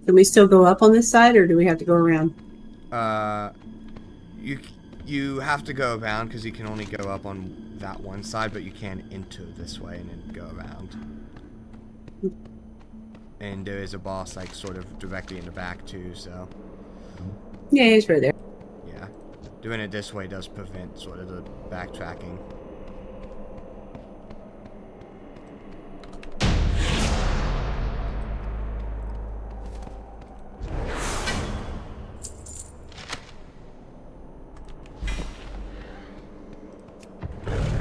Can we still go up on this side, or do we have to go around? You have to go around because you can only go up on that one side, but you can enter this way and then go around. And there is a boss like sort of directly in the back too, so. Yeah, he's right there. Yeah, doing it this way does prevent sort of the backtracking.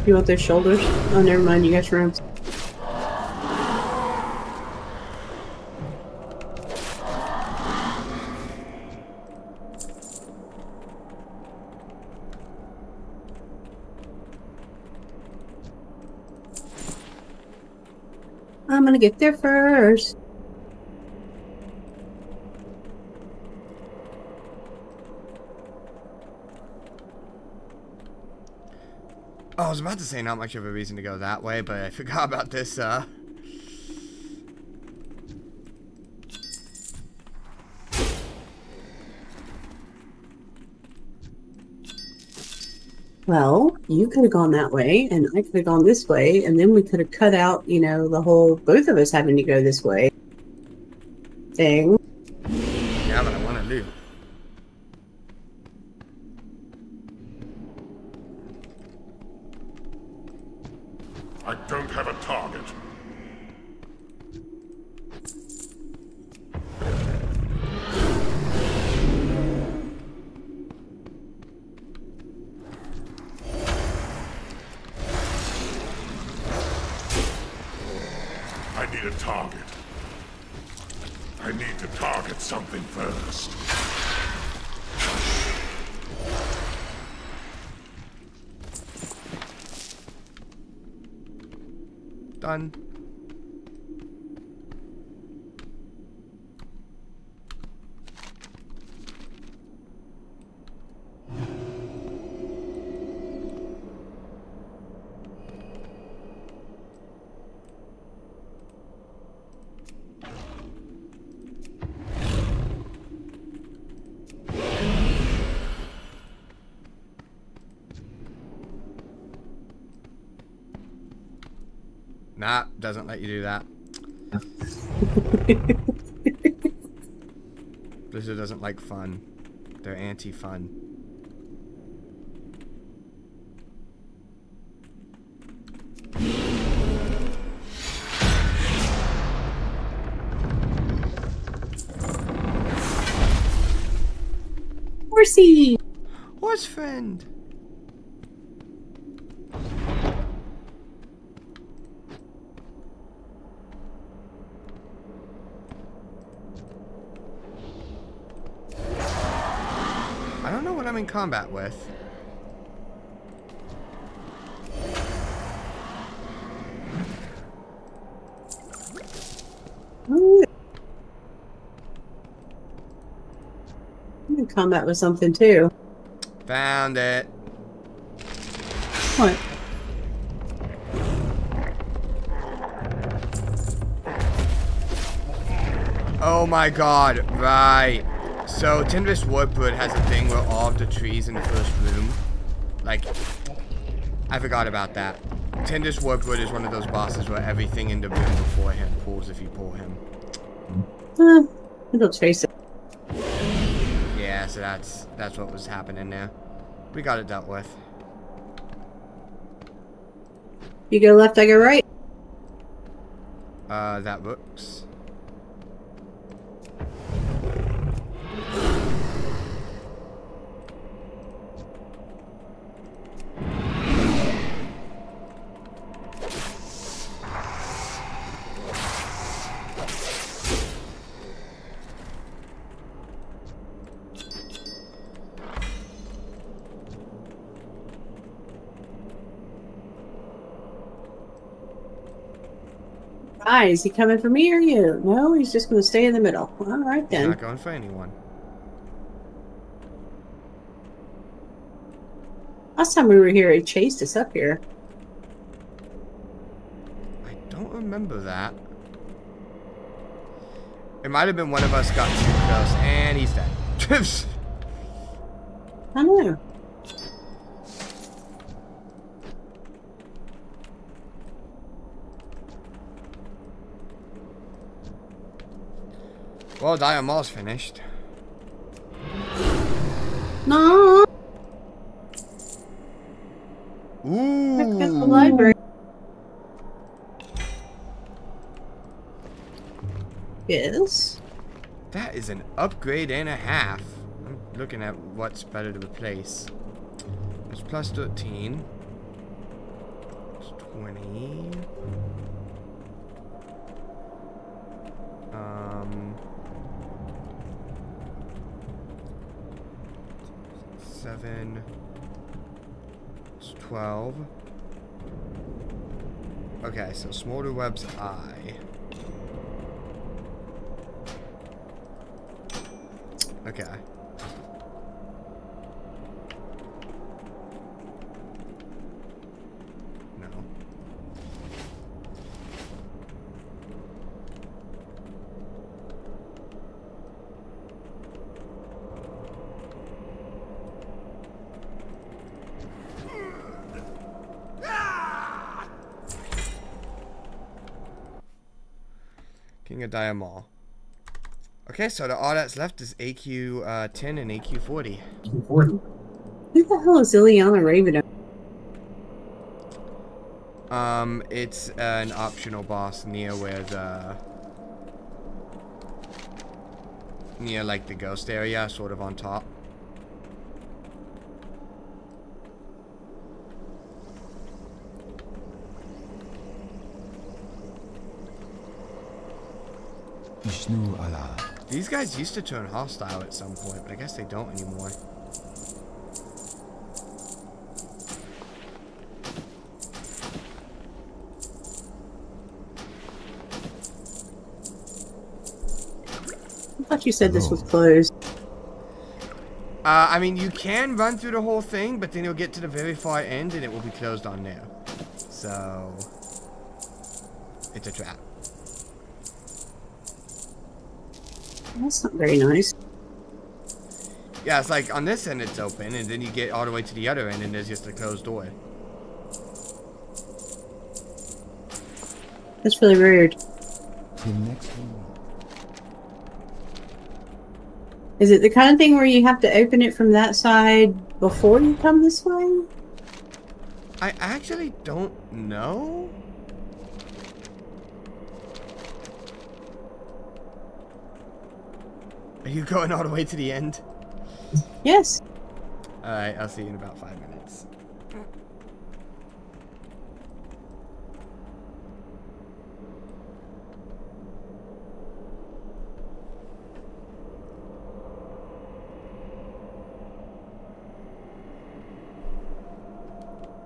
You want their shoulders? Oh, never mind. You got your own. I'm gonna get there first. Oh, I was about to say not much of a reason to go that way, but I forgot about this, Well, you could have gone that way, and I could have gone this way, and then we could have cut out, you know, the whole both of us having to go this way thing. Yeah, but I want to loot. I don't have a target. I need a target. I need to target something first. Done. Nah, doesn't let you do that. Blizzard doesn't like fun. They're anti-fun. Horsey! Horse friend! I don't know what I'm in combat with. Ooh. I'm in combat with something too. Found it. What? Oh my god, right. So, Tinder's Warpwood has a thing where all of the trees in the first room, like, I forgot about that. Tinder's Warpwood is one of those bosses where everything in the room before him pulls if you pull him. It'll chase it. Yeah, so that's what was happening there. We got it dealt with. You go left, I go right. That works. Is he coming for me or you? No, he's just going to stay in the middle. All right then. He's not going for anyone. Last time we were here, he chased us up here. I don't remember that. It might have been one of us got too close, and he's dead. I know. Well, Diamond's finished. No. Ooh. At the library. Yes. That is an upgrade and a half. I'm looking at what's better to replace. It's plus 13. It's 20. 7. It's 12. Okay, so Smolder Web's eye. Okay. No. King of Diamond. Okay, so all that's left is AQ 10 and AQ 40. Who the hell is Ileana Raven? It's an optional boss near where near like the ghost area, sort of on top. These guys used to turn hostile at some point, but I guess they don't anymore. I thought you said this was closed. I mean, you can run through the whole thing, but then you'll get to the very far end and it will be closed on there. So, it's a trap. That's not very nice. Yeah, it's like on this end it's open, and then you get all the way to the other end and there's just a closed door. That's really weird. Is it the kind of thing where you have to open it from that side before you come this way? I actually don't know. Are you going all the way to the end? Yes. Alright, I'll see you in about 5 minutes.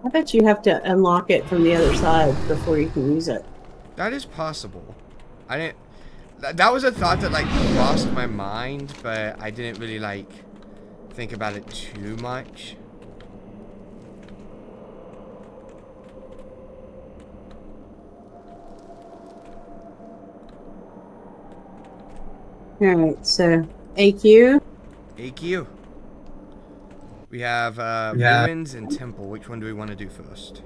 I bet you have to unlock it from the other side before you can use it. That is possible. I didn't... That was a thought that, like, crossed my mind, but I didn't really, like, think about it too much. Alright, so AQ. AQ. We have ruins and temple. Which one do we want to do first?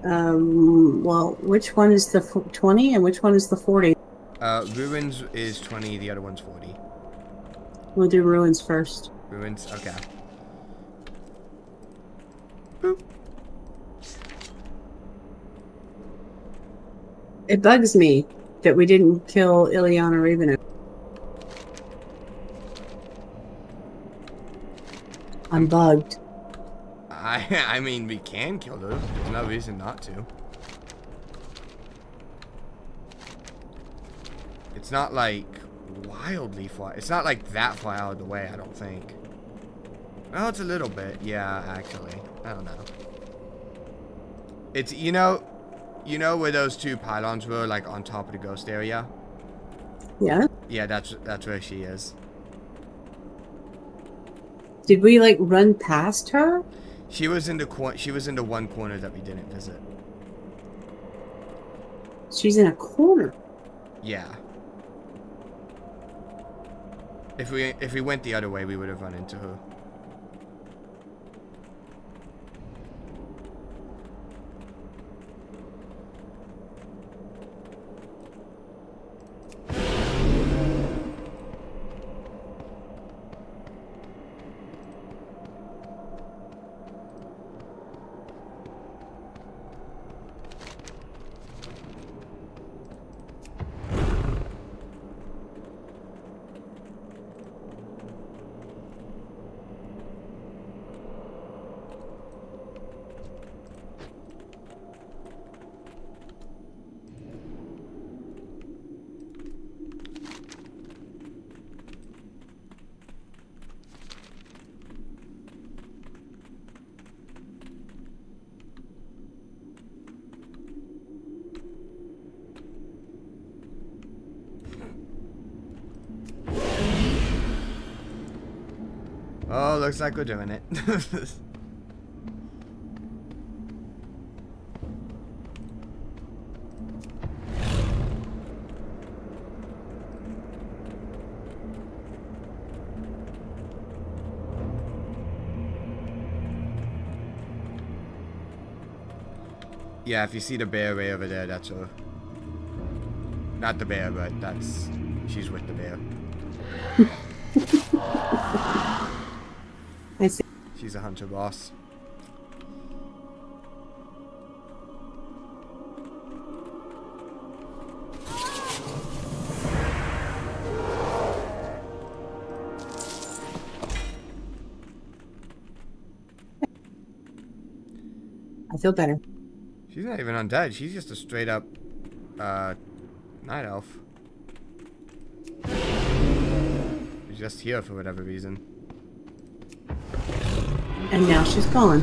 Well, which one is the 20 and which one is the 40? Ruins is 20, the other one's 40. We'll do ruins first. Ruins, okay. Boop. It bugs me that we didn't kill Ileana Raven. I'm bugged. I mean, we can kill those. There's no reason not to. It's not like wildly far. It's not like that far out of the way, I don't think. Well, it's a little bit. Yeah, actually. I don't know. It's, you know where those two pylons were, like on top of the ghost area? Yeah? Yeah, that's where she is. Did we like run past her? She was in the one corner that we didn't visit. She's in a corner. Yeah. If we went the other way, we would have run into her. Oh, looks like we're doing it. Yeah, if you see the bear way over there, that's her. Not the bear, but that's... She's with the bear. I see. She's a hunter boss. I feel better. She's not even undead. She's just a straight up night elf. She's just here for whatever reason. And now she's gone.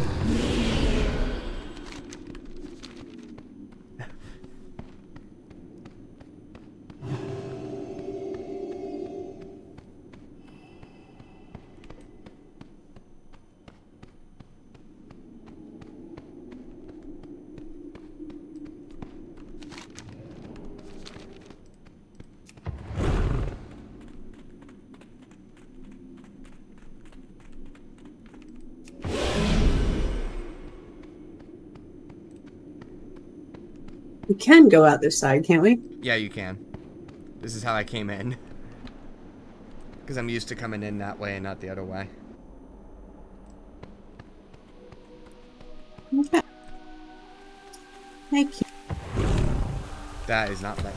We can go out this side, can't we? Yeah, you can. This is how I came in. Because I'm used to coming in that way and not the other way. Okay. Thank you. That is not right.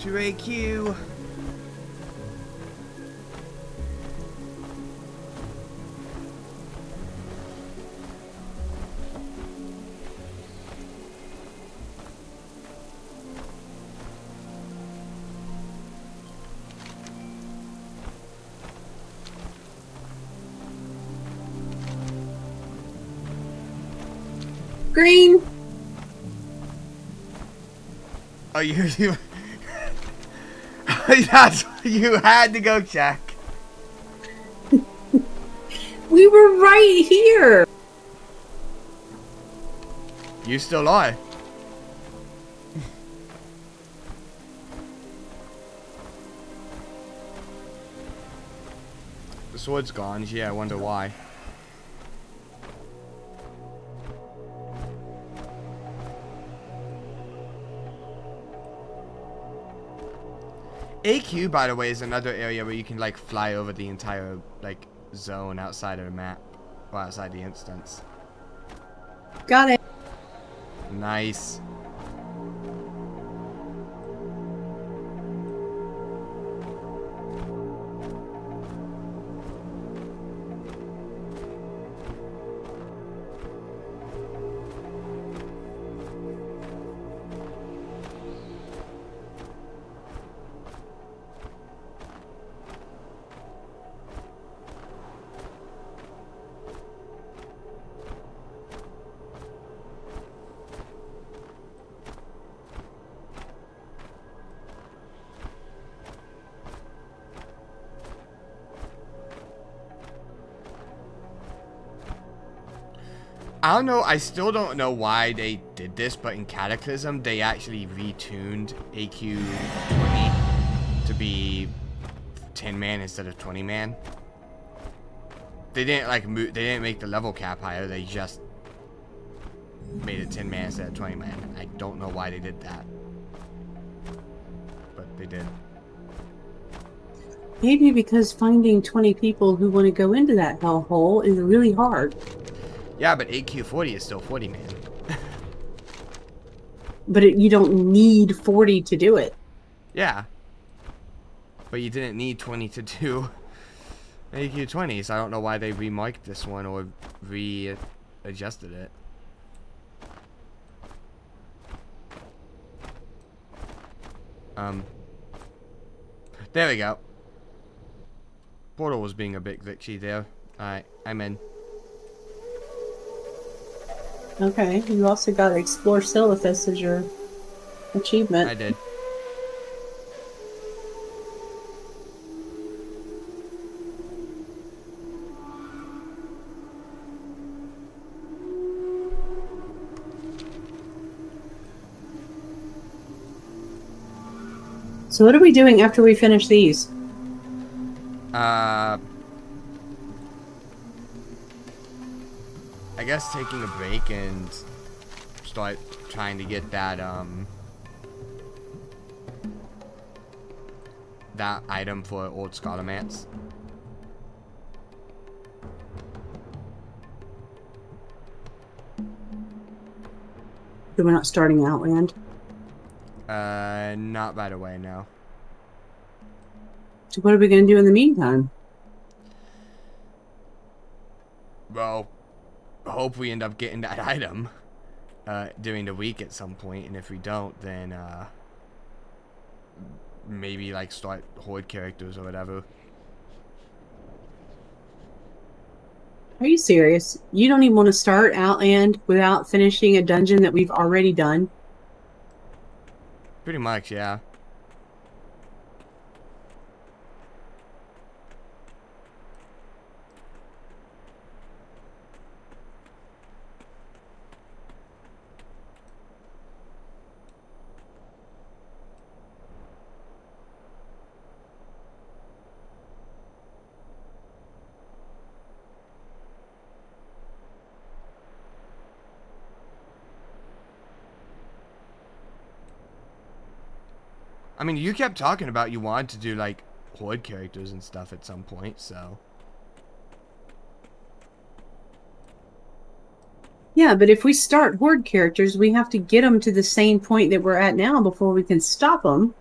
To AQ. Green. Oh, you that's you had to go check. We were right here. You still are. The sword's gone. Yeah, I wonder why. AQ, by the way, is another area where you can, like, fly over the entire, like, zone outside of the map. Or outside the instance. Got it. Nice. I don't know, I still don't know why they did this, but in Cataclysm, they actually retuned AQ 20 to be 10-man instead of 20-man. They didn't, like, they didn't make the level cap higher, they just made it 10-man instead of 20-man. I don't know why they did that. But they did. Maybe because finding 20 people who want to go into that hellhole is really hard. Yeah, but AQ 40 is still 40-man. But you don't need 40 to do it. Yeah. But you didn't need 20 to do AQ 20, so I don't know why they remarked this one or readjusted it. There we go. Portal was being a bit glitchy there. Alright, I'm in. Okay, you also got Explore Silithus as your achievement. I did. So what are we doing after we finish these? I guess taking a break and start trying to get that that item for old Scholarmance. So we're not starting Outland? Not right away, no. So what are we going to do in the meantime? Well, hope we end up getting that item during the week at some point, and if we don't, then maybe like start horde characters or whatever. Are you serious? You don't even want to start Outland without finishing a dungeon that we've already done? Pretty much, yeah. I mean, you kept talking about you wanted to do, like, horde characters and stuff at some point, so... Yeah, but if we start horde characters, we have to get them to the same point that we're at now before we can stop them.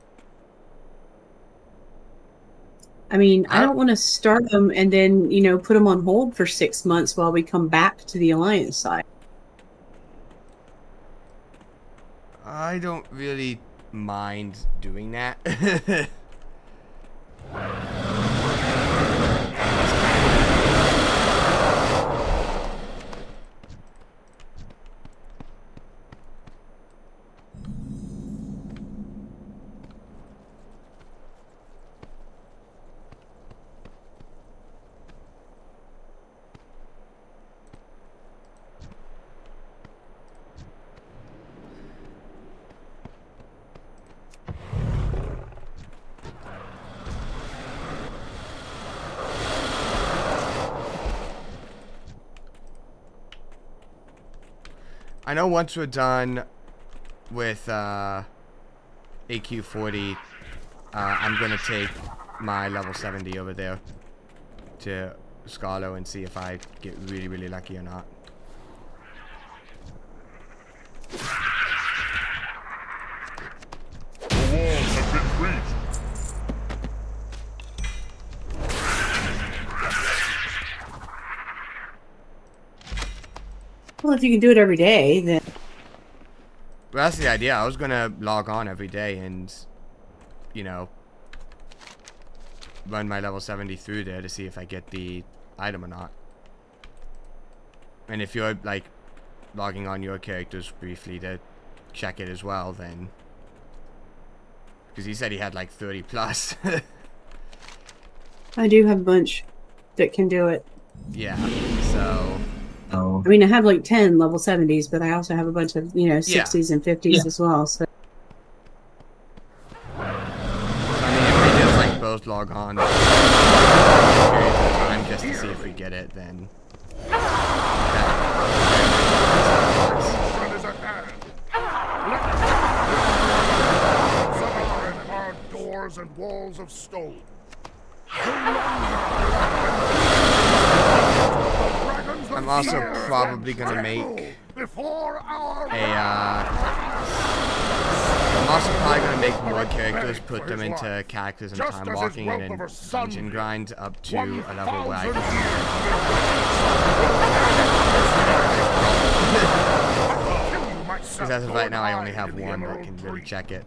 I mean, I don't want to start them and then, you know, put them on hold for 6 months while we come back to the Alliance side. I don't really mind doing that. I know once we're done with AQ40, I'm gonna take my level 70 over there to Scarlo and see if I get really, really lucky or not. The walls have been breached. Well, if you can do it every day, then... Well, that's the idea. I was gonna log on every day and, you know, run my level 70 through there to see if I get the item or not. And if you're, like, logging on your characters briefly to check it as well, then... Because he said he had, like, 30 plus. I do have a bunch that can do it. Yeah, so... I mean, I have like 10 level 70s, but I also have a bunch of, you know, 60s and 50s as well. So. I mean, if we just like both log on periods of time just to see if we get it, then hard doors and walls of stone. I'm also probably gonna make I'm also probably gonna make more characters, put them into characters and time walking, and then dungeon grind up to a level where I can. Because as of right now, I only have one that can really check it.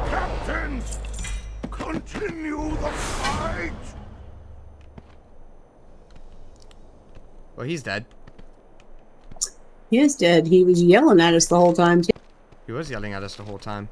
Captains, continue the fight. Well, he's dead. He is dead. He was yelling at us the whole time, too. He was yelling at us the whole time.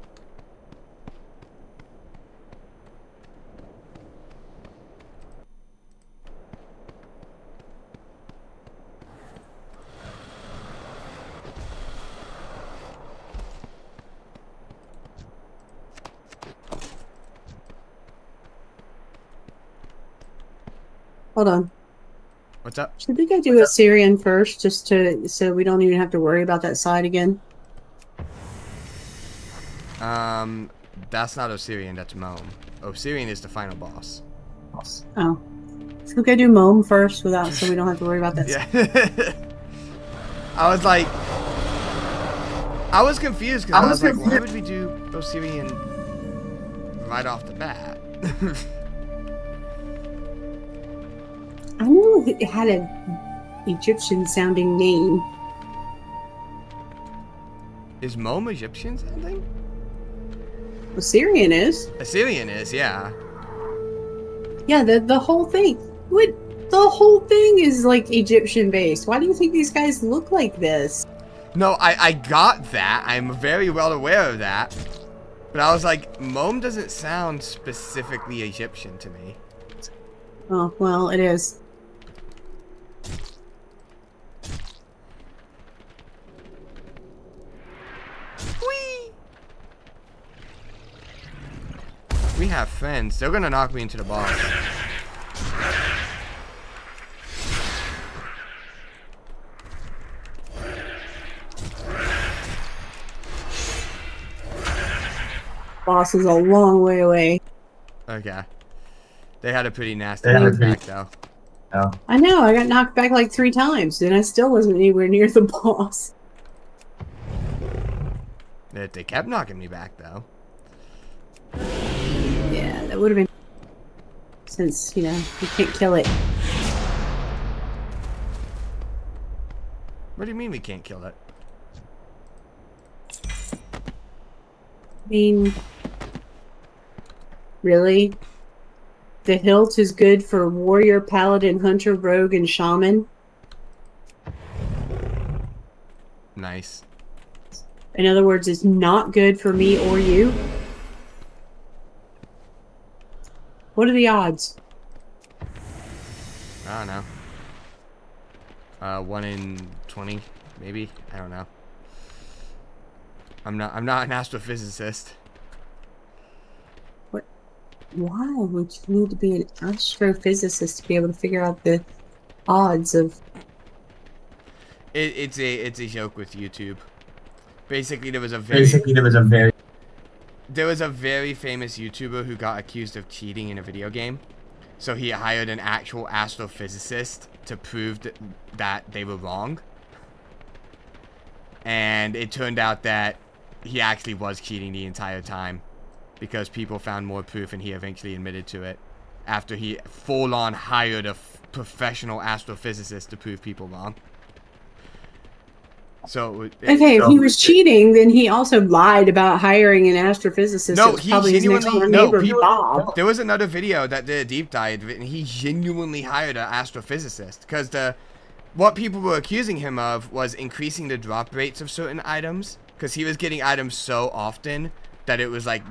Hold on. What's up? Should we go do Assyrian first, just so we don't even have to worry about that side again? That's not Osirian, that's Mome. Osirian is the final boss. Oh. Should we go do Mome first so we don't have to worry about that? Yeah. I was like... I was confused because I was like, why would we do Osirian right off the bat? I knew it had an Egyptian-sounding name. Is Mome Egyptian sounding? Assyrian is. Assyrian is, yeah. Yeah, the whole thing. What? The whole thing is like Egyptian-based. Why do you think these guys look like this? No, I got that. I'm very well aware of that. But I was like, Mome doesn't sound specifically Egyptian to me. Oh, well, it is. Whee! We have friends. They're gonna knock me into the boss. Boss is a long way away. Okay. They had a pretty nasty attack, though. Oh. I know, I got knocked back like 3 times, and I still wasn't anywhere near the boss. They kept knocking me back, though. Yeah, that would have been... Since, you know, you can't kill it. What do you mean we can't kill it? I mean... Really? The hilt is good for warrior, paladin, hunter, rogue, and shaman? Nice. In other words, it's not good for me or you? What are the odds? I don't know. 1 in 20, maybe? I don't know. I'm not an astrophysicist. What? Why would you need to be an astrophysicist to be able to figure out the odds of... It's a joke with YouTube. Basically, there was a very famous YouTuber who got accused of cheating in a video game. So he hired an actual astrophysicist to prove that they were wrong. And it turned out that he actually was cheating the entire time, because people found more proof and he eventually admitted to it after he full-on hired a professional astrophysicist to prove people wrong. So okay, if he was cheating, then he also lied about hiring an astrophysicist. No, It's he probably his next door neighbor, Bob. There was another video that did a deep dive, and he genuinely hired an astrophysicist, because what people were accusing him of was increasing the drop rates of certain items, because he was getting items so often that it was like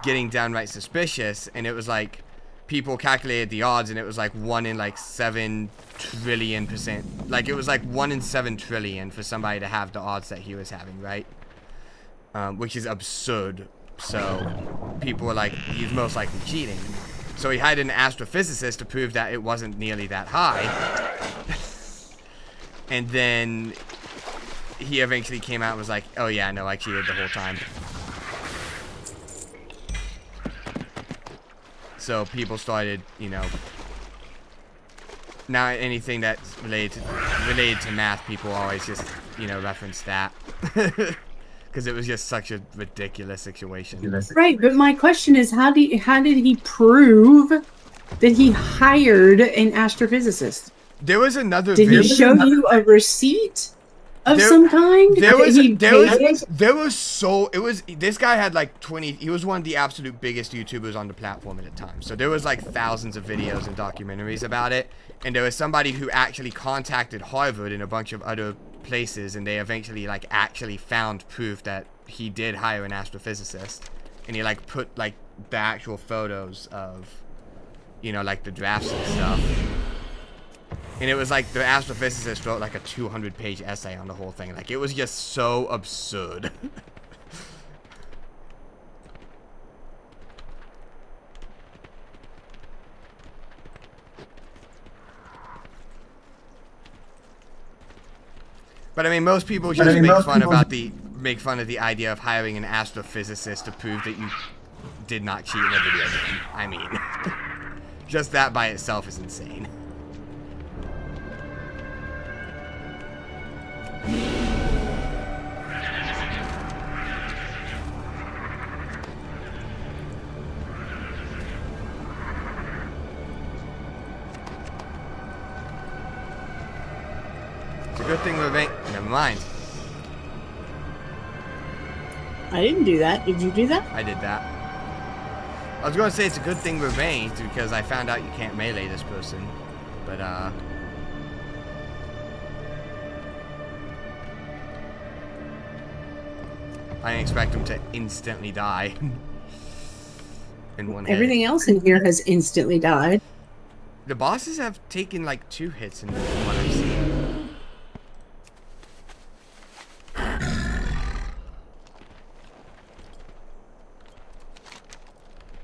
getting downright suspicious, and it was like people calculated the odds, and it was like 1 in like 7 trillion %. Like it was like 1 in 7 trillion for somebody to have the odds that he was having, right? Which is absurd. So people were like, he's most likely cheating. So he hired an astrophysicist to prove that it wasn't nearly that high. And then he eventually came out and was like, oh yeah, no, I cheated the whole time. So people started, you know, now anything that's related to math, people always just, you know, reference that. Because it was just such a ridiculous situation. Right, but my question is, how did he prove that he hired an astrophysicist? There was another Did video. he show you a receipt of some kind? This guy had like 20, he was one of the absolute biggest YouTubers on the platform at the time. So there was like thousands of videos and documentaries about it. And there was somebody who actually contacted Harvard and a bunch of other places, and they eventually like actually found proof that he did hire an astrophysicist. And he like put like the actual photos of, you know, like the drafts and stuff. And it was like the astrophysicist wrote like a 200-page essay on the whole thing. Like, it was just so absurd. But I mean, most people just make fun of the idea of hiring an astrophysicist to prove that you did not cheat in a video game. I mean, just that by itself is insane. It's a good thing we're never mind. I didn't do that. Did you do that? I did that. I was going to say it's a good thing we're ranged because I found out you can't melee this person. But, I didn't expect him to instantly die. In one hit. Everything else in here has instantly died. The bosses have taken like 2 hits in what I've seen.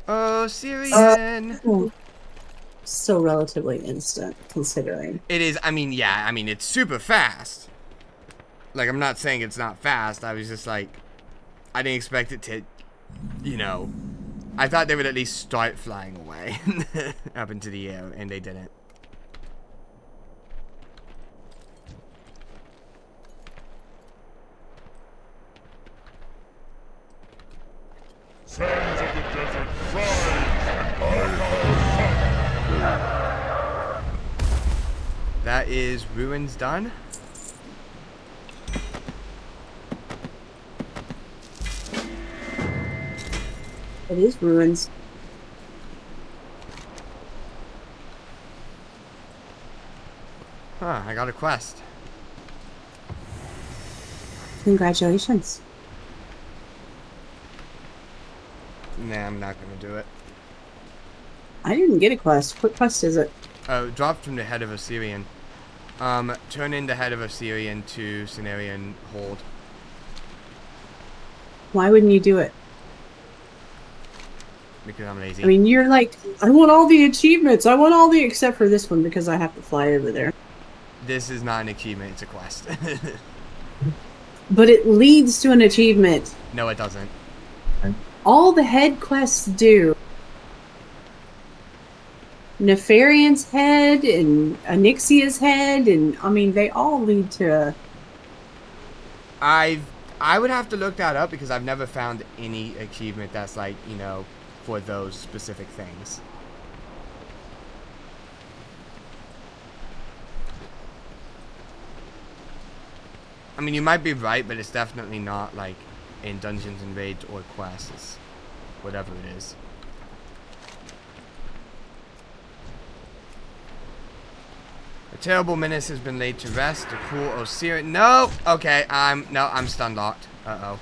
Oh, Syrian! So relatively instant, considering. It is, I mean, yeah, I mean, it's super fast. Like, I'm not saying it's not fast. I was just like, I didn't expect it to, you know, I thought they would at least start flying away up into the air, and they didn't. Sands of the desert, rise! That is ruins done. It is ruins. Huh, I got a quest. Congratulations. Nah, I'm not gonna do it. I didn't get a quest. What quest is it? Dropped from the head of Osirian. Turn in the head of Osirian to Cenarian Hold. Why wouldn't you do it? Because I'm lazy. I mean, you're like, I want all the achievements. I want all the, except for this one because I have to fly over there. This is not an achievement, it's a quest. But it leads to an achievement. No, it doesn't. All the head quests do. Nefarian's head and Onyxia's head, and I mean, they all lead to. I would have to look that up because I've never found any achievement that's like, you know, for those specific things. I mean, you might be right, but it's definitely not like in Dungeons and Raids or quests. It's whatever it is. A terrible menace has been laid to rest. The cruel Osirian. No! Okay, I'm stun locked. Uh-oh.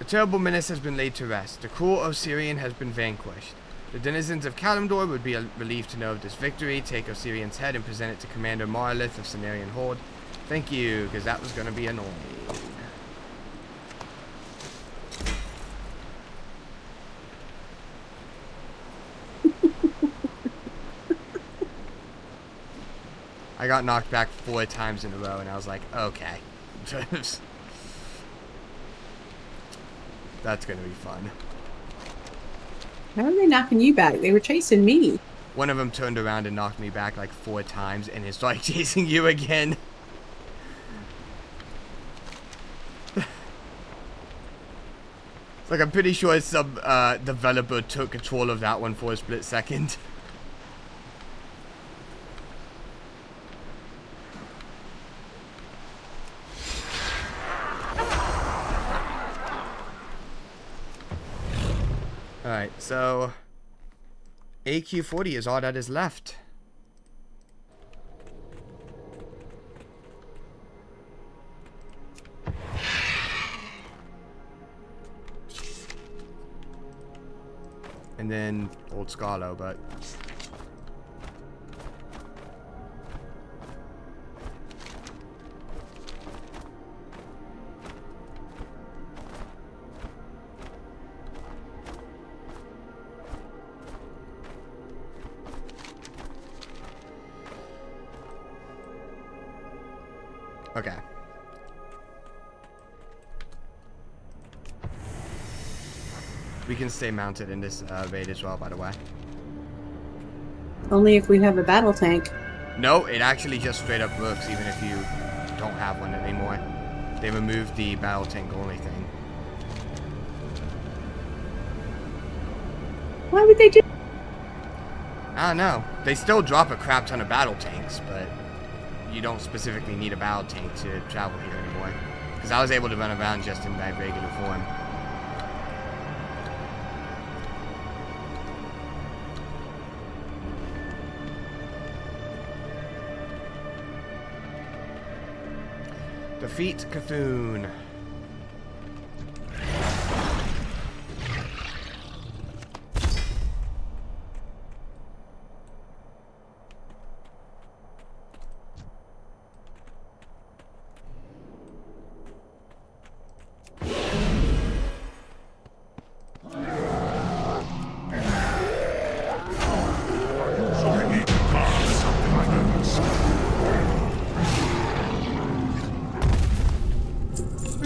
A terrible menace has been laid to rest. The cruel Osirian has been vanquished. The denizens of Kalimdor would be relieved to know of this victory. Take Osirian's head and present it to Commander Marlith of Cenarian Horde. Thank you, because that was going to be annoying. I got knocked back 4 times in a row, and I was like, okay. That's going to be fun. How are they knocking you back? They were chasing me. One of them turned around and knocked me back like 4 times, and is like chasing you again. It's like I'm pretty sure some developer took control of that one for a split second. Alright, so AQ40 is all that is left. And then Old Scarlo, but Okay. We can stay mounted in this raid as well, by the way. Only if we have a battle tank. No, it actually just straight up works even if you don't have one anymore. They removed the battle tank only thing. Why would they do? I don't know. They still drop a crap ton of battle tanks, but you don't specifically need a battle tank to travel here anymore. Because I was able to run around just in my regular form. Defeat Cthulhu.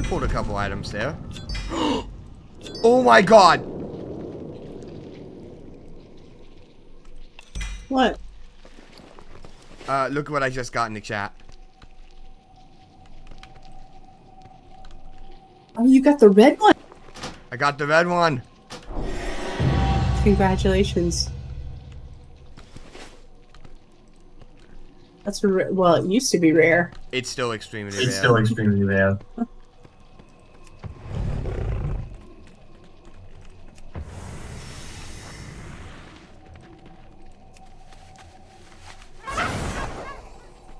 Pulled a couple items there. Oh my god! What? Look what I just got in the chat. Oh, you got the red one? I got the red one. Congratulations. That's well, it used to be rare. It's still extremely rare. It's still extremely rare.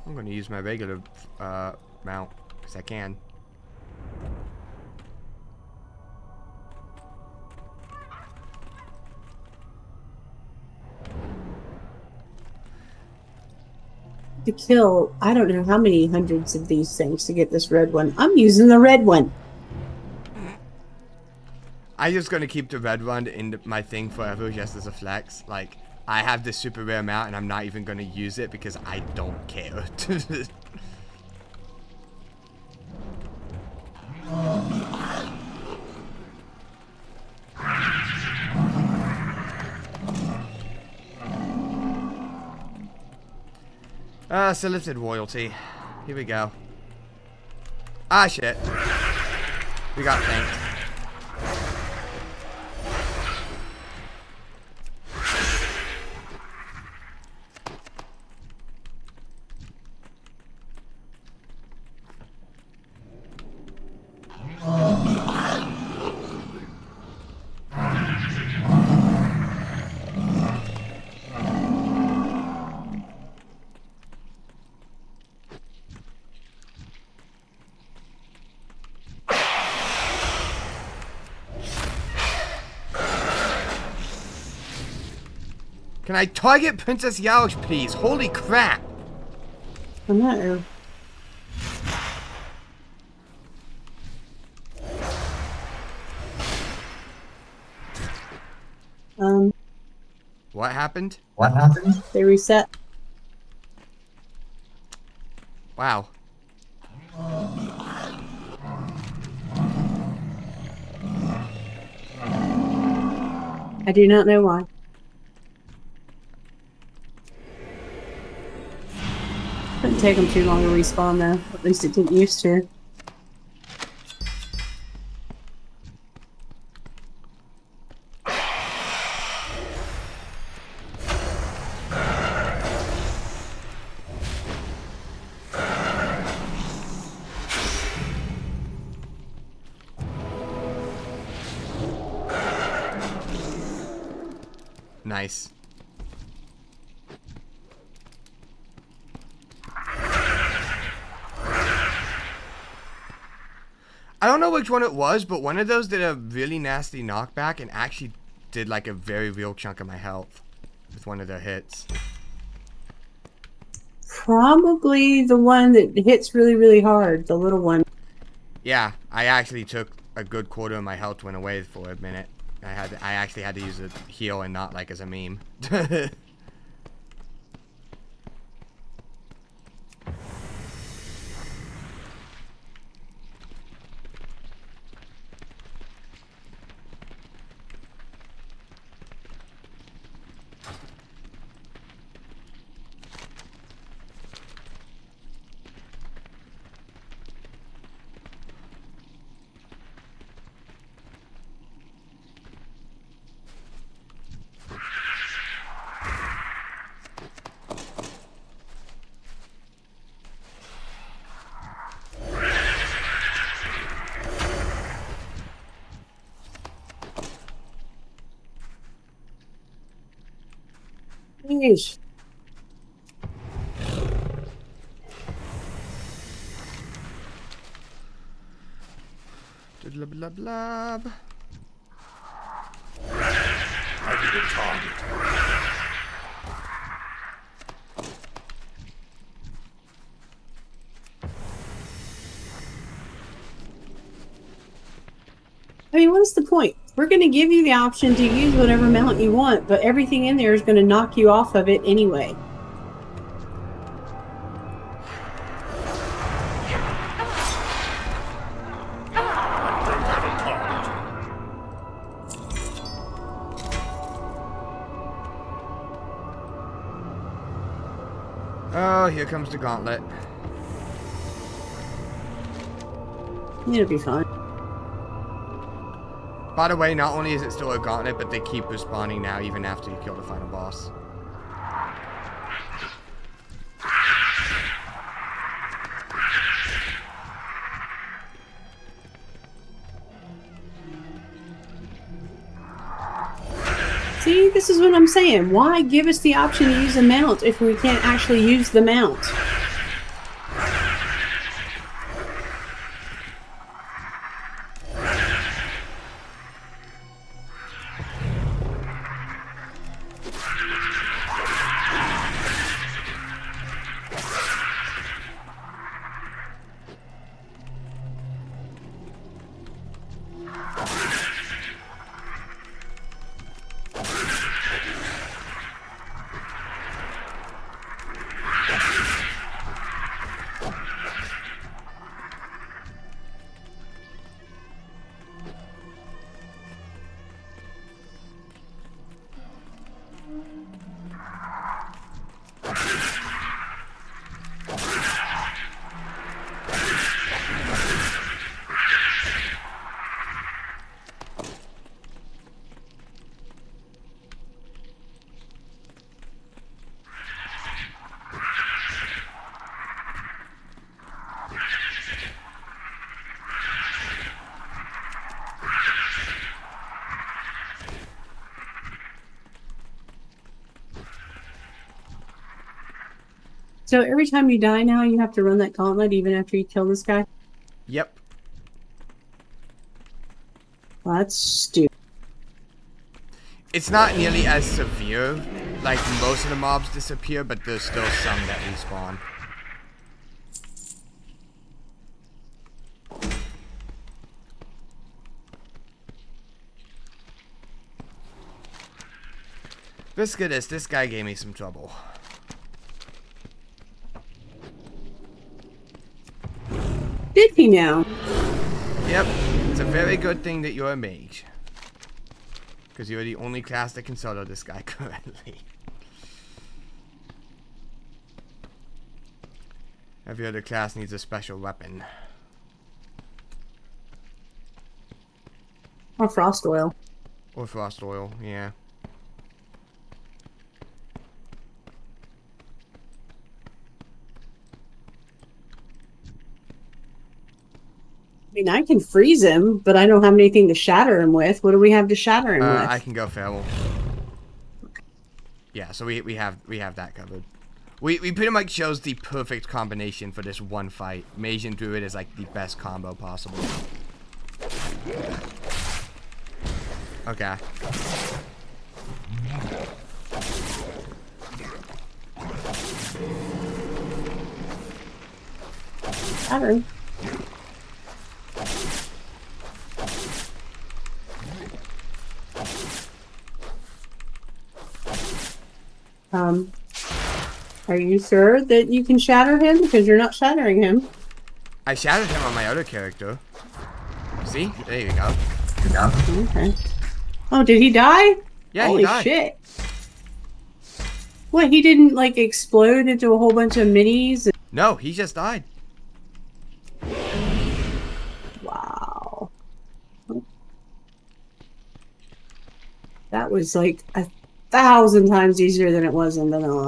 I'm going to use my regular mount because I can. To kill, I don't know how many hundreds of these things to get this red one. I'm using the red one. I'm just going to keep the red one in my thing forever just as a flex. Like, I have this super rare mount and I'm not even going to use it because I don't care. Solicited royalty. Here we go. Ah, shit. We got thanked. Can I target Princess Yaosh, please? Holy crap! I'm not. What happened? What happened? They reset. Wow. I do not know why. Didn't take them too long to respawn though. At least it didn't used to. Nice. I don't know which one it was, but one of those did a really nasty knockback and actually did like a very real chunk of my health with one of their hits. Probably the one that hits really, really hard. The little one. Yeah, I actually took a good quarter of my health went away for a minute. I actually had to use a heal and not like as a meme. Yeesh. Blah blah blah. I need a target. I mean, what's the point? We're going to give you the option to use whatever mount you want, but everything in there is going to knock you off of it anyway. Oh, here comes the gauntlet. It'll be fine. By the way, not only is it still a gauntlet, but they keep respawning now even after you kill the final boss. See, this is what I'm saying. Why give us the option to use a mount if we can't actually use the mount? So every time you die now, you have to run that gauntlet even after you kill this guy? Yep. Well, that's stupid. It's not nearly as severe. Like, most of the mobs disappear, but there's still some that respawn. Let's get this. This guy gave me some trouble. Did he now? Yep. It's a very good thing that you're a mage. Because you're the only class that can solo this guy currently. Every other class needs a special weapon. Or frost oil. Or frost oil, yeah. I mean, I can freeze him, but I don't have anything to shatter him with. What do we have to shatter him with? I can go feral. Yeah, so we have that covered. We pretty much chose the perfect combination for this one fight. Mage and Druid is like the best combo possible. Okay. Shatter him. Are you sure that you can shatter him? Because you're not shattering him. I shattered him on my other character. See? There you go. Okay. Oh, did he die? Yeah, Holy he died. Shit. What, he didn't, like, explode into a whole bunch of minis? No, he just died. Wow. That was, like, 1,000 times easier than it was in vanilla.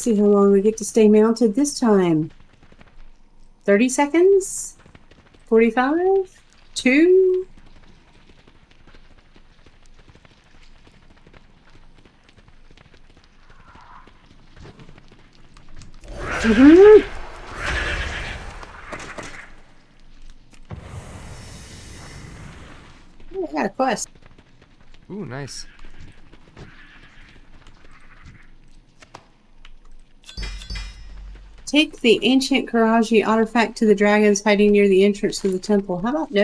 see how long we get to stay mounted this time. 30 seconds? 45? 2? Mm-hmm. Oh, I got a quest. Ooh, nice. Take the ancient Karaji artifact to the dragons hiding near the entrance to the temple. How about no?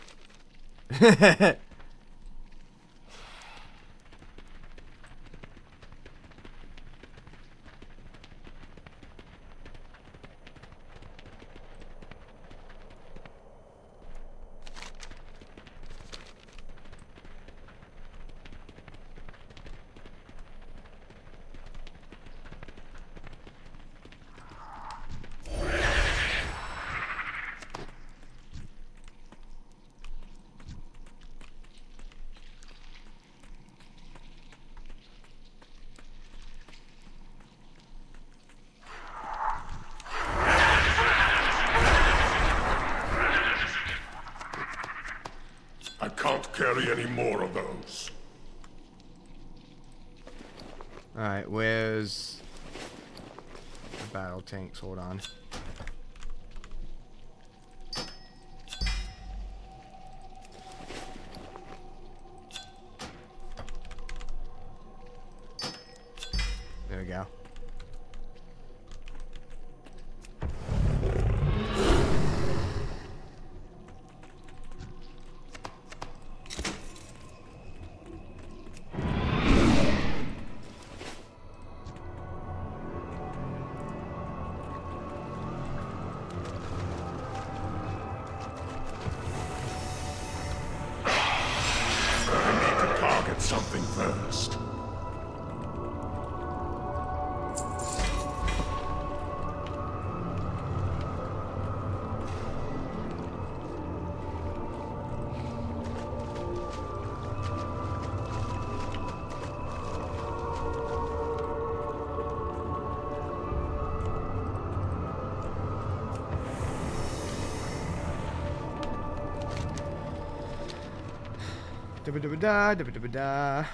I can't carry any more of those. Alright, where's the battle tanks? Hold on. There we go. Something first. Da-ba-da-ba-da, da-ba-da-ba-da.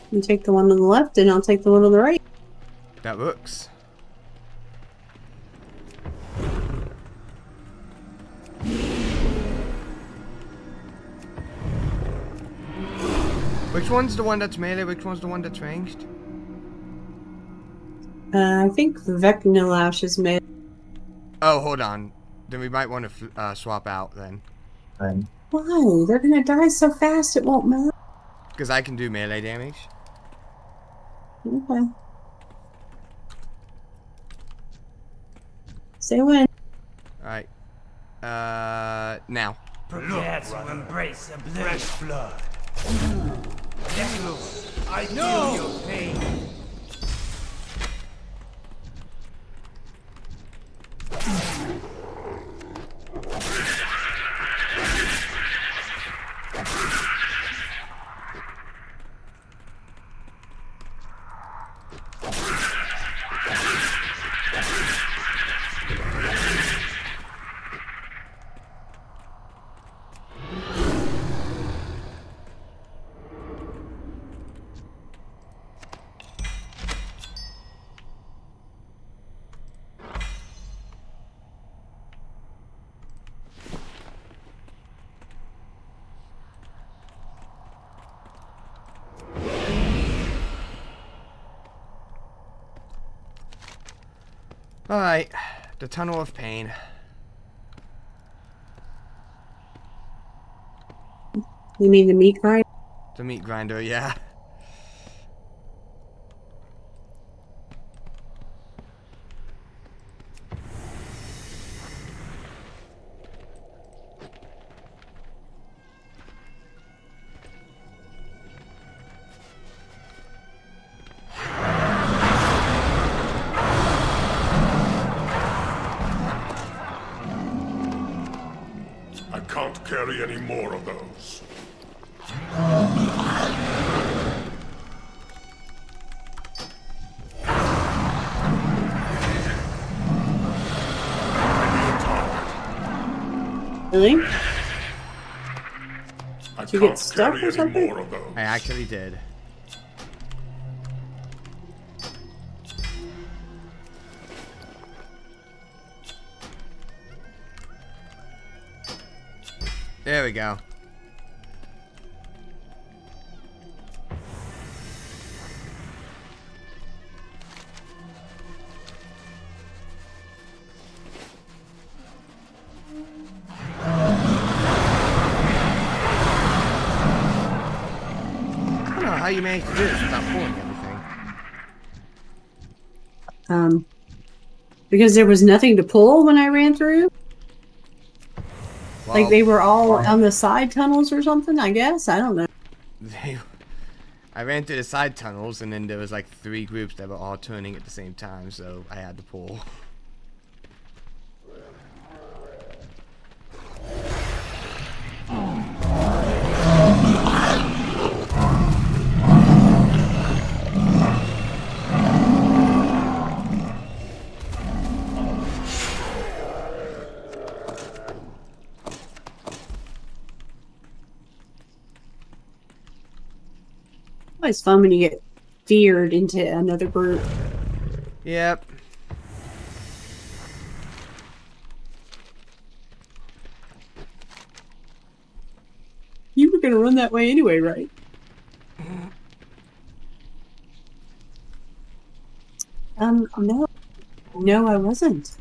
You take the one on the left and I'll take the one on the right. That works. Which one's the one that's melee? Which one's the one that's ranged? I think Vecnilash is made. Oh, hold on. Then we might want to swap out then. Why? They're gonna die so fast it won't matter. Because I can do melee damage. Okay. Say when. Alright. Now. Prepare to embrace oblivion. Fresh blood. Let loose. I feel your pain. Alright. The Tunnel of Pain. You mean the meat grinder? The meat grinder, yeah. can't carry any more of those. Really? Did you get stuck or something? I actually did. There we go. I don't know how you managed to do this without pulling everything. Because there was nothing to pull when I ran through. Well, Like they were all on the side tunnels or something, I guess. I don't know. I ran through the side tunnels, and then there was like 3 groups that were all turning at the same time, so I had to pull. It's fun when you get feared into another group. Yep. You were gonna run that way anyway, right? No. No, I wasn't.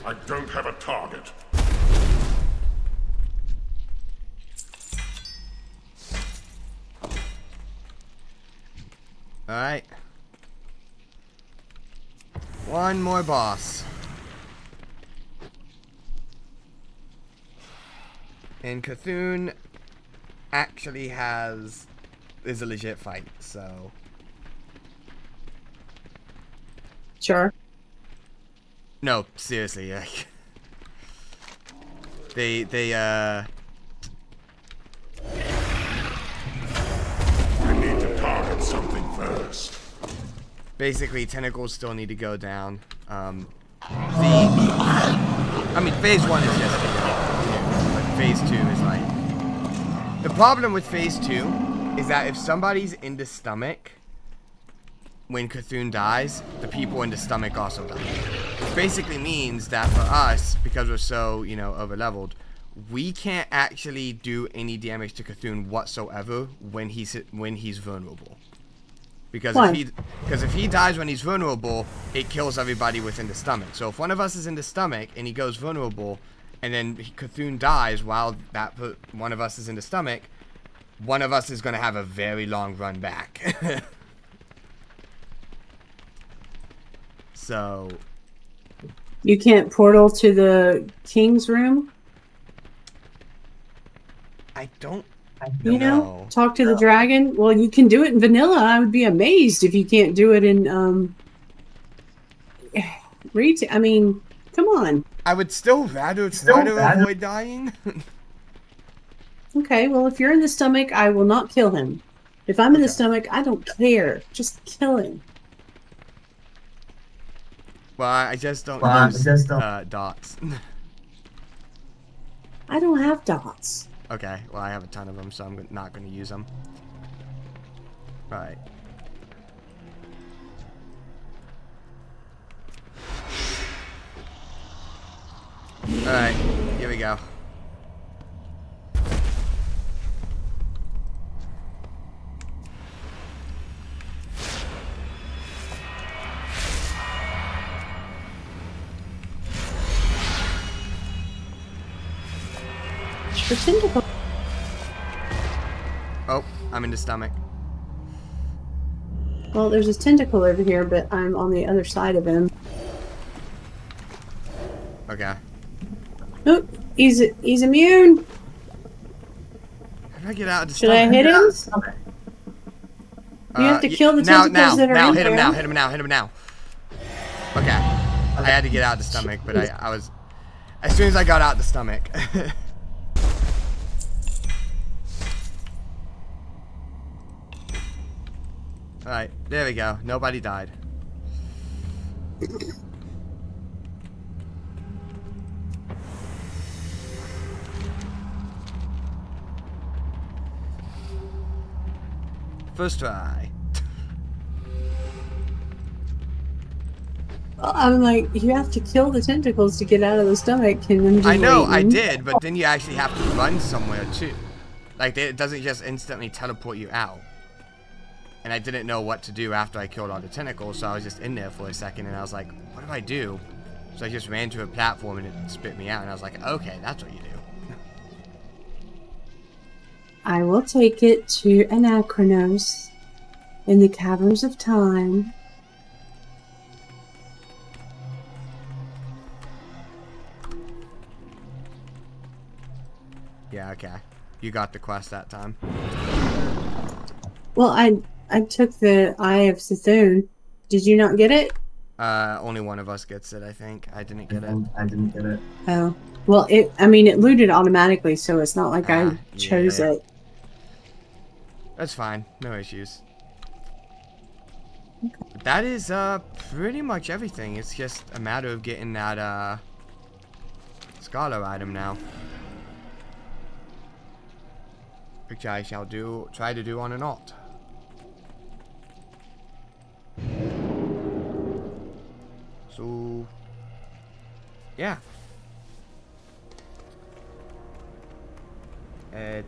I don't have a target. Alright. One more boss. And Cthulhu actually is a legit fight, so. Sure. No, seriously, like they I need to target something first. basically tentacles still need to go down. I mean, phase 1 is just, but phase 2 is like, the problem with phase 2 is that if somebody's in the stomach when Cthulhu dies, the people in the stomach also die. Which basically means that for us, because we're so, over leveled, we can't actually do any damage to Cthulhu whatsoever when he's vulnerable. Because if he dies when he's vulnerable, it kills everybody within the stomach. So if one of us is in the stomach and he goes vulnerable, and then Cthulhu dies while one of us is in the stomach, one of us is going to have a very long run back. So you can't portal to the king's room? I don't know. Talk to the dragon? Well, you can do it in vanilla. I would be amazed if you can't do it in I mean, come on. I would still rather try to avoid dying. Okay, well, if you're in the stomach, I will not kill him. If I'm in the stomach, I don't care. Just kill him. Well, I just don't use dots. I don't have dots. Okay, well, I have a ton of them, so I'm not going to use them. Alright. Alright, here we go. search for tentacles. Oh, I'm in the stomach. Well, there's a tentacle over here, but I'm on the other side of him. Okay. Nope, he's immune. How do I get out of the Should I hit him? You have to kill the tentacles that are in hit him there. now, hit him now, hit him now. Okay. I had to get out of the stomach, but I was... As soon as I got out the stomach. Alright, there we go. Nobody died. First try. I'm like, you have to kill the tentacles to get out of the stomach. And I'm just I know, waiting. I did, but then you actually have to run somewhere too. Like, it doesn't just instantly teleport you out. And I didn't know what to do after I killed all the tentacles, so I was just in there for a second, and I was like, what do I do? So I just ran to a platform, and it spit me out, and I was like, okay, that's what you do. I will take it to Anachronos in the caverns of time. Yeah, okay. You got the quest that time. Well, I took the Eye of Sithune. Did you not get it? Only one of us gets it, I think. I didn't get it. I didn't get it. Oh. Well, I mean, it looted automatically, so it's not like I chose it. That's fine. No issues. Okay. That is, pretty much everything. It's just a matter of getting that, scholar item now. Which I shall try to do on an alt. So, yeah.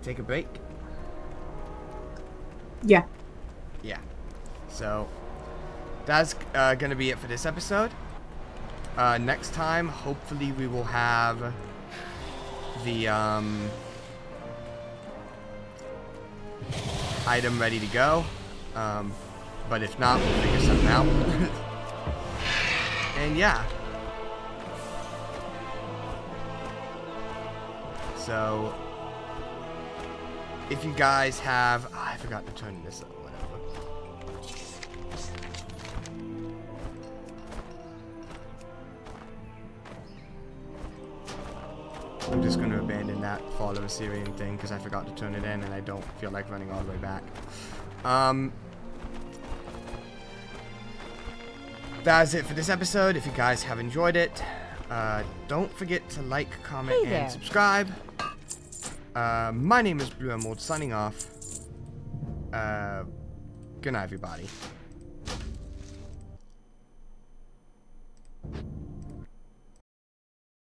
Take a break. Yeah. Yeah. So, that's gonna be it for this episode. Next time, hopefully we will have the, item ready to go. But if not, we'll figure something out. And yeah. So, if you guys have... Oh, I forgot to turn this up, whatever. I'm just going to abandon that Fall of Assyrian thing because I forgot to turn it in and I don't feel like running all the way back. That's it for this episode. If you guys have enjoyed it, don't forget to like, comment, and subscribe. My name is Blue Emerald, signing off. Good night, everybody.